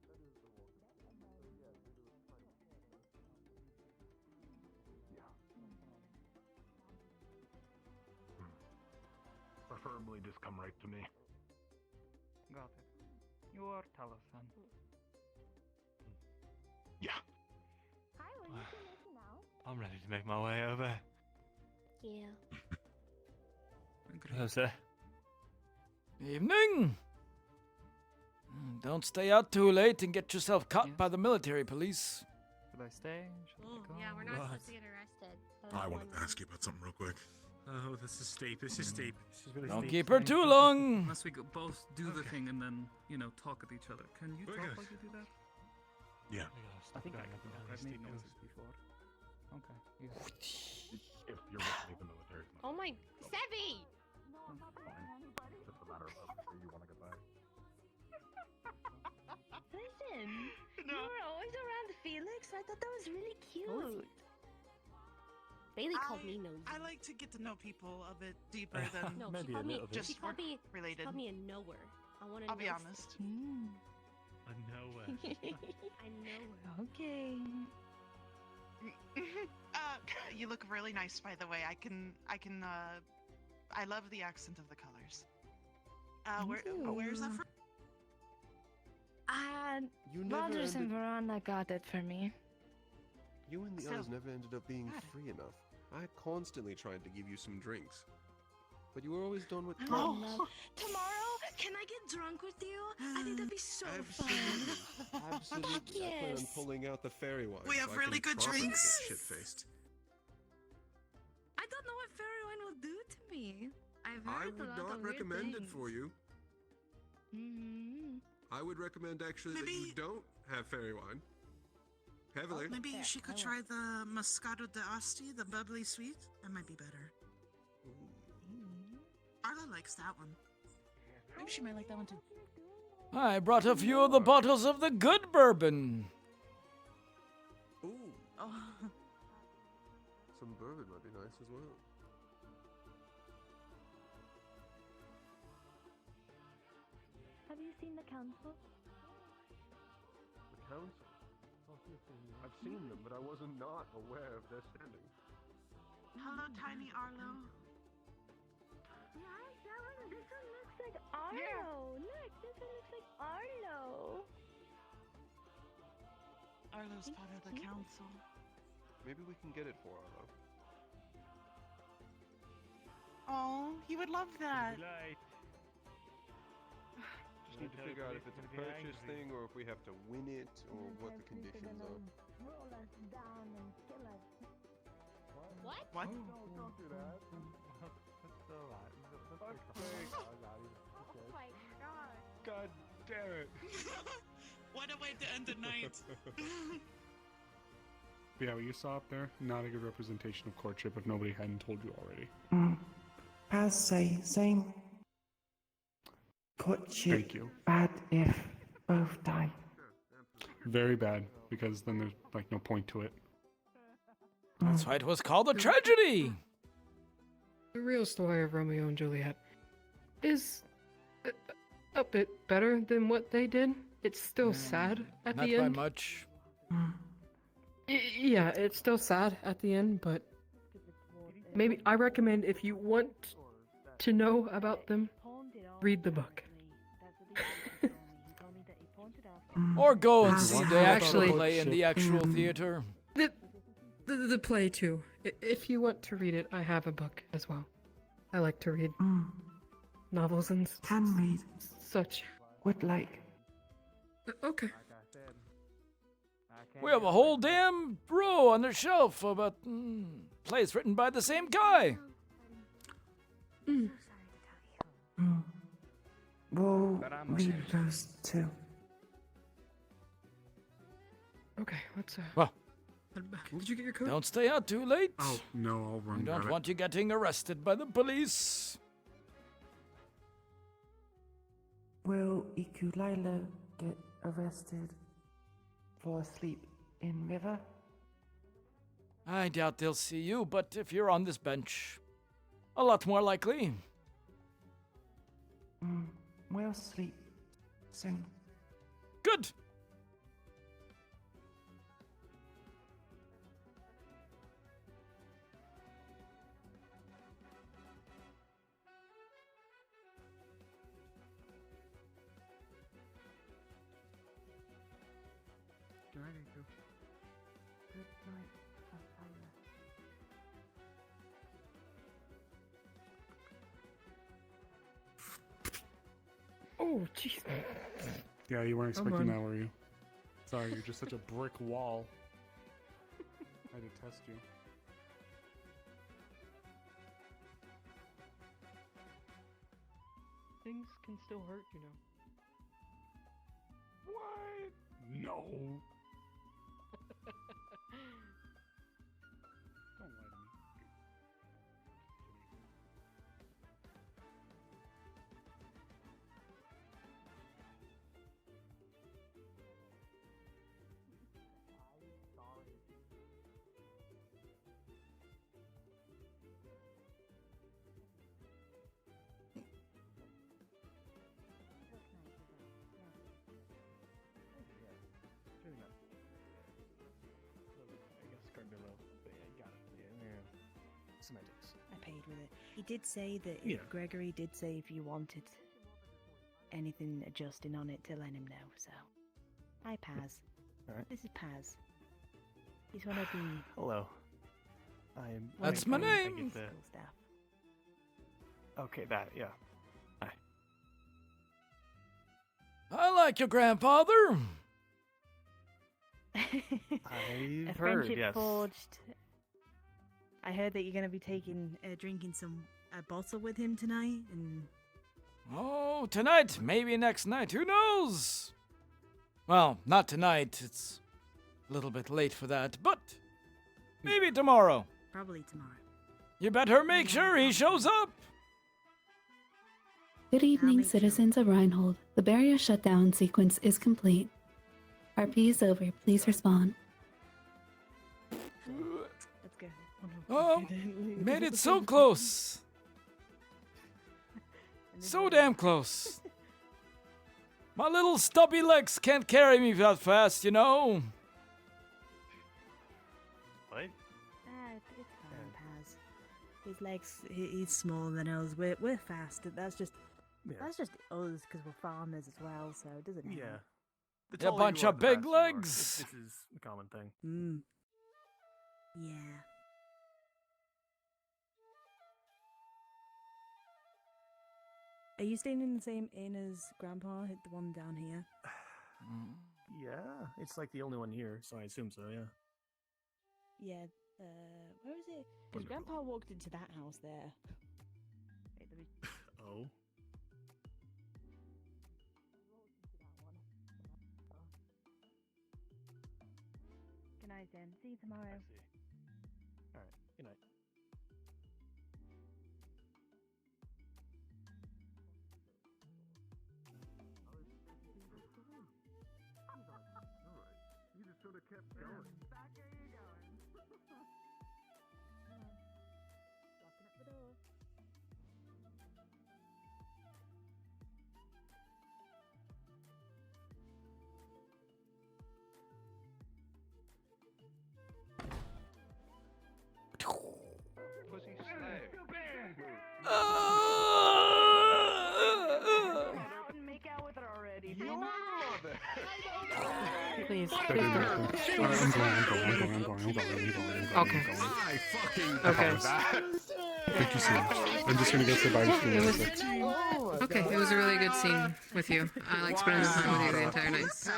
Speaker 4: That is the walk of shame. Yeah, due to its time. Yeah. Preferably just come right to me.
Speaker 10: Got it. You are Talasan.
Speaker 4: Yeah.
Speaker 26: Hi, what are you making now?
Speaker 11: I'm ready to make my way over.
Speaker 26: Yeah.
Speaker 11: Hello, sir.
Speaker 19: Evening. Don't stay out too late and get yourself caught by the military police.
Speaker 10: Should I stay? Should I go?
Speaker 7: Yeah, we're not
Speaker 3: What?
Speaker 7: supposed to get arrested.
Speaker 5: I wanted to ask you about something real quick.
Speaker 3: Oh, this is steep. This is steep.
Speaker 19: Don't keep her too long.
Speaker 18: Unless we both do the thing and then, talk at each other. Can you
Speaker 3: Okay.
Speaker 18: talk like you do that?
Speaker 5: Yeah.
Speaker 10: I think I can talk. I've made noises before. Okay.
Speaker 4: If you're with me, the military.
Speaker 7: Oh my, Sevi!
Speaker 4: Just a matter of how you want to get back.
Speaker 26: Listen, you were always around Felix. I thought that was really cute.
Speaker 7: Bailey called me nosy.
Speaker 17: I like to get to know people a bit deeper than
Speaker 7: No, she called me.
Speaker 17: just
Speaker 7: She called me. She
Speaker 17: related.
Speaker 7: called me a knower. I want to.
Speaker 17: I'll be honest.
Speaker 11: I know where.
Speaker 7: I know her.
Speaker 26: Okay.
Speaker 17: You look really nice, by the way. I love the accent of the colors. Where's that from?
Speaker 21: You never
Speaker 26: Rogers and
Speaker 21: ended-
Speaker 26: Verona got it for me.
Speaker 21: You and the
Speaker 17: So-
Speaker 21: others never ended up being free enough. I constantly tried to give you some drinks, but you were always done with.
Speaker 26: Tomorrow, can I get drunk with you? I think that'd be so fun.
Speaker 21: Absolutely.
Speaker 26: Heck
Speaker 21: I plan on
Speaker 26: yes.
Speaker 21: pulling out the fairy wine.
Speaker 17: We have
Speaker 21: so I
Speaker 17: really
Speaker 21: can
Speaker 17: good
Speaker 21: properly
Speaker 17: drinks.
Speaker 21: Get shit-faced.
Speaker 17: I don't know what fairy wine will do to me. I've
Speaker 12: I
Speaker 17: heard
Speaker 12: would
Speaker 17: a lot
Speaker 12: not
Speaker 17: of weird
Speaker 12: recommend it
Speaker 17: things.
Speaker 12: for you. I would recommend actually that you don't have fairy wine. Heavily.
Speaker 17: Maybe she could try the Moscato d'Asti, the bubbly sweet. That might be better. Arla likes that one. Maybe she might like that one too.
Speaker 19: I brought a few of the bottles of the good bourbon.
Speaker 12: Ooh.
Speaker 17: Oh.
Speaker 21: Some bourbon might be nice as well.
Speaker 26: Have you seen the council?
Speaker 4: The council? I've seen them, but I was not aware of their standing.
Speaker 17: Hello, Tiny Arlo.
Speaker 26: Right, this one looks like Arlo. Look, this one looks like Arlo.
Speaker 17: Arlo's part of the council.
Speaker 21: Maybe we can get it for Arlo.
Speaker 17: Oh, he would love that.
Speaker 21: Just need to figure out if it's a purchase thing or if we have to win it or what the conditions are.
Speaker 26: Roll us down and kill us.
Speaker 7: What?
Speaker 17: What?
Speaker 4: No, don't do that.
Speaker 10: That's alright.
Speaker 4: Oh my god.
Speaker 7: Oh my god.
Speaker 4: God
Speaker 10: damn it.
Speaker 18: What a way to end the night.
Speaker 14: Yeah, what you saw up there, not a good representation of courtship if nobody hadn't told you already.
Speaker 2: Paz say same. Courtship
Speaker 14: Thank you.
Speaker 2: bad if both die.
Speaker 14: Very bad, because then there's like no point to it.
Speaker 19: That's why it was called a tragedy.
Speaker 13: The real story of Romeo and Juliet is a bit better than what they did. It's still sad at
Speaker 19: Not
Speaker 13: the
Speaker 19: by
Speaker 13: end.
Speaker 19: much.
Speaker 13: Yeah, it's still sad at the end, but maybe I recommend if you want to know about them, read the book.
Speaker 19: Or go and see the actual
Speaker 13: Actually-
Speaker 19: play in the actual theater.
Speaker 13: The play too. If you want to read it, I have a book as well. I like to read novels and
Speaker 2: Can read.
Speaker 13: such.
Speaker 2: Would like.
Speaker 13: Okay.
Speaker 19: We have a whole damn row on the shelf about plays written by the same guy.
Speaker 2: We'll read those too.
Speaker 13: Okay, let's
Speaker 19: Well,
Speaker 13: did you get your coat?
Speaker 19: don't stay out too late.
Speaker 14: Oh, no, I'll run.
Speaker 19: We
Speaker 14: grab
Speaker 19: don't
Speaker 14: it.
Speaker 19: want you getting arrested by the police.
Speaker 2: Will Ikulila get arrested for sleep in river?
Speaker 19: I doubt they'll see you, but if you're on this bench, a lot more likely.
Speaker 2: We'll sleep soon.
Speaker 19: Good.
Speaker 14: Good night, Iku.
Speaker 2: Good night, Papaya.
Speaker 13: Oh, jeez.
Speaker 14: Yeah, you weren't
Speaker 13: Come
Speaker 14: expecting
Speaker 13: on.
Speaker 14: that, were you? Sorry, you're just such a brick wall. I had to test you.
Speaker 13: Things can still hurt, you know.
Speaker 14: What? No. Don't lie to me.
Speaker 10: Semantics.
Speaker 15: I paid with it. He did say that
Speaker 10: Yeah.
Speaker 15: Gregory did say if you wanted anything adjusting on it to let him know. So, hi Paz.
Speaker 10: Alright.
Speaker 15: This is Paz. He's one of the
Speaker 10: Hello. I'm.
Speaker 19: That's my
Speaker 10: I
Speaker 19: name.
Speaker 10: get that.
Speaker 15: school staff.
Speaker 10: Okay, that, yeah. Hi.
Speaker 19: I like your grandfather.
Speaker 15: A
Speaker 10: I've heard,
Speaker 15: friendship
Speaker 10: yes.
Speaker 15: forged. I heard that you're going to be drinking a bottle with him tonight, and
Speaker 19: Oh, tonight, maybe next night, who knows? Well, not tonight, it's a little bit late for that, but maybe tomorrow.
Speaker 15: probably tomorrow.
Speaker 19: You better make sure he shows up.
Speaker 16: Good evening, citizens of Reinhold. The barrier shutdown sequence is complete. RP is over. Please respond.
Speaker 15: Let's go.
Speaker 19: Oh, made it so close. So damn close. My little stubby legs can't carry me that fast, you know.
Speaker 10: What?
Speaker 15: It's fine, Paz. His legs, he's smaller than us. We're fast. That's just us because we're farmers as well. So it doesn't matter.
Speaker 10: Yeah. The
Speaker 19: A
Speaker 10: taller
Speaker 19: bunch
Speaker 10: you are,
Speaker 19: of
Speaker 10: the
Speaker 19: big
Speaker 10: faster you are.
Speaker 19: legs.
Speaker 10: This is a common thing.
Speaker 15: Yeah. Are you staying in the same inn as Grandpa, the one down here?
Speaker 10: Yeah, it's like the only one here, so I assume so, yeah.
Speaker 15: Yeah. Where is it? Because Grandpa walked into that house there. Wait, let me...
Speaker 10: Oh?
Speaker 15: night then. See you tomorrow.
Speaker 13: All right. Good night.
Speaker 14: You just should have kept going.
Speaker 1: Back where you're going.
Speaker 15: Locking up the door.
Speaker 10: Pussy slave.
Speaker 1: Make out with it already.
Speaker 10: Your mother.
Speaker 15: Please.
Speaker 14: I'm going.
Speaker 15: Okay.
Speaker 12: I fucking
Speaker 15: Okay.
Speaker 14: Thank you so much. I'm just gonna go sit by the
Speaker 8: It was okay. It was a really good scene with you. I like spending the time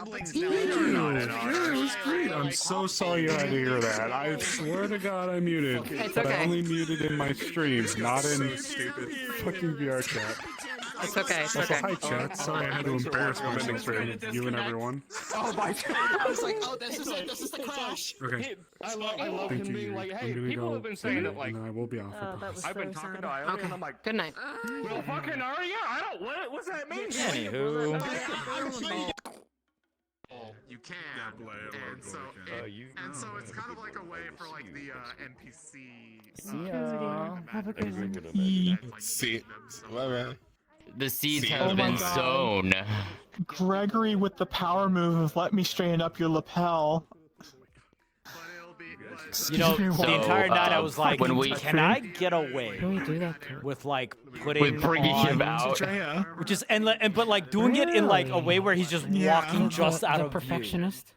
Speaker 8: with you the entire night.
Speaker 14: Yeah, it was great. I'm so sorry you had to hear that. I swear to God I muted.
Speaker 8: It's
Speaker 14: but I
Speaker 8: okay.
Speaker 14: only muted in my streams, not in fucking VRChat.
Speaker 8: It's okay. It's
Speaker 14: Also,
Speaker 8: okay.
Speaker 14: hi chat. Sorry I had to embarrass myself in front of you and everyone.
Speaker 13: Oh my God!
Speaker 12: I was like, oh, this is it. This is the crash.
Speaker 14: Okay.
Speaker 13: I love
Speaker 14: Thank
Speaker 13: him
Speaker 14: you.
Speaker 13: being like, hey,
Speaker 14: I'm gonna
Speaker 13: people
Speaker 14: go,
Speaker 13: have been saying it like,
Speaker 14: and I will be off.
Speaker 15: Oh, that was
Speaker 13: I've been
Speaker 15: so
Speaker 13: talking
Speaker 15: sad.
Speaker 13: to Iowa,
Speaker 8: Okay.
Speaker 13: and I'm like,
Speaker 8: Good night.
Speaker 13: well, fucking are you? I don't. What's that mean?
Speaker 19: Anywho.
Speaker 12: You can, and so it's kind of like a way for like the NPC.
Speaker 2: Have a good one.
Speaker 12: See, bye.
Speaker 20: The seeds
Speaker 12: See,
Speaker 20: have
Speaker 12: oh
Speaker 20: been
Speaker 12: my God.
Speaker 20: sown.
Speaker 2: Gregory with the power move of let me straighten up your lapel.
Speaker 19: You know,
Speaker 20: So,
Speaker 19: the entire night I was like,
Speaker 20: when we-
Speaker 19: can I get away
Speaker 15: Who do we do that to?
Speaker 19: with like putting
Speaker 20: With bringing him
Speaker 19: on,
Speaker 20: out.
Speaker 19: which is but like doing it in like a way where he's just walking just out of view.
Speaker 15: perfectionist.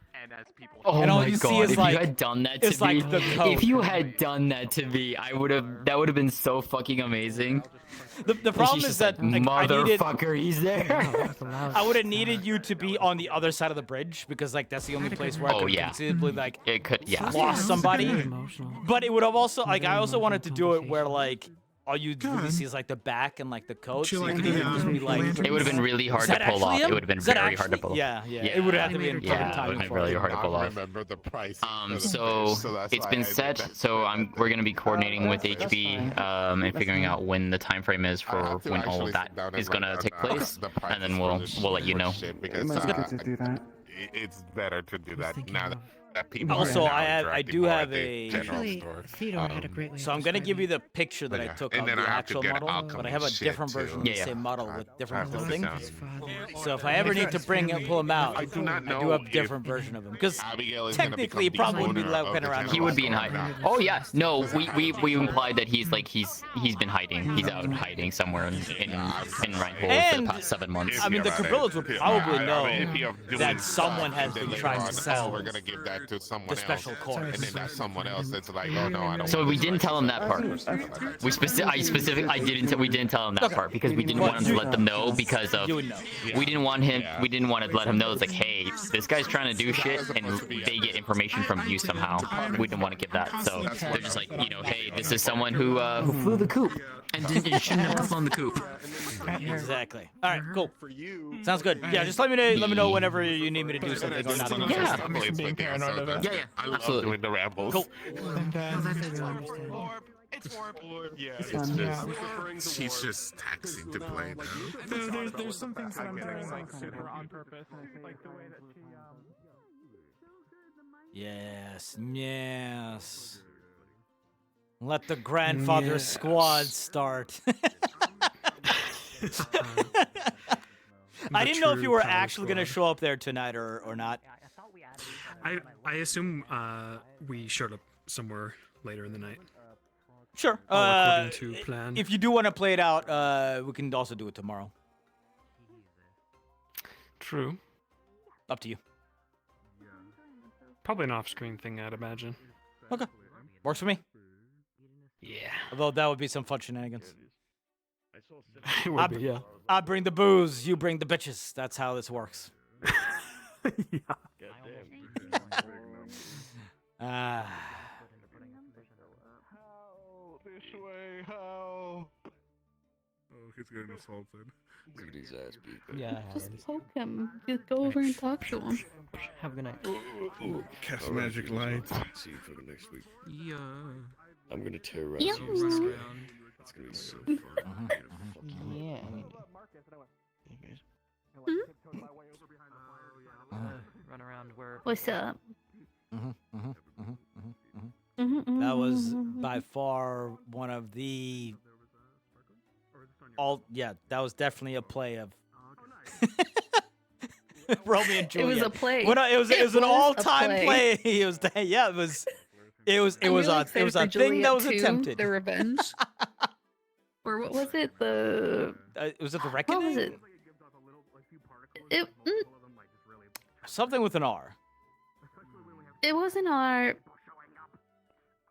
Speaker 20: Oh
Speaker 19: And all
Speaker 20: my
Speaker 19: you see
Speaker 20: God!
Speaker 19: is
Speaker 20: If
Speaker 19: like-
Speaker 20: you had done that to
Speaker 19: it's
Speaker 20: me,
Speaker 19: like the coat.
Speaker 20: if you had done that to me, I would have. That would have been so fucking amazing.
Speaker 19: The problem
Speaker 20: She's
Speaker 19: is
Speaker 20: just
Speaker 19: that
Speaker 20: like,
Speaker 19: like, I needed,
Speaker 20: motherfucker, he's there.
Speaker 19: I would have needed you to be on the other side of the bridge because like that's the only place where I
Speaker 20: Oh,
Speaker 19: could
Speaker 20: yeah.
Speaker 19: conceivably like
Speaker 20: It could, yeah.
Speaker 19: lost somebody.
Speaker 15: Emotional.
Speaker 19: But it would have also like I also wanted to do it where like all you really see is like the back and like the coat. So you could even just be like,
Speaker 20: It would have been really hard
Speaker 19: "Is
Speaker 20: to
Speaker 19: that
Speaker 20: pull off.
Speaker 19: actually
Speaker 20: It
Speaker 19: him?
Speaker 20: would have been
Speaker 19: Is that
Speaker 20: very hard to
Speaker 19: actually-"
Speaker 20: pull off.
Speaker 19: Yeah, it would have had to be in perfect
Speaker 20: Yeah, it would have
Speaker 19: timing
Speaker 20: been
Speaker 19: for
Speaker 20: really
Speaker 19: it.
Speaker 20: hard to pull off.
Speaker 12: Remember the price.
Speaker 20: So
Speaker 12: that's
Speaker 20: it's
Speaker 12: why
Speaker 20: been
Speaker 12: I did
Speaker 20: set.
Speaker 12: that.
Speaker 20: So we're gonna be coordinating with HB and figuring out when the time frame is
Speaker 12: I'll
Speaker 20: for
Speaker 12: have to
Speaker 20: when all
Speaker 12: actually
Speaker 20: of that
Speaker 12: sit down
Speaker 20: is
Speaker 12: and write
Speaker 20: gonna
Speaker 12: down
Speaker 20: take place,
Speaker 12: the prices
Speaker 20: and then
Speaker 12: for
Speaker 20: we'll
Speaker 12: this
Speaker 20: let you know.
Speaker 12: shit because
Speaker 2: to do that.
Speaker 12: it's better to do that now that people
Speaker 19: Also,
Speaker 12: are now
Speaker 19: I
Speaker 12: interacting
Speaker 19: do
Speaker 12: more
Speaker 19: have
Speaker 12: at the
Speaker 19: a.
Speaker 12: general
Speaker 15: Actually,
Speaker 12: store.
Speaker 15: Theodore had a great way.
Speaker 19: So I'm gonna give you the picture that I
Speaker 12: Yeah,
Speaker 19: took
Speaker 12: and
Speaker 19: of
Speaker 12: then
Speaker 19: the
Speaker 12: I have to
Speaker 19: actual
Speaker 12: get
Speaker 19: model,
Speaker 12: alchemy
Speaker 19: but I have a
Speaker 12: shit,
Speaker 19: different
Speaker 12: too.
Speaker 19: version of the
Speaker 20: Yeah.
Speaker 19: same model with different
Speaker 12: I have to
Speaker 19: clothing.
Speaker 12: sit down.
Speaker 19: So if I ever need to pull him out,
Speaker 12: I do not
Speaker 19: I do
Speaker 12: know
Speaker 19: have a
Speaker 12: if
Speaker 19: different version of him because
Speaker 12: Abigail is gonna
Speaker 19: technically
Speaker 12: become the
Speaker 19: probably would be
Speaker 12: owner of
Speaker 19: looking
Speaker 12: the
Speaker 19: around.
Speaker 20: He would be in
Speaker 12: general
Speaker 20: hiding.
Speaker 12: store.
Speaker 20: Oh yeah, no, we implied that he's been hiding. He's out hiding somewhere in Reinhold for the
Speaker 19: And
Speaker 20: past 7 months.
Speaker 19: I mean, the Cabrillas would probably know that someone has been trying to
Speaker 12: Oh,
Speaker 19: sell
Speaker 12: we're gonna give that to someone
Speaker 19: the special
Speaker 12: else,
Speaker 19: course.
Speaker 12: and then that's someone else that's like, oh no, I don't.
Speaker 20: So
Speaker 12: want
Speaker 20: we
Speaker 12: this
Speaker 20: didn't tell him that part. We we didn't tell him that part because we didn't want him to let them know because of
Speaker 19: You would know.
Speaker 20: we didn't want to let him know it's like, hey, this guy's trying to do shit and they get information from you somehow. We didn't want to give that. So they're just like, hey, this is someone who flew the coop and shouldn't have flown the coop.
Speaker 19: Exactly. All right, cool. Sounds good. Yeah, just let me know whenever you need me to do something or not.
Speaker 20: Yeah. Yeah.
Speaker 12: I love
Speaker 20: Absolutely.
Speaker 12: doing the rambles.
Speaker 19: Cool.
Speaker 12: It's warp. Yeah,
Speaker 2: It's
Speaker 12: it's
Speaker 2: fun.
Speaker 12: just she's just taxing to play now.
Speaker 2: There's some things that I'm doing like super on purpose, and I like the way that she
Speaker 19: Yes. Let the grandfather squad start. I didn't know if you were actually going to show up there tonight or not.
Speaker 22: I assume we showed up somewhere later in the night.
Speaker 19: Sure.
Speaker 22: All according to plan.
Speaker 19: If you do want to play it out, we can also do it tomorrow.
Speaker 22: True.
Speaker 19: Up to you.
Speaker 22: Probably an off-screen thing, I'd imagine.
Speaker 19: Okay. Works for me.
Speaker 22: Yeah.
Speaker 19: Although that would be some fun shenanigans.
Speaker 22: It would be, yeah.
Speaker 19: I bring the booze, you bring the bitches. That's how this works.
Speaker 14: Yeah.
Speaker 13: This way, how?
Speaker 14: He's getting assaulted.
Speaker 3: Look at his ass beat.
Speaker 8: Yeah,
Speaker 16: Just poke him. Just go over and talk to him.
Speaker 8: Have a good night.
Speaker 14: Cast magic light.
Speaker 3: See you for next week.
Speaker 18: Yeah.
Speaker 3: I'm gonna terrorize
Speaker 16: Yeah.
Speaker 3: you. This guy. It's gonna be so fun.
Speaker 8: Yeah, I mean,
Speaker 10: Run around where.
Speaker 16: What's up?
Speaker 19: That was by far one of the that was definitely a play of Romeo and Juliet.
Speaker 16: It was a play.
Speaker 19: Well, no, it was an
Speaker 16: a
Speaker 19: all-time play. It was it was a thing that was attempted.
Speaker 16: The Revenge. Or what was it?
Speaker 19: Was it the Reckoning?
Speaker 16: What was it?
Speaker 19: Something with an R.
Speaker 16: It wasn't art,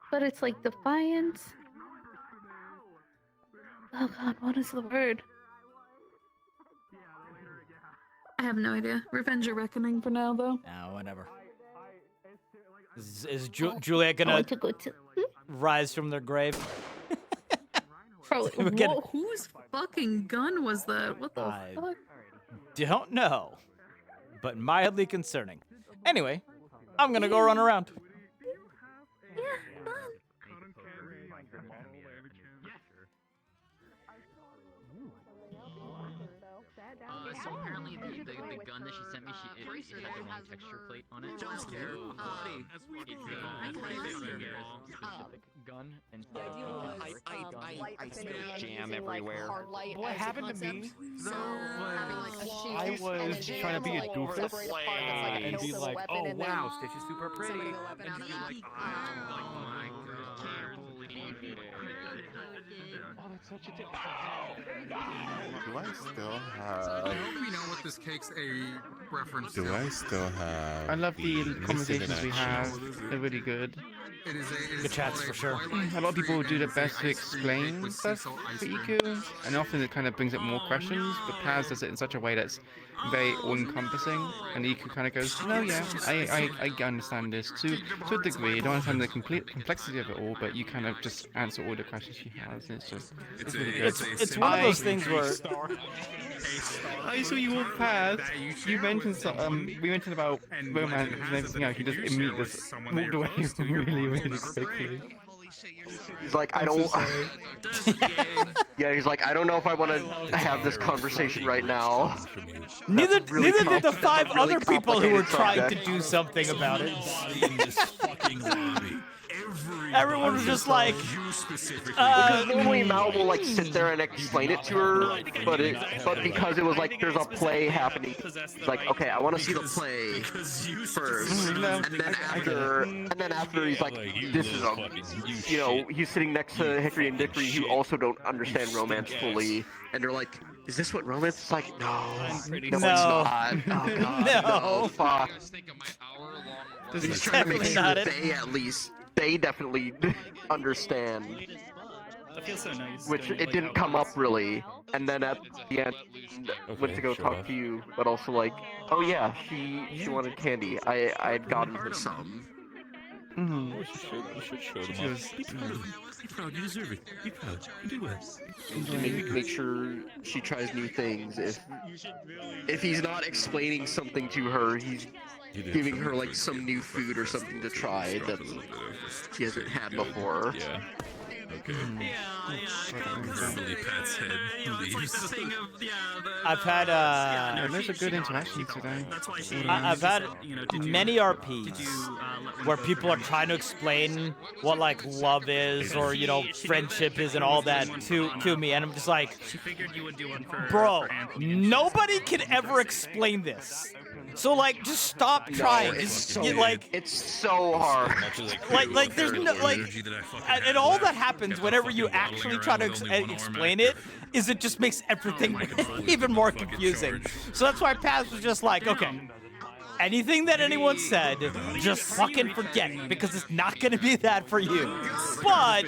Speaker 16: but it's like defiance. Oh god, what is the word? I have no idea. Revenge or Reckoning for now, though.
Speaker 19: No, whatever. Is Juliet gonna rise from their grave?
Speaker 16: Probably. Whoa, whose fucking gun was that? What the fuck?
Speaker 19: Don't know, but mildly concerning. Anyway, I'm gonna go run around.
Speaker 20: So apparently the gun that she sent me, it had the wrong texture plate on it.
Speaker 18: Don't scare
Speaker 20: It's a specific gun, and
Speaker 13: I spilled
Speaker 20: jam everywhere.
Speaker 10: What happened to me? I was trying to be a doofus and be like, oh wow, Stitch is super pretty. And be like, oh my god. Oh, that's such a
Speaker 12: Do I still
Speaker 18: I
Speaker 12: have?
Speaker 18: hope we know what this cake's a reference to.
Speaker 12: Do I still have?
Speaker 22: I love the conversations we have. They're really good.
Speaker 18: It is
Speaker 19: Good chats for sure.
Speaker 22: A lot of people do their best to explain stuff for EQ, and often it kind of brings up more questions, but Paz does it in such a way that's very all-encompassing, and EQ kind of goes, no, yeah, I understand this to a degree. I don't understand the complexity of it all, but you kind of just answer all the questions she has, and it's really good.
Speaker 19: It's one of those things where
Speaker 22: I saw you walk past. You mentioned we mentioned about romance and everything else. You just immediately just walked away really quickly.
Speaker 6: He's like, I don't. Yeah, he's like, I don't know if I want to have this conversation right now.
Speaker 19: Neither
Speaker 6: really
Speaker 19: did the five
Speaker 6: really
Speaker 19: other people who were
Speaker 6: complicated
Speaker 19: trying to
Speaker 6: subject.
Speaker 19: do something about it. Everyone was just like,
Speaker 6: because normally Mal will like sit there and explain it to her, but because it was like there's a play happening, it's like, okay, I want to see the play first, and then after he's like, this is he's sitting next to Hickory and Dickory who also don't understand romance fully, and they're like, is this what romance is like? No, it's not. Oh god, no, fuck. He's trying to make sure they at least. They definitely understand.
Speaker 18: That feels so nice.
Speaker 6: Which it didn't come up really, and then at the end went to go talk to you, but also like, oh yeah, she wanted candy. I had gotten her some.
Speaker 12: You should show them off. Be proud. You deserve it. Be proud. You do well.
Speaker 6: Make sure she tries new things. If he's not explaining something to her, he's giving her like some new food or something to try that she hasn't had before.
Speaker 12: Yeah. Okay. Probably Pat's head leaves.
Speaker 19: I've had
Speaker 22: there's a good interaction today.
Speaker 19: I've had many RPs where people are trying to explain what like love is or friendship is and all that to me, and I'm just like, bro, nobody can ever explain this. So like, just stop trying.
Speaker 6: It's so hard.
Speaker 19: Like there's no and all that happens whenever you actually try to explain it is it just makes everything even more confusing. So that's why Paz was just like, okay, anything that anyone said, just fucking forget it because it's not gonna be that for you. But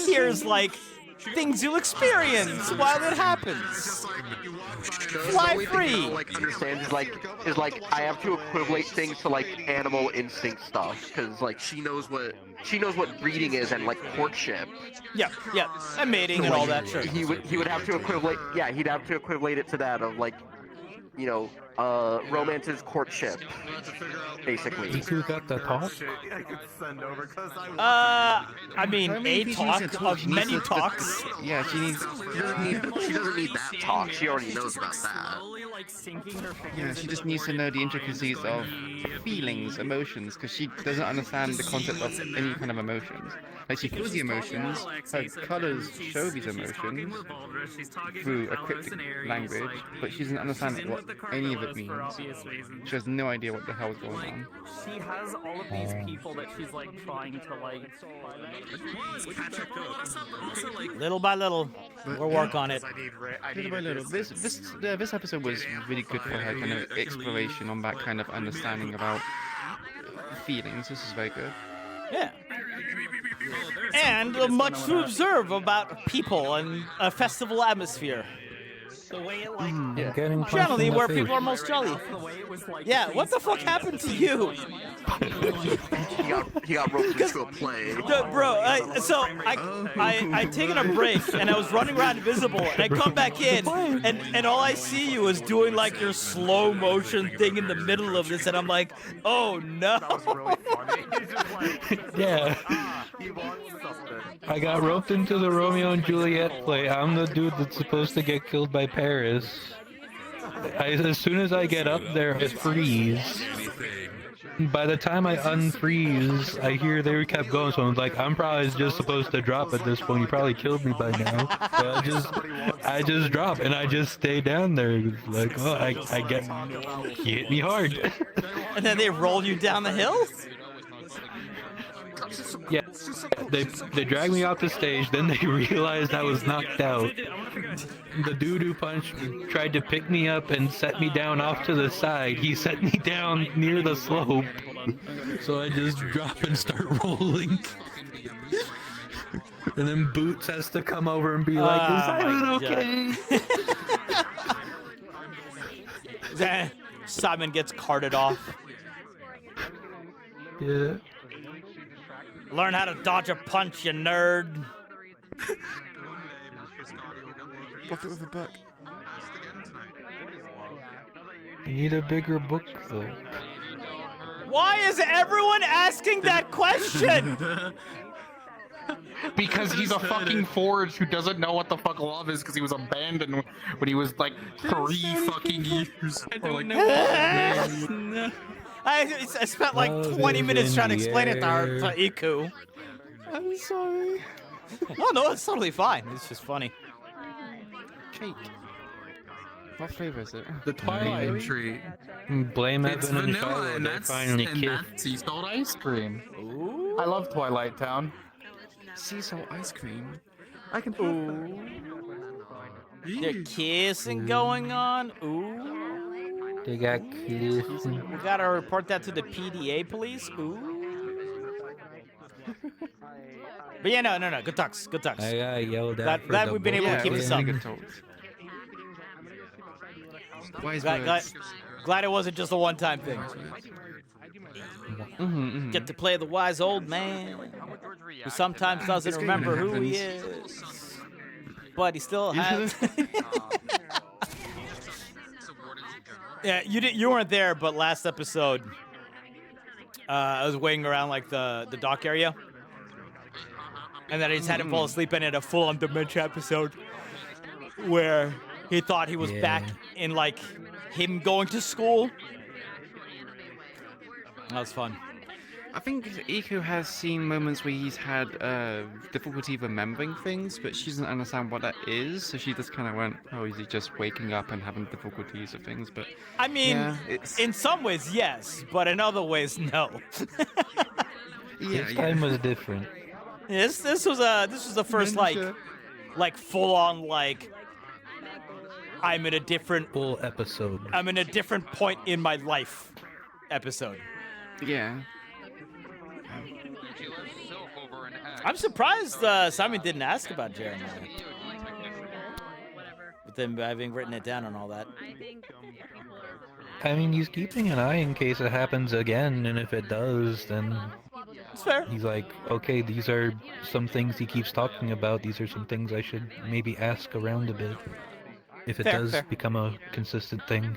Speaker 19: here's like things you'll experience while it happens. Fly free.
Speaker 6: Like understands is like I have to equate things to like animal instinct stuff because like she knows what she knows what breeding is and like courtship.
Speaker 19: Yeah, and mating and all that. Sure.
Speaker 6: He would have to equivalent. Yeah, he'd have to equivalent it to that of like, you know, romance is courtship, basically.
Speaker 10: Who got the talk?
Speaker 19: I mean, a talk of many talks.
Speaker 22: Yeah, she needs.
Speaker 6: She doesn't need that talk. She already knows about that.
Speaker 22: Yeah, she just needs to know the intricacies of feelings, emotions, because she doesn't understand the concept of any kind of emotions. Like, she feels the emotions, her colors show these emotions through a cryptic language, but she doesn't understand what any of it means. She has no idea what the hell is going on.
Speaker 18: She has all of these people that she's like trying to like.
Speaker 19: Little by little, we'll work on it.
Speaker 22: Little by little. This episode was really good for her kind of exploration on that kind of understanding about feelings. This is very good.
Speaker 19: Yeah. And much to observe about people and a festival atmosphere.
Speaker 13: The way it like
Speaker 19: Generally, where people are most jolly. Yeah, what the fuck happened to you?
Speaker 6: He got roped into a play.
Speaker 19: Bro, I taken a break and I was running around invisible and I come back in and all I see you is doing like your slow motion thing in the middle of this and I'm like, oh no.
Speaker 10: Yeah. I got roped into the Romeo and Juliet play. I'm the dude that's supposed to get killed by Paris. As soon as I get up there, I freeze. By the time I unfreeze, I hear they kept going, so I'm like, I'm probably just supposed to drop at this point. You probably killed me by now. So I just drop, and I just stay down there. Like, oh, I get, you hit me hard.
Speaker 19: And then they roll you down the hill?
Speaker 10: Yeah, they dragged me off the stage, then they realized I was knocked out. The dude who punched me tried to pick me up and set me down off to the side. He set me down near the slope. So I just drop and start rolling. And then Boots has to come over and be like, is Simon okay?
Speaker 19: Simon gets carted off.
Speaker 10: Yeah.
Speaker 19: Learn how to dodge a punch, you nerd.
Speaker 22: Book it with a book.
Speaker 10: You need a bigger book, though.
Speaker 19: Why is everyone asking that question?
Speaker 5: Because he's a fucking forge who doesn't know what the fuck love is because he was abandoned when he was like 3 fucking years.
Speaker 18: I don't know.
Speaker 19: I spent like 20 minutes trying to explain it to Iku.
Speaker 10: I'm sorry.
Speaker 19: No, it's totally fine. It's just funny.
Speaker 22: Cake. What flavor is it?
Speaker 5: The Twilight treat.
Speaker 10: Blame
Speaker 5: It's
Speaker 10: Evan and
Speaker 5: vanilla,
Speaker 10: Shiloh.
Speaker 5: and
Speaker 10: They
Speaker 5: that's
Speaker 10: finally kissed.
Speaker 5: sea salt ice cream. Ooh. I love Twilight Town.
Speaker 22: Sea salt ice cream.
Speaker 5: I can.
Speaker 19: They're kissing going on. Ooh.
Speaker 10: They got kissing.
Speaker 19: We gotta report that to the PDA police. Ooh. But yeah, no. Good talks. Good talks.
Speaker 10: I got yelled at.
Speaker 19: Glad we've been able to keep this up. Glad it wasn't just a one-time thing. Get to play the wise old man who sometimes doesn't remember who he is, but he still has. Yeah, you weren't there, but last episode, I was waiting around like the dock area, and then I just had him fall asleep, and had a full-on dementia episode where he thought he was back in like him going to school. That was fun.
Speaker 22: I think Iku has seen moments where he's had difficulty remembering things, but she doesn't understand what that is, so she just kind of went, oh, is he just waking up and having difficulties with things? But
Speaker 19: I mean,
Speaker 22: yeah,
Speaker 19: in some ways, yes, but in other ways, no.
Speaker 10: This time was different.
Speaker 19: This was the first like full on like I'm in a different
Speaker 10: full episode.
Speaker 19: I'm in a different point in my life episode.
Speaker 22: Yeah.
Speaker 19: I'm surprised Simon didn't ask about Jeremiah. With them having written it down and all that.
Speaker 10: I mean, he's keeping an eye in case it happens again, and if it does, then
Speaker 19: It's fair.
Speaker 9: He's like, okay, these are some things he keeps talking about. These are some things I should maybe ask around a bit. If it does become a consistent thing.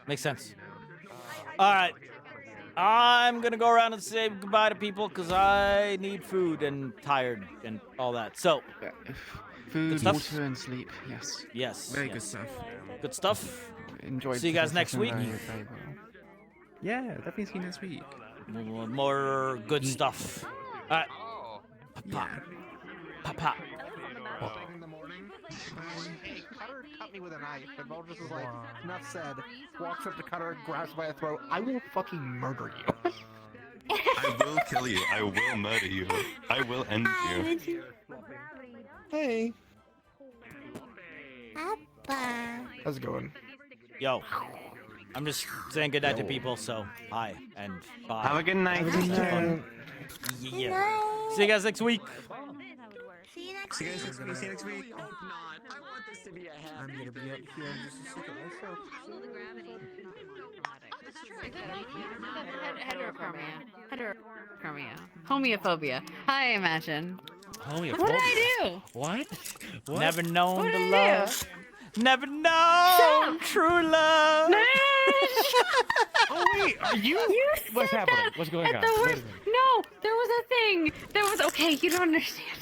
Speaker 19: Makes sense. All right. I'm going to go around and say goodbye to people because I need food and tired and all that. So,
Speaker 22: Food, water, and sleep. Yes.
Speaker 19: Yes.
Speaker 22: Very
Speaker 19: yes.
Speaker 22: good stuff.
Speaker 19: Good stuff.
Speaker 22: Enjoyed.
Speaker 19: See you guys next week.
Speaker 22: Yeah, definitely see you next week.
Speaker 19: More good stuff. All right. Pop. Pop. Pop.
Speaker 6: Hey, Cutter cut me with a knife, and Moses is like, enough said, walks up to Cutter, grabs by the throat, I will fucking murder you.
Speaker 3: I will kill you. I will murder you. I will end you.
Speaker 6: Hey.
Speaker 26: Papa.
Speaker 6: How's it going?
Speaker 19: Yo. I'm just saying goodnight to people, so hi and bye.
Speaker 6: Have a good night. Have a good night.
Speaker 19: Yeah. See you guys next week.
Speaker 26: See you next
Speaker 6: See you
Speaker 26: week.
Speaker 6: guys next week. See you next week.
Speaker 13: I want this to be a hat.
Speaker 6: I'm gonna be up here in just a second myself.
Speaker 7: Heterochromia. Homophobia. Hi, Imagine.
Speaker 10: Homophobia.
Speaker 7: What did I do?
Speaker 10: What?
Speaker 19: Never known
Speaker 7: What
Speaker 19: to
Speaker 7: did I
Speaker 19: love. Never known true love.
Speaker 10: Oh wait, are you? What's happening? What's going on?
Speaker 7: The
Speaker 10: Wait a
Speaker 7: worst.
Speaker 10: minute.
Speaker 7: No, there was a thing. There was okay. You don't understand.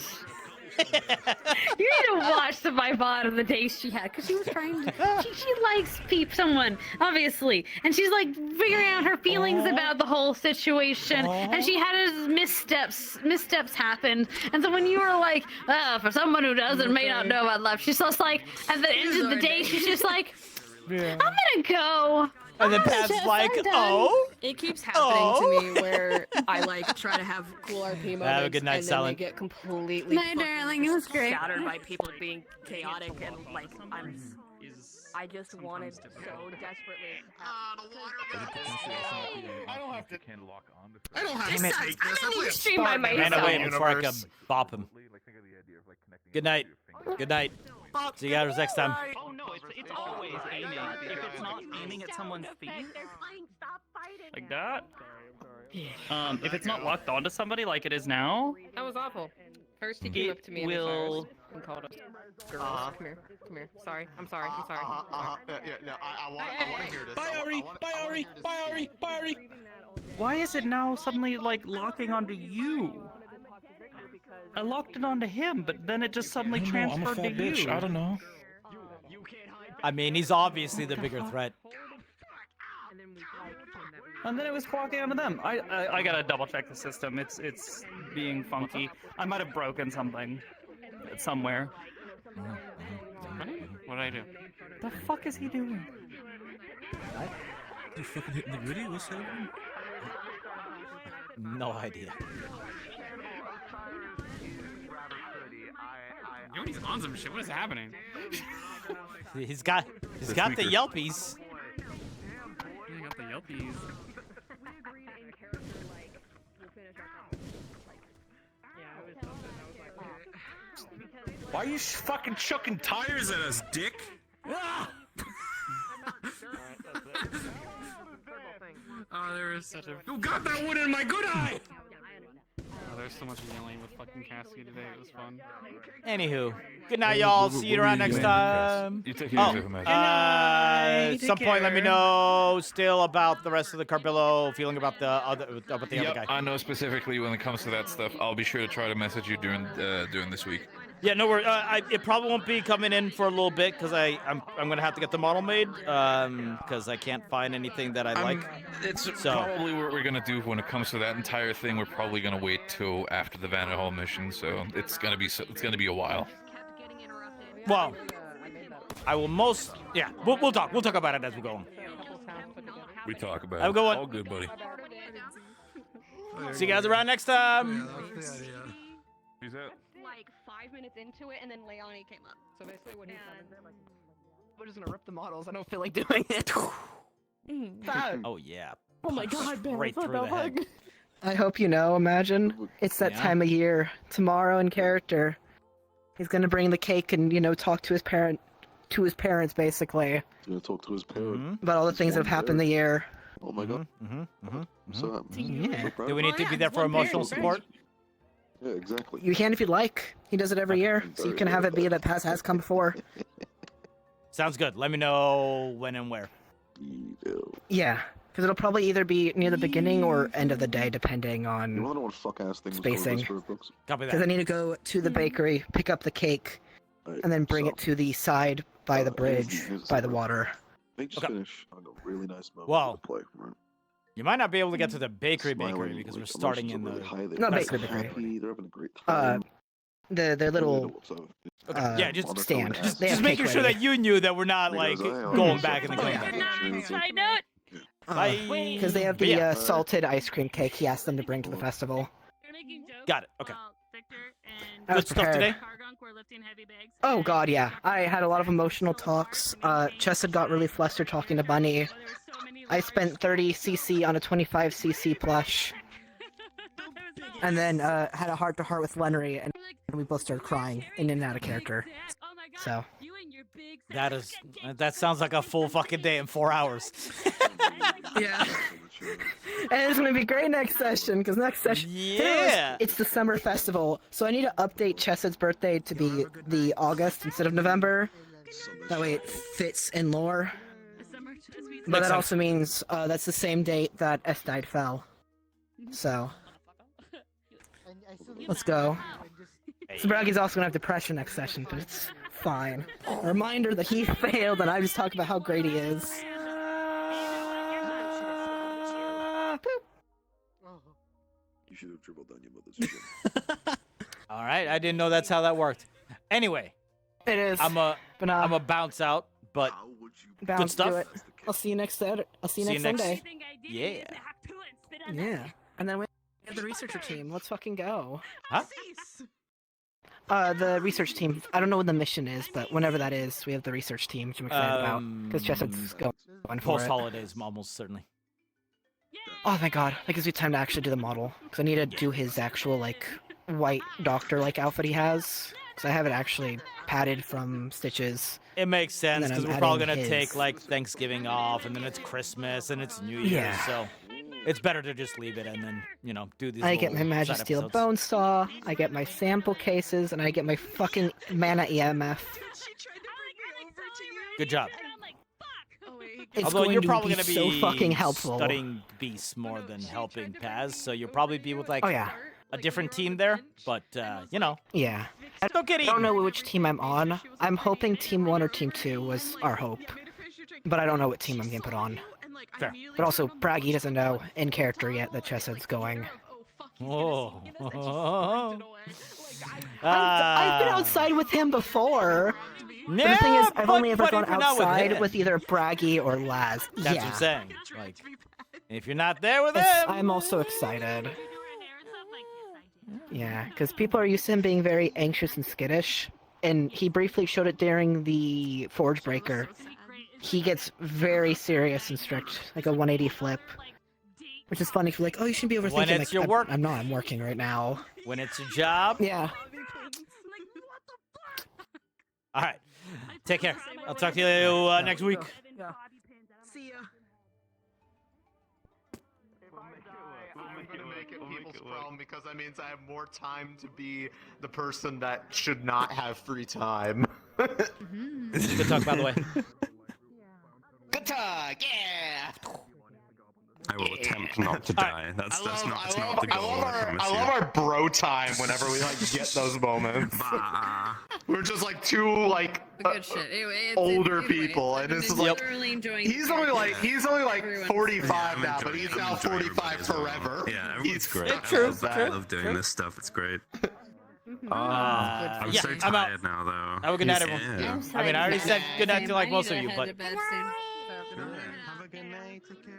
Speaker 7: You need to watch my VOD of the days she had because she was trying to. She likes someone obviously, and she's like figuring out her feelings about the whole situation. And she had his missteps happened. And so when you were like, for someone who may not know about love, she's just like at the end of the day, she's just like, I'm gonna go.
Speaker 19: And then Pat's like, oh.
Speaker 11: It keeps happening to me where I like try to have cool RP moments
Speaker 19: Have a good night,
Speaker 11: and then
Speaker 19: Silent.
Speaker 11: they get completely
Speaker 7: Night, darling. It was great.
Speaker 11: shattered by people being chaotic and like I just wanted so desperately.
Speaker 12: I don't have to.
Speaker 11: I don't have
Speaker 19: Damn
Speaker 11: to
Speaker 19: it.
Speaker 11: take this. I'm gonna stream by myself.
Speaker 19: Man, wait before I can bop him. Good night. Good night. See you guys next time.
Speaker 18: Oh no, it's always aiming. If it's not aiming at someone's feet, like that. If it's not locked onto somebody like it is now,
Speaker 11: That was awful. First he came up to me and called us girls. Come here. Sorry. I'm sorry.
Speaker 6: Yeah, I want to hear this.
Speaker 18: Bye Ari. Why is it now suddenly like locking onto you? I locked it onto him, but then it just suddenly transferred to you.
Speaker 10: I don't know.
Speaker 19: I mean, he's obviously the bigger threat.
Speaker 18: And then it was walking onto them. I gotta double check the system. It's being funky. I might have broken something somewhere.
Speaker 22: What did I do?
Speaker 18: The fuck is he doing?
Speaker 10: You fucking hitting the gritty? What's happening?
Speaker 19: No idea.
Speaker 22: Jody's on some shit. What is happening?
Speaker 19: He's got the Yelpies.
Speaker 22: You got the Yelpies.
Speaker 12: Why are you fucking chucking tires at us, dick?
Speaker 22: Oh, there is such a.
Speaker 12: You got that one in my good eye!
Speaker 22: Oh, there's so much yelling with fucking Cassie today. It was fun.
Speaker 19: Anywho, good night, y'all. See you around next time.
Speaker 9: You take care of yourself, man.
Speaker 19: At some point, let me know still about the rest of the Carbillo, feeling about the other guy.
Speaker 9: I know specifically when it comes to that stuff. I'll be sure to try to message you during this week.
Speaker 19: Yeah, no worries. It probably won't be coming in for a little bit because I'm gonna have to get the model made because I can't find anything that I like.
Speaker 9: It's probably what we're gonna do when it comes to that entire thing. We're probably gonna wait till after the Vanderhall mission, so it's gonna be a while.
Speaker 19: Well, I will we'll talk about it as we go on.
Speaker 9: We talk about
Speaker 19: Have a good one.
Speaker 9: All good, buddy.
Speaker 19: See you guys around next time.
Speaker 9: Who's that?
Speaker 11: Like 5 minutes into it, and then Leonie came up. So basically, what he said,
Speaker 6: We're just gonna rip the models. I don't feel like doing it.
Speaker 19: Oh yeah.
Speaker 11: Oh my God, Ben!
Speaker 19: Right through the head.
Speaker 6: I hope you know. Imagine it's that time of year. Tomorrow in character, he's gonna bring the cake and talk to his parents, basically.
Speaker 14: Gonna talk to his parent.
Speaker 6: About all the things that have happened the year.
Speaker 4: Oh my god. So
Speaker 8: Yeah.
Speaker 19: Do we need to be there for emotional support?
Speaker 4: Yeah, exactly.
Speaker 8: You can if you'd like. He does it every year, so you can have it be that Paz has come before.
Speaker 19: Sounds good. Let me know when and where.
Speaker 8: Yeah, because it'll probably either be near the beginning or end of the day, depending on spacing.
Speaker 19: Copy
Speaker 8: Because I need to go to the bakery, pick up the cake, and then bring it to the side by the bridge, by the water.
Speaker 4: Just finish on a really nice moment
Speaker 19: Well,
Speaker 4: of play, right?
Speaker 19: you might not be able to get to the bakery because we're starting in the...
Speaker 8: Not bakery.
Speaker 4: They're having a great time.
Speaker 8: Their little
Speaker 19: yeah, just
Speaker 8: stand.
Speaker 19: Just
Speaker 8: They have
Speaker 19: making
Speaker 8: cake
Speaker 19: sure
Speaker 8: ready.
Speaker 19: that you knew that we're not like going back in the game.
Speaker 7: Side note.
Speaker 8: Because they have
Speaker 19: But
Speaker 8: the
Speaker 19: yeah.
Speaker 8: salted ice cream cake he asked them to bring to the festival.
Speaker 19: Got it. Okay.
Speaker 8: I was
Speaker 19: Good stuff today.
Speaker 8: prepared. Oh god, yeah. I had a lot of emotional talks. Chesed got really flustered talking to Bunny. I spent 30cc on a 25cc plush. And then had a heart-to-heart with Lenry, and we both started crying in and out of character. So.
Speaker 19: That sounds like a full fucking day in 4 hours.
Speaker 8: Yeah. And it's gonna be great next session, because next session...
Speaker 19: Yeah!
Speaker 8: It's the summer festival, so I need to update Chesed's birthday to be the August instead of November. That way it fits in lore. But that also means that's the same date that Estide fell. So... Let's go. Sabragi's also gonna have depression next session, but it's fine. A reminder that he failed, and I just talk about how great he is.
Speaker 4: You should have dribbled down your mother's chin.
Speaker 19: All right, I didn't know that's how that worked. Anyway,
Speaker 8: it is.
Speaker 19: I'm a bounce out, but
Speaker 8: Bounce,
Speaker 19: good stuff.
Speaker 8: do it. I'll see you next Saturday. I'll see you next Sunday.
Speaker 19: Yeah.
Speaker 8: Yeah. And then we have the researcher team. Let's fucking go.
Speaker 19: Huh?
Speaker 8: The research team. I don't know what the mission is, but whenever that is, we have the research team, which I'm excited about. Because Chesed's going for it.
Speaker 19: Post-holidays, almost certainly.
Speaker 8: Oh, thank God. That gives me time to actually do the model. Because I need to do his actual, like, white doctor-like outfit he has. Because I have it actually padded from stitches.
Speaker 19: It makes sense,
Speaker 8: And then
Speaker 19: because
Speaker 8: I'm
Speaker 19: we're probably
Speaker 8: adding
Speaker 19: going to
Speaker 8: his.
Speaker 19: take, like, Thanksgiving off, and then it's Christmas, and it's New Year's,
Speaker 8: Yeah.
Speaker 19: so it's better to just leave it and then, you know, do these
Speaker 8: I get my
Speaker 19: little
Speaker 8: Magic
Speaker 19: side
Speaker 8: Steel
Speaker 19: episodes.
Speaker 8: Bone Saw, I get my sample cases, and I get my fucking Mana EMF.
Speaker 19: Good job.
Speaker 8: It's
Speaker 19: Although
Speaker 8: going
Speaker 19: you're
Speaker 8: to
Speaker 19: probably
Speaker 8: be
Speaker 19: going to
Speaker 8: so
Speaker 19: be
Speaker 8: fucking helpful.
Speaker 19: studying Beast more than helping Paz, so you'll probably be with, like,
Speaker 8: Oh, yeah.
Speaker 19: a different team there, but, you know.
Speaker 8: Yeah.
Speaker 19: Don't get
Speaker 8: I don't know which team I'm on. I'm hoping Team 1 or Team 2 was our hope. But I don't know what team I'm going to put on.
Speaker 19: Fair.
Speaker 8: But also, Braggy doesn't know in character yet that Chesed's going.
Speaker 19: Oh.
Speaker 8: I've been outside with him before. But the thing
Speaker 19: Yeah,
Speaker 8: is, I've
Speaker 19: but-
Speaker 8: only ever
Speaker 19: but
Speaker 8: gone
Speaker 19: if you're not with
Speaker 8: outside
Speaker 19: him-
Speaker 8: with either Braggy or Laz.
Speaker 19: That's
Speaker 8: yeah.
Speaker 19: what I'm saying. Like, if you're not there with
Speaker 8: It's-
Speaker 19: him,
Speaker 8: I'm also excited. Yeah, because people are used to him being very anxious and skittish, and he briefly showed it during the Forge Breaker. He gets very serious and strict, like a 180 flip. Which is funny, if you're like, oh, you shouldn't be overthinking.
Speaker 19: When it's
Speaker 8: like,
Speaker 19: your work.
Speaker 8: I'm not, I'm working right now.
Speaker 19: when it's a job.
Speaker 8: Yeah.
Speaker 19: All right. Take care. I'll talk to you next week.
Speaker 8: Yeah.
Speaker 13: See ya.
Speaker 17: I'm gonna make it people's problem because that means I have more time to be the person that should not have free time.
Speaker 19: Good talk, by the way.
Speaker 17: Good talk, yeah.
Speaker 3: I will attempt not to die. That's not the goal. I
Speaker 17: love our bro time whenever we like get those moments. We're just like two like
Speaker 8: Good shit. Anyway,
Speaker 17: older people, and this is like
Speaker 8: thoroughly enjoying
Speaker 17: he's only like 45
Speaker 3: I'm
Speaker 17: now, but
Speaker 3: enjoying
Speaker 17: he's
Speaker 3: it.
Speaker 17: now
Speaker 3: I'm enjoying
Speaker 17: 45 forever.
Speaker 3: Yeah, everyone's great.
Speaker 17: I
Speaker 3: love doing this stuff. It's great. I'm
Speaker 19: yeah,
Speaker 3: so
Speaker 19: I'm out.
Speaker 3: tired now, though.
Speaker 19: Have a good night, everyone.
Speaker 3: Yeah.
Speaker 19: I mean, I already said good night to like most of you, but
Speaker 17: Have a good night. Take care.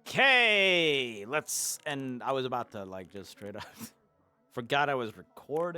Speaker 19: okay, let's. And I was about to like just straight up forgot I was recording.